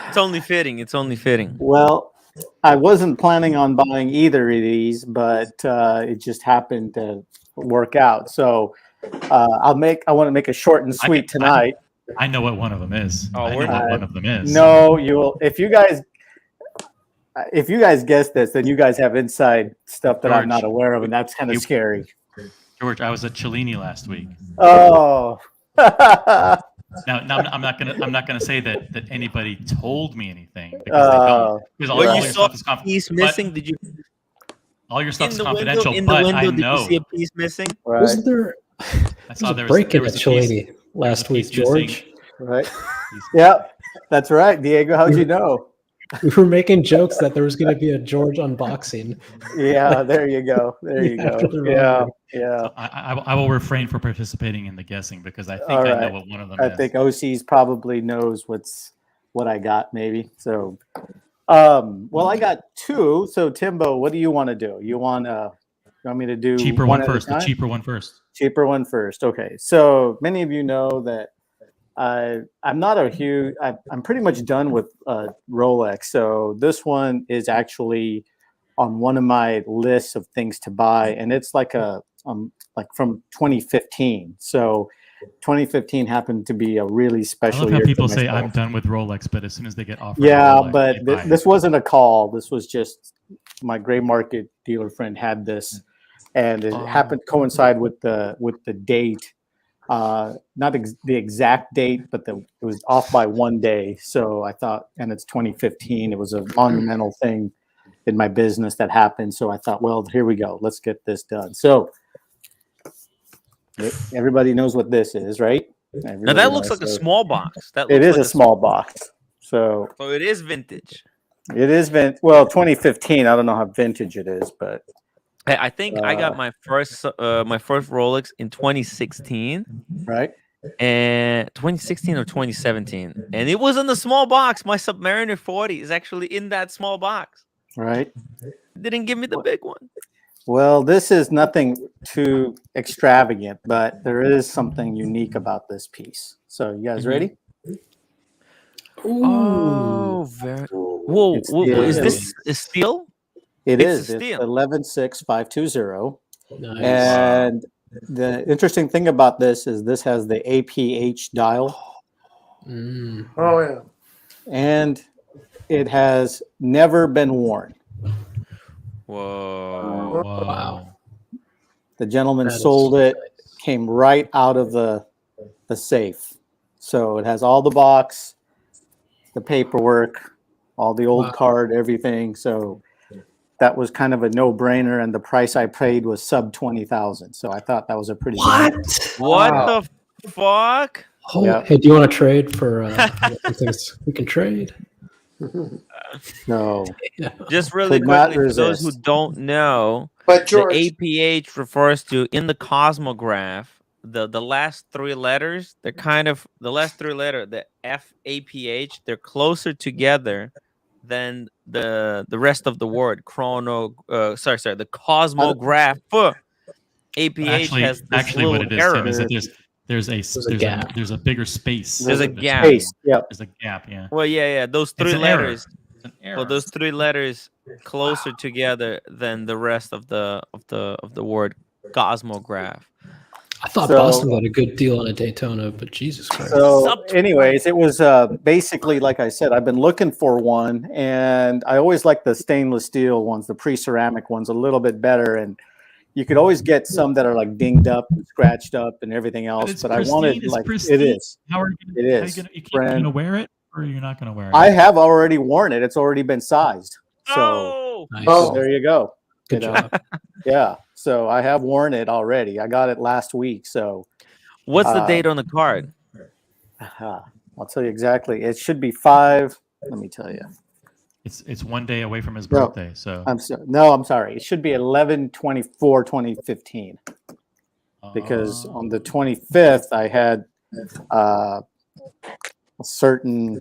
Speaker 1: It's only fitting. It's only fitting.
Speaker 12: Well, I wasn't planning on buying either of these, but it just happened to work out. So I want to make a short and sweet tonight.
Speaker 6: I know what one of them is.
Speaker 1: Oh,
Speaker 6: I know
Speaker 1: we're
Speaker 6: what
Speaker 12: not-
Speaker 6: one of them is.
Speaker 12: No, you will. If you guys guess this, then you guys have inside stuff that I'm not
Speaker 6: George,
Speaker 12: aware of, and that's kind of scary.
Speaker 6: George, I was at Cellini last week.
Speaker 12: Oh.
Speaker 6: Now I'm not gonna say that anybody told me anything because they don't. Because all
Speaker 1: When
Speaker 6: your
Speaker 1: you saw
Speaker 6: stuff is
Speaker 1: a piece missing, did you?
Speaker 6: all your stuff's
Speaker 1: In the window,
Speaker 6: confidential.
Speaker 1: in the
Speaker 6: But
Speaker 1: window,
Speaker 6: I
Speaker 1: did you
Speaker 6: know.
Speaker 1: see a piece missing?
Speaker 12: Right.
Speaker 8: Wasn't there?
Speaker 6: I saw there
Speaker 8: a
Speaker 6: was
Speaker 8: break-in
Speaker 6: there was
Speaker 8: at
Speaker 6: a piece-
Speaker 8: Cellini last week,
Speaker 6: piece missing.
Speaker 8: George.
Speaker 12: Right. Yep. That's right, Diego. How'd you know?
Speaker 8: We were making jokes that there was going to be a George unboxing.
Speaker 12: Yeah. There you go. There you
Speaker 8: After
Speaker 12: go.
Speaker 8: the
Speaker 12: Yeah.
Speaker 8: robbery.
Speaker 12: Yeah.
Speaker 6: I will refrain from participating in the guessing because I think
Speaker 12: All
Speaker 6: I
Speaker 12: right.
Speaker 6: know what one of them
Speaker 12: I
Speaker 6: is.
Speaker 12: think OC's probably knows what I got, maybe. So, well, I got two. So, Timbo, what do you want to do? You want me to do
Speaker 6: Cheaper
Speaker 12: one
Speaker 6: one
Speaker 12: at a
Speaker 6: first. The
Speaker 12: time?
Speaker 6: cheaper one first.
Speaker 12: Cheaper one first. Okay. So many of you know that I'm not a huge. I'm pretty much done with Rolex. So this one is actually on one of my lists of things to buy, and it's like like from 2015. So 2015 happened to be a really
Speaker 6: I
Speaker 12: special
Speaker 6: love
Speaker 12: year.
Speaker 6: how people
Speaker 12: for
Speaker 6: say
Speaker 12: myself.
Speaker 6: I'm done with Rolex, but as soon as they get offered,
Speaker 12: Yeah,
Speaker 6: a Rolex,
Speaker 12: but
Speaker 6: they buy it.
Speaker 12: this wasn't a call. This was just my gray market dealer friend had this, and it happened to coincide with the date. Not the exact date, but it was off by one day. So I thought, and it's 2015. It was a monumental thing in my business that happened. So I thought, well, here we go. Let's get this done. So everybody knows what this is, right?
Speaker 1: Now that looks like a small box. That
Speaker 12: It
Speaker 1: looks
Speaker 12: is
Speaker 1: like
Speaker 12: a small box. So
Speaker 1: it is vintage.
Speaker 12: it is well, 2015. I don't know how vintage it is, but
Speaker 1: Hey, I think I got my first Rolex in 2016.
Speaker 12: Right.
Speaker 1: And 2016 or 2017, and it was in the small box. My Submariner 40 is actually in that small box.
Speaker 12: Right.
Speaker 1: Didn't give me the big one.
Speaker 12: Well, this is nothing too extravagant, but there is something unique about this piece. So you guys ready?
Speaker 1: Oh, very. Whoa, is this a steel?
Speaker 12: It
Speaker 1: It's
Speaker 12: is.
Speaker 1: a
Speaker 12: It's
Speaker 1: steel.
Speaker 12: 116520.
Speaker 8: Nice.
Speaker 12: And the interesting thing about this is this has the APH dial.
Speaker 5: Oh yeah.
Speaker 12: And it has never been worn.
Speaker 1: Whoa.
Speaker 8: Wow.
Speaker 12: The gentleman
Speaker 8: That is
Speaker 12: sold it,
Speaker 8: nice.
Speaker 12: came right out of the safe. So it has all the box, the paperwork, all the old card, everything. So that was kind of a no-brainer, and the price I paid was sub 20,000. So I thought that was a pretty good deal.
Speaker 1: What the fuck?
Speaker 8: Oh,
Speaker 12: Yeah.
Speaker 8: hey, do you want to trade for some things we can trade?
Speaker 12: No.
Speaker 1: Just really
Speaker 12: Could not
Speaker 1: quickly, for those who
Speaker 12: resist.
Speaker 1: don't know,
Speaker 5: But George,
Speaker 1: the APH refers to in the cosmograph, the last three letters, they're kind of the last three letter, the FAPH, they're closer together than the rest of the word. The cosmograph. APH has this
Speaker 6: Actually, what
Speaker 1: little
Speaker 6: it is,
Speaker 1: error.
Speaker 6: Tim, is that there's a bigger space.
Speaker 1: There's a
Speaker 6: between
Speaker 1: gap.
Speaker 6: them.
Speaker 12: Space, yep.
Speaker 6: There's a gap. Yeah.
Speaker 1: Well, yeah. Those
Speaker 6: It's
Speaker 1: three
Speaker 6: an error.
Speaker 1: letters.
Speaker 6: It's an error.
Speaker 1: Well, those three letters closer together than the rest of the word cosmograph.
Speaker 8: I thought
Speaker 12: So-
Speaker 8: Boston got a good deal on a Daytona, but Jesus Christ.
Speaker 12: So, anyways, it was basically, like I said, I've been looking for one, and I always like the stainless steel ones, the pre-ceramic ones, a little bit better. And you could always get some that are like dinged up, and scratched up, and everything else.
Speaker 6: it's
Speaker 12: But I wanted
Speaker 6: pristine,
Speaker 12: like
Speaker 6: pristine.
Speaker 12: it is.
Speaker 6: How are you
Speaker 12: It
Speaker 6: gonna,
Speaker 12: is.
Speaker 6: How you
Speaker 12: Brand-
Speaker 6: gonna wear it, or you're not gonna wear it?
Speaker 12: I have already worn it. It's already been sized. So,
Speaker 8: Nice.
Speaker 12: so there you go.
Speaker 8: Good
Speaker 12: You know?
Speaker 8: job.
Speaker 12: Yeah. So I have worn it already. I got it last week. So
Speaker 1: What's the date on the card?
Speaker 12: I'll tell you exactly. It should be 5. Let me tell you.
Speaker 6: It's one day away from his
Speaker 12: No.
Speaker 6: birthday, so
Speaker 12: I'm sorry. It should be 11/24/2015. Because on the 25th I had a certain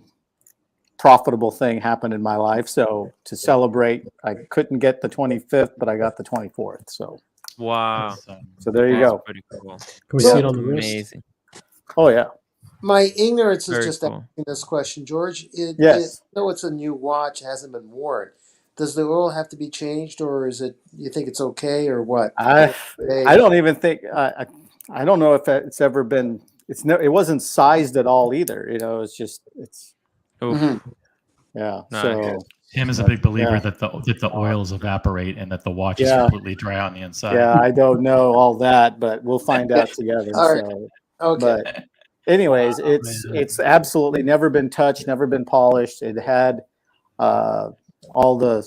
Speaker 12: profitable thing happen in my life. So to celebrate, I couldn't get the 25th, but I got the 24th. So
Speaker 1: Wow.
Speaker 12: so there you
Speaker 1: That's
Speaker 12: go.
Speaker 1: pretty cool.
Speaker 8: Can we see it on the wrist?
Speaker 1: Amazing.
Speaker 12: Oh yeah.
Speaker 5: my ignorance is
Speaker 1: Very
Speaker 5: just
Speaker 1: cool.
Speaker 5: asking this question, George.
Speaker 12: Yes.
Speaker 5: No, it's a new watch, hasn't been worn. Does the oil have to be changed, or is it? You think it's okay, or what?
Speaker 12: I don't even think I don't know if it's ever been. It wasn't sized at all either. You know, it's just yeah.
Speaker 1: Nice.
Speaker 12: So
Speaker 6: Tim is a big believer
Speaker 12: yeah.
Speaker 6: that the oils evaporate and that the watch is
Speaker 12: Yeah.
Speaker 6: completely dry on the inside.
Speaker 12: yeah, I don't know all that, but we'll find out together.
Speaker 5: All right.
Speaker 12: So,
Speaker 5: Okay.
Speaker 12: but anyways, it's absolutely never been touched, never been polished. It had all the,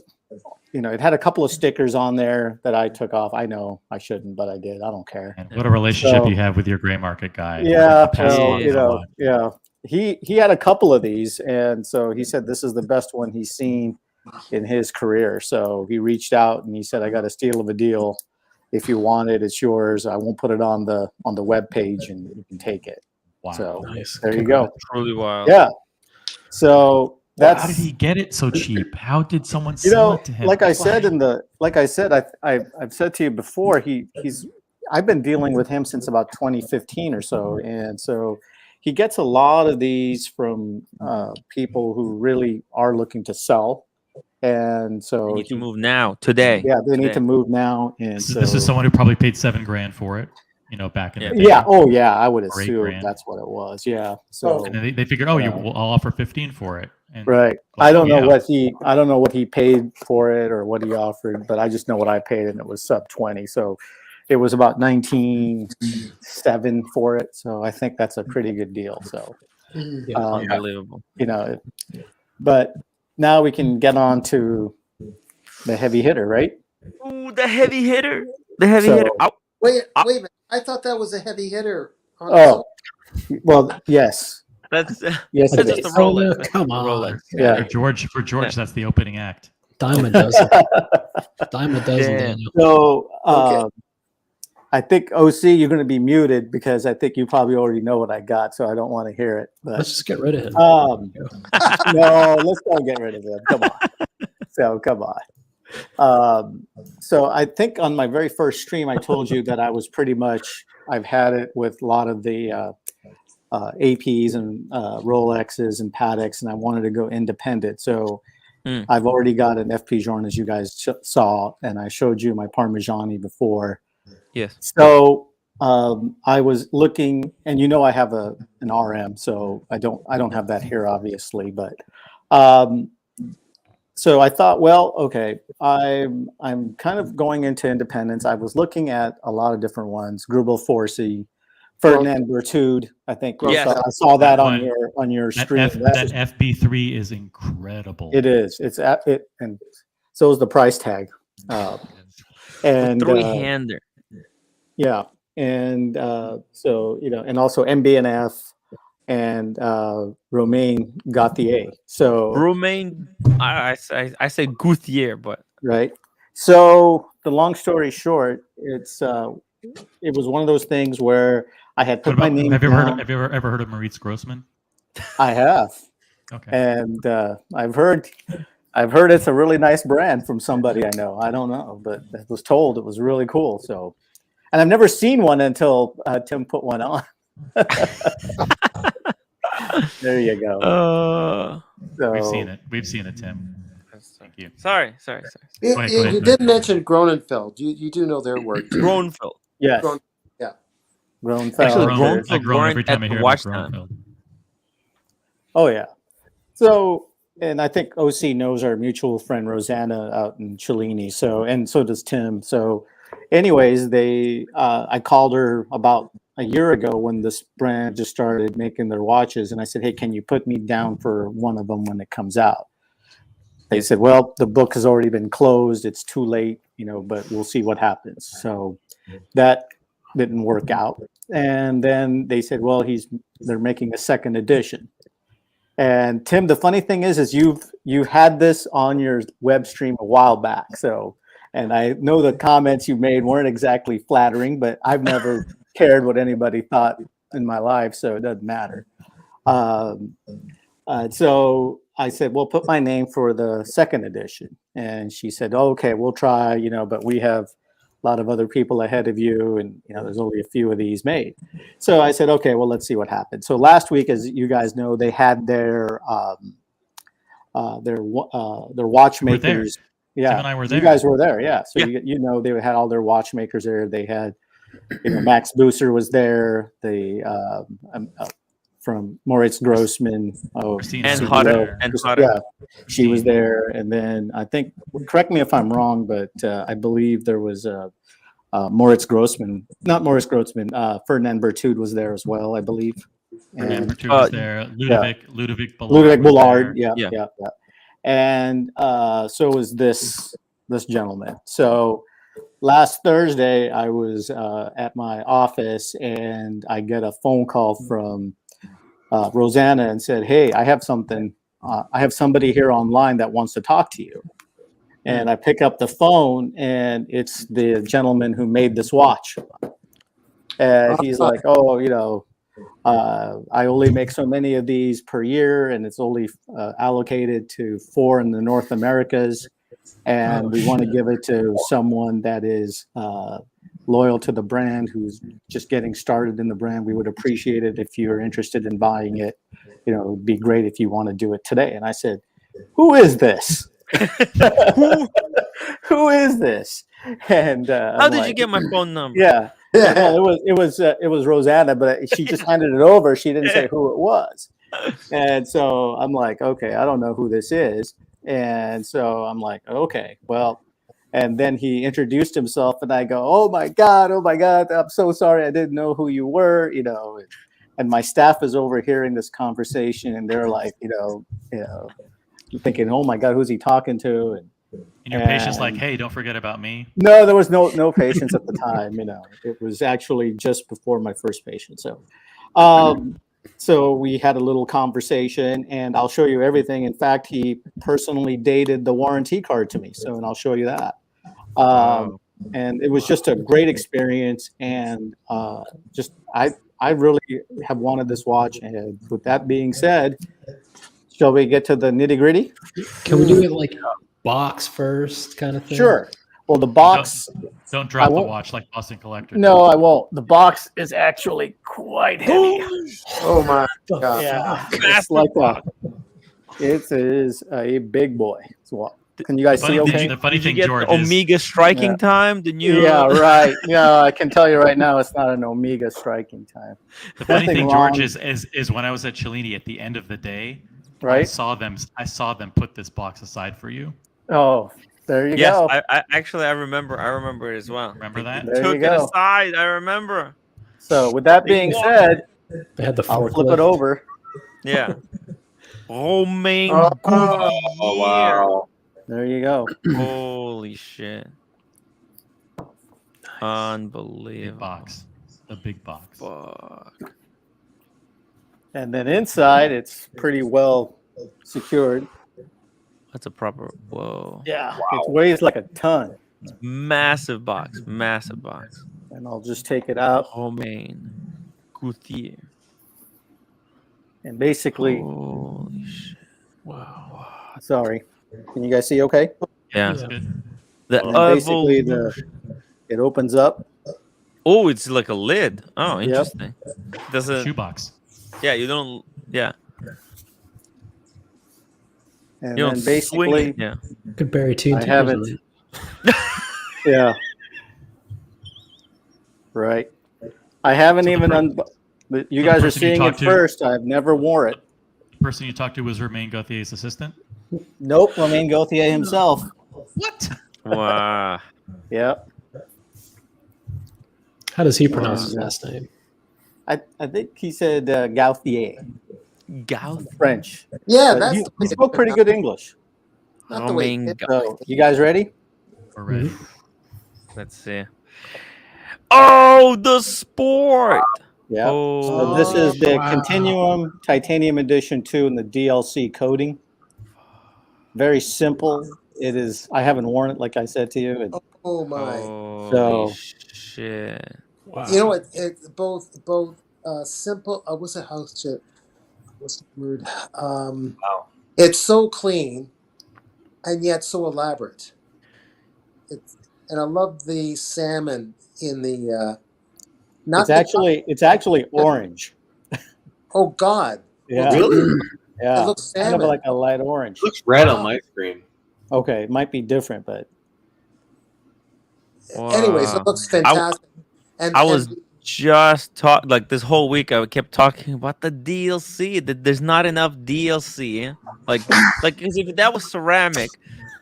Speaker 12: it had a couple of stickers on there that I took off. I know I shouldn't, but I did. I don't care.
Speaker 6: And what a relationship
Speaker 12: So-
Speaker 6: you have with your gray market guy.
Speaker 12: Yeah,
Speaker 6: He passed
Speaker 12: well,
Speaker 6: along a lot.
Speaker 12: yeah. He had a couple of these, and so he said this is the best one he's seen in his career. So he reached out and he said, "I got a steal of a deal. If you want it, it's yours. I won't put it on the web page, and you can take it."
Speaker 6: Wow.
Speaker 12: So
Speaker 8: Nice.
Speaker 12: there you go.
Speaker 1: Truly wild.
Speaker 12: Yeah. So that's
Speaker 6: How did he get it so cheap? How did someone
Speaker 12: you
Speaker 6: sell
Speaker 12: know,
Speaker 6: it to him?
Speaker 12: like I said I've said to you before, I've been dealing with him since about 2015 or so, and so he gets a lot of these from people who really are looking to sell, and so
Speaker 1: You need to move now, today.
Speaker 12: yeah, they need
Speaker 1: Today.
Speaker 12: to move now, and
Speaker 6: this is someone who probably paid $7,000 for it, back in the day.
Speaker 12: yeah, oh yeah, I would
Speaker 6: Or
Speaker 12: assume
Speaker 6: $8,000.
Speaker 12: that's what it was, yeah. So
Speaker 6: And then they figured, I'll offer 15 for it. And
Speaker 12: right,
Speaker 6: well,
Speaker 12: I don't know
Speaker 6: yeah.
Speaker 12: I don't know what he paid for it or what he offered, but I just know what I paid, and it was sub 20. So it was about 19.7 for it. So I think that's a pretty good deal. So
Speaker 1: Unbelievable.
Speaker 12: but now we can get on to the heavy hitter, right?
Speaker 1: Ooh, the heavy hitter. The heavy
Speaker 12: So-
Speaker 1: hitter.
Speaker 5: Wait a minute. I thought that was a heavy hitter. On
Speaker 12: Oh, well, yes.
Speaker 1: That's
Speaker 12: Yes,
Speaker 1: that's
Speaker 12: it
Speaker 1: just a
Speaker 12: is.
Speaker 1: Rolex.
Speaker 8: Come on.
Speaker 1: Rolex.
Speaker 12: Yeah.
Speaker 6: For George, that's the opening act.
Speaker 8: Dime a dozen. Dime a dozen,
Speaker 1: Damn.
Speaker 8: Daniel.
Speaker 12: So
Speaker 5: Okay.
Speaker 12: I think OC, you're going to be muted because I think you probably already know what I got, so I don't want to hear it. But
Speaker 8: Let's just get rid of him.
Speaker 12: no, let's don't get rid of him. Come on. So come on. So I think on my very first stream, I told you that I was pretty much, I've had it with a lot of the APs and Rolexes and Pateks, and I wanted to go independent. So I've already got an FP Journe, as you guys saw, and I showed you my Parmigiani before.
Speaker 1: Yes.
Speaker 12: So I was looking, and you know I have an RM, so I don't have that here, obviously, but so I thought, well, okay, I'm kind of going into independence. I was looking at a lot of different ones, Grubel Forsey, Ferdinand Bertude. I think
Speaker 1: Yes.
Speaker 12: I saw that on your stream.
Speaker 6: That FB3 is incredible.
Speaker 12: It is. It's it, and so is the price tag. And
Speaker 1: three-hander.
Speaker 12: Yeah, and so and also MB&F and Romain Gauthier. So
Speaker 1: Romain, I say Gauthier, but
Speaker 12: right. So the long story short, it was one of those things where I had put my name.
Speaker 6: Have you ever heard of Maurice Grossman?
Speaker 12: I have.
Speaker 6: Okay.
Speaker 12: And I've heard it's a really nice brand from somebody I know. I don't know, but I was told it was really cool. So, and I've never seen one until Tim put one on. There you go.
Speaker 6: We've seen it, Tim. Thank you.
Speaker 1: Sorry.
Speaker 5: You did mention Gronenfeld. You do know their work.
Speaker 1: Gronenfeld.
Speaker 12: Yes.
Speaker 5: Yeah.
Speaker 12: Gronenfeld.
Speaker 1: Actually,
Speaker 6: I groan every time I hear about Gronenfeld.
Speaker 12: Oh yeah. So, and I think OC knows our mutual friend Rosanna out in Cellini. So, and so does Tim. So, anyways, I called her about a year ago when this brand just started making their watches, and I said, "Hey, can you put me down for one of them when it comes out?" They said, "Well, the book has already been closed. It's too late, but we'll see what happens." So that didn't work out. And then they said, "Well, they're making a second edition." And Tim, the funny thing is you had this on your web stream a while back. So, and I know the comments you made weren't exactly flattering, but I've never cared what anybody thought in my life, so it doesn't matter. So I said, "Well, put my name for the second edition." And she said, "Oh, okay, we'll try, but we have a lot of other people ahead of you, and there's only a few of these made." So I said, "Okay, well, let's see what happens." So last week, as you guys know, they had their watchmakers. Yeah,
Speaker 6: Tim and I were there.
Speaker 12: You guys were there, yeah. So
Speaker 1: yeah.
Speaker 12: They had all their watchmakers there. They had, Max Buser was there. They from Moritz Grossman.
Speaker 1: And Hutter.
Speaker 12: Yeah, she was there. And then I think, correct me if I'm wrong, but I believe there was Moritz Grossman, not Moritz Grossman, Ferdinand Bertude was there as well, I believe.
Speaker 6: Ferdinand Bertude was there. Ludovic
Speaker 12: Bullard. Yeah. And so was this gentleman. So last Thursday, I was at my office and I get a phone call from Rosanna and said, "Hey, I have something. I have somebody here online that wants to talk to you." And I pick up the phone and it's the gentleman who made this watch. And he's like, "Oh, I only make so many of these per year, and it's only allocated to 4 in the North Americas. And we want to give it to someone that is loyal to the brand, who's just getting started in the brand. We would appreciate it if you're interested in buying it. It would be great if you want to do it today." And I said, "Who is this? Who is this?" And
Speaker 1: how did you get my phone number?
Speaker 12: Yeah. Well, it was Rosanna, but she just handed it over. She didn't say who it was. And so I'm like, okay, I don't know who this is. And so I'm like, okay, well, and then he introduced himself and I go, oh my God, I'm so sorry. I didn't know who you were, and my staff is overhearing this conversation and they're like, thinking, oh my God, who's he talking to?
Speaker 6: And your patient's like, hey, don't forget about me.
Speaker 12: No, there was no patients at the time. It was actually just before my first patient. So we had a little conversation and I'll show you everything. In fact, he personally dated the warranty card to me. And I'll show you that. And it was just a great experience. And I really have wanted this watch. And with that being said, shall we get to the nitty gritty?
Speaker 8: Can we do it like box first, kind of thing?
Speaker 12: Sure. Well, the box.
Speaker 6: Don't drop the watch like Boston Collector.
Speaker 12: No, I won't. The box is actually quite heavy.
Speaker 5: Oh my god!
Speaker 12: Yeah, it's like that. It is a big boy. So, can you guys see? Okay.
Speaker 6: The funny thing, George,
Speaker 1: Omega striking time. The new.
Speaker 12: Yeah, right. Yeah, I can tell you right now, it's not an Omega striking time.
Speaker 6: The funny thing, George, is when I was at Cellini at the end of the day,
Speaker 12: right?
Speaker 6: I saw them put this box aside for you.
Speaker 12: Oh, there you
Speaker 1: yes,
Speaker 12: go.
Speaker 1: I remember it as well.
Speaker 6: Remember that?
Speaker 12: There
Speaker 1: Took
Speaker 12: you go.
Speaker 1: it aside. I remember.
Speaker 12: So with that being said,
Speaker 8: they had the
Speaker 12: I'll flip it over.
Speaker 1: Yeah.
Speaker 2: Oh, wow.
Speaker 12: There you go.
Speaker 1: Holy shit. Unbelievable.
Speaker 6: A big box.
Speaker 1: Fuck.
Speaker 12: And then inside, it's pretty well secured.
Speaker 1: That's a proper. Whoa.
Speaker 12: Yeah. Wow. It weighs like a ton.
Speaker 1: Massive box. Massive box.
Speaker 12: And I'll just take it out.
Speaker 1: Romain Gauthier.
Speaker 12: And basically.
Speaker 1: Holy shit.
Speaker 8: Wow.
Speaker 12: Sorry. Can you guys see okay?
Speaker 1: Yeah.
Speaker 12: Basically, it opens up.
Speaker 1: Oh, it's like a lid. Oh, interesting.
Speaker 12: Yep.
Speaker 1: Doesn't
Speaker 6: shoebox.
Speaker 1: Yeah, you don't. Yeah.
Speaker 12: And
Speaker 1: you
Speaker 12: then basically,
Speaker 1: it. Yeah.
Speaker 8: Could bury TNT.
Speaker 12: I haven't. Yeah. Right. I haven't even. You guys are seeing it first. I've never wore it.
Speaker 6: The person you talked to was Romain Gauthier's assistant?
Speaker 12: Nope, Romain Gauthier himself.
Speaker 6: What?
Speaker 1: Wow.
Speaker 12: Yep.
Speaker 8: How does he pronounce his last name?
Speaker 12: I think he said Gauthier.
Speaker 1: Gauthier.
Speaker 12: French.
Speaker 5: Yeah, that's
Speaker 12: he spoke pretty good English.
Speaker 5: Not the way.
Speaker 12: So, you guys ready?
Speaker 6: We're ready.
Speaker 1: Let's see. Oh, the sport.
Speaker 12: Yeah. So this is the Continuum Titanium Edition 2 in the DLC coating. Very simple. It is. I haven't worn it, like I said to you.
Speaker 5: Oh my.
Speaker 1: So shit.
Speaker 5: Wow. You know what? It's both simple. What's the house shit? What's the word?
Speaker 2: Wow.
Speaker 5: It's so clean, and yet so elaborate. And I love the salmon in the.
Speaker 12: It's actually orange.
Speaker 5: Oh God!
Speaker 12: Yeah.
Speaker 2: Really?
Speaker 12: Yeah.
Speaker 5: It looks salmon.
Speaker 12: Kind of like a light orange.
Speaker 2: It looks red on my screen.
Speaker 12: Okay, it might be different, but.
Speaker 5: Anyways, it looks fantastic.
Speaker 1: I was just talking like this whole week. I kept talking about the DLC. That there's not enough DLC. Like because if that was ceramic,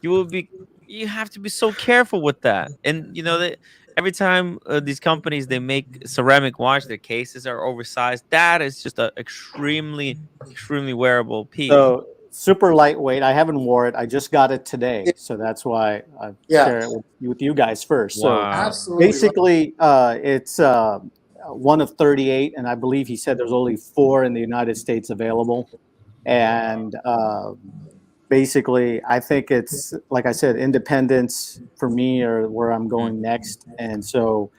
Speaker 1: you have to be so careful with that. And you know every time these companies they make ceramic watch, their cases are oversized. That is just an extremely wearable piece.
Speaker 12: So super lightweight. I haven't wore it. I just got it today, so that's why I share it with you guys first.
Speaker 1: Wow.
Speaker 12: So
Speaker 5: absolutely,
Speaker 12: basically, it's one of 38, and I believe he said there's only 4 in the United States available. And basically, I think it's like I said, independence for me or where I'm going next, and so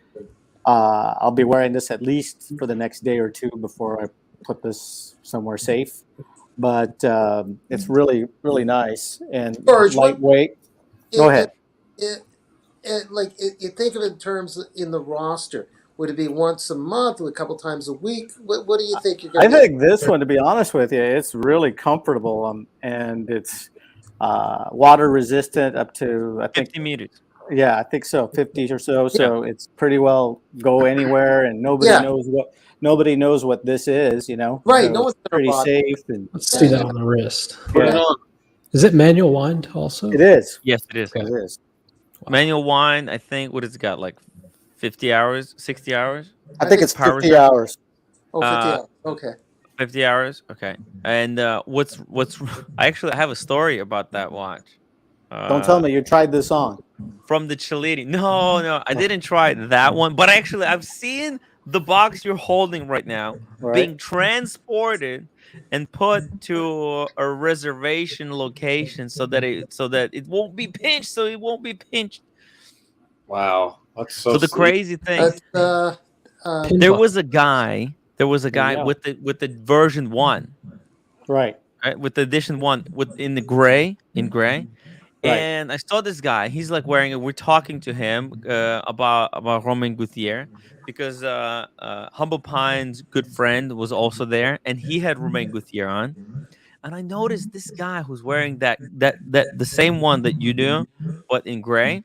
Speaker 12: I'll be wearing this at least for the next day or two before I put this somewhere safe. But it's really nice and lightweight. Go ahead.
Speaker 5: You think of it in terms in the roster. Would it be once a month, a couple times a week? What do you think you're going to do?
Speaker 12: I think this one, to be honest with you, it's really comfortable and it's water resistant up to I think
Speaker 1: 50 meters.
Speaker 12: Yeah, I think so, 50 or so. So it's pretty well go anywhere, and nobody knows what this is, you know.
Speaker 5: Right,
Speaker 12: so
Speaker 5: no one's
Speaker 12: pretty safe. And
Speaker 8: let's see that on the wrist.
Speaker 12: Yeah.
Speaker 8: Is it manual wind also?
Speaker 12: It is.
Speaker 1: Yes, it is.
Speaker 12: Okay. It is.
Speaker 1: Manual wind. I think what it's got like 50 hours, 60 hours.
Speaker 12: I think it's 50 hours.
Speaker 5: Oh, 50 hours. Okay.
Speaker 1: 50 hours. Okay. And what's I actually have a story about that watch.
Speaker 12: Don't tell me you tried this on.
Speaker 1: From the Cellini. No, I didn't try that one. But actually, I've seen the box you're holding right now being transported and put to a reservation location so that it won't be pinched. So it won't be pinched.
Speaker 2: Wow, that's so.
Speaker 1: So the crazy thing, there was a guy with the version 1,
Speaker 12: right,
Speaker 1: with the edition 1 in gray, And I saw this guy. He's like wearing it. We're talking to him about Romain Gauthier because Humble Pine's good friend was also there, and he had Romain Gauthier on. And I noticed this guy who's wearing that the same one that you do, but in gray.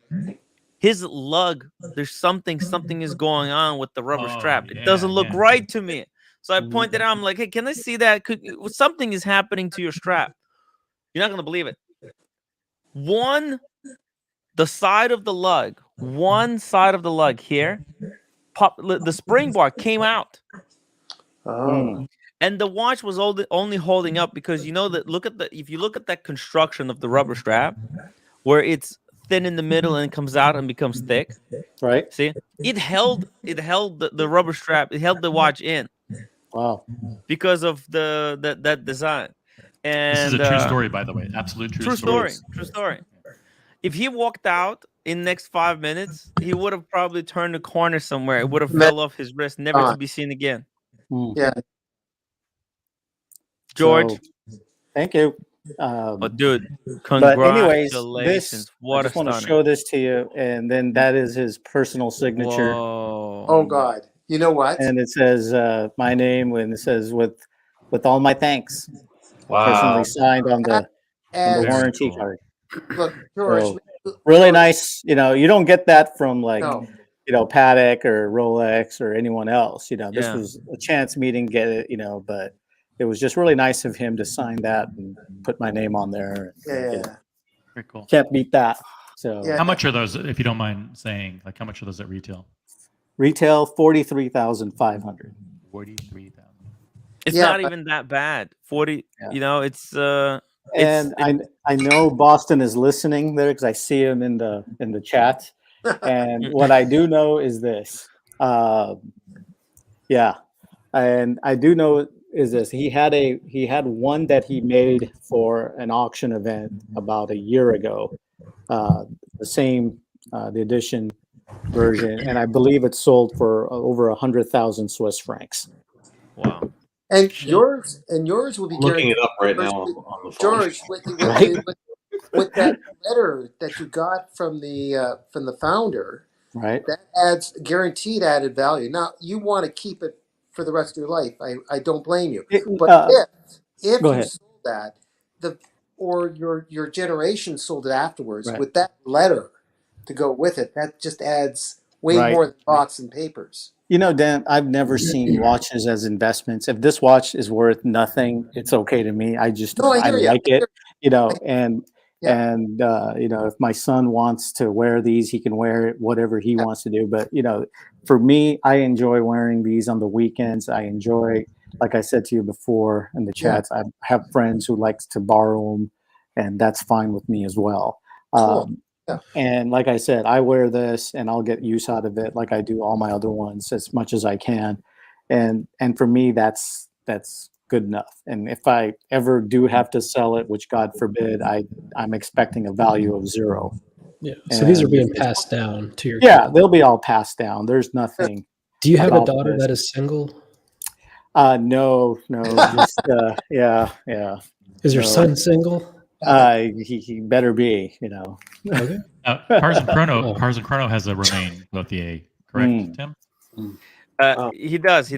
Speaker 1: His lug, there's something is going on with the rubber strap. It doesn't look right to me. So I pointed out. I'm like, hey, can I see that? Something is happening to your strap. You're not gonna believe it. The side of the lug, one side of the lug here, the spring bar came out. And the watch was only holding up because you know that if you look at that construction of the rubber strap, where it's thin in the middle and it comes out and becomes thick.
Speaker 12: Right.
Speaker 1: See, it held the rubber strap. It held the watch in.
Speaker 12: Wow.
Speaker 1: Because of that design. And
Speaker 6: this is a true story, by the way. Absolute true story.
Speaker 1: True story. If he walked out in the next 5 minutes, he would have probably turned a corner somewhere. It would have fell off his wrist, never to be seen again.
Speaker 12: Yeah.
Speaker 1: George.
Speaker 12: So, thank you.
Speaker 1: But dude, congratulations.
Speaker 12: But anyways,
Speaker 1: what
Speaker 12: I just want to show this to you, and then that is his personal signature.
Speaker 1: Whoa.
Speaker 5: Oh God. You know what?
Speaker 12: And it says my name, and it says with all my thanks.
Speaker 2: Wow.
Speaker 12: Personally signed on the warranty card.
Speaker 5: Look, George,
Speaker 12: So, really nice. You know, you don't get that from like Patek or Rolex or anyone else. You know, this was a chance meeting, get it. You know, but it was just really nice of him to sign that and put my name on there.
Speaker 5: Yeah.
Speaker 12: You know,
Speaker 6: very cool.
Speaker 12: Can't beat that. So,
Speaker 6: how much are those? If you don't mind saying, like, how much are those at retail?
Speaker 12: Retail 43,500.
Speaker 6: 43,000.
Speaker 1: It's not even that bad. 40. You know, it's.
Speaker 12: And I know Boston is listening there because I see him in the chat. And what I do know is this. And I do know is this. He had one that he made for an auction event about a year ago. The same the edition version, and I believe it sold for over 100,000 Swiss francs.
Speaker 1: Wow.
Speaker 5: And yours will be
Speaker 2: looking it up right now on the phone.
Speaker 5: George, with that letter that you got from the founder,
Speaker 12: right?
Speaker 5: That adds guaranteed added value. Now you want to keep it for the rest of your life. I don't blame you. But if you sold that, or your generation sold it afterwards with that letter to go with it, that just adds way more than box and papers.
Speaker 12: You know, Dan, I've never seen watches as investments. If this watch is worth nothing, it's okay to me. I like it, you know, and you know, if my son wants to wear these, he can wear it, whatever he wants to do. But, you know, for me, I enjoy wearing these on the weekends. I enjoy, like I said to you before in the chats, I have friends who likes to borrow them, and that's fine with me as well.
Speaker 5: Cool.
Speaker 12: And like I said, I wear this and I'll get use out of it like I do all my other ones as much as I can. And for me, that's good enough. And if I ever do have to sell it, which God forbid, I'm expecting a value of 0.
Speaker 8: Yeah. So these are being passed down to your
Speaker 12: kids. They'll be all passed down. There's nothing.
Speaker 8: Do you have a daughter that is single?
Speaker 12: No, just yeah.
Speaker 8: Is your son single?
Speaker 12: He better be, you know.
Speaker 8: Okay.
Speaker 6: Cars and Chrono has a Romain Gauthier, correct, Tim?
Speaker 1: He does.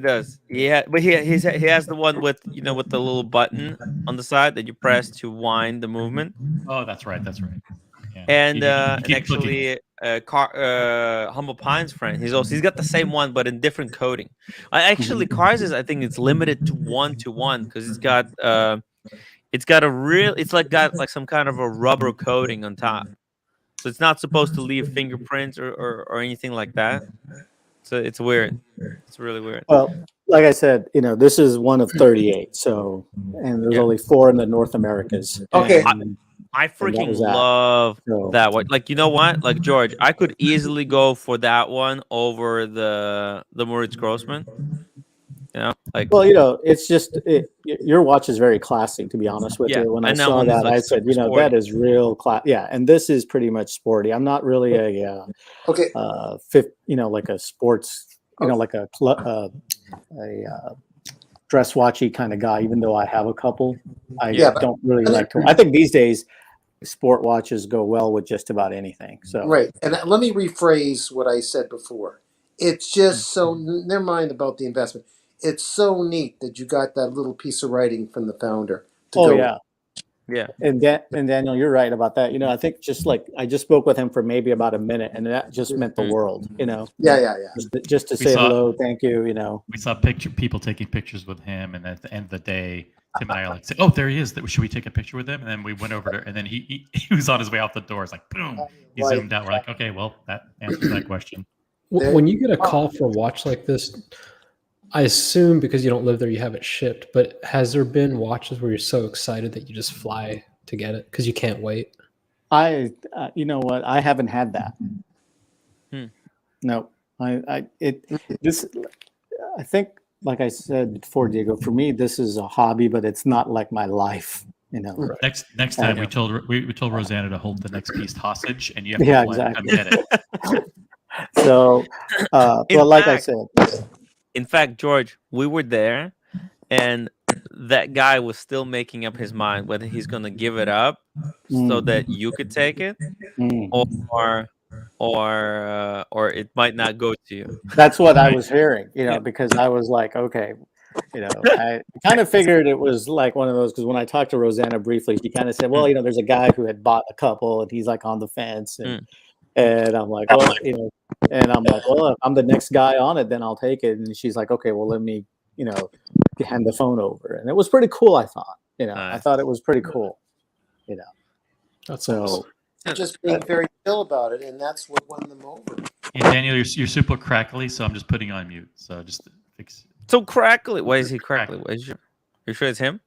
Speaker 1: Yeah, but he has the one with with the little button on the side that you press to wind the movement.
Speaker 6: Oh, that's right. Yeah.
Speaker 1: And actually, Humble Pine's friend, he's got the same one but in different coating. Actually, Cars I think it's limited to 1-to-1 because it's got got some kind of a rubber coating on top, so it's not supposed to leave fingerprints or anything like that. So it's weird. It's really weird.
Speaker 12: Well, like I said, you know, this is one of 38. So, and there's only 4 in the North Americas.
Speaker 5: Okay.
Speaker 1: I freaking love that one. Like, you know what? Like, George, I could easily go for that one over the Moritz Grossman. You know, like,
Speaker 12: well, you know, it's just your watch is very classy, to be honest with you. When I saw that, I said, you know, sporty. That is real class. Yeah, and this is pretty much sporty. I'm not really a like a sports, like a dress watchy kind of guy. Even though I have a couple, I don't really like to. I think these days, sport watches go well with just about anything. So
Speaker 5: right, and let me rephrase what I said before. It's just so. Never mind about the investment. It's so neat that you got that little piece of writing from the founder. To go
Speaker 12: yeah.
Speaker 1: Yeah.
Speaker 12: And Daniel, you're right about that. I think just like I just spoke with him for maybe about a minute, and that just meant the world.
Speaker 5: Yeah.
Speaker 12: Just to say hello, thank you.
Speaker 6: We saw people taking pictures with him, and at the end of the day, Tim and I are like, "Oh, there he is! Should we take a picture with him?" And then we went over to, and then he was on his way out the door. It's like boom, he zoomed out. We're like, "Okay, well, that answers that question."
Speaker 8: When you get a call for a watch like this, I assume because you don't live there, you have it shipped. But has there been watches where you're so excited that you just fly to get it because you can't wait?
Speaker 12: You know what? I haven't had that. No, I think, like I said before, Diego, for me, this is a hobby, but it's not like my life.
Speaker 6: Next time we told Rosanna to hold the next piece hostage, and you have to fly to come get it.
Speaker 12: So, like I said.
Speaker 1: In fact, George, we were there, and that guy was still making up his mind whether he's going to give it up so that you could take it, or it might not go to you.
Speaker 12: That's what I was hearing, because I was like, okay, I kind of figured it was like one of those, because when I talked to Rosanna briefly, she kind of said, well, there's a guy who had bought a couple, and he's like on the fence, and I'm like, well, and I'm like, well, if I'm the next guy on it, then I'll take it. And she's like, okay, well, let me, hand the phone over. And it was pretty cool, I thought. I thought it was pretty cool.
Speaker 8: That's
Speaker 12: so
Speaker 8: awesome.
Speaker 5: Just being very chill about it, and that's what won them over.
Speaker 6: And Daniel, you're super crackly, so I'm just putting you on mute. So just fix.
Speaker 1: So crackly. Why is he crackly? You sure it's him?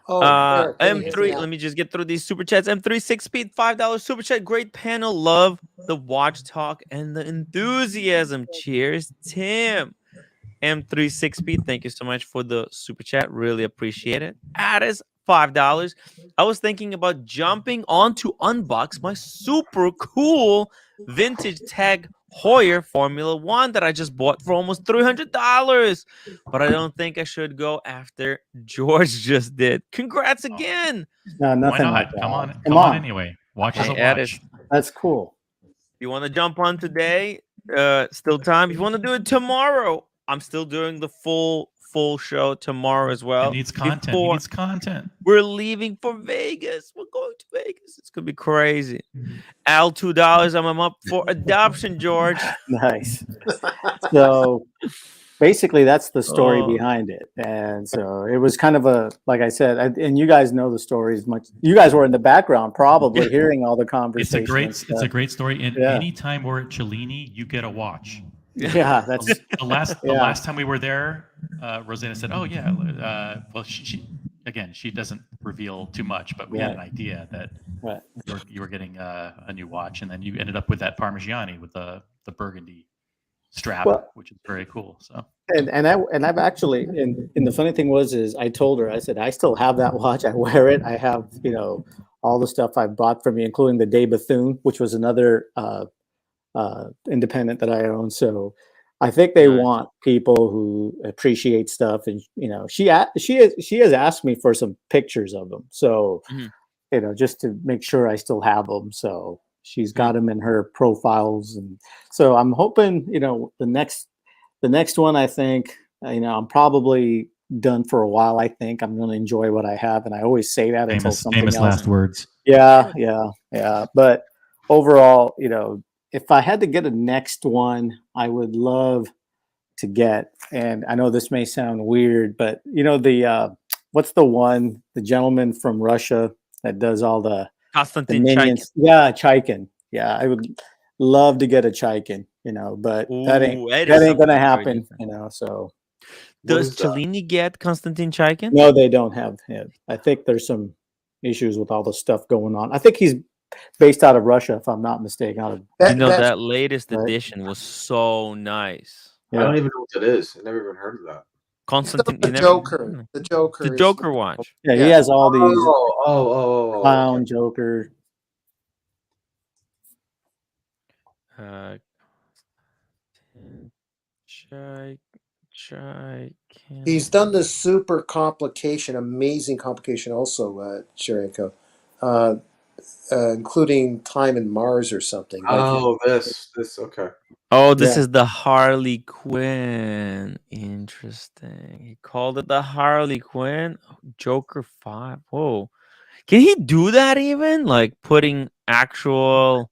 Speaker 5: Oh,
Speaker 1: M3. Let me just get through these super chats. M3 6-speed $5 super chat. Great panel. Love the watch talk and the enthusiasm. Cheers, Tim. M3 6-speed. Thank you so much for the super chat. Really appreciate it. Addis $5. I was thinking about jumping on to unbox my super cool vintage Tag Heuer Formula One that I just bought for almost $300, but I don't think I should go after George just did. Congrats again!
Speaker 12: No, nothing
Speaker 6: Why not?
Speaker 12: like that.
Speaker 6: Come on anyway. Watch as a watch.
Speaker 12: That's cool.
Speaker 1: You want to jump on today? Still time. If you want to do it tomorrow, I'm still doing the full show tomorrow as well.
Speaker 6: It needs content. He needs content.
Speaker 1: We're leaving for Vegas. We're going to Vegas. It's gonna be crazy. Al, $2. I'm up for adoption, George.
Speaker 12: Nice. So basically, that's the story behind it. And so it was kind of like I said, and you guys know the story as much. You guys were in the background, probably hearing all the conversations.
Speaker 6: It's a great story. And anytime we're at Cellini, you get a watch.
Speaker 12: Yeah, that's
Speaker 6: the last time we were there. Rosanna said, "Oh yeah." Well, she doesn't reveal too much, but we had an idea that you were getting a new watch, and then you ended up with that Parmigiani with the burgundy strap, which is very cool. So
Speaker 12: and I've actually and the funny thing is I told her, I said, I still have that watch. I wear it. I have all the stuff I bought from you, including the De Bethune, which was another independent that I own. So I think they want people who appreciate stuff, and she has asked me for some pictures of them, so just to make sure I still have them. So she's got them in her profiles, and so I'm hoping the next one, I think I'm probably done for a while. I think I'm going to enjoy what I have, and I always say that until something else.
Speaker 6: Last words.
Speaker 12: Yeah. But overall, if I had to get a next one, I would love to get, and I know this may sound weird, but what's the gentleman from Russia that does all the
Speaker 1: Konstantin
Speaker 12: minions? Yeah, Chaikin. Yeah, I would love to get a Chaikin, but that ain't gonna happen, so.
Speaker 1: Does Cellini get Konstantin Chaikin?
Speaker 12: No, they don't have him. I think there's some issues with all the stuff going on. I think he's based out of Russia, if I'm not mistaken.
Speaker 1: That latest edition was so nice.
Speaker 2: I don't even know what it is. I never even heard of that.
Speaker 1: Konstantin,
Speaker 5: the Joker
Speaker 1: watch.
Speaker 12: Yeah, he has all these.
Speaker 2: Clown
Speaker 12: Joker.
Speaker 5: He's done the super complication, amazing complication also, Sharenko. including time in Mars or something.
Speaker 2: Oh, this okay.
Speaker 1: Oh, this is the Harley Quinn. Interesting. He called it the Harley Quinn. Joker 5. Whoa. Can he do that even? Like putting actual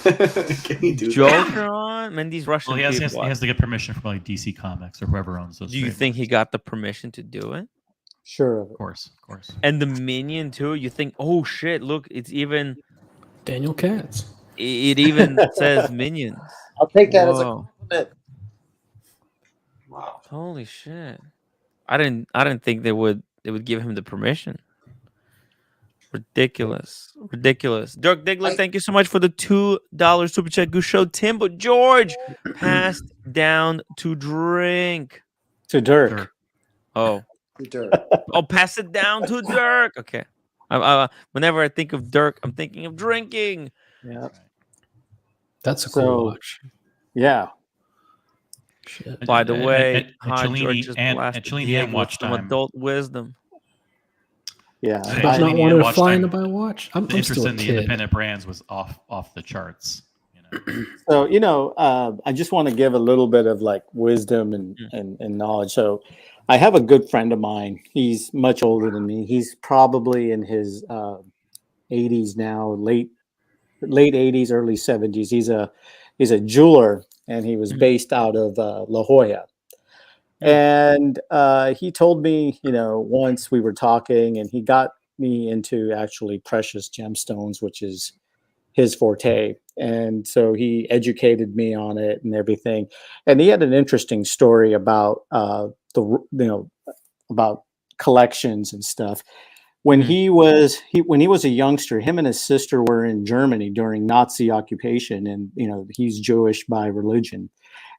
Speaker 2: Can he do
Speaker 1: Joker
Speaker 2: that?
Speaker 1: on? Man, these Russian
Speaker 6: Well,
Speaker 1: people.
Speaker 6: he has to get permission from like DC Comics or whoever owns those.
Speaker 1: Do you think he got the permission to do it?
Speaker 12: Sure.
Speaker 6: Of course.
Speaker 1: And the Minion too. You think, oh shit, look, it's even
Speaker 8: Daniel Katz.
Speaker 1: It even says Minions.
Speaker 5: I'll take that as a compliment.
Speaker 2: Wow.
Speaker 1: Holy shit. I didn't think they would give him the permission. Ridiculous. Dirk Diggler, thank you so much for the $2 super chat. Good show, Tim. But George passed down to drink.
Speaker 12: To Dirk.
Speaker 1: Oh.
Speaker 5: To Dirk.
Speaker 1: Oh, pass it down to Dirk. Okay. Whenever I think of Dirk, I'm thinking of drinking.
Speaker 12: Yeah.
Speaker 8: That's a cool watch.
Speaker 12: Yeah.
Speaker 8: Shit.
Speaker 1: By the way,
Speaker 6: Cellini and Watch
Speaker 1: some
Speaker 6: Time.
Speaker 1: adult wisdom.
Speaker 12: Yeah.
Speaker 8: But not wanting to fly in to buy a watch. I'm
Speaker 6: the interest
Speaker 8: still a
Speaker 6: in the
Speaker 8: kid.
Speaker 6: independent brands was off the charts.
Speaker 12: So, I just want to give a little bit of like wisdom and knowledge. So I have a good friend of mine. He's much older than me. He's probably in his 80s now, late 80s, early 70s. He's a jeweler, and he was based out of La Jolla. And he told me, once we were talking, and he got me into actually precious gemstones, which is his forte. And so he educated me on it and everything. And he had an interesting story about about collections and stuff. When he was a youngster, him and his sister were in Germany during Nazi occupation, and he's Jewish by religion.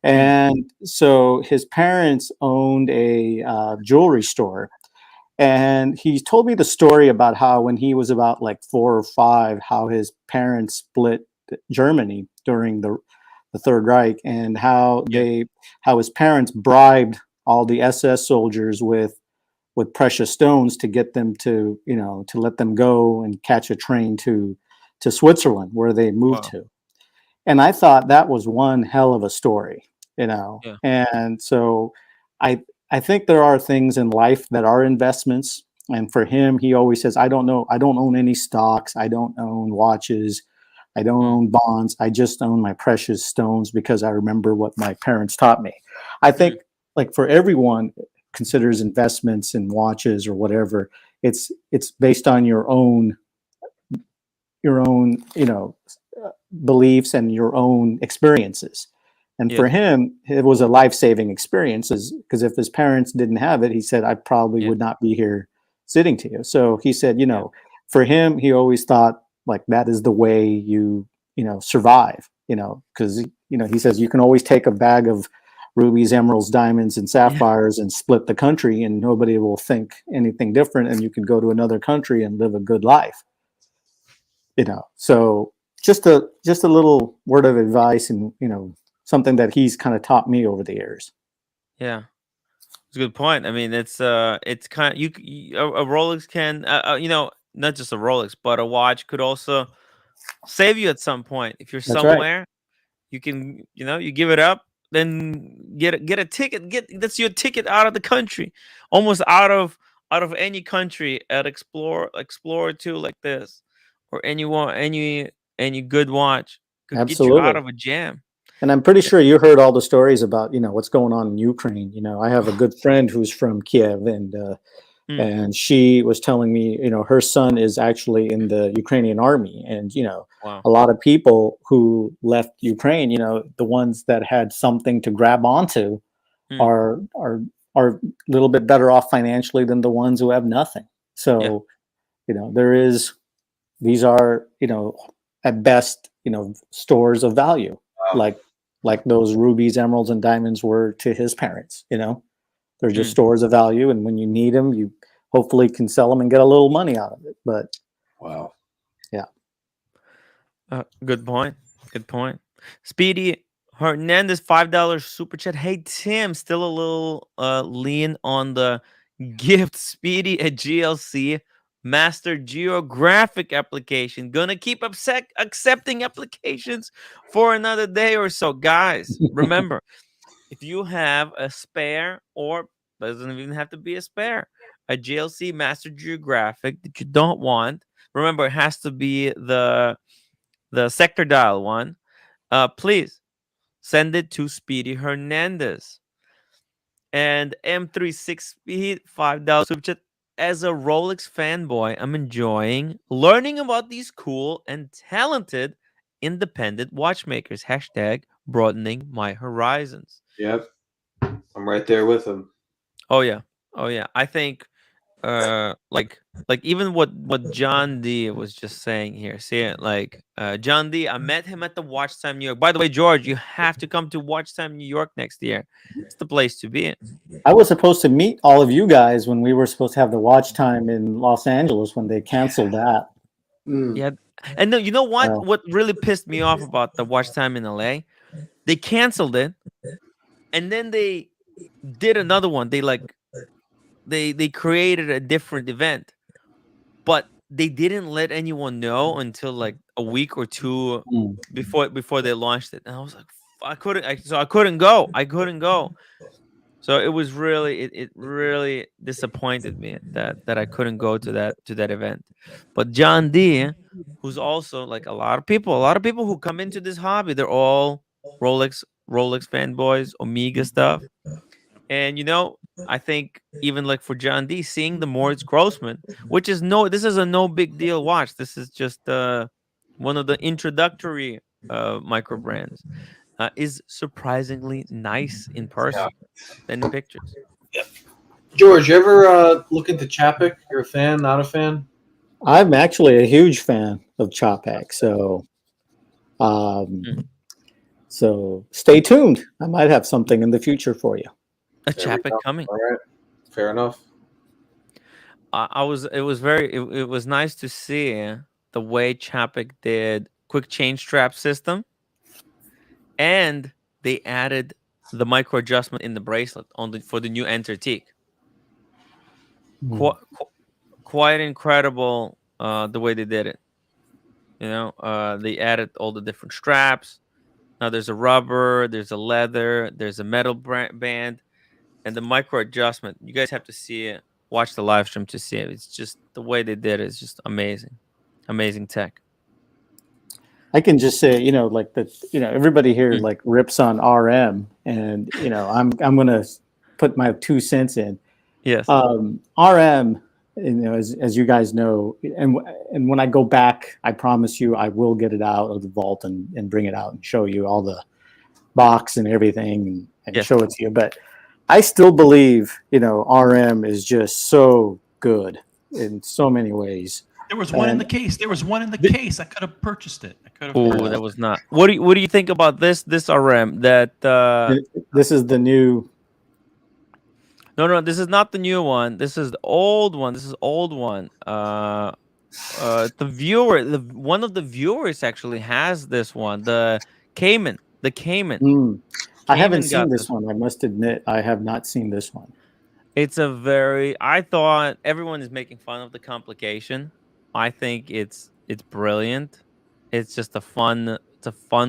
Speaker 12: And so his parents owned a jewelry store. And he told me the story about how when he was about like 4 or 5, how his parents split Germany during the Third Reich, and how his parents bribed all the SS soldiers with precious stones to get them to let them go and catch a train to Switzerland, where they moved to. And I thought that was one hell of a story, And so I think there are things in life that are investments. And for him, he always says, I don't own any stocks. I don't own watches. I don't own bonds. I just own my precious stones because I remember what my parents taught me. I think like for everyone considers investments in watches or whatever, it's based on your own beliefs and your own experiences. And for him, it was a life-saving experience, because if his parents didn't have it, he said, I probably would not be here sitting to you. So he said, for him, he always thought like that is the way you survive, because, he says you can always take a bag of rubies, emeralds, diamonds, and sapphires and split the country, and nobody will think anything different. And you can go to another country and live a good life, So just a little word of advice, and, something that he's kind of taught me over the years.
Speaker 1: Yeah, it's a good point. I mean, it's kind of a Rolex can not just a Rolex, but a watch could also save you at some point. If you're somewhere, you can you give it up, then get a ticket. That's your ticket out of the country, almost out of any country at Explorer 2 like this, or any good watch could
Speaker 12: Absolutely.
Speaker 1: get you out of a jam.
Speaker 12: And I'm pretty sure you heard all the stories about, what's going on in Ukraine. I have a good friend who's from Kiev, and she was telling me, her son is actually in the Ukrainian army. And, a lot of people who left Ukraine, the ones that had something to grab onto are a little bit better off financially than the ones who have nothing. So, these are, at best, stores of value. Like those rubies, emeralds, and diamonds were to his parents. They're just stores of value, and when you need them, you hopefully can sell them and get a little money out of it. But yeah.
Speaker 1: Good point. Speedy Hernandez, $5 super chat. Hey Tim, still a little lean on the gift. Speedy at GLC Master Geographic application. Gonna keep accepting applications for another day or so. Guys, remember, if you have a spare, or doesn't even have to be a spare, a JLC Master Geographic that you don't want, remember, it has to be the sector dial one. Please send it to Speedy Hernandez. And M36 Speed, $5 super chat. As a Rolex fanboy, I'm enjoying learning about these cool and talented independent watchmakers. Hashtag broadening my horizons.
Speaker 2: Yep. I'm right there with him.
Speaker 1: Oh yeah. I think like even what John D was just saying here. See it, like John D, I met him at the Watch Time New York. By the way, George, you have to come to Watch Time New York next year. It's the place to be in.
Speaker 12: I was supposed to meet all of you guys when we were supposed to have the watch time in Los Angeles when they canceled that.
Speaker 1: Yeah. And no, you know what? What really pissed me off about the Watch Time in LA? They canceled it, and then they did another one. They created a different event, but they didn't let anyone know until like a week or two before they launched it. And I was like, I couldn't go. So it was really it really disappointed me that I couldn't go to that event. But John D, who's also like a lot of people who come into this hobby, they're all Rolex fanboys, Omega stuff. And I think even like for John D, seeing the Moritz Grossman, which is this is a no big deal watch. This is just one of the introductory micro brands. Is surprisingly nice in person than in pictures.
Speaker 2: George, you ever look into Chapek? You're a fan, not a fan?
Speaker 12: I'm actually a huge fan of Chapek, so so stay tuned. I might have something in the future for you.
Speaker 1: A Chapek coming.
Speaker 2: All right, fair enough.
Speaker 1: It was nice to see the way Chapek did quick chain strap system. And they added the micro adjustment in the bracelet for the new Enter Teak. Quite incredible the way they did it. They added all the different straps. Now there's a rubber, there's a leather, there's a metal band, and the micro adjustment. You guys have to see it. Watch the live stream to see it. It's just the way they did it is just amazing. Amazing tech.
Speaker 12: I can just say, everybody here like rips on RM, and I'm gonna put my 2 cents in.
Speaker 1: Yes.
Speaker 12: RM, as you guys know, and when I go back, I promise you, I will get it out of the vault and bring it out and show you all the box and everything and show it to you. But I still believe, RM is just so good in so many ways.
Speaker 6: There was one in the case. I could have purchased it.
Speaker 1: Oh, that was not. What do you think about this RM? That
Speaker 12: this is the new.
Speaker 1: No, this is not the new one. This is the old one. The viewer, one of the viewers actually has this one. The Cayman.
Speaker 12: I haven't seen this one. I must admit, I have not seen this one.
Speaker 1: I thought everyone is making fun of the complication. I think it's brilliant. It's just a fun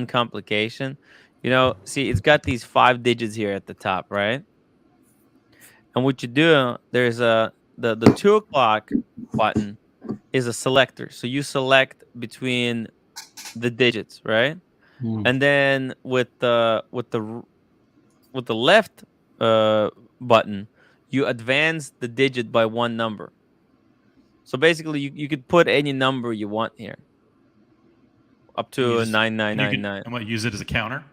Speaker 1: complication. See, it's got these 5 digits here at the top, right? And what you do, there's the 2 o'clock button is a selector. So you select between the digits, right? And then with the left button, you advance the digit by 1 number. So basically, you could put any number you want here, up to 9999.
Speaker 6: And what? Use it as a counter.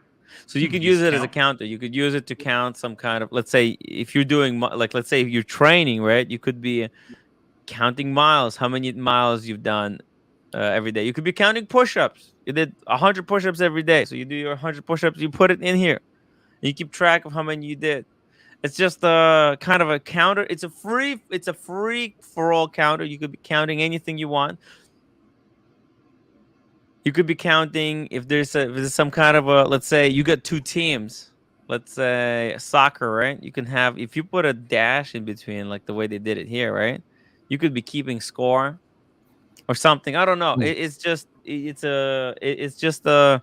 Speaker 1: So you could use it as a counter. You could use it to count some kind of. Let's say if you're doing let's say if you're training, right? You could be counting miles, how many miles you've done every day. You could be counting push-ups. You did 100 push-ups every day, so you do your 100 push-ups. You put it in here. And you keep track of how many you did. It's just a kind of a counter. It's a free for all counter. You could be counting anything you want. You could be counting if there's some kind of a, let's say you got 2 teams. Let's say soccer, right? You can have, if you put a dash in between, like the way they did it here, right? you could be keeping score or something. I don't know. It's just a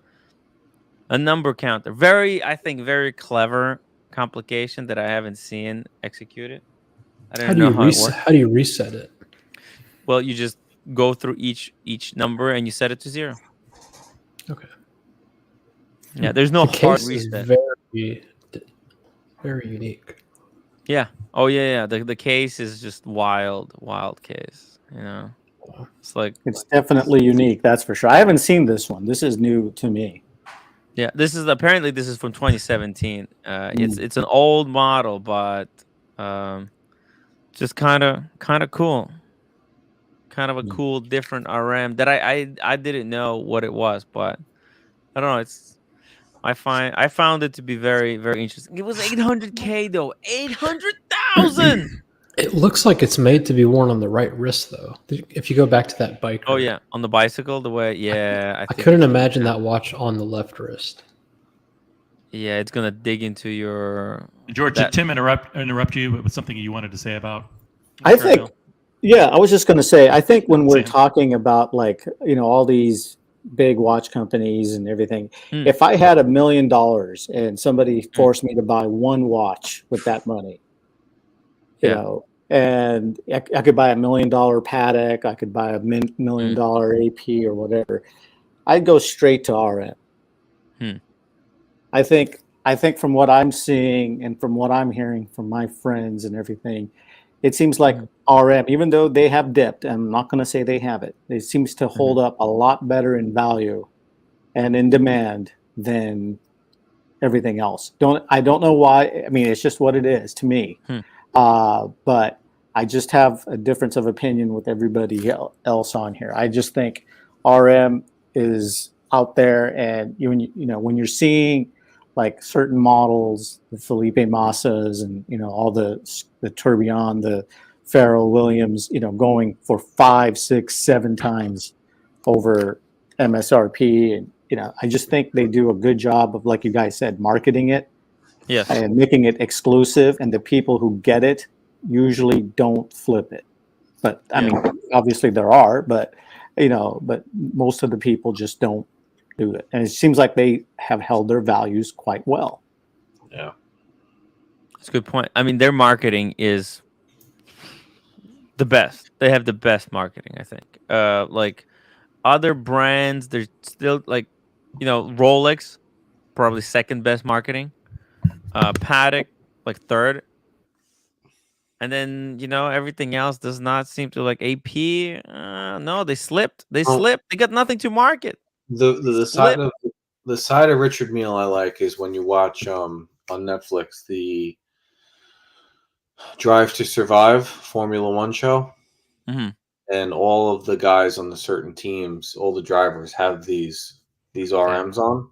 Speaker 1: number counter. I think very clever complication that I haven't seen executed. I don't know how it works.
Speaker 8: How do you reset it?
Speaker 1: Well, you just go through each number and you set it to 0.
Speaker 8: Okay.
Speaker 1: Yeah, there's no hard reset.
Speaker 8: Very, very unique.
Speaker 1: Yeah. Oh yeah. The case is just wild case. You know, it's
Speaker 12: definitely unique. That's for sure. I haven't seen this one. This is new to me.
Speaker 1: Yeah, this is from 2017. It's an old model, but just kind of cool. Kind of a cool different RM that I didn't know what it was, but I don't know. I found it to be very, very interesting. It was 800K though. 800,000.
Speaker 8: It looks like it's made to be worn on the right wrist though. If you go back to that bike.
Speaker 1: Oh yeah, on the bicycle, the way. Yeah,
Speaker 8: I couldn't imagine that watch on the left wrist.
Speaker 1: Yeah, it's gonna dig into your.
Speaker 6: George, did Tim interrupt you with something you wanted to say about?
Speaker 12: I think. Yeah, I was just going to say. I think when we're talking about all these big watch companies and everything, if I had $1 million and somebody forced me to buy one watch with that money, you know, and I could buy $1 million Patek, I could buy $1 million AP or whatever, I'd go straight to RM. I think from what I'm seeing and from what I'm hearing from my friends and everything, it seems like RM, even though they have dipped, I'm not going to say they have it. It seems to hold up a lot better in value and in demand than everything else. I don't know why. I mean, it's just what it is to me. But I just have a difference of opinion with everybody else on here. I just think RM is out there, and when you're seeing like certain models, the Felipe Massas and all the Tourbillon, the Farrell Williams, going for 5, 6, 7 times over MSRP, and I just think they do a good job of, like you guys said, marketing it, and making it exclusive, and the people who get it usually don't flip it. But I mean, obviously there are, but but most of the people just don't do it, and it seems like they have held their values quite well.
Speaker 1: Yeah, that's a good point. I mean, their marketing is the best. They have the best marketing, I think. Like other brands, they're still like, Rolex, probably second best marketing. Patek, like third. And then, everything else does not seem to, like AP. No, they slipped. They slipped. They got nothing to market.
Speaker 2: The side of Richard Mille I like is when you watch on Netflix the Drive to Survive Formula One show, and all of the guys on the certain teams, all the drivers have these RMs on.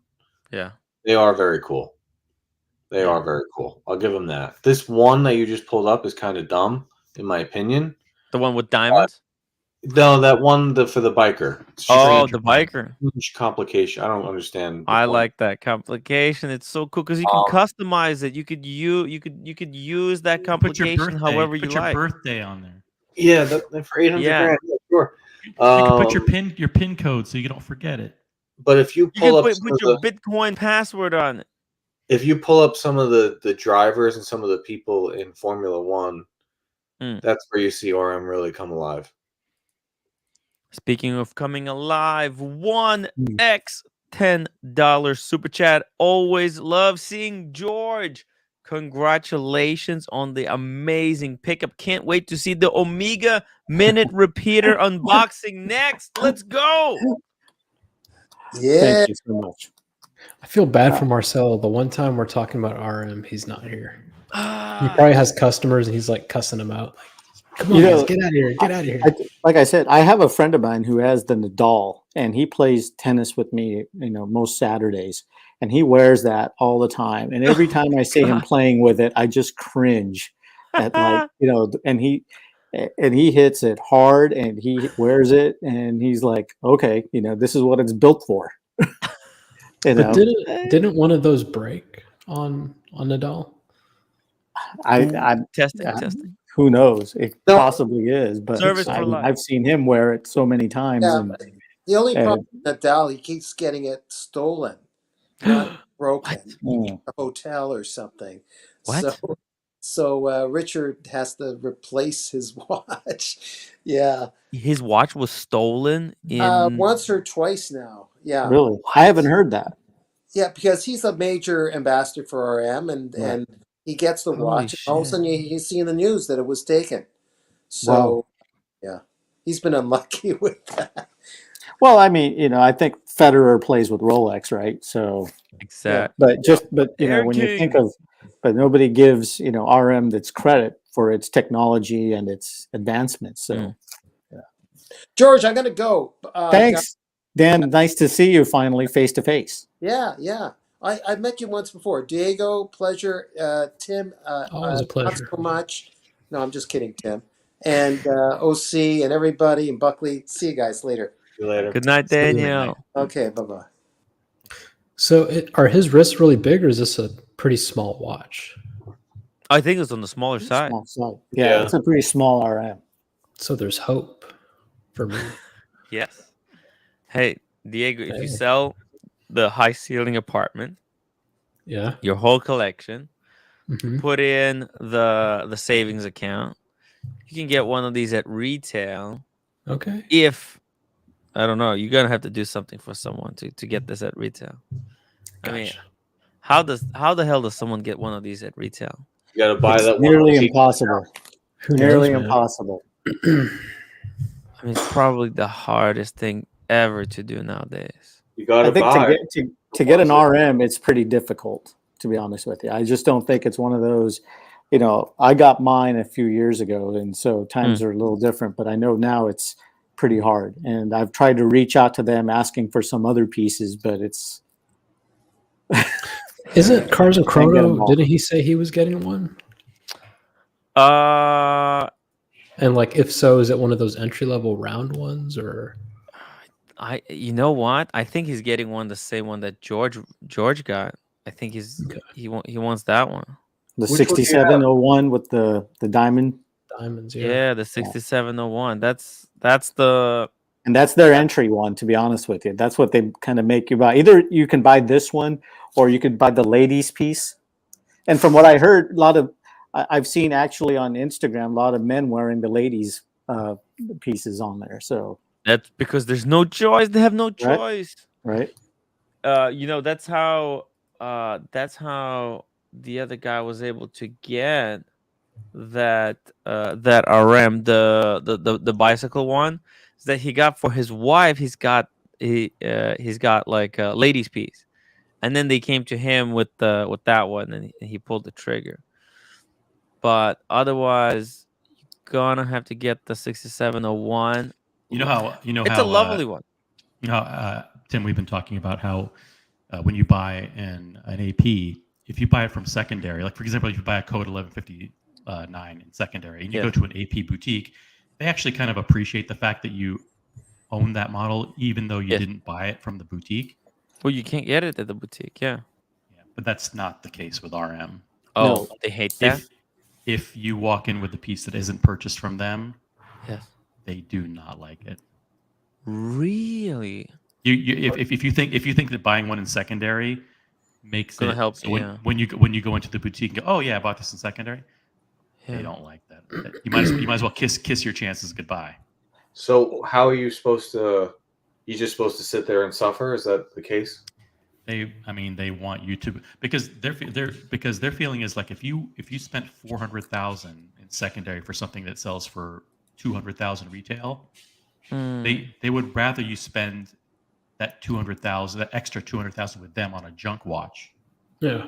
Speaker 1: Yeah,
Speaker 2: they are very cool. They are very cool. I'll give them that. This one that you just pulled up is kind of dumb, in my opinion.
Speaker 1: The one with diamonds.
Speaker 2: No, that one for the biker.
Speaker 1: The biker.
Speaker 2: Huge complication. I don't understand.
Speaker 1: I like that complication. It's so cool because you can customize it. You could use that complication however you like.
Speaker 6: Put your birthday on there.
Speaker 2: Yeah, for 800 grand. Yeah, sure.
Speaker 6: You can put your pin code so you don't forget it.
Speaker 2: But if you pull up
Speaker 1: put your Bitcoin password on it.
Speaker 2: If you pull up some of the drivers and some of the people in Formula One, that's where you see RM really come alive.
Speaker 1: Speaking of coming alive, 1x $10 super chat. Always love seeing George. Congratulations on the amazing pickup. Can't wait to see the Omega Minute Repeater unboxing next. Let's go.
Speaker 5: Yeah.
Speaker 12: Thank you so much.
Speaker 8: I feel bad for Marcelo. The one time we're talking about RM, he's not here. He probably has customers and he's like cussing them out. Like, come on, guys, get out of here. Get out of here.
Speaker 12: Like I said, I have a friend of mine who has the Nadal, and he plays tennis with me, most Saturdays. And he wears that all the time. And every time I see him playing with it, I just cringe at and he hits it hard and he wears it and he's like, okay, this is what it's built for.
Speaker 8: But didn't one of those break on Nadal?
Speaker 12: I'm
Speaker 1: testing.
Speaker 12: who knows? It possibly is, but
Speaker 1: life.
Speaker 12: I've seen him wear it so many times.
Speaker 5: Yeah,
Speaker 12: and,
Speaker 5: the only problem with Nadal, he keeps getting it stolen, not broken. A hotel or something.
Speaker 1: What?
Speaker 5: So Richard has to replace his watch. Yeah.
Speaker 1: His watch was stolen in
Speaker 5: Once or twice now. Yeah.
Speaker 12: Really? I haven't heard that.
Speaker 5: Yeah, because he's a major ambassador for RM, and he gets the watch, and all of a sudden you see in the news that it was taken. So, yeah, he's been unlucky with that.
Speaker 12: Well, I mean, I think Federer plays with Rolex, right? So,
Speaker 1: exactly.
Speaker 12: But when you think of, but nobody gives RM its credit for its technology and its advancements. So,
Speaker 5: George, I'm gonna go.
Speaker 12: Thanks, Dan. Nice to see you finally face to face.
Speaker 5: Yeah. I've met you once before. Diego, pleasure. Tim,
Speaker 8: always a pleasure.
Speaker 5: Not so much. No, I'm just kidding, Tim. And OC and everybody and Buckley. See you guys later.
Speaker 2: See you later.
Speaker 1: Good night, Daniel.
Speaker 5: Okay, bye-bye.
Speaker 8: So are his wrists really big, or is this a pretty small watch?
Speaker 1: I think it's on the smaller side.
Speaker 12: Small side. Yeah, it's a pretty small RM.
Speaker 8: So there's hope for me.
Speaker 1: Yes. Hey, Diego, if you sell the high ceiling apartment, your whole collection, put in the savings account, you can get one of these at retail.
Speaker 8: Okay.
Speaker 1: If I don't know, you're gonna have to do something for someone to get this at retail.
Speaker 8: Gotcha.
Speaker 1: I mean, how the hell does someone get one of these at retail?
Speaker 2: You gotta buy that.
Speaker 12: Nearly impossible. Nearly
Speaker 8: knows,
Speaker 12: impossible.
Speaker 1: I mean, it's probably the hardest thing ever to do nowadays.
Speaker 2: You gotta buy.
Speaker 12: To get an RM, it's pretty difficult, to be honest with you. I just don't think it's one of those. I got mine a few years ago, and so times are a little different. But I know now it's pretty hard, and I've tried to reach out to them asking for some other pieces, but it's.
Speaker 8: Isn't Cars and Chrono? Didn't he say he was getting one? And if so, is it one of those entry level round ones, or?
Speaker 1: You know what? I think he's getting one, the same one that George got. I think he wants that one.
Speaker 12: The 6701 with the diamonds.
Speaker 1: Yeah, the 6701. That's the.
Speaker 12: And that's their entry one, to be honest with you. That's what they kind of make you buy. Either you can buy this one, or you could buy the ladies piece. And from what I heard, I've seen actually on Instagram, a lot of men wearing the ladies pieces on there. So
Speaker 1: that's because there's no choice. They have no choice.
Speaker 12: Right.
Speaker 1: That's how the other guy was able to get that RM, the bicycle one, is that he got for his wife. He's got like a ladies piece, and then they came to him with that one, and he pulled the trigger. But otherwise, you're gonna have to get the 6701. It's a lovely one.
Speaker 6: Tim, we've been talking about how when you buy an AP, if you buy it from secondary, like for example, if you buy a code 1159 in secondary and you go to an AP boutique, they actually kind of appreciate the fact that you own that model, even though you didn't buy it from the boutique.
Speaker 1: Well, you can't get it at the boutique, yeah.
Speaker 6: But that's not the case with RM.
Speaker 1: Oh, no. They hate that?
Speaker 6: If you walk in with a piece that isn't purchased from them, they do not like it.
Speaker 1: Really?
Speaker 6: If you think that buying one in secondary makes it
Speaker 1: help,
Speaker 6: so when you go into the boutique and go, oh yeah, I bought this in secondary, they don't like that. You might as well kiss your chances goodbye.
Speaker 2: So how are you supposed to? You just supposed to sit there and suffer? Is that the case?
Speaker 6: They want you to, because their feeling is like if you spent $400,000 in secondary for something that sells for $200,000 retail, they would rather you spend that extra $200,000 with them on a junk watch.
Speaker 8: Yeah.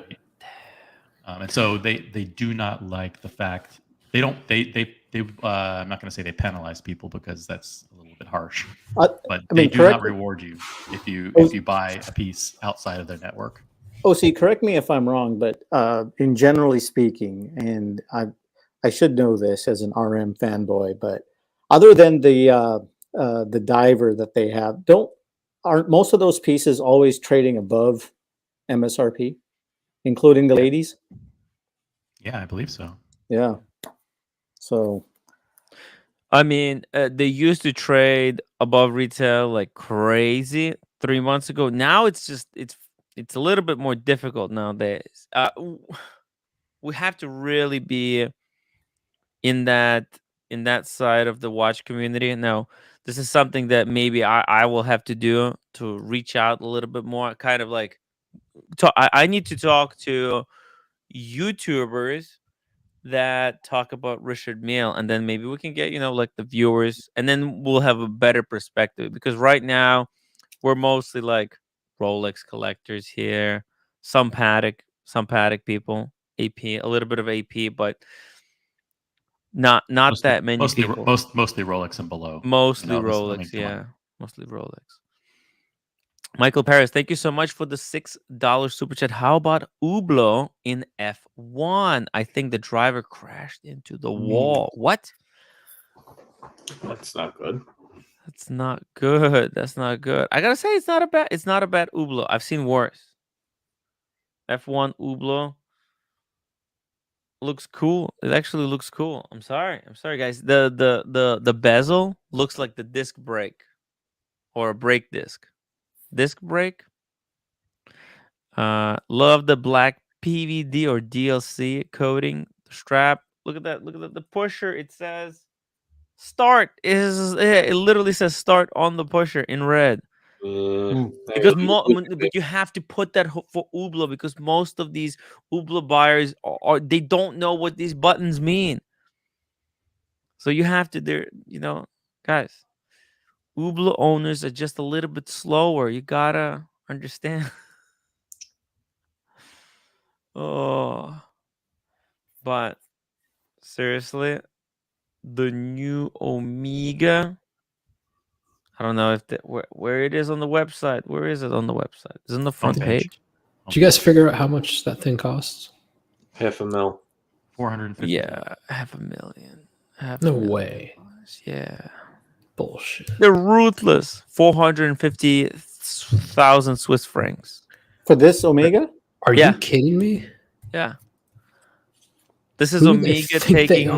Speaker 6: And so they do not like the fact I'm not going to say they penalize people because that's a little bit harsh, but they do not reward you if you buy a piece outside of their network.
Speaker 12: OC, correct me if I'm wrong, but in generally speaking, and I should know this as an RM fanboy, but other than the diver that they have, aren't most of those pieces always trading above MSRP, including the ladies?
Speaker 6: Yeah, I believe so.
Speaker 12: Yeah. So,
Speaker 1: I mean, they used to trade above retail like crazy 3 months ago. Now it's a little bit more difficult nowadays. We have to really be in that side of the watch community. Now, this is something that maybe I will have to do to reach out a little bit more. Kind of like, I need to talk to YouTubers that talk about Richard Mille, and then maybe we can get like the viewers, and then we'll have a better perspective. Because right now we're mostly like Rolex collectors here, some Patek people, AP, a little bit of AP, but not that many people.
Speaker 6: Mostly Rolex and below.
Speaker 1: Mostly Rolex, yeah. Mostly Rolex. Michael Paris, thank you so much for the $6 super chat. How about Hublot in F1? I think the driver crashed into the wall. What?
Speaker 2: That's not good.
Speaker 1: That's not good. That's not good. I gotta say, it's not a bad Hublot. I've seen worse. F1 Hublot looks cool. It actually looks cool. I'm sorry, guys. The bezel looks like the disc brake or a brake disc. Disc brake. Love the black PVD or DLC coating. The strap. Look at that. Look at the pusher. It says start. It literally says start on the pusher in red. Because but you have to put that for Hublot, because most of these Hublot buyers they don't know what these buttons mean. So you have to guys. Hublot owners are just a little bit slower. You gotta understand. Oh, but seriously, the new Omega. I don't know if where it is on the website. Where is it on the website? It's on the front page.
Speaker 8: Did you guys figure out how much that thing costs?
Speaker 2: $500,000.
Speaker 6: 450.
Speaker 1: Yeah, $500,000.
Speaker 8: No way.
Speaker 1: Yeah.
Speaker 8: Bullshit.
Speaker 1: They're ruthless. 450,000 Swiss francs.
Speaker 12: For this Omega?
Speaker 8: Are you kidding me?
Speaker 1: Yeah. This is Omega taking.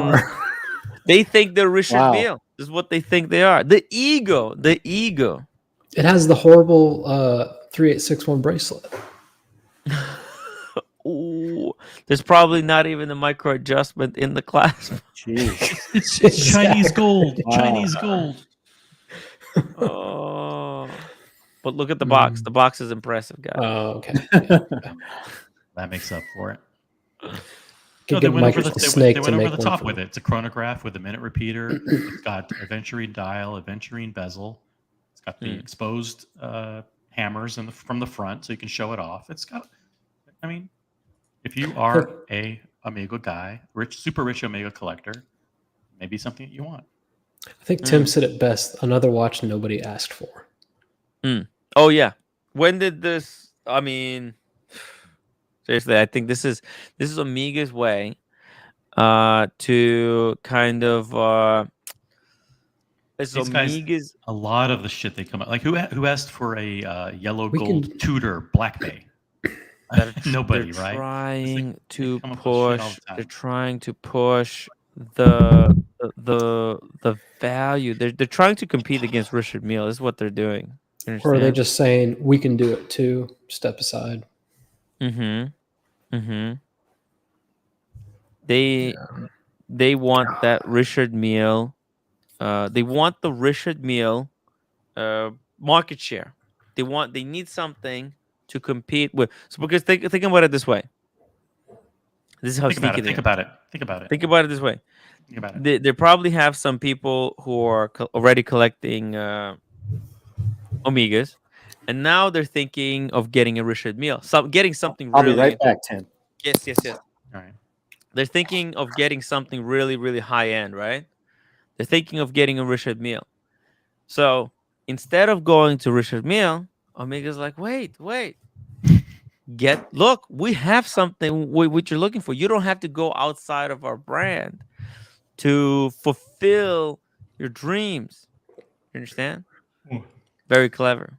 Speaker 1: They think they're Richard Mille. This is what they think they are. The ego.
Speaker 8: It has the horrible 3861 bracelet.
Speaker 1: Ooh, there's probably not even a micro adjustment in the clasp.
Speaker 12: Jeez.
Speaker 6: It's Chinese gold. Wow. Chinese gold.
Speaker 1: Oh, but look at the box. The box is impressive, guys.
Speaker 8: Oh, okay.
Speaker 6: That makes up for it.
Speaker 8: No,
Speaker 6: they went over the top with it. It's a chronograph with a minute repeater. It's got a Venturine dial, a Venturine bezel. It's got the exposed hammers from the front, so you can show it off. It's got, I mean, if you are a Omega guy, super rich Omega collector, maybe something that you want.
Speaker 8: I think Tim said it best. Another watch nobody asked for.
Speaker 1: Oh yeah. When did this? I mean, seriously, I think this is Omega's way to kind of. It's Omega's.
Speaker 6: A lot of the shit they come out like who asked for a yellow gold Tudor Black Bay? Nobody, right?
Speaker 1: Trying to push. They're trying to push the value. They're trying to compete against Richard Mille. Is what they're doing.
Speaker 8: Or are they just saying we can do it too? Step aside.
Speaker 1: They want that Richard Mille. They want the Richard Mille market share. They need something to compete with. So because think about it this way. This is how sneaky they are.
Speaker 6: Think about it.
Speaker 1: Think about it this way.
Speaker 6: Think about it.
Speaker 1: They probably have some people who are already collecting Omegas, and now they're thinking of getting a Richard Mille. Getting something really.
Speaker 12: I'll be right back, Tim.
Speaker 1: Yes.
Speaker 6: All right.
Speaker 1: They're thinking of getting something really, really high end, right? They're thinking of getting a Richard Mille. So instead of going to Richard Mille, Omega's like, wait. Look, we have something what you're looking for. You don't have to go outside of our brand to fulfill your dreams. You understand? Very clever.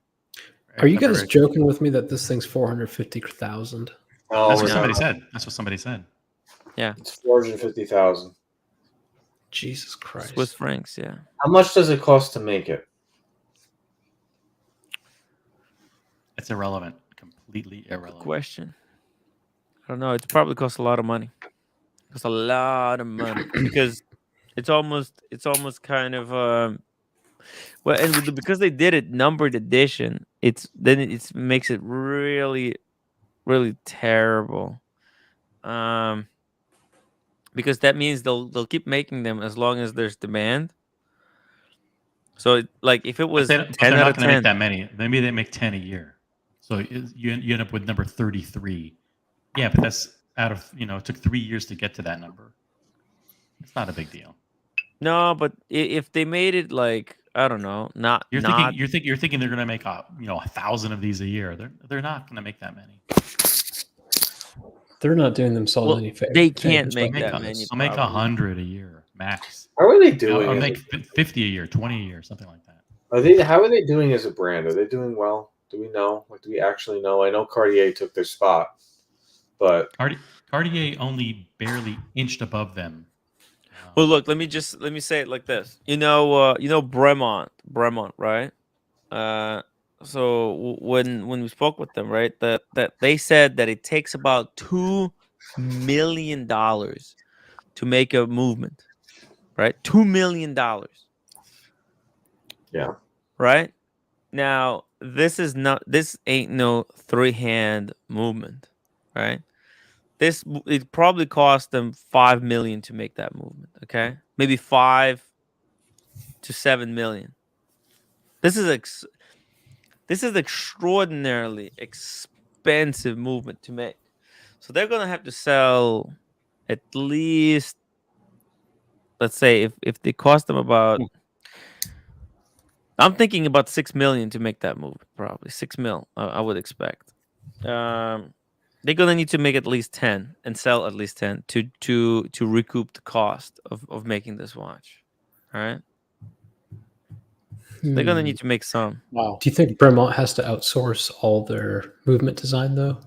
Speaker 8: Are you guys joking with me that this thing's 450,000?
Speaker 6: That's what somebody said. Yeah.
Speaker 2: It's 450,000.
Speaker 8: Jesus Christ.
Speaker 1: Swiss francs, yeah.
Speaker 2: How much does it cost to make it?
Speaker 6: It's irrelevant. Completely irrelevant.
Speaker 1: Good question. I don't know. It probably costs a lot of money. It costs a lot of money because it's almost kind of well, and because they did it numbered edition, it makes it really, really terrible. Because that means they'll keep making them as long as there's demand. So if it was 10
Speaker 6: they're not
Speaker 1: out of
Speaker 6: going to
Speaker 1: 10,
Speaker 6: make that many. Maybe they make 10 a year. So you end up with number 33. Yeah, but that's out of it took 3 years to get to that number. It's not a big deal.
Speaker 1: No, but if they made it I don't know,
Speaker 6: you're thinking they're going to make 1,000 of these a year. They're not going to make that many.
Speaker 8: They're not doing themselves any favor.
Speaker 1: They can't make that many.
Speaker 6: I'll make 100 a year max.
Speaker 2: How are they doing?
Speaker 6: I'll make 50 a year, 20 a year, something like that.
Speaker 2: How are they doing as a brand? Are they doing well? Do we know? Do we actually know? I know Cartier took their spot, but
Speaker 6: Cartier only barely inched above them.
Speaker 1: Well, look, let me say it like this. Bremont, right? So when we spoke with them, right, that they said that it takes about $2 million to make a movement, right? $2 million.
Speaker 2: Yeah.
Speaker 1: Right? Now, this ain't no three-hand movement, right? It probably cost them $5 million to make that movement, okay? Maybe $5 to $7 million. This is extraordinarily expensive movement to make. So they're going to have to sell at least, let's say, if they cost them about, I'm thinking about $6 million to make that move. Probably $6 million, I would expect. They're going to need to make at least 10 and sell at least 10 to recoup the cost of making this watch. All right. They're going to need to make some.
Speaker 8: Wow. Do you think Bremont has to outsource all their movement design, though?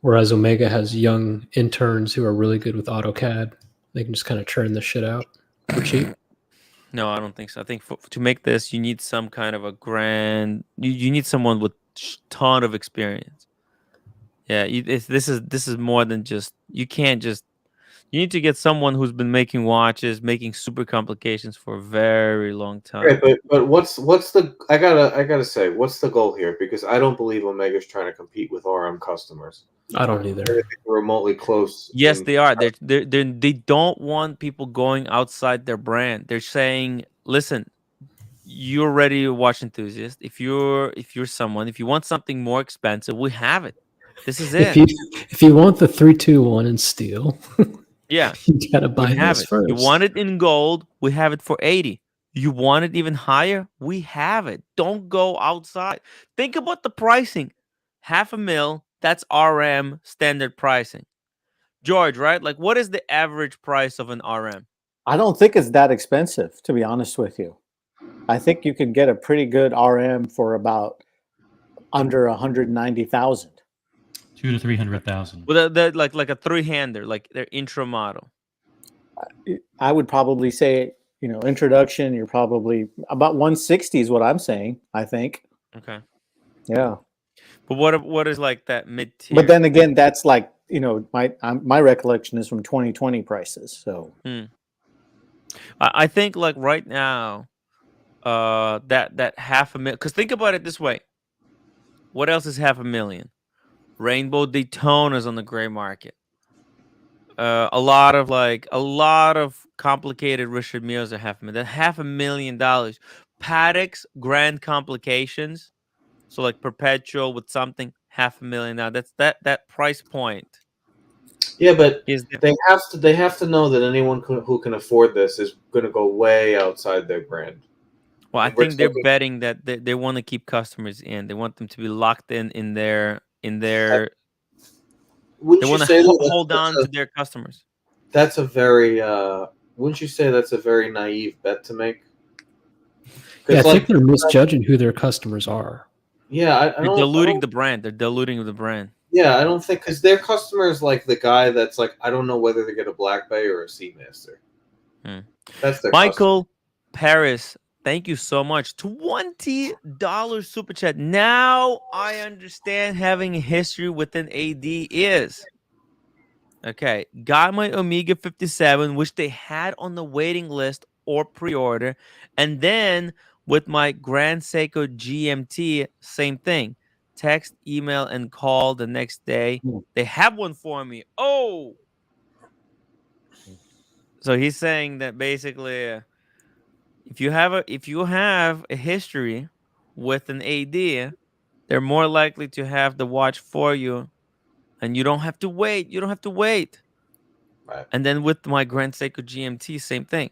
Speaker 8: Whereas Omega has young interns who are really good with AutoCAD. They can just kind of churn this shit out for cheap.
Speaker 1: No, I don't think so. I think to make this, you need some kind of you need someone with ton of experience. Yeah, this is more than just, you can't just, you need to get someone who's been making watches, making super complications for a very long time.
Speaker 2: Right, but what's the I gotta say, what's the goal here? Because I don't believe Omega's trying to compete with RM customers.
Speaker 8: I don't either.
Speaker 2: They're remotely close.
Speaker 1: Yes, they are. They don't want people going outside their brand. They're saying, listen, you're already a watch enthusiast. If you're someone, if you want something more expensive, we have it. This is it.
Speaker 8: If you want the 321 in steel,
Speaker 1: yeah,
Speaker 8: you gotta buy this first.
Speaker 1: You want it in gold, we have it for 80. You want it even higher, we have it. Don't go outside. Think about the pricing. $500,000, that's RM standard pricing. George, right? What is the average price of an RM?
Speaker 12: I don't think it's that expensive, to be honest with you. I think you could get a pretty good RM for about under 190,000.
Speaker 6: 200,000 to 300,000.
Speaker 1: Well, they're like a three-hander, like their intro model.
Speaker 12: I would probably say, introduction, you're probably about 160 is what I'm saying, I think.
Speaker 1: Okay.
Speaker 12: Yeah.
Speaker 1: But what is like that mid-tier?
Speaker 12: But then again, that's my recollection is from 2020 prices. So
Speaker 1: I think right now, that $500,000, because think about it this way. What else is $500,000? Rainbow Daytonas on the gray market. A lot of complicated Richard Milles are $500,000. That's $500,000. Patek's Grand Complications, so perpetual with something, $500,000. Now that's that price point.
Speaker 2: Yeah, but they have to know that anyone who can afford this is going to go way outside their brand.
Speaker 1: Well, I think they're betting that they want to keep customers in. They want them to be locked in their. They want to hold on to their customers.
Speaker 2: That's a very. Wouldn't you say that's a very naive bet to make?
Speaker 8: Yeah, I think they're misjudging who their customers are.
Speaker 2: Yeah,
Speaker 1: they're diluting the brand. They're diluting the brand.
Speaker 2: Yeah, I don't think, because their customer is like the guy that's like, I don't know whether to get a Black Bay or a Seamaster. That's their
Speaker 1: Michael Paris. Thank you so much. $20 super chat. Now I understand having a history with an AD is. Okay. Got my Omega 57, which they had on the waiting list or pre-order. And then with my Grand Seiko GMT, same thing. Text, email, and call the next day. They have one for me. Oh. So he's saying that basically if you have a history with an AD, they're more likely to have the watch for you, and you don't have to wait. You don't have to wait.
Speaker 2: Right.
Speaker 1: And then with my Grand Seiko GMT, same thing.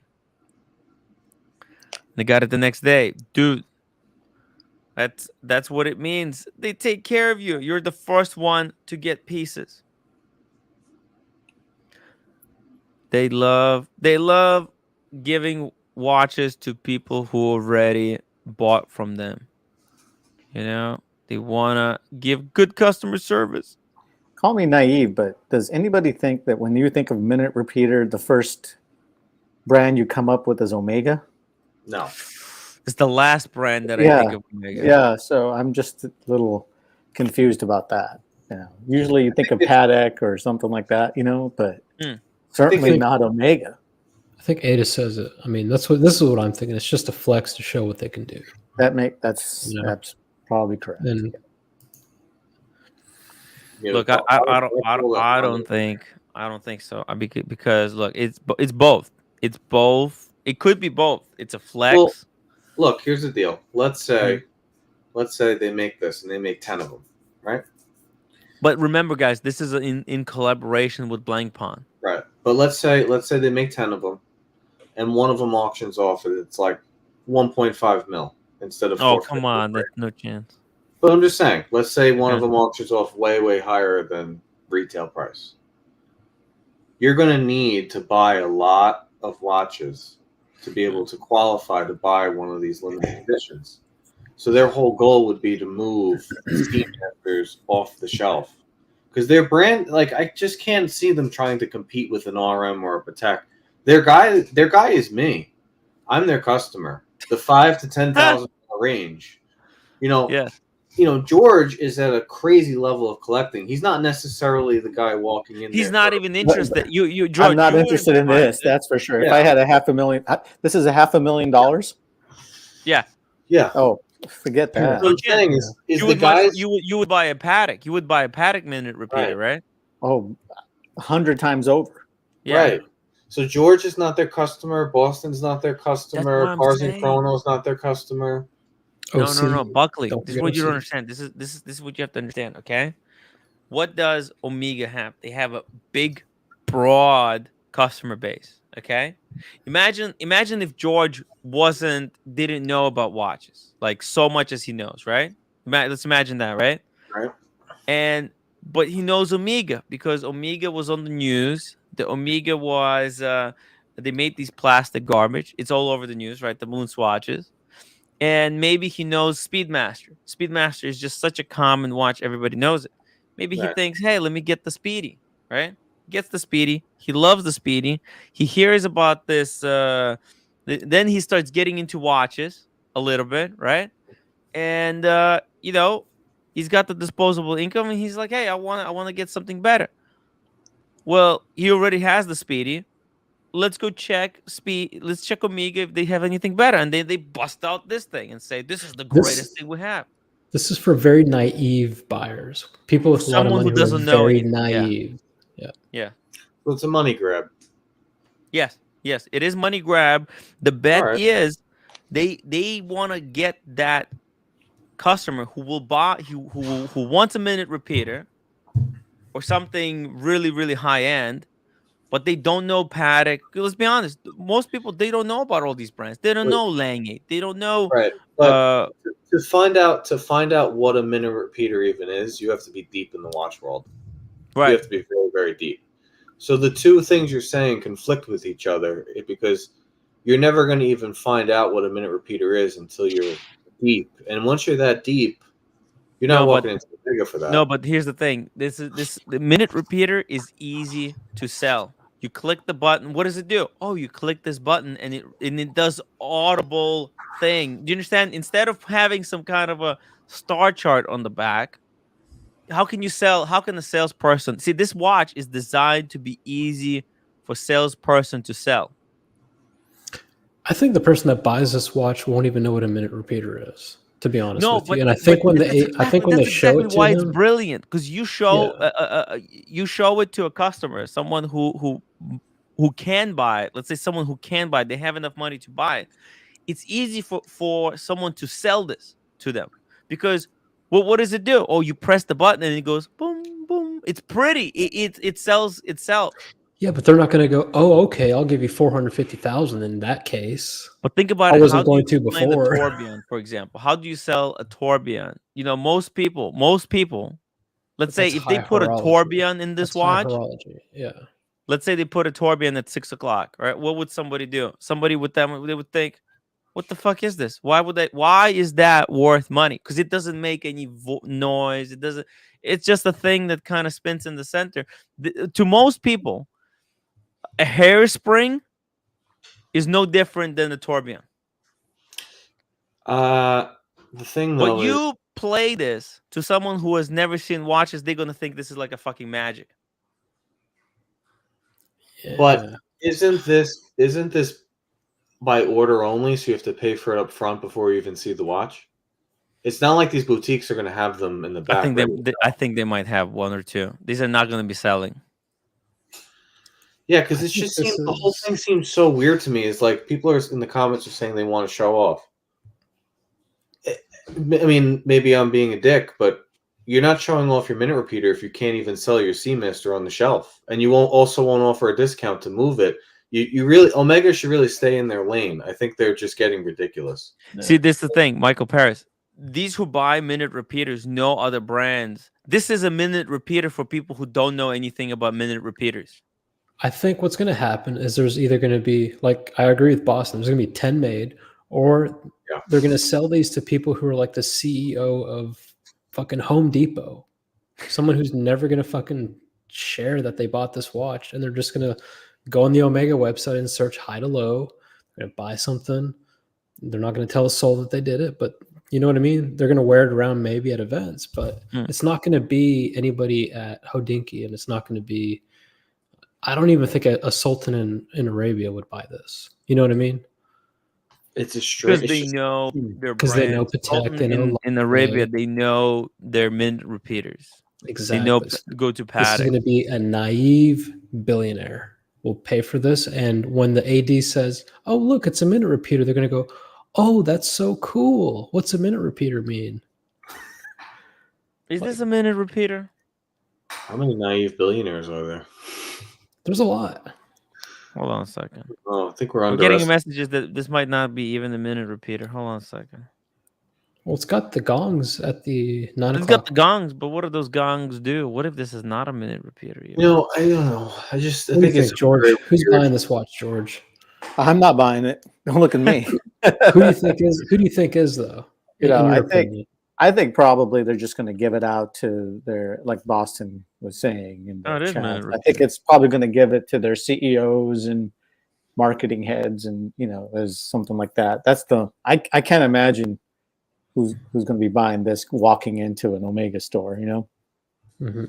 Speaker 1: They got it the next day, dude. That's what it means. They take care of you. You're the first one to get pieces. They love giving watches to people who already bought from them. You know, they want to give good customer service.
Speaker 12: Call me naive, but does anybody think that when you think of minute repeater, the first brand you come up with is Omega?
Speaker 2: No.
Speaker 1: It's the last brand that I think of Omega.
Speaker 12: Yeah, so I'm just a little confused about that. Yeah. Usually you think of Patek or something like that, but certainly not Omega.
Speaker 8: I think Ada says it. I mean, this is what I'm thinking. It's just a flex to show what they can do.
Speaker 12: That's probably correct.
Speaker 8: And
Speaker 1: look, I don't think so. Because look, it's both. It's both. It could be both. It's a flex.
Speaker 2: Well, look, here's the deal. Let's say they make this and they make 10 of them, right?
Speaker 1: But remember, guys, this is in collaboration with Blank Pawn.
Speaker 2: Right. But let's say they make 10 of them, and one of them auctions off and it's like 1.5 mil instead of.
Speaker 1: Oh, come on, there's no chance.
Speaker 2: But I'm just saying, let's say one of them auctions off way higher than retail price. You're going to need to buy a lot of watches to be able to qualify to buy one of these limited editions. So their whole goal would be to move Steamasters off the shelf. Because their brand, like, I just can't see them trying to compete with an RM or a Patek. Their guy is me. I'm their customer. The $5,000 to $10,000 range. George is at a crazy level of collecting. He's not necessarily the guy walking in.
Speaker 1: He's not even interested. George,
Speaker 12: I'm not interested in this. That's for sure. Yeah. If I had $500,000, this is $500,000.
Speaker 1: Yeah.
Speaker 2: Yeah.
Speaker 12: Oh, forget that.
Speaker 2: What I'm saying is
Speaker 1: you would buy a Patek. You would buy a Patek minute repeater, right?
Speaker 12: Oh, 100 times over.
Speaker 1: Yeah.
Speaker 2: Right. So George is not their customer. Boston's not their customer. Cars and Chrono's not their customer.
Speaker 1: No, Buckley. This is what you don't understand. This is what you have to understand. Okay, what does Omega have? They have a big, broad customer base. Okay, imagine if George didn't know about watches like so much as he knows, right? Let's imagine that, right?
Speaker 2: Right.
Speaker 1: But he knows Omega because Omega was on the news. The Omega was they made these plastic garbage. It's all over the news, right? The moon swatches. And maybe he knows Speedmaster. Speedmaster is just such a common watch. Everybody knows it. Maybe he thinks, hey, let me get the Speedy, right? Gets the Speedy. He loves the Speedy. He hears about this. Then he starts getting into watches a little bit, right? And, he's got the disposable income. And he's like, hey, I want to get something better. Well, he already has the Speedy. Let's go check Let's check Omega if they have anything better. And then they bust out this thing and say, this is the greatest thing we have.
Speaker 8: This is for very naive buyers. People with a lot of money who doesn't know very naive.
Speaker 1: Yeah.
Speaker 2: So it's a money grab.
Speaker 1: Yes, it is money grab. The bet is they want to get that customer who will buy, who wants a minute repeater or something really, really high end. But they don't know Patek. Let's be honest. Most people, they don't know about all these brands. They don't know Lange. They don't know.
Speaker 2: Right. But to find out what a minute repeater even is, you have to be deep in the watch world.
Speaker 1: Right.
Speaker 2: You have to be very, very deep. So the two things you're saying conflict with each other because you're never going to even find out what a minute repeater is until you're deep. And once you're that deep, you're not walking into the figure for that.
Speaker 1: No, but here's the thing. The minute repeater is easy to sell. You click the button. What does it do? Oh, you click this button and it does audible thing. Do you understand? Instead of having some kind of a star chart on the back, how can a salesperson see? This watch is designed to be easy for salesperson to sell.
Speaker 8: I think the person that buys this watch won't even know what a minute repeater is, to be honest with you. And I
Speaker 1: think
Speaker 8: when they show it to
Speaker 1: why
Speaker 8: him,
Speaker 1: it's brilliant, because you show it to a customer, someone who can buy it. Let's say someone who can buy it, they have enough money to buy it. It's easy for someone to sell this to them, because what does it do? Oh, you press the button and it goes boom, boom. It's pretty. It sells itself.
Speaker 8: Yeah, but they're not going to go, oh, okay, I'll give you 450,000 in that case.
Speaker 1: But think about
Speaker 8: I
Speaker 1: it.
Speaker 8: wasn't
Speaker 1: How
Speaker 8: going
Speaker 1: do you
Speaker 8: to
Speaker 1: explain
Speaker 8: before.
Speaker 1: a tourbillon, for example? How do you sell a tourbillon? You know, most people. Let's say if they put a tourbillon in this watch.
Speaker 8: Horology. Yeah.
Speaker 1: Let's say they put a tourbillon at 6 o'clock. Right? What would somebody do? Somebody with them, they would think, "What the fuck is this? Why is that worth money? Because it doesn't make any noise. It doesn't. It's just a thing that kind of spins in the center. To most people, a hairspring is no different than a tourbillon.
Speaker 2: The thing though,
Speaker 1: but you play this to someone who has never seen watches, they're gonna think this is like a fucking magic.
Speaker 2: Yeah. But isn't this by order only? So you have to pay for it up front before you even see the watch. It's not like these boutiques are going to have them in the back.
Speaker 1: I think they might have one or two. These are not going to be selling.
Speaker 2: Yeah, because it just seems the whole thing seems so weird to me. It's like people are in the comments are saying they want to show off. I mean, maybe I'm being a dick, but you're not showing off your minute repeater if you can't even sell your Seamaster on the shelf, and you won't offer a discount to move it. You really, Omega should really stay in their lane. I think they're just getting ridiculous.
Speaker 1: See, this is the thing, Michael Paris. These who buy minute repeaters know other brands. This is a minute repeater for people who don't know anything about minute repeaters.
Speaker 8: I think what's going to happen is there's either going to be, like, I agree with Boston, there's going to be 10 made, or they're going to sell these to people who are like the CEO of fucking Home Depot. Someone who's never going to fucking share that they bought this watch, and they're just going to go on the Omega website and search high to low. They're going to buy something. They're not going to tell a soul that they did it, but you know what I mean? They're going to wear it around maybe at events, but it's not going to be anybody at Hodinkee, and it's not going to be, I don't even think a sultan in Arabia would buy this. You know what I mean?
Speaker 2: It's a straight.
Speaker 1: Because they know their
Speaker 8: because they know Patek, they know
Speaker 1: in Arabia, they know their minute repeaters.
Speaker 8: Exactly.
Speaker 1: They know go to Patek.
Speaker 8: This is going to be a naive billionaire will pay for this, and when the AD says, "Oh, look, it's a minute repeater," they're going to go, "Oh, that's so cool. What's a minute repeater mean?"
Speaker 1: Is this a minute repeater?
Speaker 2: How many naive billionaires are there?
Speaker 8: There's a lot.
Speaker 1: Hold on a second.
Speaker 2: Oh, I think we're
Speaker 1: getting messages that this might not be even a minute repeater. Hold on a second.
Speaker 8: Well, it's got the gongs at the 9 o'clock.
Speaker 1: It's got the gongs, but what do those gongs do? What if this is not a minute repeater?
Speaker 2: Even? No, I don't know. I think it's
Speaker 8: George. Who's buying this watch, George?
Speaker 12: I'm not buying it. Don't look at me.
Speaker 8: Who do you think is though?
Speaker 12: You know, I think probably they're just going to give it out to their, like Boston was saying. In I think it's probably going to give it to their CEOs and marketing heads, and as something like that. That's I can't imagine who's going to be buying this walking into an Omega store.
Speaker 8: Mm-hmm.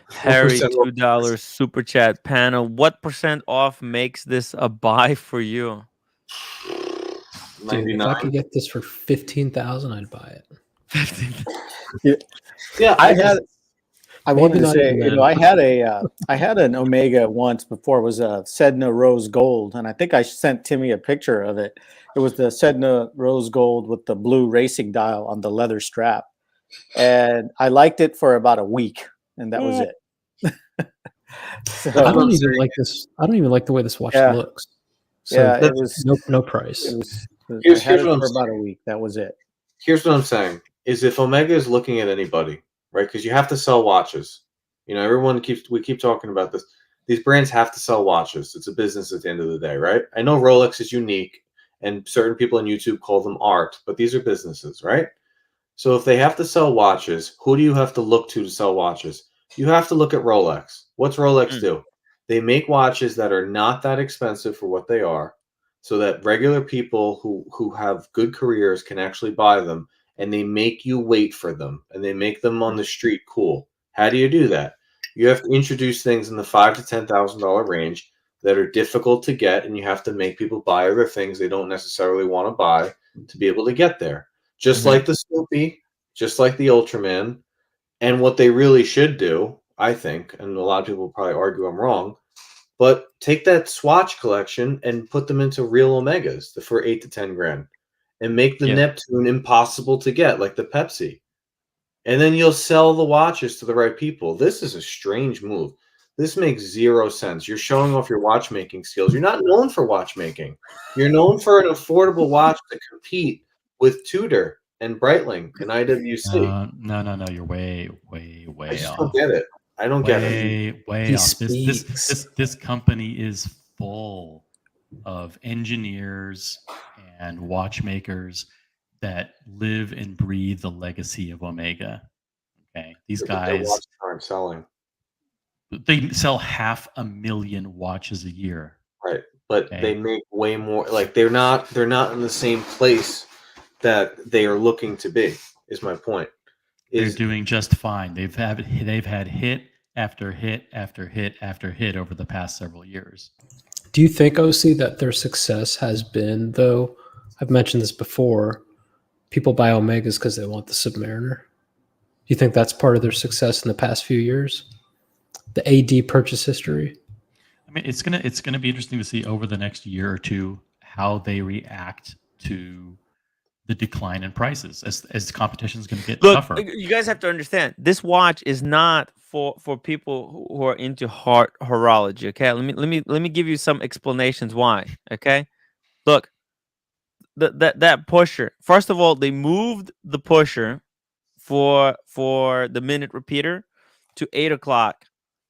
Speaker 1: Harry, $2 super chat panel. What % off makes this a buy for you?
Speaker 8: Dude, if I could get this for 15,000, I'd buy it.
Speaker 12: Yeah, I wanted to say, I had an Omega once before. It was a Sedna Rose Gold, and I think I sent Timmy a picture of it. It was the Sedna Rose Gold with the blue racing dial on the leather strap, and I liked it for about a week, and that was it.
Speaker 8: So, I don't even like this. I don't even like the way this watch looks. So
Speaker 12: it was
Speaker 8: no price.
Speaker 2: Here's what
Speaker 12: for about a week. That was it.
Speaker 2: Here's what I'm saying: is if Omega is looking at anybody, right? Because you have to sell watches. We keep talking about this. These brands have to sell watches. It's a business at the end of the day, right? I know Rolex is unique, and certain people on YouTube call them art, but these are businesses, right? So if they have to sell watches, who do you have to look to sell watches? You have to look at Rolex. What's Rolex do? They make watches that are not that expensive for what they are, so that regular people who have good careers can actually buy them, and they make you wait for them, and they make them on the street cool. How do you do that? You have to introduce things in the $5,000 to $10,000 range that are difficult to get, and you have to make people buy other things they don't necessarily want to buy to be able to get there. Just like the Snoopy, just like the Ultraman, and what they really should do, I think, and a lot of people will probably argue I'm wrong, but take that Swatch collection and put them into real Omegas for 8 to 10 grand, and make the Neptune impossible to get, like the Pepsi. And then you'll sell the watches to the right people. This is a strange move. This makes zero sense. You're showing off your watchmaking skills. You're not known for watchmaking. You're known for an affordable watch to compete with Tudor and Breitling and IWC.
Speaker 6: No. You're way
Speaker 2: I just
Speaker 6: off.
Speaker 2: don't get it. I don't get it.
Speaker 6: Way off. This company is full of engineers and watchmakers that live and breathe the legacy of Omega. Okay, these guys
Speaker 2: aren't selling.
Speaker 6: They sell 500,000 watches a year.
Speaker 2: Right, but they make way more. Like they're not in the same place that they are looking to be. Is my point.
Speaker 6: They're doing just fine. They've had hit after hit after hit after hit over the past several years.
Speaker 8: Do you think, OC, that their success has been, though, I've mentioned this before, people buy Omegas because they want the Submariner? Do you think that's part of their success in the past few years? The AD purchase history?
Speaker 6: I mean, it's gonna be interesting to see over the next year or two how they react to the decline in prices as competition is going to get tougher.
Speaker 1: You guys have to understand, this watch is not for people who are into horology. Okay, let me give you some explanations why. Okay, look, that pusher. First of all, they moved the pusher for the minute repeater to 8 o'clock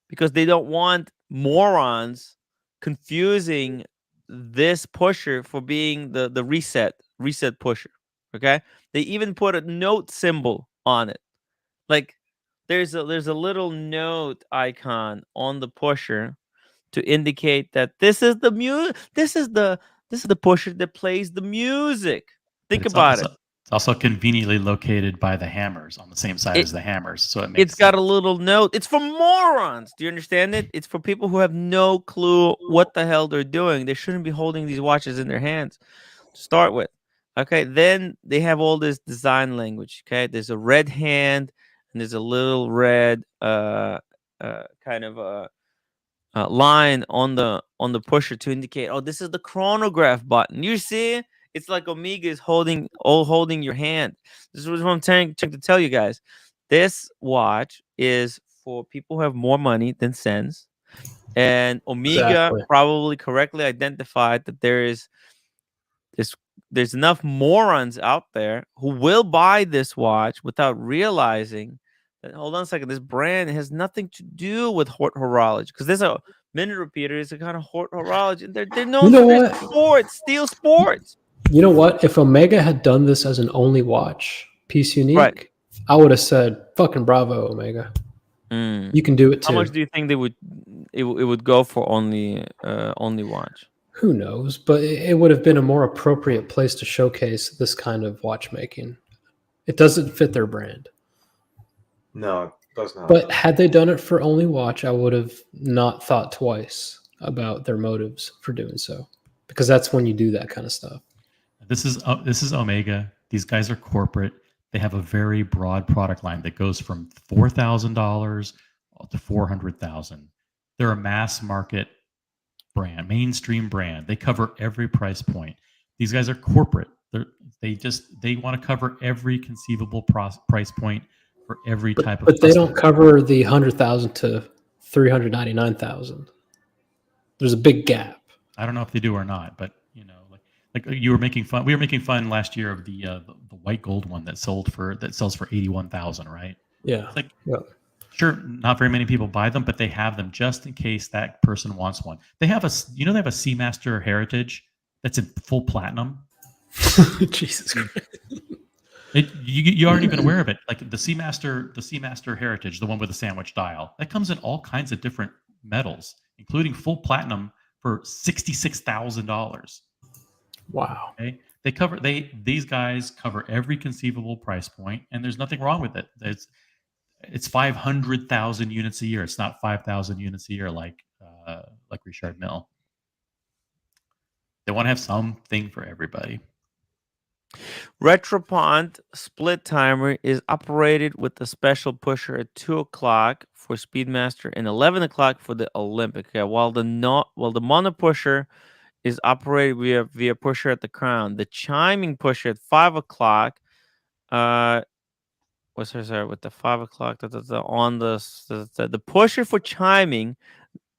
Speaker 1: because they don't want morons confusing this pusher for being the reset pusher. Okay, they even put a note symbol on it. Like there's a little note icon on the pusher to indicate that this is the pusher that plays the music. Think about it.
Speaker 6: It's also conveniently located by the hammers on the same side as the hammers, so
Speaker 1: it's got a little note. It's for morons. Do you understand it? It's for people who have no clue what the hell they're doing. They shouldn't be holding these watches in their hands to start with. Okay, then they have all this design language. Okay, there's a red hand and there's a little red kind of line on the pusher to indicate, oh, this is the chronograph button. You see, it's like Omega is holding your hand. This is what I'm trying to tell you guys. This watch is for people who have more money than sense, and Omega probably correctly identified that there's enough morons out there who will buy this watch without realizing that, hold on a second, this brand has nothing to do with horology, because there's a minute repeater is a kind of horology, and they're known for their sports, steel sports.
Speaker 8: You know what? If Omega had done this as an only watch, piece unique, right, I would have said, fucking bravo, Omega. You can do it too.
Speaker 1: How much do you think it would go for only watch?
Speaker 8: Who knows? But it would have been a more appropriate place to showcase this kind of watchmaking. It doesn't fit their brand.
Speaker 2: No, it does not.
Speaker 8: But had they done it for only watch, I would have not thought twice about their motives for doing so, because that's when you do that kind of stuff.
Speaker 6: This is Omega. These guys are corporate. They have a very broad product line that goes from $4,000 to $400,000. They're a mass market brand, mainstream brand. They cover every price point. These guys are corporate. They want to cover every conceivable price point for every type of.
Speaker 8: But they don't cover the $100,000 to $399,000. There's a big gap.
Speaker 6: I don't know if they do or not, but like you were making fun. We were making fun last year of the white gold one that sells for $81,000, right?
Speaker 8: Yeah.
Speaker 6: It's like, sure, not very many people buy them, but they have them just in case that person wants one. They have a Seamaster Heritage that's in full platinum.
Speaker 8: Jesus Christ.
Speaker 6: You aren't even aware of it. Like the Seamaster Heritage, the one with the sandwich dial, that comes in all kinds of different metals, including full platinum, for $66,000.
Speaker 8: Wow.
Speaker 6: Okay? These guys cover every conceivable price point, and there's nothing wrong with it. It's 500,000 units a year. It's not 5,000 units a year like Richard Mille. They want to have something for everybody.
Speaker 1: Retropont split timer is operated with a special pusher at 2 o'clock for Speedmaster and 11 o'clock for the Olympic. Okay, while the mono pusher is operated via pusher at the crown. The chiming pusher at 5 o'clock. With the 5 o'clock on the pusher for chiming.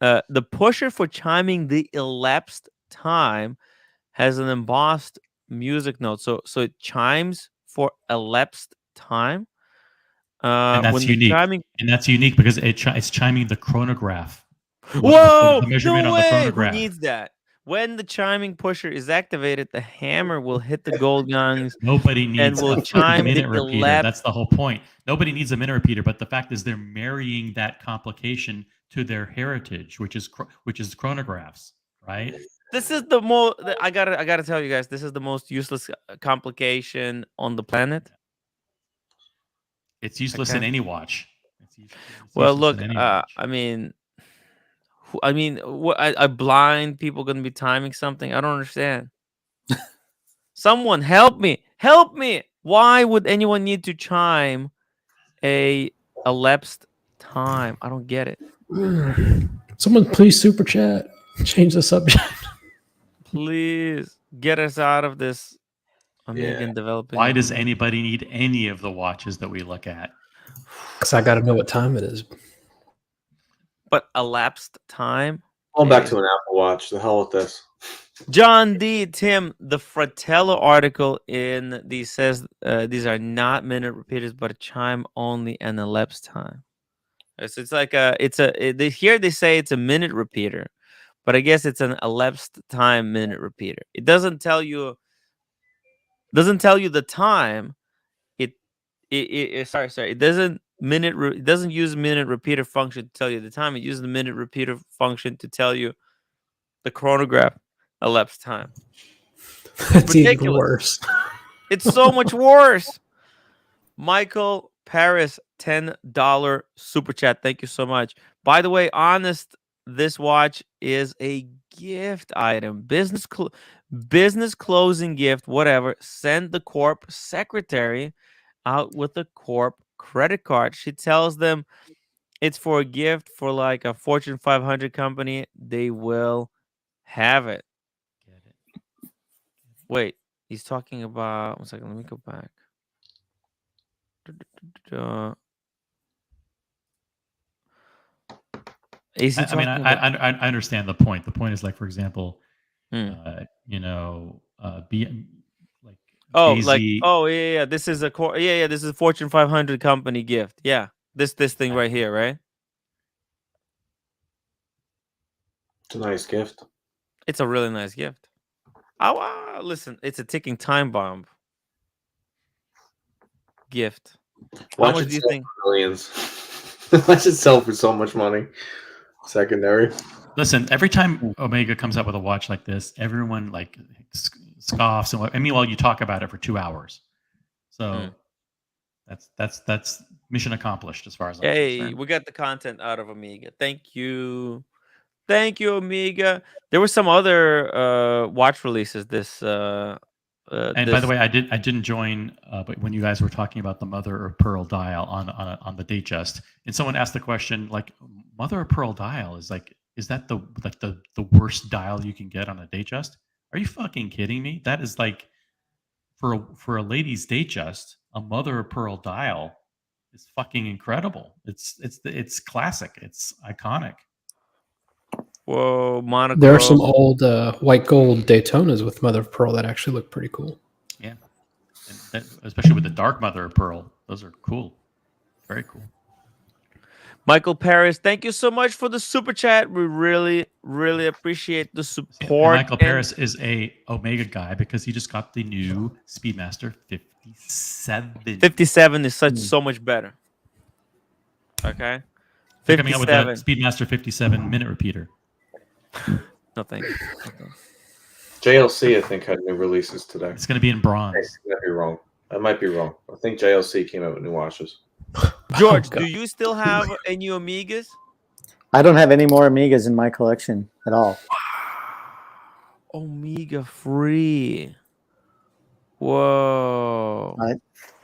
Speaker 1: The pusher for chiming the elapsed time has an embossed music note, so it chimes for elapsed time.
Speaker 6: And that's unique. And that's unique because it's chiming the chronograph.
Speaker 1: Whoa!
Speaker 6: The measurement
Speaker 1: No
Speaker 6: on the
Speaker 1: way!
Speaker 6: chronograph.
Speaker 1: Who needs that? When the chiming pusher is activated, the hammer will hit the gold gongs.
Speaker 6: Nobody needs
Speaker 1: and will
Speaker 6: a
Speaker 1: chime
Speaker 6: minute
Speaker 1: the
Speaker 6: repeater. That's the whole point. Nobody needs a minute repeater, but the fact is they're marrying that complication to their heritage, which is chronographs, right?
Speaker 1: This is the most. I gotta tell you guys, this is the most useless complication on the planet.
Speaker 6: It's useless in any watch.
Speaker 1: Well, look, I mean, what are blind people going to be timing something? I don't understand. Someone help me! Help me! Why would anyone need to chime a elapsed time? I don't get it.
Speaker 8: Someone please super chat. Change the subject.
Speaker 1: Please get us out of this Omega developing.
Speaker 6: Why does anybody need any of the watches that we look at?
Speaker 8: Because I got to know what time it is.
Speaker 1: But elapsed time?
Speaker 2: Going back to an Apple Watch. The hell with this.
Speaker 1: John D. Tim, the Fratello article in these says these are not minute repeaters, but a chime only and elapsed time. So it's like here they say it's a minute repeater, but I guess it's an elapsed time minute repeater. It doesn't tell you the time. It doesn't use minute repeater function to tell you the time. It uses the minute repeater function to tell you the chronograph elapsed time.
Speaker 8: It's even worse.
Speaker 1: It's so much worse. Michael Paris, $10 super chat. Thank you so much. By the way, honest, this watch is a gift item. Business closing gift, whatever. Send the corp secretary out with a corp credit card. She tells them it's for a gift for like a Fortune 500 company. They will have it. Wait, he's talking about. 1 second, let me go back.
Speaker 6: I understand the point. The point is, like, for example, like
Speaker 1: this is this is a Fortune 500 company gift. Yeah, this thing right here, right?
Speaker 2: It's a nice gift.
Speaker 1: It's a really nice gift. Listen, it's a ticking time bomb gift. How much do you think?
Speaker 2: Millions. Watch it sell for so much money. Secondary.
Speaker 6: Listen, every time Omega comes out with a watch like this, everyone like scoffs, and meanwhile you talk about it for 2 hours. So that's mission accomplished as far as I'm concerned.
Speaker 1: We got the content out of Omega. Thank you, Omega. There were some other watch releases this.
Speaker 6: By the way, I didn't join, but when you guys were talking about the mother of pearl dial on the Datejust, and someone asked the question like, mother of pearl dial is that the worst dial you can get on a Datejust? Are you fucking kidding me? That is like for a lady's Datejust, a mother of pearl dial is fucking incredible. It's classic. It's iconic.
Speaker 1: Whoa, Monaco.
Speaker 8: There are some old white gold Daytonas with mother of pearl that actually look pretty cool.
Speaker 6: Yeah, especially with the dark mother of pearl. Those are cool. Very cool.
Speaker 1: Michael Paris, thank you so much for the super chat. We really, really appreciate the support.
Speaker 6: And Michael Paris is a Omega guy because he just got the new Speedmaster 57.
Speaker 1: 57 is so much better. Okay.
Speaker 6: Coming out with a Speedmaster 57 minute repeater.
Speaker 1: No thanks. No thanks.
Speaker 2: JLC, I think, had new releases today.
Speaker 6: It's going to be in bronze.
Speaker 2: I might be wrong. I might be wrong. I think JLC came out with new watches.
Speaker 1: George, do you still have any Omegas?
Speaker 12: I don't have any more Omegas in my collection at all.
Speaker 1: Omega free. Whoa.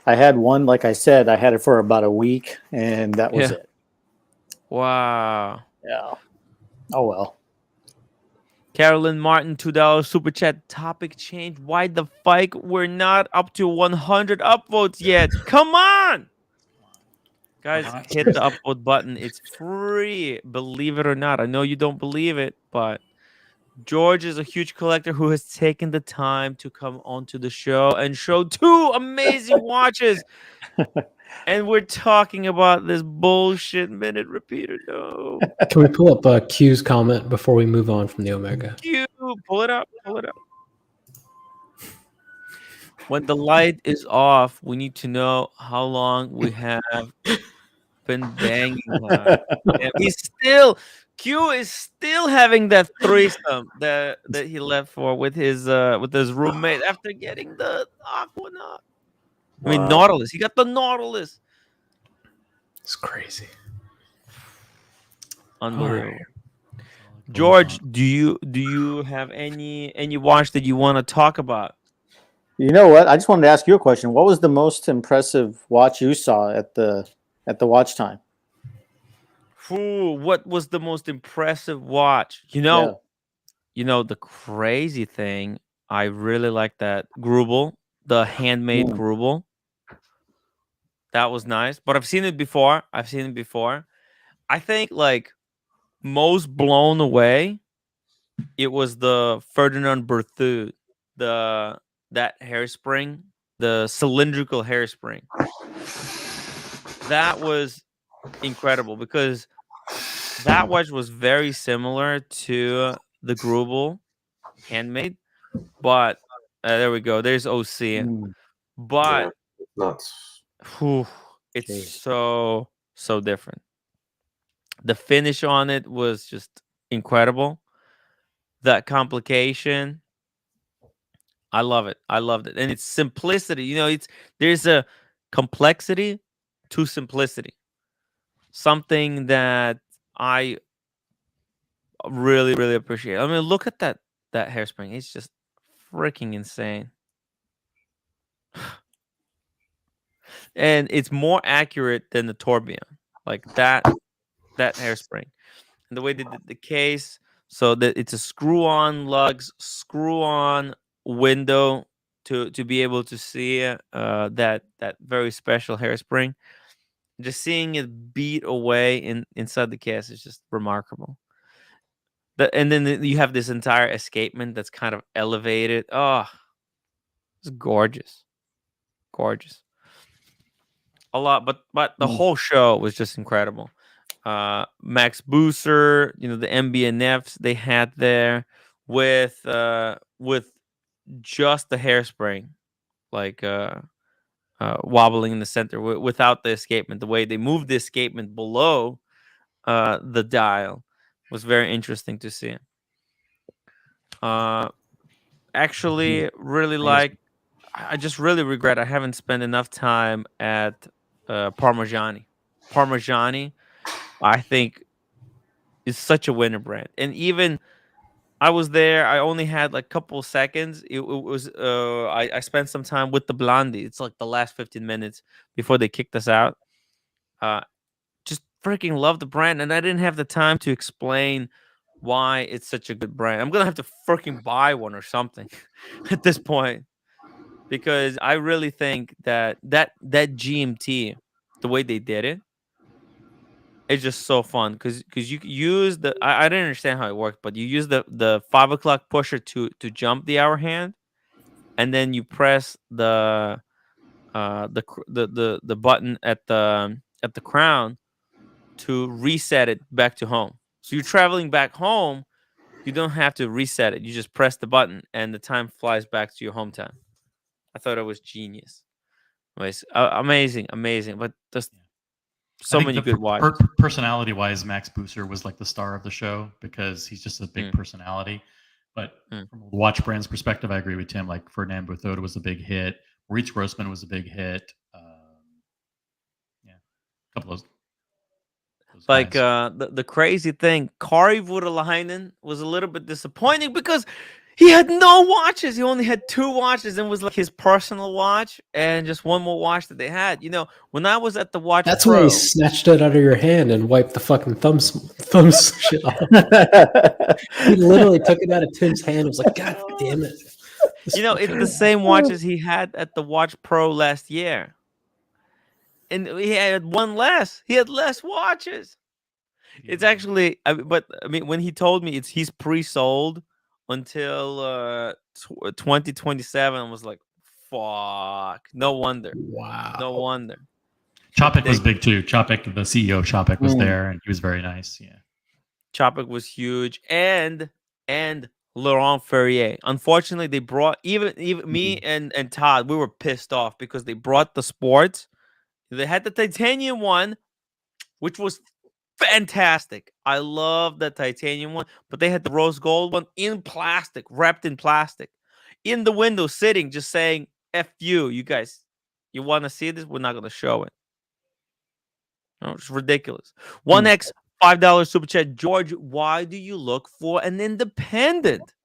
Speaker 12: I had one, like I said, I had it for about a week, and that was it.
Speaker 1: Wow.
Speaker 12: Yeah. Oh, well.
Speaker 1: Carolyn Martin, $2 super chat. Topic change. Why the fuck we're not up to 100 upvotes yet? Come on, guys! Hit the upvote button. It's free. Believe it or not. I know you don't believe it, but George is a huge collector who has taken the time to come onto the show and show 2 amazing watches. And we're talking about this bullshit minute repeater. No.
Speaker 8: Can we pull up Q's comment before we move on from the Omega?
Speaker 1: Q, pull it up. Pull it up. When the light is off, we need to know how long we have been banging on. And Q is still having that threesome that he left for with his roommate after getting the Aquanaut. I mean, Nautilus. He got the Nautilus.
Speaker 11: It's crazy.
Speaker 1: Unbelievable. Right. George, do you have any watch that you want to talk about?
Speaker 12: You know what? I just wanted to ask you a question. What was the most impressive watch you saw at the watch time?
Speaker 1: What was the most impressive watch? You know the crazy thing. I really like that Grubel, the handmade Grubel. That was nice, but I've seen it before. I think like most blown away, it was the Ferdinand Berthoud, that hairspring, the cylindrical hairspring. That was incredible because that watch was very similar to the Grubel handmade, but there we go. There's OC, but it's so different. The finish on it was just incredible. That complication, I love it. I loved it, and its simplicity. There's a complexity to simplicity. Something that I really, really appreciate. I mean, look at that hairspring. It's just freaking insane. And it's more accurate than the tourbillon, like that hairspring, and the way they did the case, so that it's a screw-on lugs, screw-on window to be able to see that very special hairspring. Just seeing it beat away inside the case is just remarkable. And then you have this entire escapement that's kind of elevated. Oh, it's gorgeous. A lot, but the whole show was just incredible. Max Booster, the MBNFs they had there with just the hairspring, like wobbling in the center without the escapement. The way they moved the escapement below the dial was very interesting to see. Actually, really like. I just really regret I haven't spent enough time at Parmigiani. Parmigiani, I think, is such a winner brand. And even I was there, I only had like a couple seconds. It was I spent some time with the Blondie. It's like the last 15 minutes before they kicked us out. Just freaking love the brand, and I didn't have the time to explain why it's such a good brand. I'm gonna have to freaking buy one or something at this point, because I really think that GMT, the way they did it, it's just so fun because you use the I didn't understand how it worked, but you use the 5 o'clock pusher to jump the hour hand, and then you press the button at the crown to reset it back to home. So you're traveling back home, you don't have to reset it. You just press the button and the time flies back to your hometown. I thought it was genius. Amazing. But So many good watches.
Speaker 6: Personality-wise, Max Booster was like the star of the show because he's just a big personality. But from a watch brand's perspective, I agree with Tim. Like Ferdinand Berthoud was a big hit. Maurice Grossman was a big hit. A couple of those
Speaker 1: like
Speaker 6: guys.
Speaker 1: The crazy thing, Kari Voutilainen was a little bit disappointing because he had no watches. He only had 2 watches and was like his personal watch and just one more watch that they had. You know, when I was at the Watch
Speaker 8: That's
Speaker 1: Pro,
Speaker 8: when he snatched it out of your hand and wiped the fucking thumbs shit off. He literally took it out of Tim's hand and was like, God damn it.
Speaker 1: You know, it's the same watches he had at the Watch Pro last year. And he had one less. He had less watches. It's actually, but I mean, when he told me he's pre-sold until 2027, I was like, fuck. No wonder.
Speaker 8: Wow.
Speaker 1: No wonder.
Speaker 6: Chopik was big too. Chopik, the CEO of Chopik, was there, and he was very nice. Yeah.
Speaker 1: Chopik was huge, and Laurent Ferrier. Unfortunately, they brought even me and Todd. We were pissed off because they brought the sports. They had the titanium one, which was fantastic. I love the titanium one, but they had the rose gold one in plastic, wrapped in plastic, in the window, sitting, just saying, F you guys. You want to see this? We're not going to show it. No, it's ridiculous. 1X, $5 super chat. George, why do you look for an independent?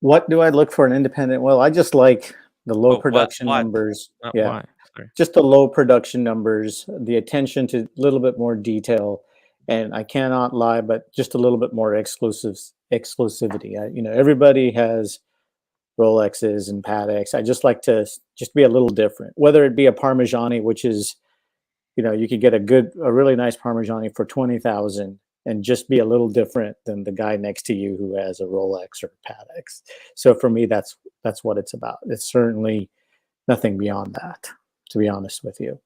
Speaker 12: What do I look for an independent? Well, I just like the low production numbers.
Speaker 1: Why?
Speaker 12: Just the low production numbers, the attention to a little bit more detail, and I cannot lie, but just a little bit more exclusivity. You know, everybody has Rolexes and Pateks. I just like to just be a little different, whether it be a Parmigiani, which is, you know, you could get a really nice Parmigiani for 20,000 and just be a little different than the guy next to you who has a Rolex or Patek. So for me, that's what it's about. It's certainly nothing beyond that, to be honest with you.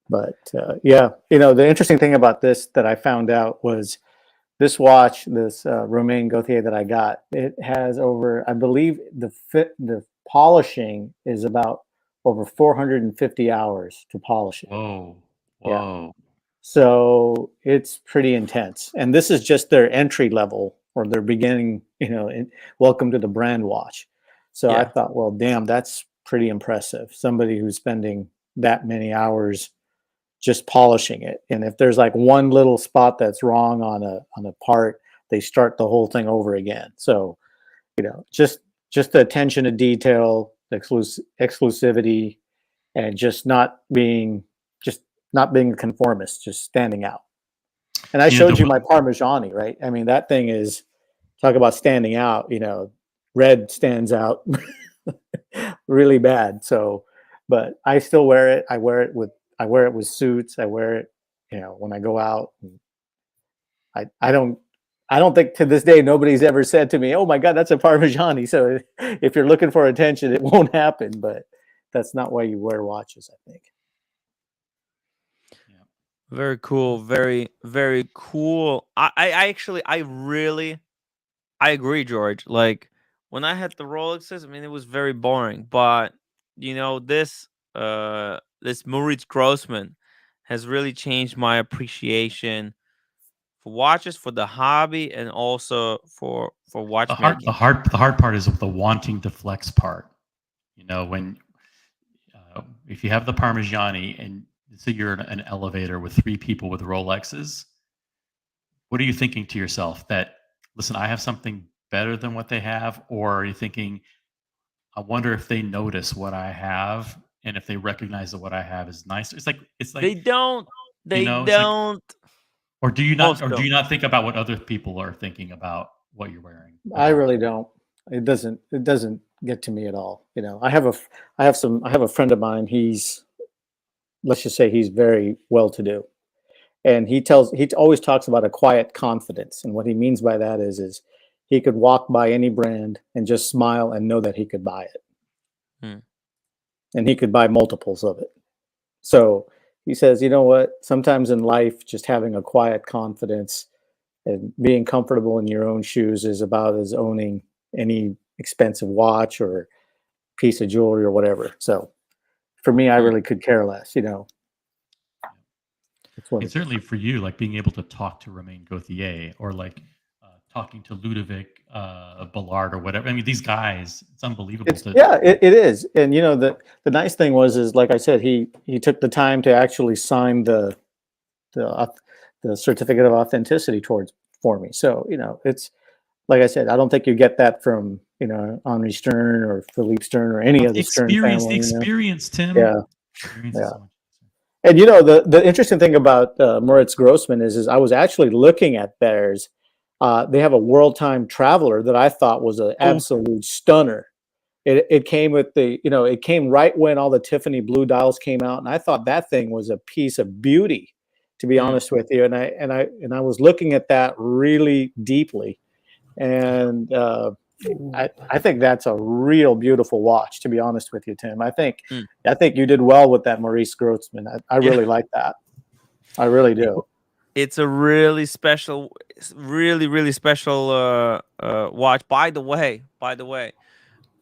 Speaker 12: But yeah, you know, the interesting thing about this that I found out was this watch, this Romain Gauthier that I got, it has over, I believe the polishing is about over 450 hours to polish it.
Speaker 6: Whoa.
Speaker 12: Yeah. So it's pretty intense. And this is just their entry level or their beginning, you know, welcome to the brand watch. So I thought, well, damn, that's pretty impressive. Somebody who's spending that many hours just polishing it. And if there's like one little spot that's wrong on a part, they start the whole thing over again. So, you know, just the attention to detail, exclusivity, and just not being a conformist, just standing out. And I showed you my Parmigiani, right? I mean, that thing is, talk about standing out, you know, red stands out really bad. So, but I still wear it. I wear it with suits. I wear it, you know, when I go out. I don't think to this day nobody's ever said to me, "Oh my God, that's a Parmigiani." So if you're looking for attention, it won't happen. But that's not why you wear watches, I think.
Speaker 1: Very cool. Very, very cool. I agree, George. Like when I had the Rolexes, I mean, it was very boring. But you know, this Maurice Grossman has really changed my appreciation for watches, for the hobby, and also for watchmaking.
Speaker 6: The hard part is the wanting to flex part. You know, when if you have the Parmigiani and say you're in an elevator with 3 people with Rolexes, what are you thinking to yourself? That, listen, I have something better than what they have? Or are you thinking, I wonder if they notice what I have and if they recognize that what I have is nice? It's like
Speaker 1: they don't. They don't.
Speaker 6: Like, or do you not think about what other people are thinking about what you're wearing?
Speaker 12: I really don't. It doesn't get to me at all. You know, I have a friend of mine. Let's just say he's very well-to-do, and he always talks about a quiet confidence. And what he means by that is he could walk by any brand and just smile and know that he could buy it, and he could buy multiples of it. So he says, you know what? Sometimes in life, just having a quiet confidence and being comfortable in your own shoes is about as owning any expensive watch or piece of jewelry or whatever. So for me, I really could care less, you know.
Speaker 6: And certainly for you, like being able to talk to Romain Gauthier or like talking to Ludovic Ballard or whatever. I mean, these guys, it's unbelievable.
Speaker 12: It is. And you know, the nice thing is like I said, he took the time to actually sign the certificate of authenticity for me. So, you know, it's like I said, I don't think you get that from, you know, Henri Stern or Philippe Stern or any of the Stern family.
Speaker 6: The experience, Tim.
Speaker 12: Yeah. And you know, the interesting thing about Moritz Grossman is I was actually looking at theirs. They have a World Time Traveler that I thought was an absolute stunner. It came with it came right when all the Tiffany blue dials came out, and I thought that thing was a piece of beauty, to be honest with you. And I was looking at that really deeply, and I think that's a real beautiful watch, to be honest with you, Tim. I think you did well with that Maurice Grossman. I really like that. I really do.
Speaker 1: It's a really special, really special watch. By the way,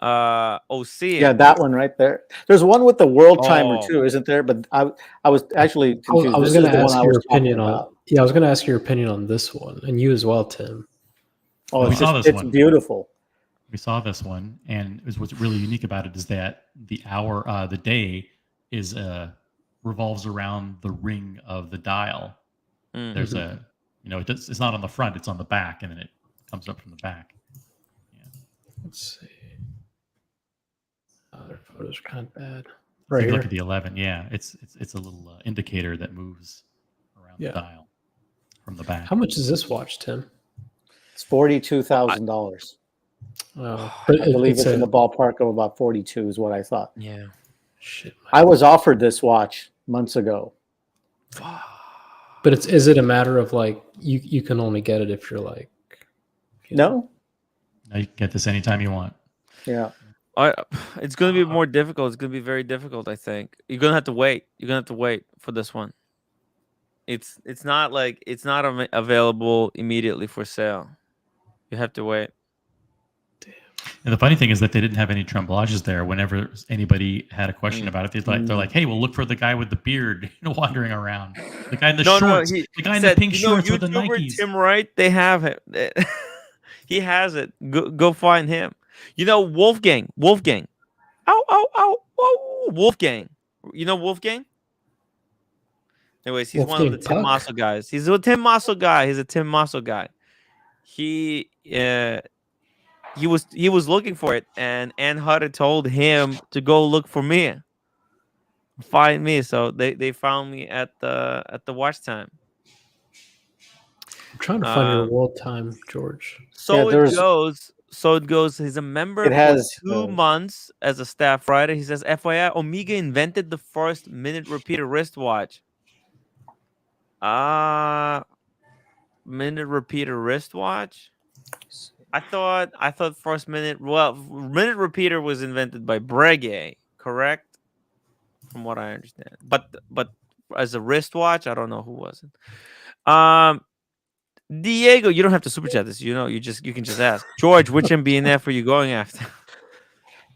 Speaker 1: OC.
Speaker 12: Yeah, that one right there. There's one with the world timer too, isn't there? But I was actually confused.
Speaker 8: I was going to ask your opinion on. Yeah, I was going to ask your opinion on this one, and you as well, Tim.
Speaker 12: Oh, it's beautiful.
Speaker 6: We saw this one, and what's really unique about it is that the day is revolves around the ring of the dial. There's it's not on the front; it's on the back, and then it comes up from the back. Yeah.
Speaker 8: Let's see. Their photos are kind of bad.
Speaker 6: Right here. Look at the 11. Yeah, it's a little indicator that moves around the dial from the back.
Speaker 8: How much is this watch, Tim?
Speaker 12: It's $42,000. I believe it's in the ballpark of about 42 is what I thought.
Speaker 1: Yeah.
Speaker 8: Shit.
Speaker 12: I was offered this watch months ago.
Speaker 8: But is it a matter of like you can only get it if you're like
Speaker 12: No,
Speaker 6: you can get this anytime you want.
Speaker 12: Yeah.
Speaker 1: It's going to be more difficult. It's going to be very difficult, I think. You're going to have to wait. You're going to have to wait for this one. It's not available immediately for sale. You have to wait.
Speaker 6: And the funny thing is that they didn't have any tremblages there. Whenever anybody had a question about it, they're like, "Hey, we'll look for the guy with the beard wandering around. The guy in the shorts. The guy in the pink shorts with the Nikes."
Speaker 1: Tim Wright, they have it. He has it. Go find him. You know Wolfgang. Ow. Wolfgang. You know Wolfgang? Anyways, he's one of the Tim Masso guys. He's a Tim Masso guy. He was looking for it, and Ann Hutter told him to go look for me, find me. So they found me at the watch time.
Speaker 8: I'm trying to find your world time, George.
Speaker 1: So it goes. He's a member for 2 months as a staff writer. He says, FYI, Omega invented the first minute repeater wristwatch. Minute repeater wristwatch. I thought first minute repeater was invented by Breguet, correct? From what I understand. But as a wristwatch, I don't know who was it. Diego, you don't have to super chat this. You can just ask. George, which MBNF are you going after?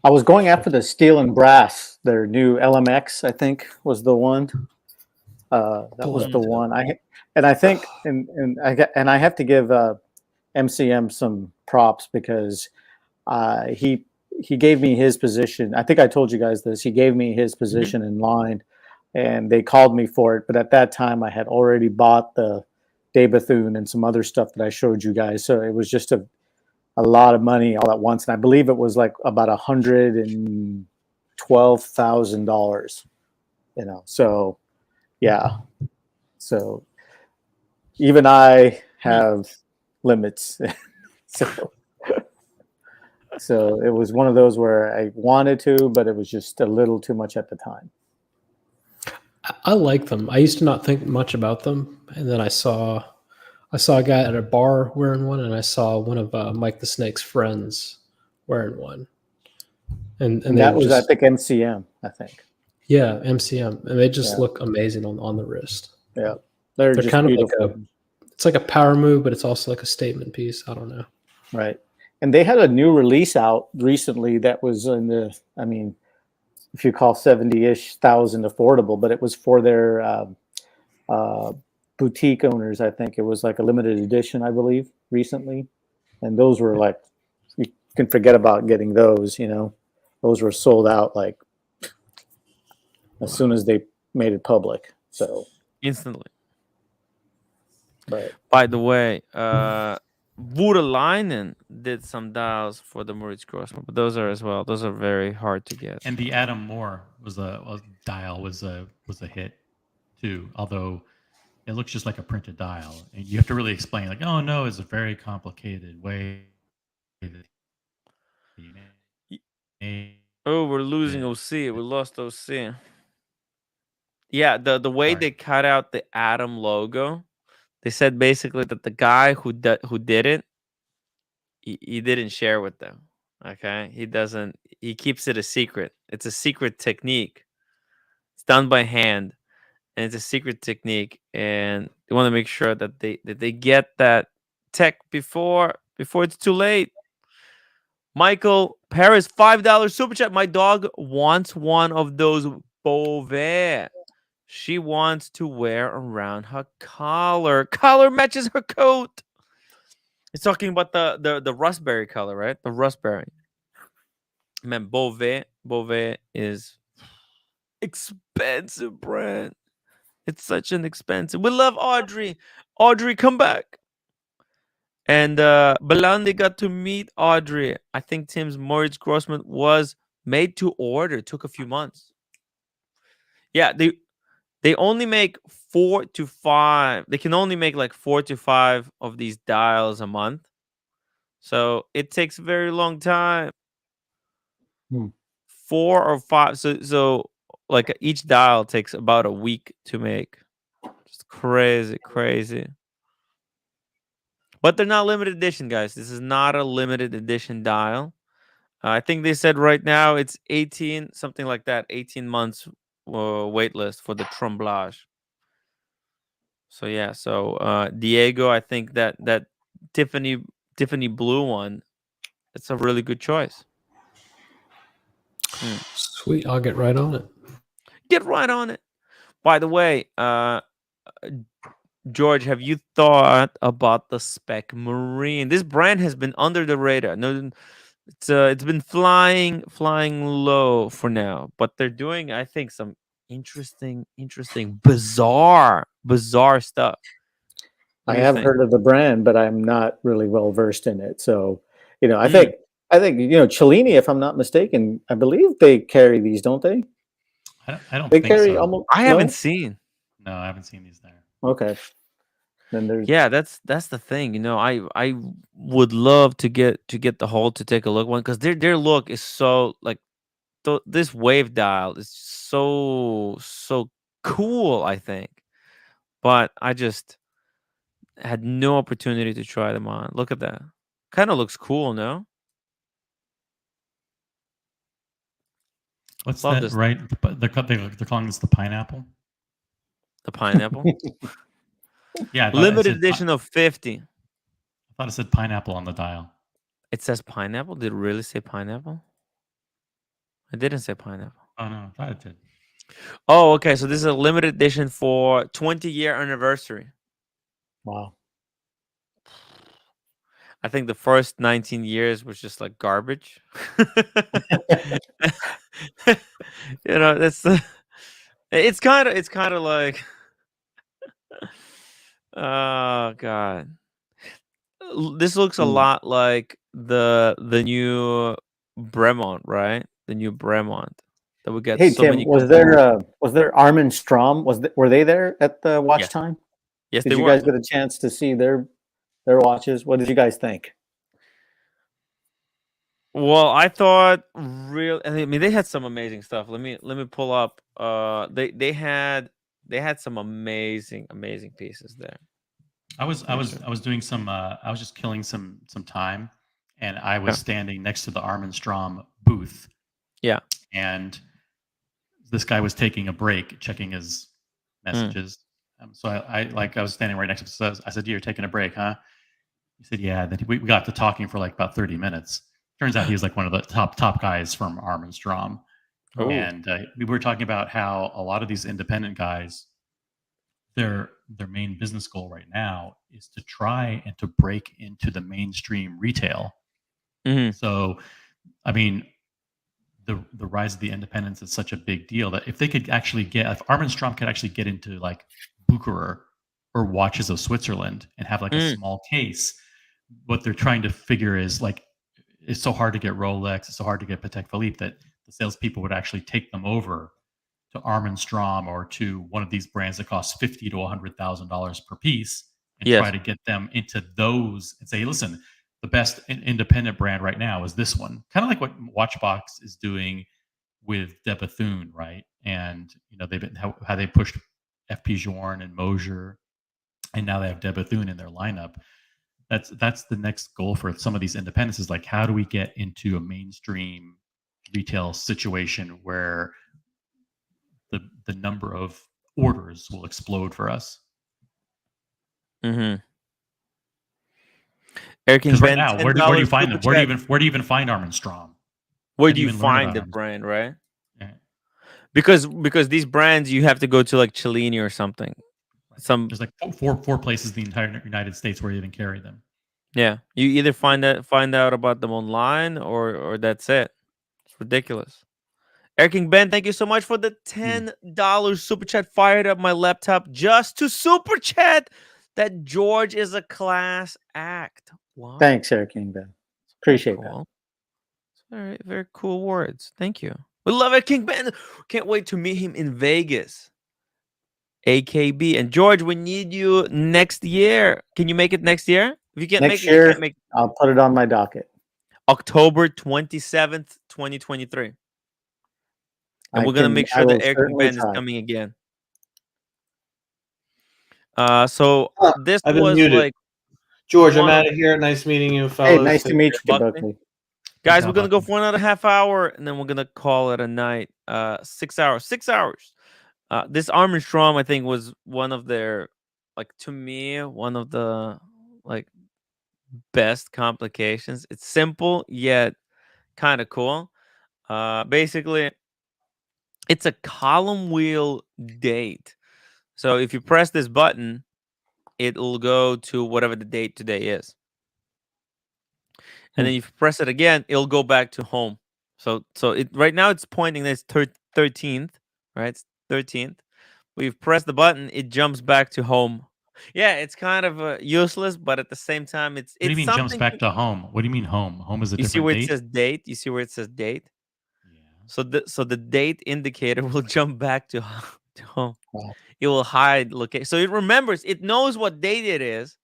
Speaker 12: I was going after the steel and brass. Their new LMX, I think, was the one. That was the one. I think I have to give MCM some props because he gave me his position. I think I told you guys this. He gave me his position in line, and they called me for it. But at that time, I had already bought the De Bethune and some other stuff that I showed you guys. So it was just a lot of money all at once, and I believe it was like about $112,000. You know, so yeah. So even I have limits. So it was one of those where I wanted to, but it was just a little too much at the time.
Speaker 8: I like them. I used to not think much about them, and then I saw a guy at a bar wearing one, and I saw one of Mike the Snake's friends wearing one. And
Speaker 12: that was, I think, MCM, I think.
Speaker 8: Yeah, MCM. And they just look amazing on the wrist.
Speaker 12: Yeah.
Speaker 8: They're just kind beautiful. Of it's like a power move, but it's also like a statement piece. I don't know.
Speaker 12: Right. And they had a new release out recently that was in the, I mean, if you call 70-ish thousand affordable, but it was for their boutique owners. I think it was like a limited edition, I believe, recently, and those were like, you can forget about getting those. Those were sold out like as soon as they made it public. So
Speaker 1: instantly.
Speaker 12: Right.
Speaker 1: By the way, Waterlinen did some dials for the Moritz Grossman, but those are as well. Those are very hard to get.
Speaker 6: And the Adam Moore was a hit too, although it looks just like a printed dial, and you have to really explain, like, oh no, it's a very complicated way.
Speaker 1: Oh, we're losing OC. We lost OC. Yeah, the way they cut out the Adam logo, they said basically that the guy who did it, he didn't share with them. Okay, he keeps it a secret. It's a secret technique. It's done by hand, and it's a secret technique, and they want to make sure that they get that tech before it's too late. Michael Paris, $5 super chat. My dog wants one of those Beauvais. She wants to wear around her collar. Collar matches her coat. It's talking about the raspberry color, right? The raspberry. Man, Beauvais is expensive brand. It's such an expensive. We love Audrey. Audrey, come back. And Belandi got to meet Audrey. I think Tim's Moritz Grossman was made to order. It took a few months. Yeah, they only make 4 to 5. They can only make like 4 to 5 of these dials a month. So it takes a very long time. 4 or 5. So like each dial takes about a week to make. Just crazy. But they're not limited edition, guys. This is not a limited edition dial. I think they said right now it's 18, something like that, 18 months wait list for the Tremblage. So yeah, Diego, I think that Tiffany blue one, it's a really good choice.
Speaker 8: Sweet, I'll get right on it.
Speaker 1: Get right on it. By the way, George, have you thought about the Spec Marine? This brand has been under the radar. No, it's been flying low for now, but they're doing, I think, some interesting, bizarre stuff.
Speaker 12: I have heard of the brand, but I'm not really well versed in it. So, I think Cellini, if I'm not mistaken, I believe they carry these, don't they?
Speaker 6: I don't
Speaker 12: they
Speaker 6: think
Speaker 12: carry
Speaker 6: so.
Speaker 12: almost.
Speaker 1: I haven't seen.
Speaker 6: No, I haven't seen these there.
Speaker 12: Okay. Then there's
Speaker 1: that's the thing. I would love to get the whole to take a look one, because their look is so like this wave dial is so cool, I think. But I just had no opportunity to try them on. Look at that. Kind of looks cool, no?
Speaker 6: What's that, this. Right? They're calling this the pineapple?
Speaker 1: The pineapple?
Speaker 6: Yeah.
Speaker 1: Limited edition of 50.
Speaker 6: I thought it said pineapple on the dial.
Speaker 1: It says pineapple? Did it really say pineapple? It didn't say pineapple.
Speaker 6: Oh, no. I thought it did.
Speaker 1: Oh, okay. So this is a limited edition for 20-year anniversary.
Speaker 12: Wow.
Speaker 1: I think the first 19 years was just like garbage. That's it's kind of like oh god. This looks a lot like the new Bremont, right? The new Bremont that we get.
Speaker 12: Hey Tim, was there Armin Strom? Were they there at the watch time?
Speaker 1: Yes,
Speaker 12: did you guys get a chance to see their watches? What did you guys think?
Speaker 1: Well, I thought they had some amazing stuff. Let me pull up. They had some amazing pieces there.
Speaker 6: I was doing some. I was just killing some time, and I was standing next to the Armin Strom booth.
Speaker 1: Yeah,
Speaker 6: and this guy was taking a break, checking his messages. So I was standing right next to him. So I said, "You're taking a break, huh?" He said, "Yeah." Then we got to talking for like about 30 minutes. Turns out he was like one of the top guys from Armin Strom. And we were talking about how a lot of these independent guys their main business goal right now is to try and to break into the mainstream retail. So, I mean, the rise of the independents is such a big deal that if they could actually if Armstrong could actually get into like Bucherer or Watches of Switzerland and have like a small case, what they're trying to figure is like, it's so hard to get Rolex, it's so hard to get Patek Philippe that the salespeople would actually take them over to Armstrong or to one of these brands that costs $50,000 to $100,000 per piece and try to get them into those and say, listen, the best independent brand right now is this one. Kind of like what Watchbox is doing with De Bethune, right? And they've been how they pushed FP Journe and Mosier, and now they have De Bethune in their lineup. That's the next goal for some of these independents is like, how do we get into a mainstream retail situation where the number of orders will explode for us?
Speaker 1: Eric and
Speaker 6: right now, where do you find them? Where do you even find Armstrong?
Speaker 1: Where do you find the brand, right? Yeah. Because these brands, you have to go to like Cellini or something.
Speaker 6: There's like four places in the entire United States where you even carry them.
Speaker 1: Yeah, you either find out about them online or that's it. It's ridiculous. Eric and Ben, thank you so much for the $10 super chat. Fired up my laptop just to super chat that George is a class act. Wow.
Speaker 12: Thanks, Eric and Ben. Appreciate that.
Speaker 1: Very, very cool words. Thank you. We love it, King Ben. Can't wait to meet him in Vegas. AKB. And George, we need you next year. Can you make it next year? If you can't
Speaker 12: next
Speaker 1: make it,
Speaker 12: year,
Speaker 1: you can't make it.
Speaker 12: I'll put it on my docket.
Speaker 1: October 27th, 2023. And we're going to make sure that Eric Ben is coming again. So this was like...
Speaker 2: George, I'm out of here. Nice meeting you, fellas.
Speaker 12: Hey, nice to meet you, Buckley.
Speaker 1: Guys, we're going to go for another half hour, and then we're going to call it a night. 6 hours. 6 hours. This Armstrong, I think, was one of their, like, to me, one of the, like, best complications. It's simple, yet kind of cool. Basically, it's a column wheel date. So if you press this button, it'll go to whatever the date today is. And then if you press it again, it'll go back to home. So it right now it's pointing this 13th, right? It's 13th. We've pressed the button, it jumps back to home. Yeah, it's kind of useless, but at the same time, it's.
Speaker 6: What do you mean jumps back to home? What do you mean home? Home is a different date?
Speaker 1: You see where it says date? You see where it says date? Yeah. So the date indicator will jump back to home. Wow. It will hide location. So it remembers. It knows what date it is,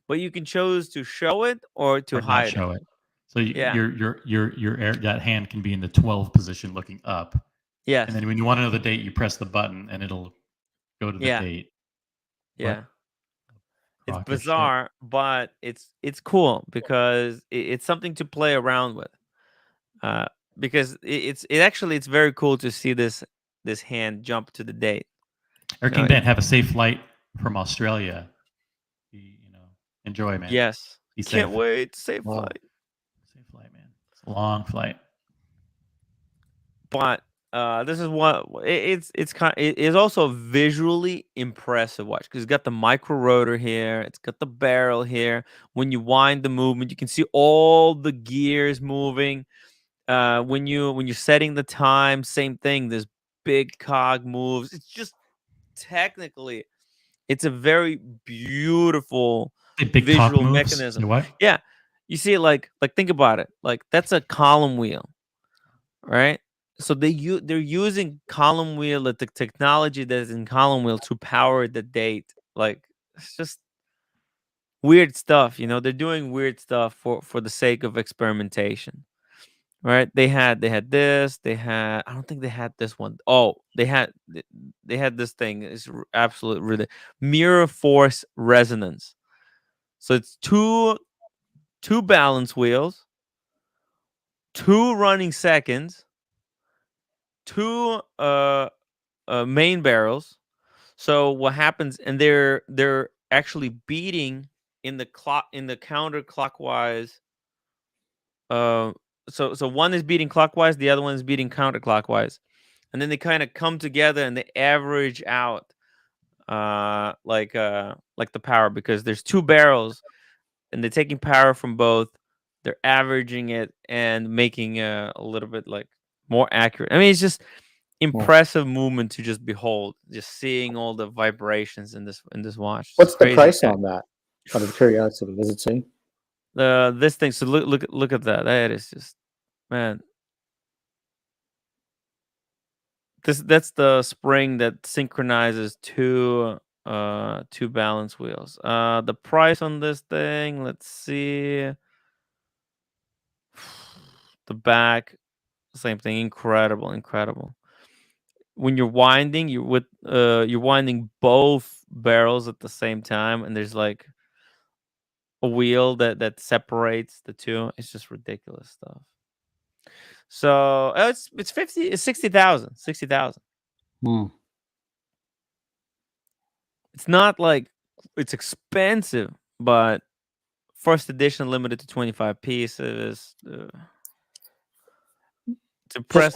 Speaker 1: but you can choose to show it or to hide
Speaker 6: show it. So your that hand can be in the 12 position looking up.
Speaker 1: Yes.
Speaker 6: And then when you want to know the date, you press the button and it'll go to the date.
Speaker 1: Yeah. It's bizarre, but it's cool because it's something to play around with. Because it's very cool to see this hand jump to the date.
Speaker 6: Eric and Ben, have a safe flight from Australia. Enjoy, man.
Speaker 1: Yes.
Speaker 6: Be safe.
Speaker 1: Can't wait. Safe flight.
Speaker 6: Safe flight, man. It's a long flight.
Speaker 1: But this is what it's also visually impressive watch because it's got the micro rotor here, it's got the barrel here. When you wind the movement, you can see all the gears moving. When you're setting the time, same thing. This big cog moves. It's just technically, it's a very beautiful visual mechanism.
Speaker 6: What?
Speaker 1: Yeah, you see, like think about it. Like that's a column wheel, right? So they're using column wheel, the technology that is in column wheel to power the date. Like it's just weird stuff, They're doing weird stuff for the sake of experimentation, right? They had this. I don't think they had this one. Oh, they had this thing. It's absolute really mirror force resonance. So it's two balance wheels, 2 running seconds. 2 main barrels. So what happens, and they're actually beating in the counterclockwise. So one is beating clockwise, the other one is beating counterclockwise, and then they kind of come together and they average out like the power, because there's 2 barrels and they're taking power from both. They're averaging it and making a little bit like more accurate. I mean, it's just impressive movement to just behold, just seeing all the vibrations in this watch.
Speaker 12: What's the
Speaker 1: Crazy
Speaker 12: price
Speaker 1: thing.
Speaker 12: on that? Out of curiosity, does it say?
Speaker 1: This thing. So look at that. That is just, man. That's the spring that synchronizes 2 balance wheels. The price on this thing, let's see. The back, same thing. Incredible. When you're winding, you're winding both barrels at the same time, and there's like a wheel that separates the 2. It's just ridiculous stuff. So it's 60,000. 60,000. It's not like it's expensive, but first edition, limited to 25 pieces. It's impressive.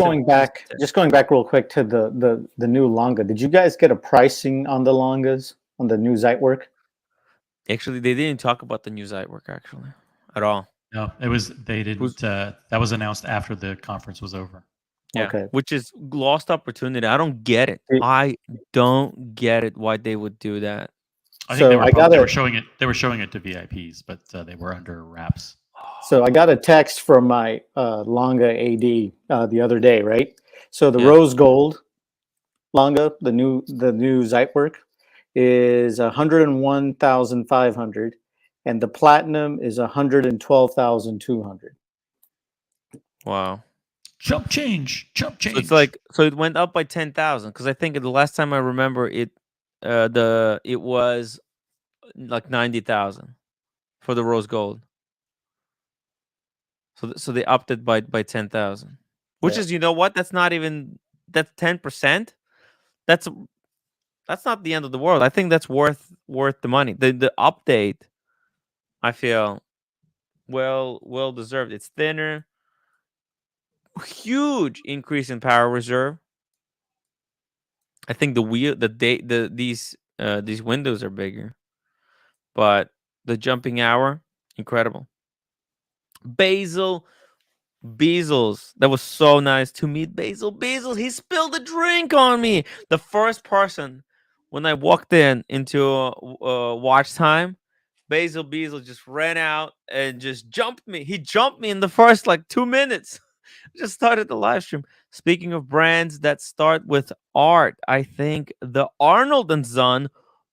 Speaker 12: Just going back real quick to the new Lange. Did you guys get a pricing on the Langes, on the new Zeitwerk?
Speaker 1: Actually, they didn't talk about the new Zeitwerk actually at all.
Speaker 6: No, they didn't. That was announced after the conference was over.
Speaker 1: Yeah,
Speaker 12: Okay.
Speaker 1: which is lost opportunity. I don't get it. I don't get it why they would do that.
Speaker 6: I think they were showing it. They were showing it to VIPs, but they were under wraps.
Speaker 12: So I got a text from my Lange AD the other day, right? So the rose gold Lange, the new Zeitwerk, is 101,500, and the platinum is 112,200.
Speaker 1: Wow.
Speaker 6: Jump change.
Speaker 1: So it's like, so it went up by 10,000, because I think the last time I remember it, it was like 90,000 for the rose gold. So they upped it by 10,000, which is, you know what? That's not even, that's 10%. That's not the end of the world. I think that's worth the money. The update, I feel, well deserved. It's thinner, huge increase in power reserve. I think these windows are bigger, but the jumping hour, incredible. Bezels, that was so nice to meet Basil. He spilled a drink on me. The first person when I walked into watch time, Basil just ran out and just jumped me. He jumped me in the first like 2 minutes. Just started the live stream. Speaking of brands that start with art, I think the Arnold and Son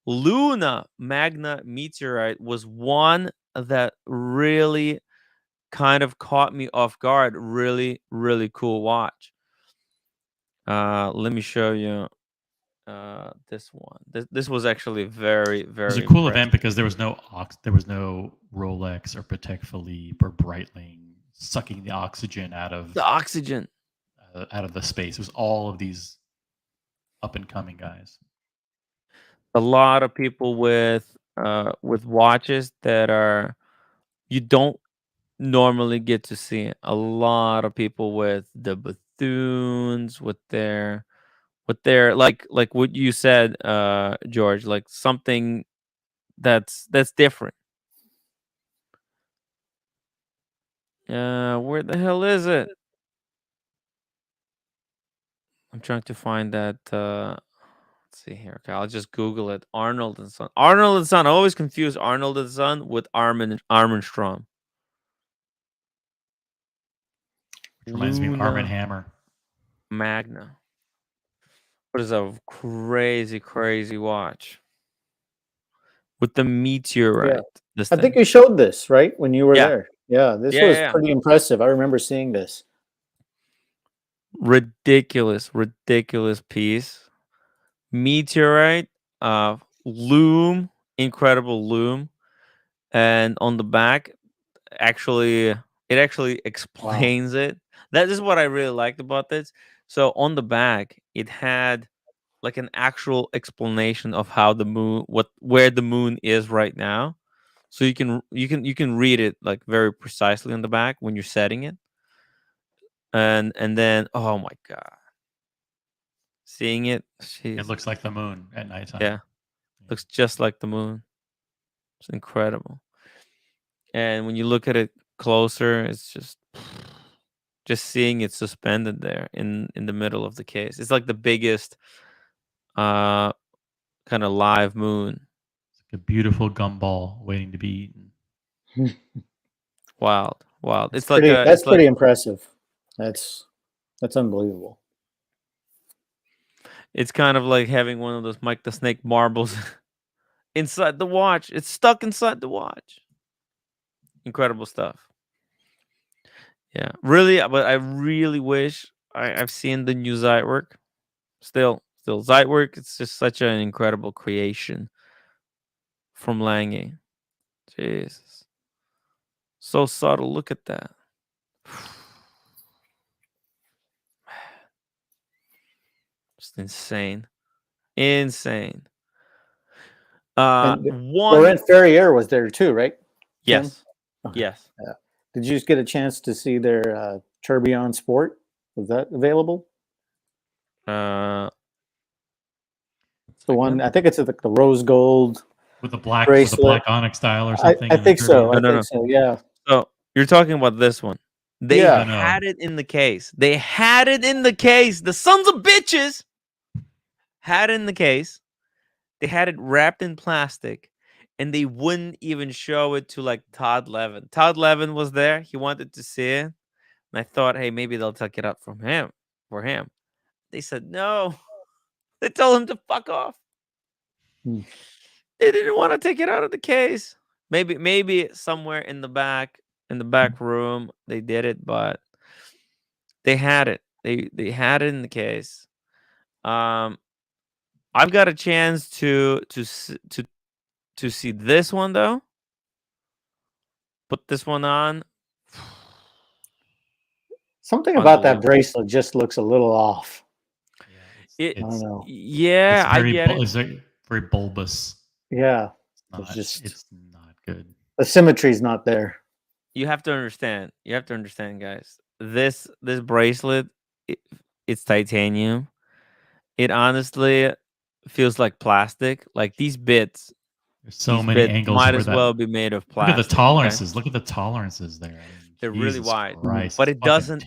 Speaker 1: Luna Magna Meteorite was one that really kind of caught me off guard. Really cool watch. Let me show you this one. This was actually very
Speaker 6: It was a cool event because there was no Rolex or Patek Philippe or Breitling sucking the oxygen out of
Speaker 1: the
Speaker 6: space. It was all of these up and coming guys.
Speaker 1: A lot of people with watches that are, you don't normally get to see. A lot of people with the Bethunes, with their like what you said, George, like something that's different. Where the hell is it? I'm trying to find that. Let's see here. Okay, I'll just Google it. Arnold and Son. Arnold and Son. I always confuse Arnold and Son with Armstrong.
Speaker 6: Which reminds me of Arm & Hammer.
Speaker 1: Magna. What is a crazy watch with the meteorite?
Speaker 12: Yeah. I think you showed this right when you were there. Yeah, this was pretty impressive. I remember seeing this.
Speaker 1: Ridiculous piece. Meteorite, loom, incredible loom, and on the back, it actually explains it. That is what I really liked about this. So on the back, it had like an actual explanation of how the moon, where the moon is right now. So you can read it like very precisely on the back when you're setting it. And then, oh my god, seeing it,
Speaker 6: it looks like the moon at nighttime.
Speaker 1: Yeah, Looks just like the moon. It's incredible. And when you look at it closer, it's just seeing it suspended there in the middle of the case. It's like the biggest kind of live moon.
Speaker 6: It's like a beautiful gumball waiting to be eaten.
Speaker 1: Wild.
Speaker 12: It's like that's pretty impressive. That's unbelievable.
Speaker 1: It's kind of like having one of those Mike the Snake marbles inside the watch. It's stuck inside the watch. Incredible stuff. Yeah, really. But I really wish I've seen the new Zeitwerk. Still Zeitwerk. It's just such an incredible creation from Lange. Jesus, so subtle. Look at that. Just insane.
Speaker 12: Laurent Ferrier was there too, right?
Speaker 1: Yes.
Speaker 12: Okay.
Speaker 1: Yes.
Speaker 12: Yeah. Did you just get a chance to see their Tourbillon Sport? Was that available?
Speaker 1: The
Speaker 12: one, I think it's the rose gold
Speaker 6: with the black onyx dial or something.
Speaker 12: I think so. I think so. Yeah.
Speaker 1: So you're talking about this one. They had it in the case. They had it in the case. The sons of bitches had it in the case. They had it wrapped in plastic, and they wouldn't even show it to like Todd Levin. Todd Levin was there. He wanted to see it. And I thought, hey, maybe they'll take it up for him. They said no. They told him to fuck off. They didn't want to take it out of the case. Maybe somewhere in the back room they did it, but they had it. They had it in the case. I've got a chance to see this one though. Put this one on.
Speaker 12: Something about that bracelet just looks a little off.
Speaker 1: I
Speaker 12: don't know.
Speaker 1: Yeah, I get it.
Speaker 6: It's very bulbous.
Speaker 12: Yeah,
Speaker 6: it's not good.
Speaker 12: The symmetry's not there.
Speaker 1: You have to understand, guys. This bracelet, it's titanium. It honestly feels like plastic. Like these bits.
Speaker 6: There's so many angles.
Speaker 1: Might as well be made of plastic.
Speaker 6: Look at the tolerances. Okay? Look at the tolerances there.
Speaker 1: They're really wide,
Speaker 6: Christ,
Speaker 1: but it doesn't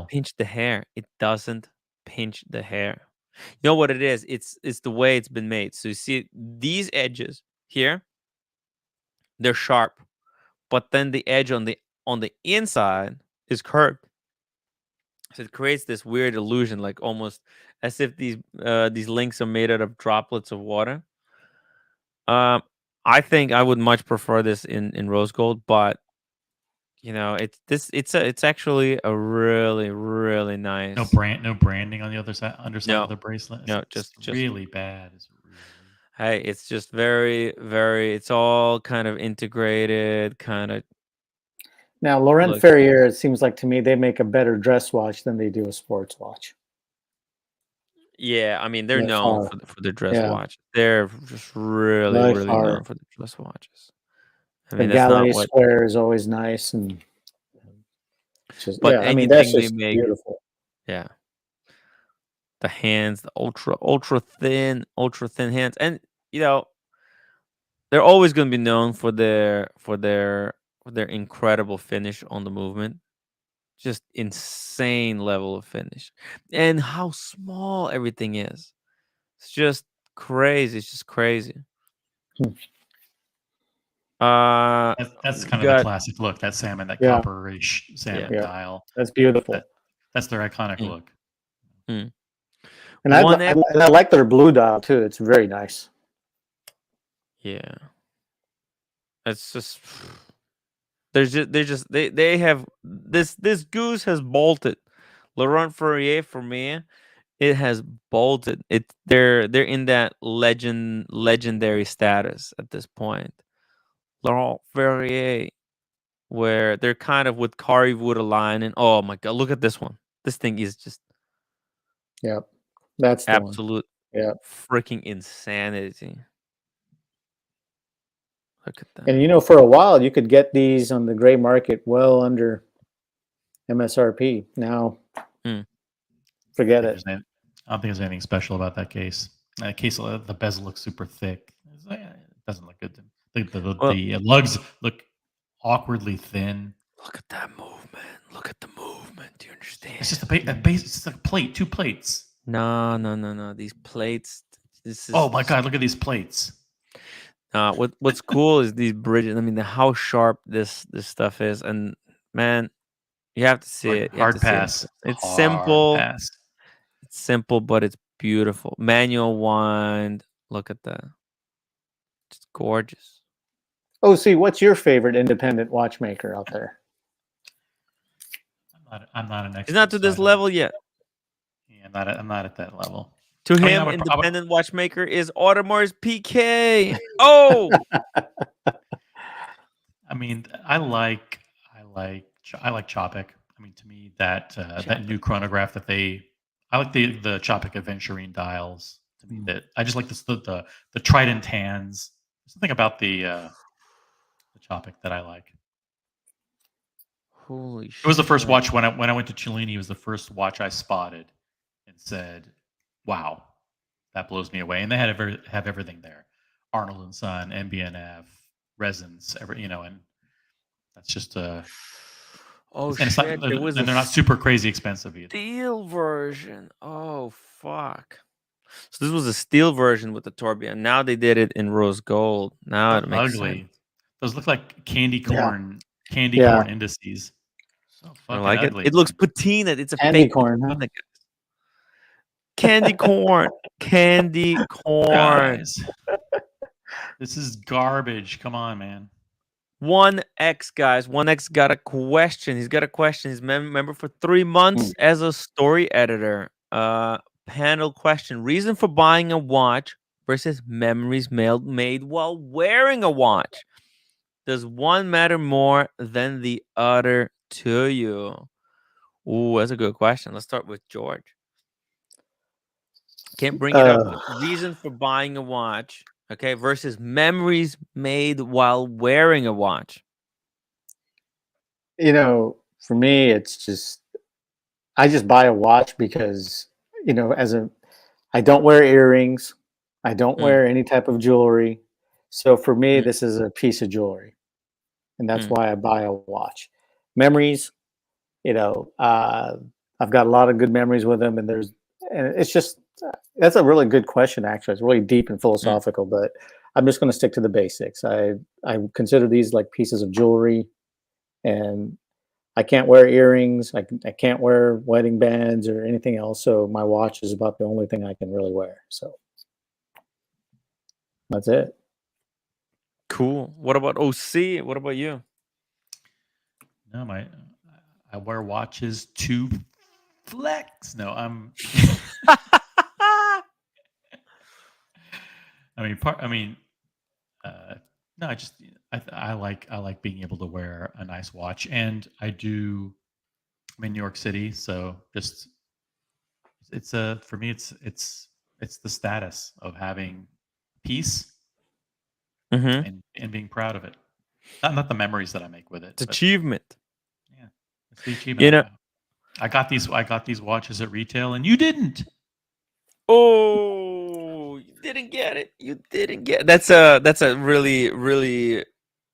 Speaker 1: pinch the hair. It doesn't pinch the hair. You know what it is? It's the way it's been made. So you see these edges here, they're sharp, but then the edge on the inside is curved. So it creates this weird illusion, like almost as if these links are made out of droplets of water. I think I would much prefer this in rose gold, but you know, it's actually a really, really nice.
Speaker 6: No branding on the underside of the bracelet.
Speaker 1: No,
Speaker 6: just really bad.
Speaker 1: Hey, it's just very, very. It's all kind of integrated, kind of.
Speaker 12: Now, Laurent Ferrier, it seems like to me they make a better dress watch than they do a sports watch.
Speaker 1: Yeah, I mean they're known for their dress watch. They're just really known for the dress watches. I mean,
Speaker 12: the gallery square is always nice, and
Speaker 1: I mean that's just
Speaker 12: beautiful.
Speaker 1: Yeah, the hands, the ultra thin hands, and you know they're always going to be known for their incredible finish on the movement. Just insane level of finish, and how small everything is. It's just crazy. It's just crazy.
Speaker 6: That's kind of the classic look. That salmon, that copperish salmon dial.
Speaker 12: That's beautiful.
Speaker 6: That's their iconic look.
Speaker 12: And I like their blue dial too. It's very nice.
Speaker 1: Yeah, it's just they have this goose has bolted. Laurent Ferrier for me, it has bolted. They're in that legendary status at this point. Laurent Ferrier, where they're kind of with carved wood align, and oh my god, look at this one. This thing is just
Speaker 12: that's
Speaker 1: absolute freaking insanity. Look at that.
Speaker 12: And you know, for a while you could get these on the gray market well under MSRP. Now forget it.
Speaker 6: I don't think there's anything special about that case. That case, the bezel looks super thick. doesn't look good. The lugs look awkwardly thin.
Speaker 1: Look at that movement. Look at the movement. Do you understand?
Speaker 6: It's just a base. It's just a plate, 2 plates.
Speaker 1: No. These plates. This is.
Speaker 6: Oh my God! Look at these plates.
Speaker 1: What's cool is these bridges. I mean, how sharp this stuff is, and man, you have to see it.
Speaker 6: Hard pass.
Speaker 1: It's simple.
Speaker 6: Pass.
Speaker 1: It's simple, but it's beautiful. Manual wind. Look at that. It's gorgeous.
Speaker 12: OC, what's your favorite independent watchmaker out there?
Speaker 6: I'm not an expert.
Speaker 1: He's not to this level yet.
Speaker 6: Yeah, I'm not at that level.
Speaker 1: To him, independent watchmaker is Audemars PK. Oh,
Speaker 6: I mean, I like Chopik. I mean, to me, that new chronograph I like the Chopik Aventurine dials. To me, that I just like the Trident hands. There's something about the Chopik that I like.
Speaker 1: Holy shit!
Speaker 6: It was the first watch when I went to Cellini. It was the first watch I spotted and said, "Wow, that blows me away." And they have everything there: Arnold and Son, MBNF, resins, and that's just
Speaker 1: Oh
Speaker 6: and
Speaker 1: shit!
Speaker 6: They're not super crazy expensive either.
Speaker 1: Steel version. Oh fuck! So this was a steel version with the tourbillon. Now they did it in rose gold. Now it makes sense.
Speaker 6: Those look like candy corn indices. So fucking
Speaker 1: like
Speaker 6: ugly.
Speaker 1: It looks patina. It's a
Speaker 12: candy
Speaker 1: fake
Speaker 12: corn. Huh?
Speaker 1: Candy corn. Candy corn.
Speaker 6: Guys, this is garbage. Come on, man.
Speaker 1: 1X, guys. 1X got a question. He's got a question. He's member for 3 months as a story editor. Panel question. Reason for buying a watch versus memories made while wearing a watch. Does one matter more than the other to you? Ooh, that's a good question. Let's start with George. Can't bring it up. Reason for buying a watch, okay, versus memories made while wearing a watch.
Speaker 12: For me, it's just I just buy a watch because I don't wear earrings, I don't wear any type of jewelry, so for me, this is a piece of jewelry, and that's why I buy a watch. Memories, I've got a lot of good memories with them, and it's just that's a really good question. Actually, it's really deep and philosophical, but I'm just going to stick to the basics. I consider these like pieces of jewelry, and I can't wear earrings. I can't wear wedding bands or anything else. So my watch is about the only thing I can really wear. So that's it.
Speaker 1: Cool. What about OC? What about you?
Speaker 6: No, I wear watches to flex. No, I'm. No, I like being able to wear a nice watch, and I'm in New York City, so just for me it's the status of having peace and being proud of it. Not the memories that I make with it.
Speaker 1: It's achievement.
Speaker 6: Yeah, it's the achievement. I got these watches at retail, and you didn't.
Speaker 1: Oh, you didn't get it. You didn't get it. That's a really, really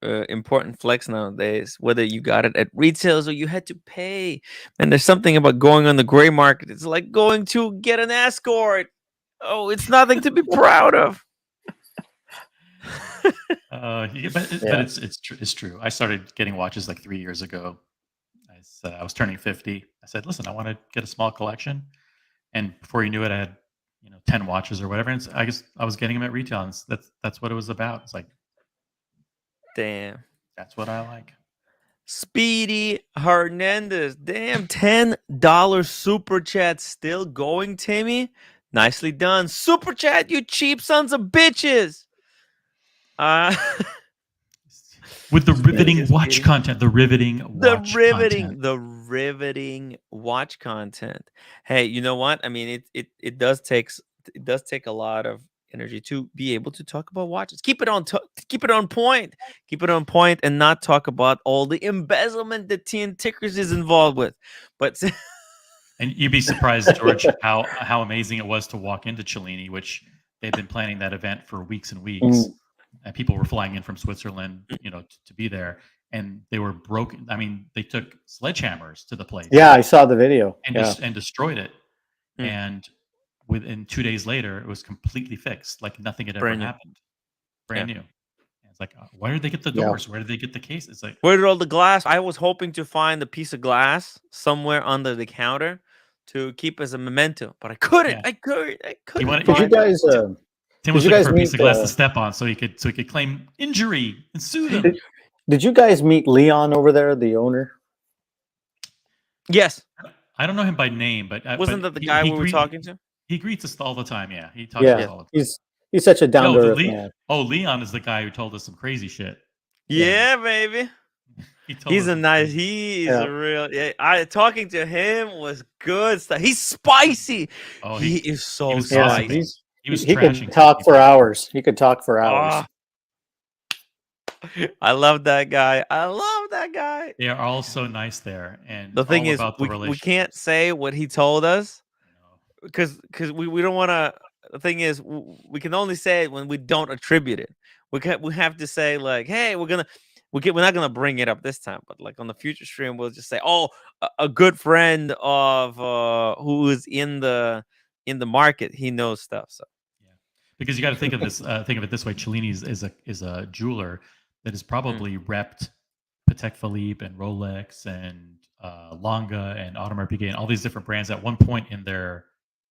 Speaker 1: important flex nowadays. Whether you got it at retails or you had to pay. And there's something about going on the gray market. It's like going to get an escort. Oh, it's nothing to be proud of.
Speaker 6: But it's true. I started getting watches like 3 years ago. I was turning 50. I said, listen, I want to get a small collection. And before you knew it, I had 10 watches or whatever. And I guess I was getting them at retail, and that's what it was about. It's like,
Speaker 1: damn,
Speaker 6: that's what I like.
Speaker 1: Speedy Hernandez, damn, $10 super chat still going, Timmy. Nicely done, super chat, you cheap sons of bitches.
Speaker 6: With the riveting watch content, the riveting
Speaker 1: watch content. Hey, you know what? I mean, it does take a lot of energy to be able to talk about watches. Keep it on point, and not talk about all the embezzlement that TN Tickers is involved with. But
Speaker 6: and you'd be surprised, George, how amazing it was to walk into Cellini, which they've been planning that event for weeks and weeks. and people were flying in from Switzerland, to be there, and they were broken. I mean, they took sledgehammers to the place.
Speaker 12: Yeah, I saw the video.
Speaker 6: And destroyed it. And within 2 days later, it was completely fixed, like nothing had ever happened. Brand new. It's like, where did they get the doors? Where did they get the case? It's like,
Speaker 1: where did all the glass? I was hoping to find a piece of glass somewhere under the counter to keep as a memento, but I couldn't. I couldn't.
Speaker 12: Did you guys?
Speaker 6: Tim was looking for a piece of glass to step on so he could claim injury and sue them.
Speaker 12: Did you guys meet Leon over there, the owner?
Speaker 1: Yes.
Speaker 6: I don't know him by name, but
Speaker 1: wasn't that the guy we were talking to?
Speaker 6: He greets us all the time. Yeah, he talks to us all the time.
Speaker 12: He's such a down to earth man.
Speaker 6: Oh, Leon is the guy who told us some crazy shit.
Speaker 1: Yeah, baby. He's a real. Yeah, talking to him was good stuff. He's spicy. Oh, he is so spicy.
Speaker 12: He could talk for hours. He could talk for hours.
Speaker 1: I love that guy. I love that guy.
Speaker 6: They are all so nice there. And
Speaker 1: the thing is, we can't say what he told us because we don't want to. The thing is, we can only say it when we don't attribute it. We have to say like, hey, we're not gonna bring it up this time, but like on the future stream, we'll just say, oh, a good friend of who is in the market, he knows stuff. So
Speaker 6: yeah, because you got to think of this. Think of it this way: Cellini is a jeweler that has probably repped Patek Philippe and Rolex and Lange and Audemars Piguet and all these different brands at one point in their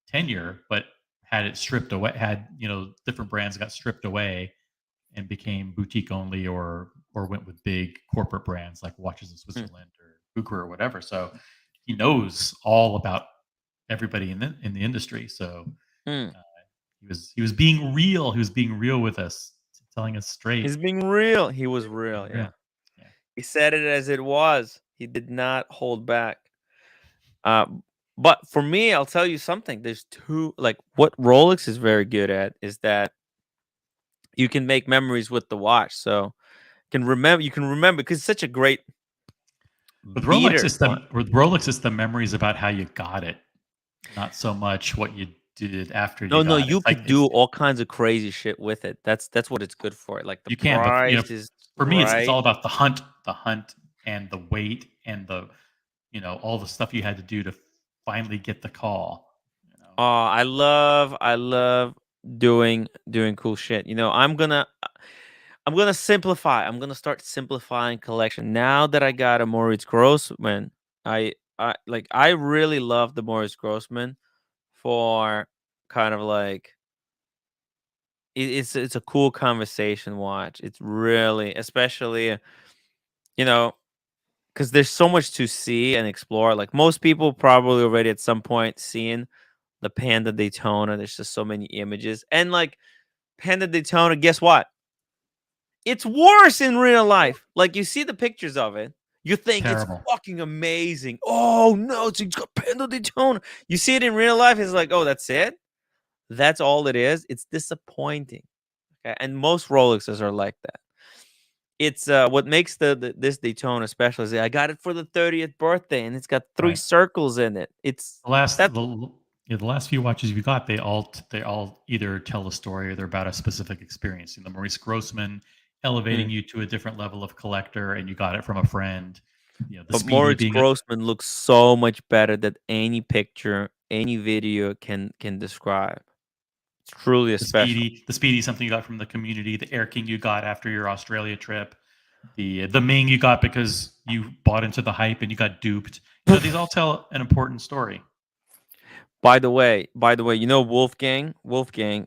Speaker 6: tenure, but had it stripped away. Different brands got stripped away and became boutique only, or went with big corporate brands like Watches in Switzerland or Bucher or whatever. So he knows all about everybody in the industry. So he was being real. He was being real with us, telling us straight.
Speaker 1: He's being real. He was real. Yeah. He said it as it was. He did not hold back. But for me, I'll tell you something. There's what Rolex is very good at is that you can make memories with the watch. So you can remember because it's such a great.
Speaker 6: With Rolex, it's the memories about how you got it, not so much what you did after.
Speaker 1: You could do all kinds of crazy shit with it. That's what it's good for. Like the price is.
Speaker 6: For me, it's all about the hunt, and the weight, and the, all the stuff you had to do to finally get the call.
Speaker 1: Oh, I love doing cool shit. I'm gonna simplify. I'm gonna start simplifying collection. Now that I got a Moritz Grossman, I really love the Moritz Grossman for kind of like it's a cool conversation watch. It's really, especially, because there's so much to see and explore. Like most people probably already at some point seen the Panda Daytona. There's just so many images. And like Panda Daytona, guess what? It's worse in real life. Like you see the pictures of it. You think it's fucking amazing. Oh no, it's got Panda Daytona. You see it in real life, it's like, oh, that's it? That's all it is. It's disappointing. Okay. And most Rolexes are like that. It's what makes this Daytona special is I got it for the 30th birthday and it's got 3 circles in it. It's
Speaker 6: the last few watches you got, they all either tell a story or they're about a specific experience. The Maurice Grossman elevating you to a different level of collector, and you got it from a friend.
Speaker 1: But Maurice Grossman looks so much better than any picture, any video can describe. It's truly a special.
Speaker 6: The Speedy, something you got from the community. The Air King you got after your Australia trip. The Ming you got because you bought into the hype and you got duped. These all tell an important story.
Speaker 1: By the way, Wolfgang. Wolfgang.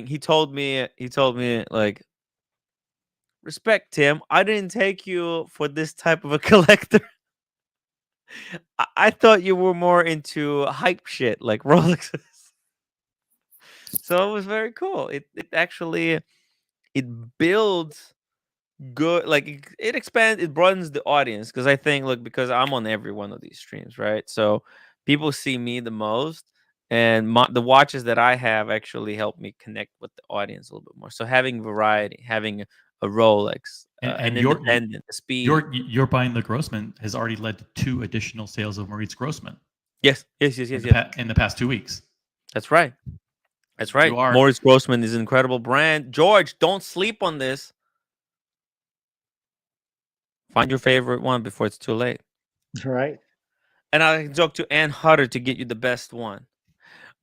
Speaker 1: He told me like, respect, Tim. I didn't take you for this type of a collector. I thought you were more into hype shit like Rolexes. So it was very cool. It actually builds good, like it expands, it broadens the audience, because I think because I'm on every one of these streams, right? So people see me the most, and the watches that I have actually help me connect with the audience a little bit more. So having variety, having a Rolex,
Speaker 6: and
Speaker 1: independent, a Speed.
Speaker 6: You're buying the Grossman has already led to 2 additional sales of Maurice Grossman.
Speaker 1: Yes.
Speaker 6: In the past 2 weeks.
Speaker 1: That's right. That's right. Morris Grossman is an incredible brand. George, don't sleep on this. Find your favorite one before it's too late.
Speaker 12: Right.
Speaker 1: And I can talk to Ann Hutter to get you the best one.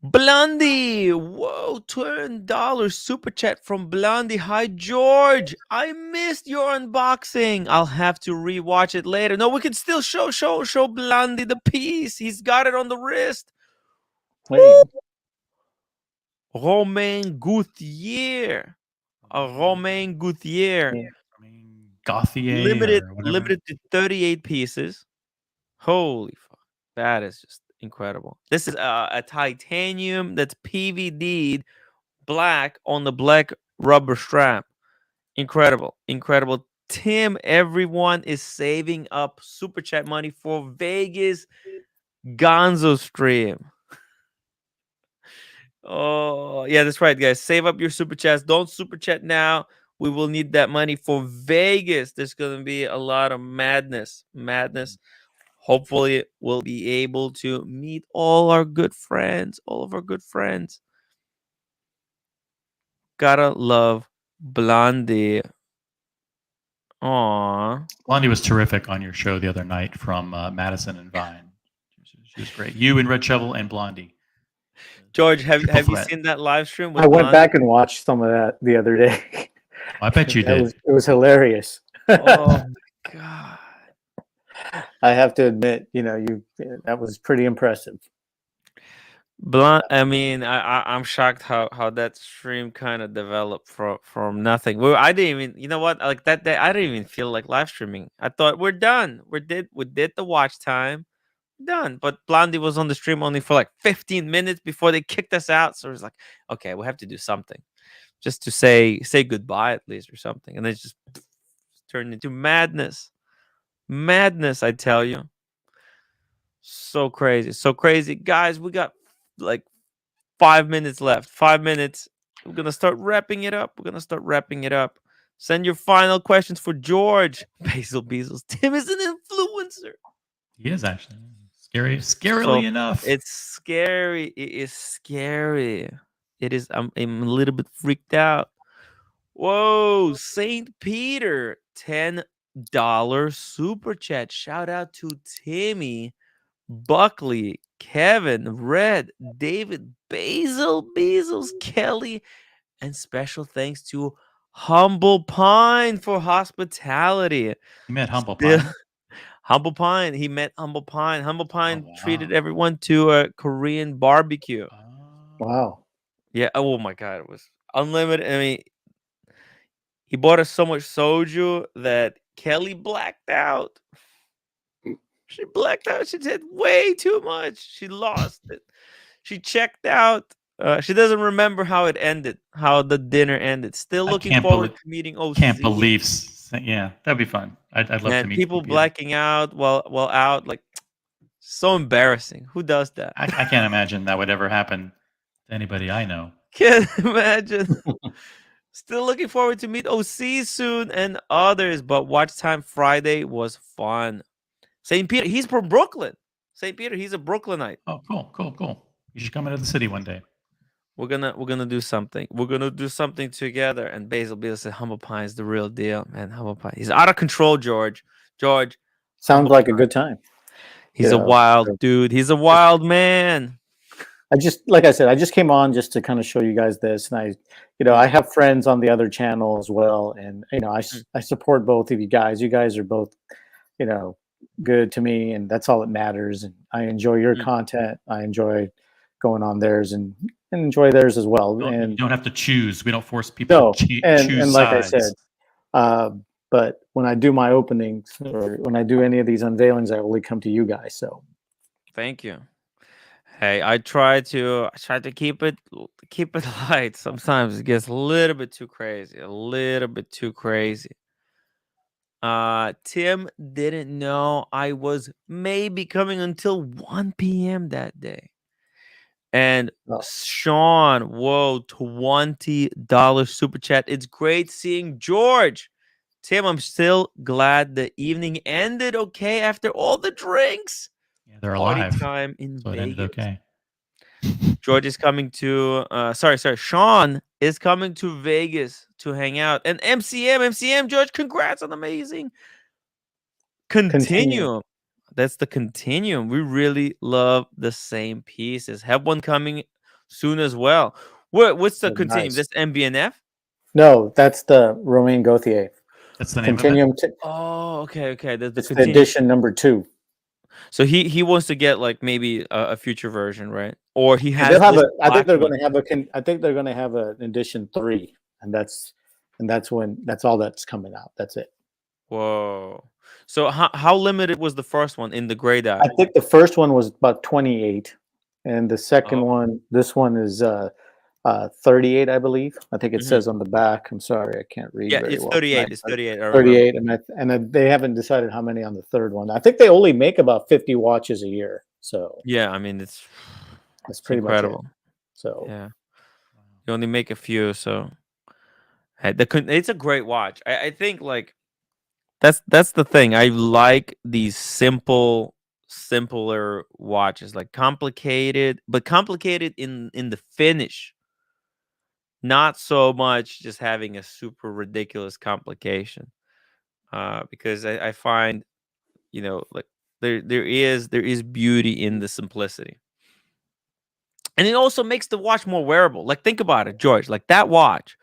Speaker 1: Blondie, whoa, $10 super chat from Blondie. Hi, George. I missed your unboxing. I'll have to rewatch it later. No, we can still show Blondie the piece. He's got it on the wrist.
Speaker 12: Wait.
Speaker 1: Romain Gauthier. Romain Gauthier.
Speaker 12: Yeah.
Speaker 6: Gauthier.
Speaker 1: Limited to 38 pieces. Holy fuck. That is just incredible. This is a titanium that's PVD'd black on the black rubber strap. Incredible. Incredible. Tim, everyone is saving up super chat money for Vegas Gonzo stream. Oh, yeah, that's right, guys. Save up your super chats. Don't super chat now. We will need that money for Vegas. There's going to be a lot of madness. Hopefully, we'll be able to meet all of our good friends. Gotta love Blondie. Aww.
Speaker 6: Blondie was terrific on your show the other night from Madison and Vine. She was great. You and Red Shovel and Blondie.
Speaker 1: George, have you seen that live stream?
Speaker 12: I went back and watched some of that the other day.
Speaker 6: I bet you did.
Speaker 12: It was hilarious.
Speaker 1: Oh my god!
Speaker 12: I have to admit, that was pretty impressive.
Speaker 1: I mean, I'm shocked how that stream kind of developed from nothing. I didn't even, you know what? Like that day, I didn't even feel like live streaming. I thought we're done. We did the watch time. Done. But Blondie was on the stream only for like 15 minutes before they kicked us out. So it was like, okay, we have to do something just to say goodbye at least or something. And then it just turned into madness. Madness, I tell you. So crazy. Guys, we got like 5 minutes left. 5 minutes. We're going to start wrapping it up. Send your final questions for George. Basil Bezos. Tim is an influencer.
Speaker 6: He is actually. Scarily enough.
Speaker 1: It's scary. It is scary. It is. I'm a little bit freaked out. Whoa, St. Peter, $10 super chat. Shout out to Timmy, Buckley, Kevin, Red, David, Basil, Bezos, Kelly, and special thanks to Humble Pine for hospitality.
Speaker 6: You met Humble Pine?
Speaker 1: Humble Pine. He met Humble Pine. Humble Pine treated everyone to a Korean barbecue.
Speaker 12: Wow.
Speaker 1: Yeah. Oh my God. It was unlimited. I mean, he bought us so much soju that Kelly blacked out. She blacked out. She did way too much. She lost it. She checked out. She doesn't remember how it ended, how the dinner ended. Still looking forward to meeting OC.
Speaker 6: Can't believe. Yeah, that'd be fun. I'd love to meet
Speaker 1: people blacking out while out. Like, so embarrassing. Who does that?
Speaker 6: I can't imagine that would ever happen to anybody I know.
Speaker 1: Can't imagine. Still looking forward to meet OC soon and others. But Watch Time Friday was fun. St. Peter, he's from Brooklyn. St. Peter, he's a Brooklynite.
Speaker 6: Oh, cool. You should come into the city one day.
Speaker 1: We're gonna do something. We're gonna do something together. And Basil said, "Humble Pie is the real deal, man. Humble Pie. He's out of control, George.
Speaker 12: Sounds like a good time.
Speaker 1: He's a wild dude. He's a wild man."
Speaker 12: Like I said, I just came on just to kind of show you guys this, and I have friends on the other channel as well, and I support both of you guys. You guys are both, good to me, and that's all that matters. And I enjoy your content. I enjoy going on theirs and enjoy theirs as well. And
Speaker 6: you don't have to choose. We don't force people to choose
Speaker 12: and like sides. I said, but when I do my openings or when I do any of these unveilings, I only come to you guys. So
Speaker 1: thank you. Hey, I try to keep it light. Sometimes it gets a little bit too crazy. Tim didn't know I was maybe coming until 1 p.m. that day. And Sean, whoa, $20 super chat. It's great seeing George. Tim, I'm still glad the evening ended okay after all the drinks.
Speaker 6: Yeah, they're alive.
Speaker 1: Time in
Speaker 6: so it
Speaker 1: Vegas.
Speaker 6: ended okay.
Speaker 1: George is coming to. Sorry. Sean is coming to Vegas to hang out. And MCM, George, congrats on amazing. Continuum. That's the Continuum. We really love the same pieces. Have one coming soon as well. What's the Continuum?
Speaker 12: Nice.
Speaker 1: This MBNF?
Speaker 12: No, that's the Romain Gauthier.
Speaker 6: That's the name
Speaker 12: Continuum.
Speaker 6: of it?
Speaker 1: Oh, okay.
Speaker 12: It's the edition number 2.
Speaker 1: So he wants to get like maybe a future version, right? Or he has.
Speaker 12: I think they're going to have an edition 3, and that's all that's coming out. That's it.
Speaker 1: Whoa. So how limited was the first one in the gray dye?
Speaker 12: I think the first one was about 28, and the second one, this one is 38, I believe. I think it says on the back. I'm sorry, I can't read.
Speaker 1: Yeah,
Speaker 12: very
Speaker 1: it's
Speaker 12: well
Speaker 1: 38. It's 38.
Speaker 12: 38, and they haven't decided how many on the third one. I think they only make about 50 watches a year. So
Speaker 1: yeah, I mean it's
Speaker 12: pretty
Speaker 1: incredible.
Speaker 12: Much it. So
Speaker 1: yeah, you only make a few. So it's a great watch. I think like that's the thing. I like these simpler watches, like complicated, but complicated in the finish. Not so much just having a super ridiculous complication, because I find, like there is beauty in the simplicity, and it also makes the watch more wearable. Like think about it, George. Like that watch,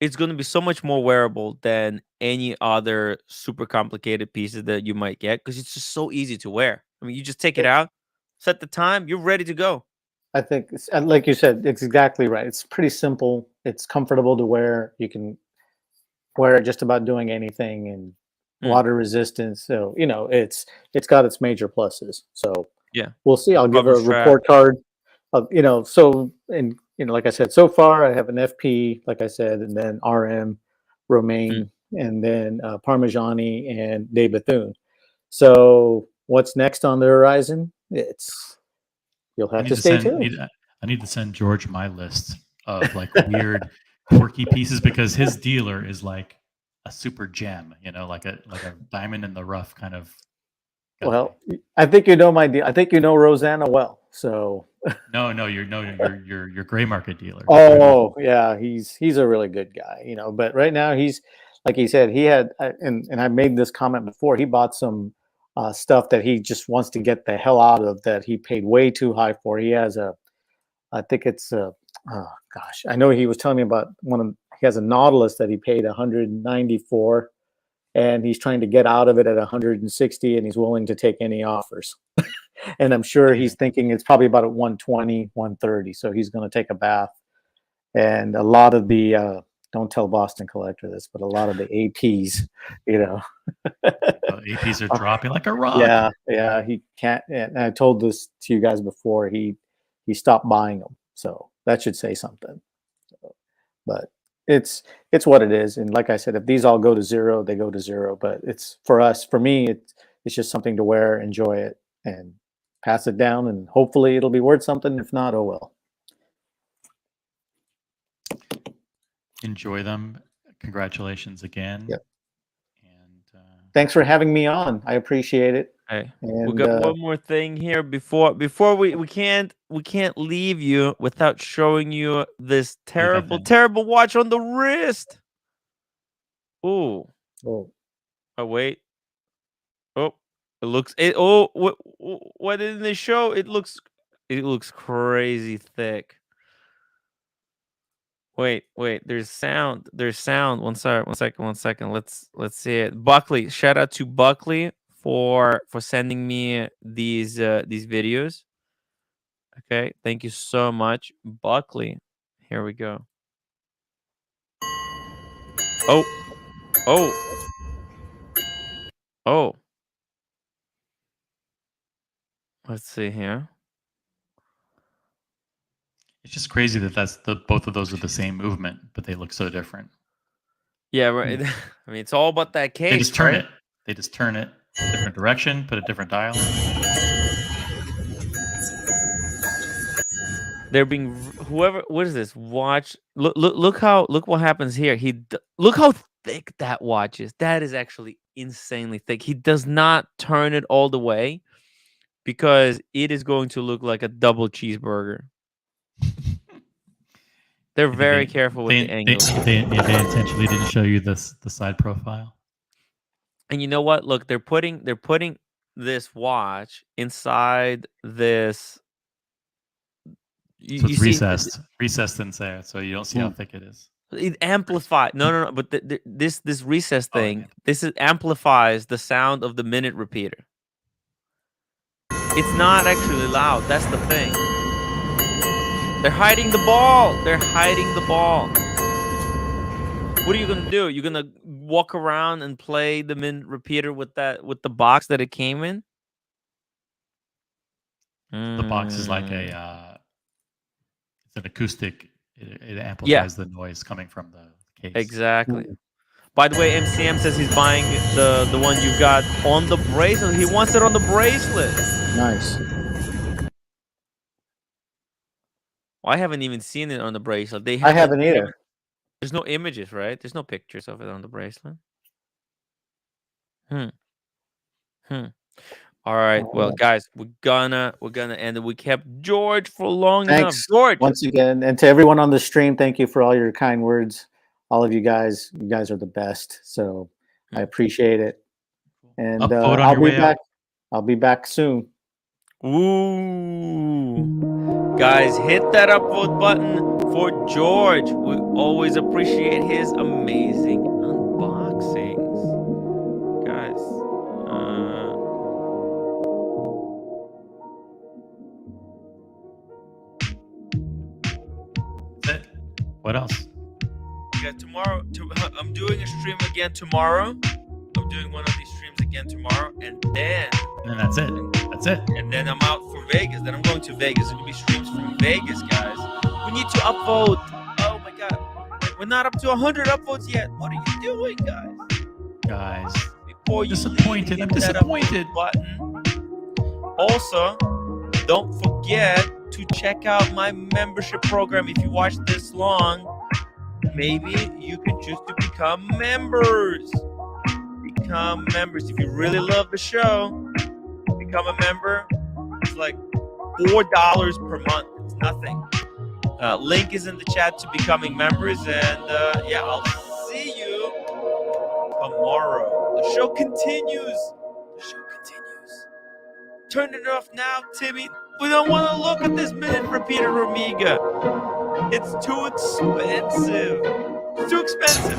Speaker 1: it's going to be so much more wearable than any other super complicated pieces that you might get, because it's just so easy to wear. I mean, you just take it out, set the time, you're ready to go.
Speaker 12: I think, like you said, it's exactly right. It's pretty simple. It's comfortable to wear. You can wear it just about doing anything, and water resistance. So it's got its major pluses. So
Speaker 1: yeah,
Speaker 12: we'll see. I'll give a report card. So like I said, so far I have an FP, like I said, and then RM, Romain, and then Parmigiani and De Bethune. So what's next on the horizon? You'll have to stay tuned.
Speaker 6: I need to send George my list of like weird, quirky pieces, because his dealer is like a super gem, like a diamond in the rough kind of guy.
Speaker 12: Well, I think you know my deal. I think you know Rosanna well. So
Speaker 6: no, your gray market dealer.
Speaker 12: Oh yeah, he's a really good guy, But right now he's, like he said, he had, and I made this comment before. He bought some stuff that he just wants to get the hell out of, that he paid way too high for. He has I think it's I know he was telling me about he has a Nautilus that he paid 190 for, and he's trying to get out of it at 160, and he's willing to take any offers. And I'm sure he's thinking it's probably about at 120, 130. So he's going to take a bath. And a lot of the, don't tell Boston Collector this, but a lot of the APs,
Speaker 6: APs are dropping like a rock.
Speaker 12: Yeah. He can't. And I told this to you guys before. He stopped buying them. So that should say something. But it's what it is. And like I said, if these all go to zero, they go to zero. But it's for me, it's just something to wear, enjoy it, and pass it down, and hopefully it'll be worth something. If not, oh well.
Speaker 6: Enjoy them. Congratulations again.
Speaker 12: Yep. And thanks for having me on. I appreciate it.
Speaker 1: Hey, we got one more thing here before we can't leave you without showing you this terrible watch on the wrist. Oh wait. Oh, it looks what didn't they show? It looks crazy thick. Wait, there's sound. One second. Let's see it. Buckley, shout out to Buckley for sending me these videos. Okay, thank you so much, Buckley. Here we go. Oh. Let's see here.
Speaker 6: It's just crazy that both of those are the same movement, but they look so different.
Speaker 1: Yeah, right. I mean, it's all about that case.
Speaker 6: They just turn it. They just turn it different direction, put a different dial in.
Speaker 1: They're being what is this watch? Look what happens here. Look how thick that watch is. That is actually insanely thick. He does not turn it all the way, because it is going to look like a double cheeseburger. They're very careful with the angles.
Speaker 6: They intentionally didn't show you the side profile.
Speaker 1: And you know what? Look, they're putting this watch inside this.
Speaker 6: So it's recessed inside, so you don't see how thick it is.
Speaker 1: It amplifies. No. But this recessed thing, this amplifies the sound of the minute repeater. It's not actually loud. That's the thing. They're hiding the ball. They're hiding the ball. What are you gonna do? You're gonna walk around and play the minute repeater with the box that it came in?
Speaker 6: The box is like it's an acoustic. It amplifies the noise coming from the case.
Speaker 1: Exactly. By the way, MCM says he's buying the one you got on the bracelet. He wants it on the bracelet.
Speaker 12: Nice.
Speaker 1: Well, I haven't even seen it on the bracelet.
Speaker 12: I haven't either.
Speaker 1: There's no images, right? There's no pictures of it on the bracelet. All right. Well, guys, we're gonna end it. We kept George for long enough. George,
Speaker 12: once again, and to everyone on the stream, thank you for all your kind words. All of you guys are the best. So I appreciate it. And I'll be back. I'll be back soon.
Speaker 1: Ooh, guys, hit that upvote button for George. We always appreciate his amazing unboxings, guys.
Speaker 6: What else?
Speaker 1: Yeah, tomorrow. I'm doing a stream again tomorrow. I'm doing one of these streams again tomorrow, and then
Speaker 6: that's it. That's it.
Speaker 1: And then I'm out for Vegas. Then I'm going to Vegas. There's gonna be streams from Vegas, guys. We need to upvote. Oh my god, we're not up to 100 upvotes yet. What are you doing,
Speaker 6: guys?
Speaker 1: Before you
Speaker 6: disappointed. I'm disappointed.
Speaker 1: Button. Also, don't forget to check out my membership program. If you watch this long, maybe you can choose to become members. Become members. If you really love the show, become a member. It's like $4 per month. It's nothing. Link is in the chat to becoming members. And yeah, I'll see you tomorrow. The show continues. Turn it off now, Timmy. We don't want to look at this minute repeater, Omega. It's too expensive. It's too expensive.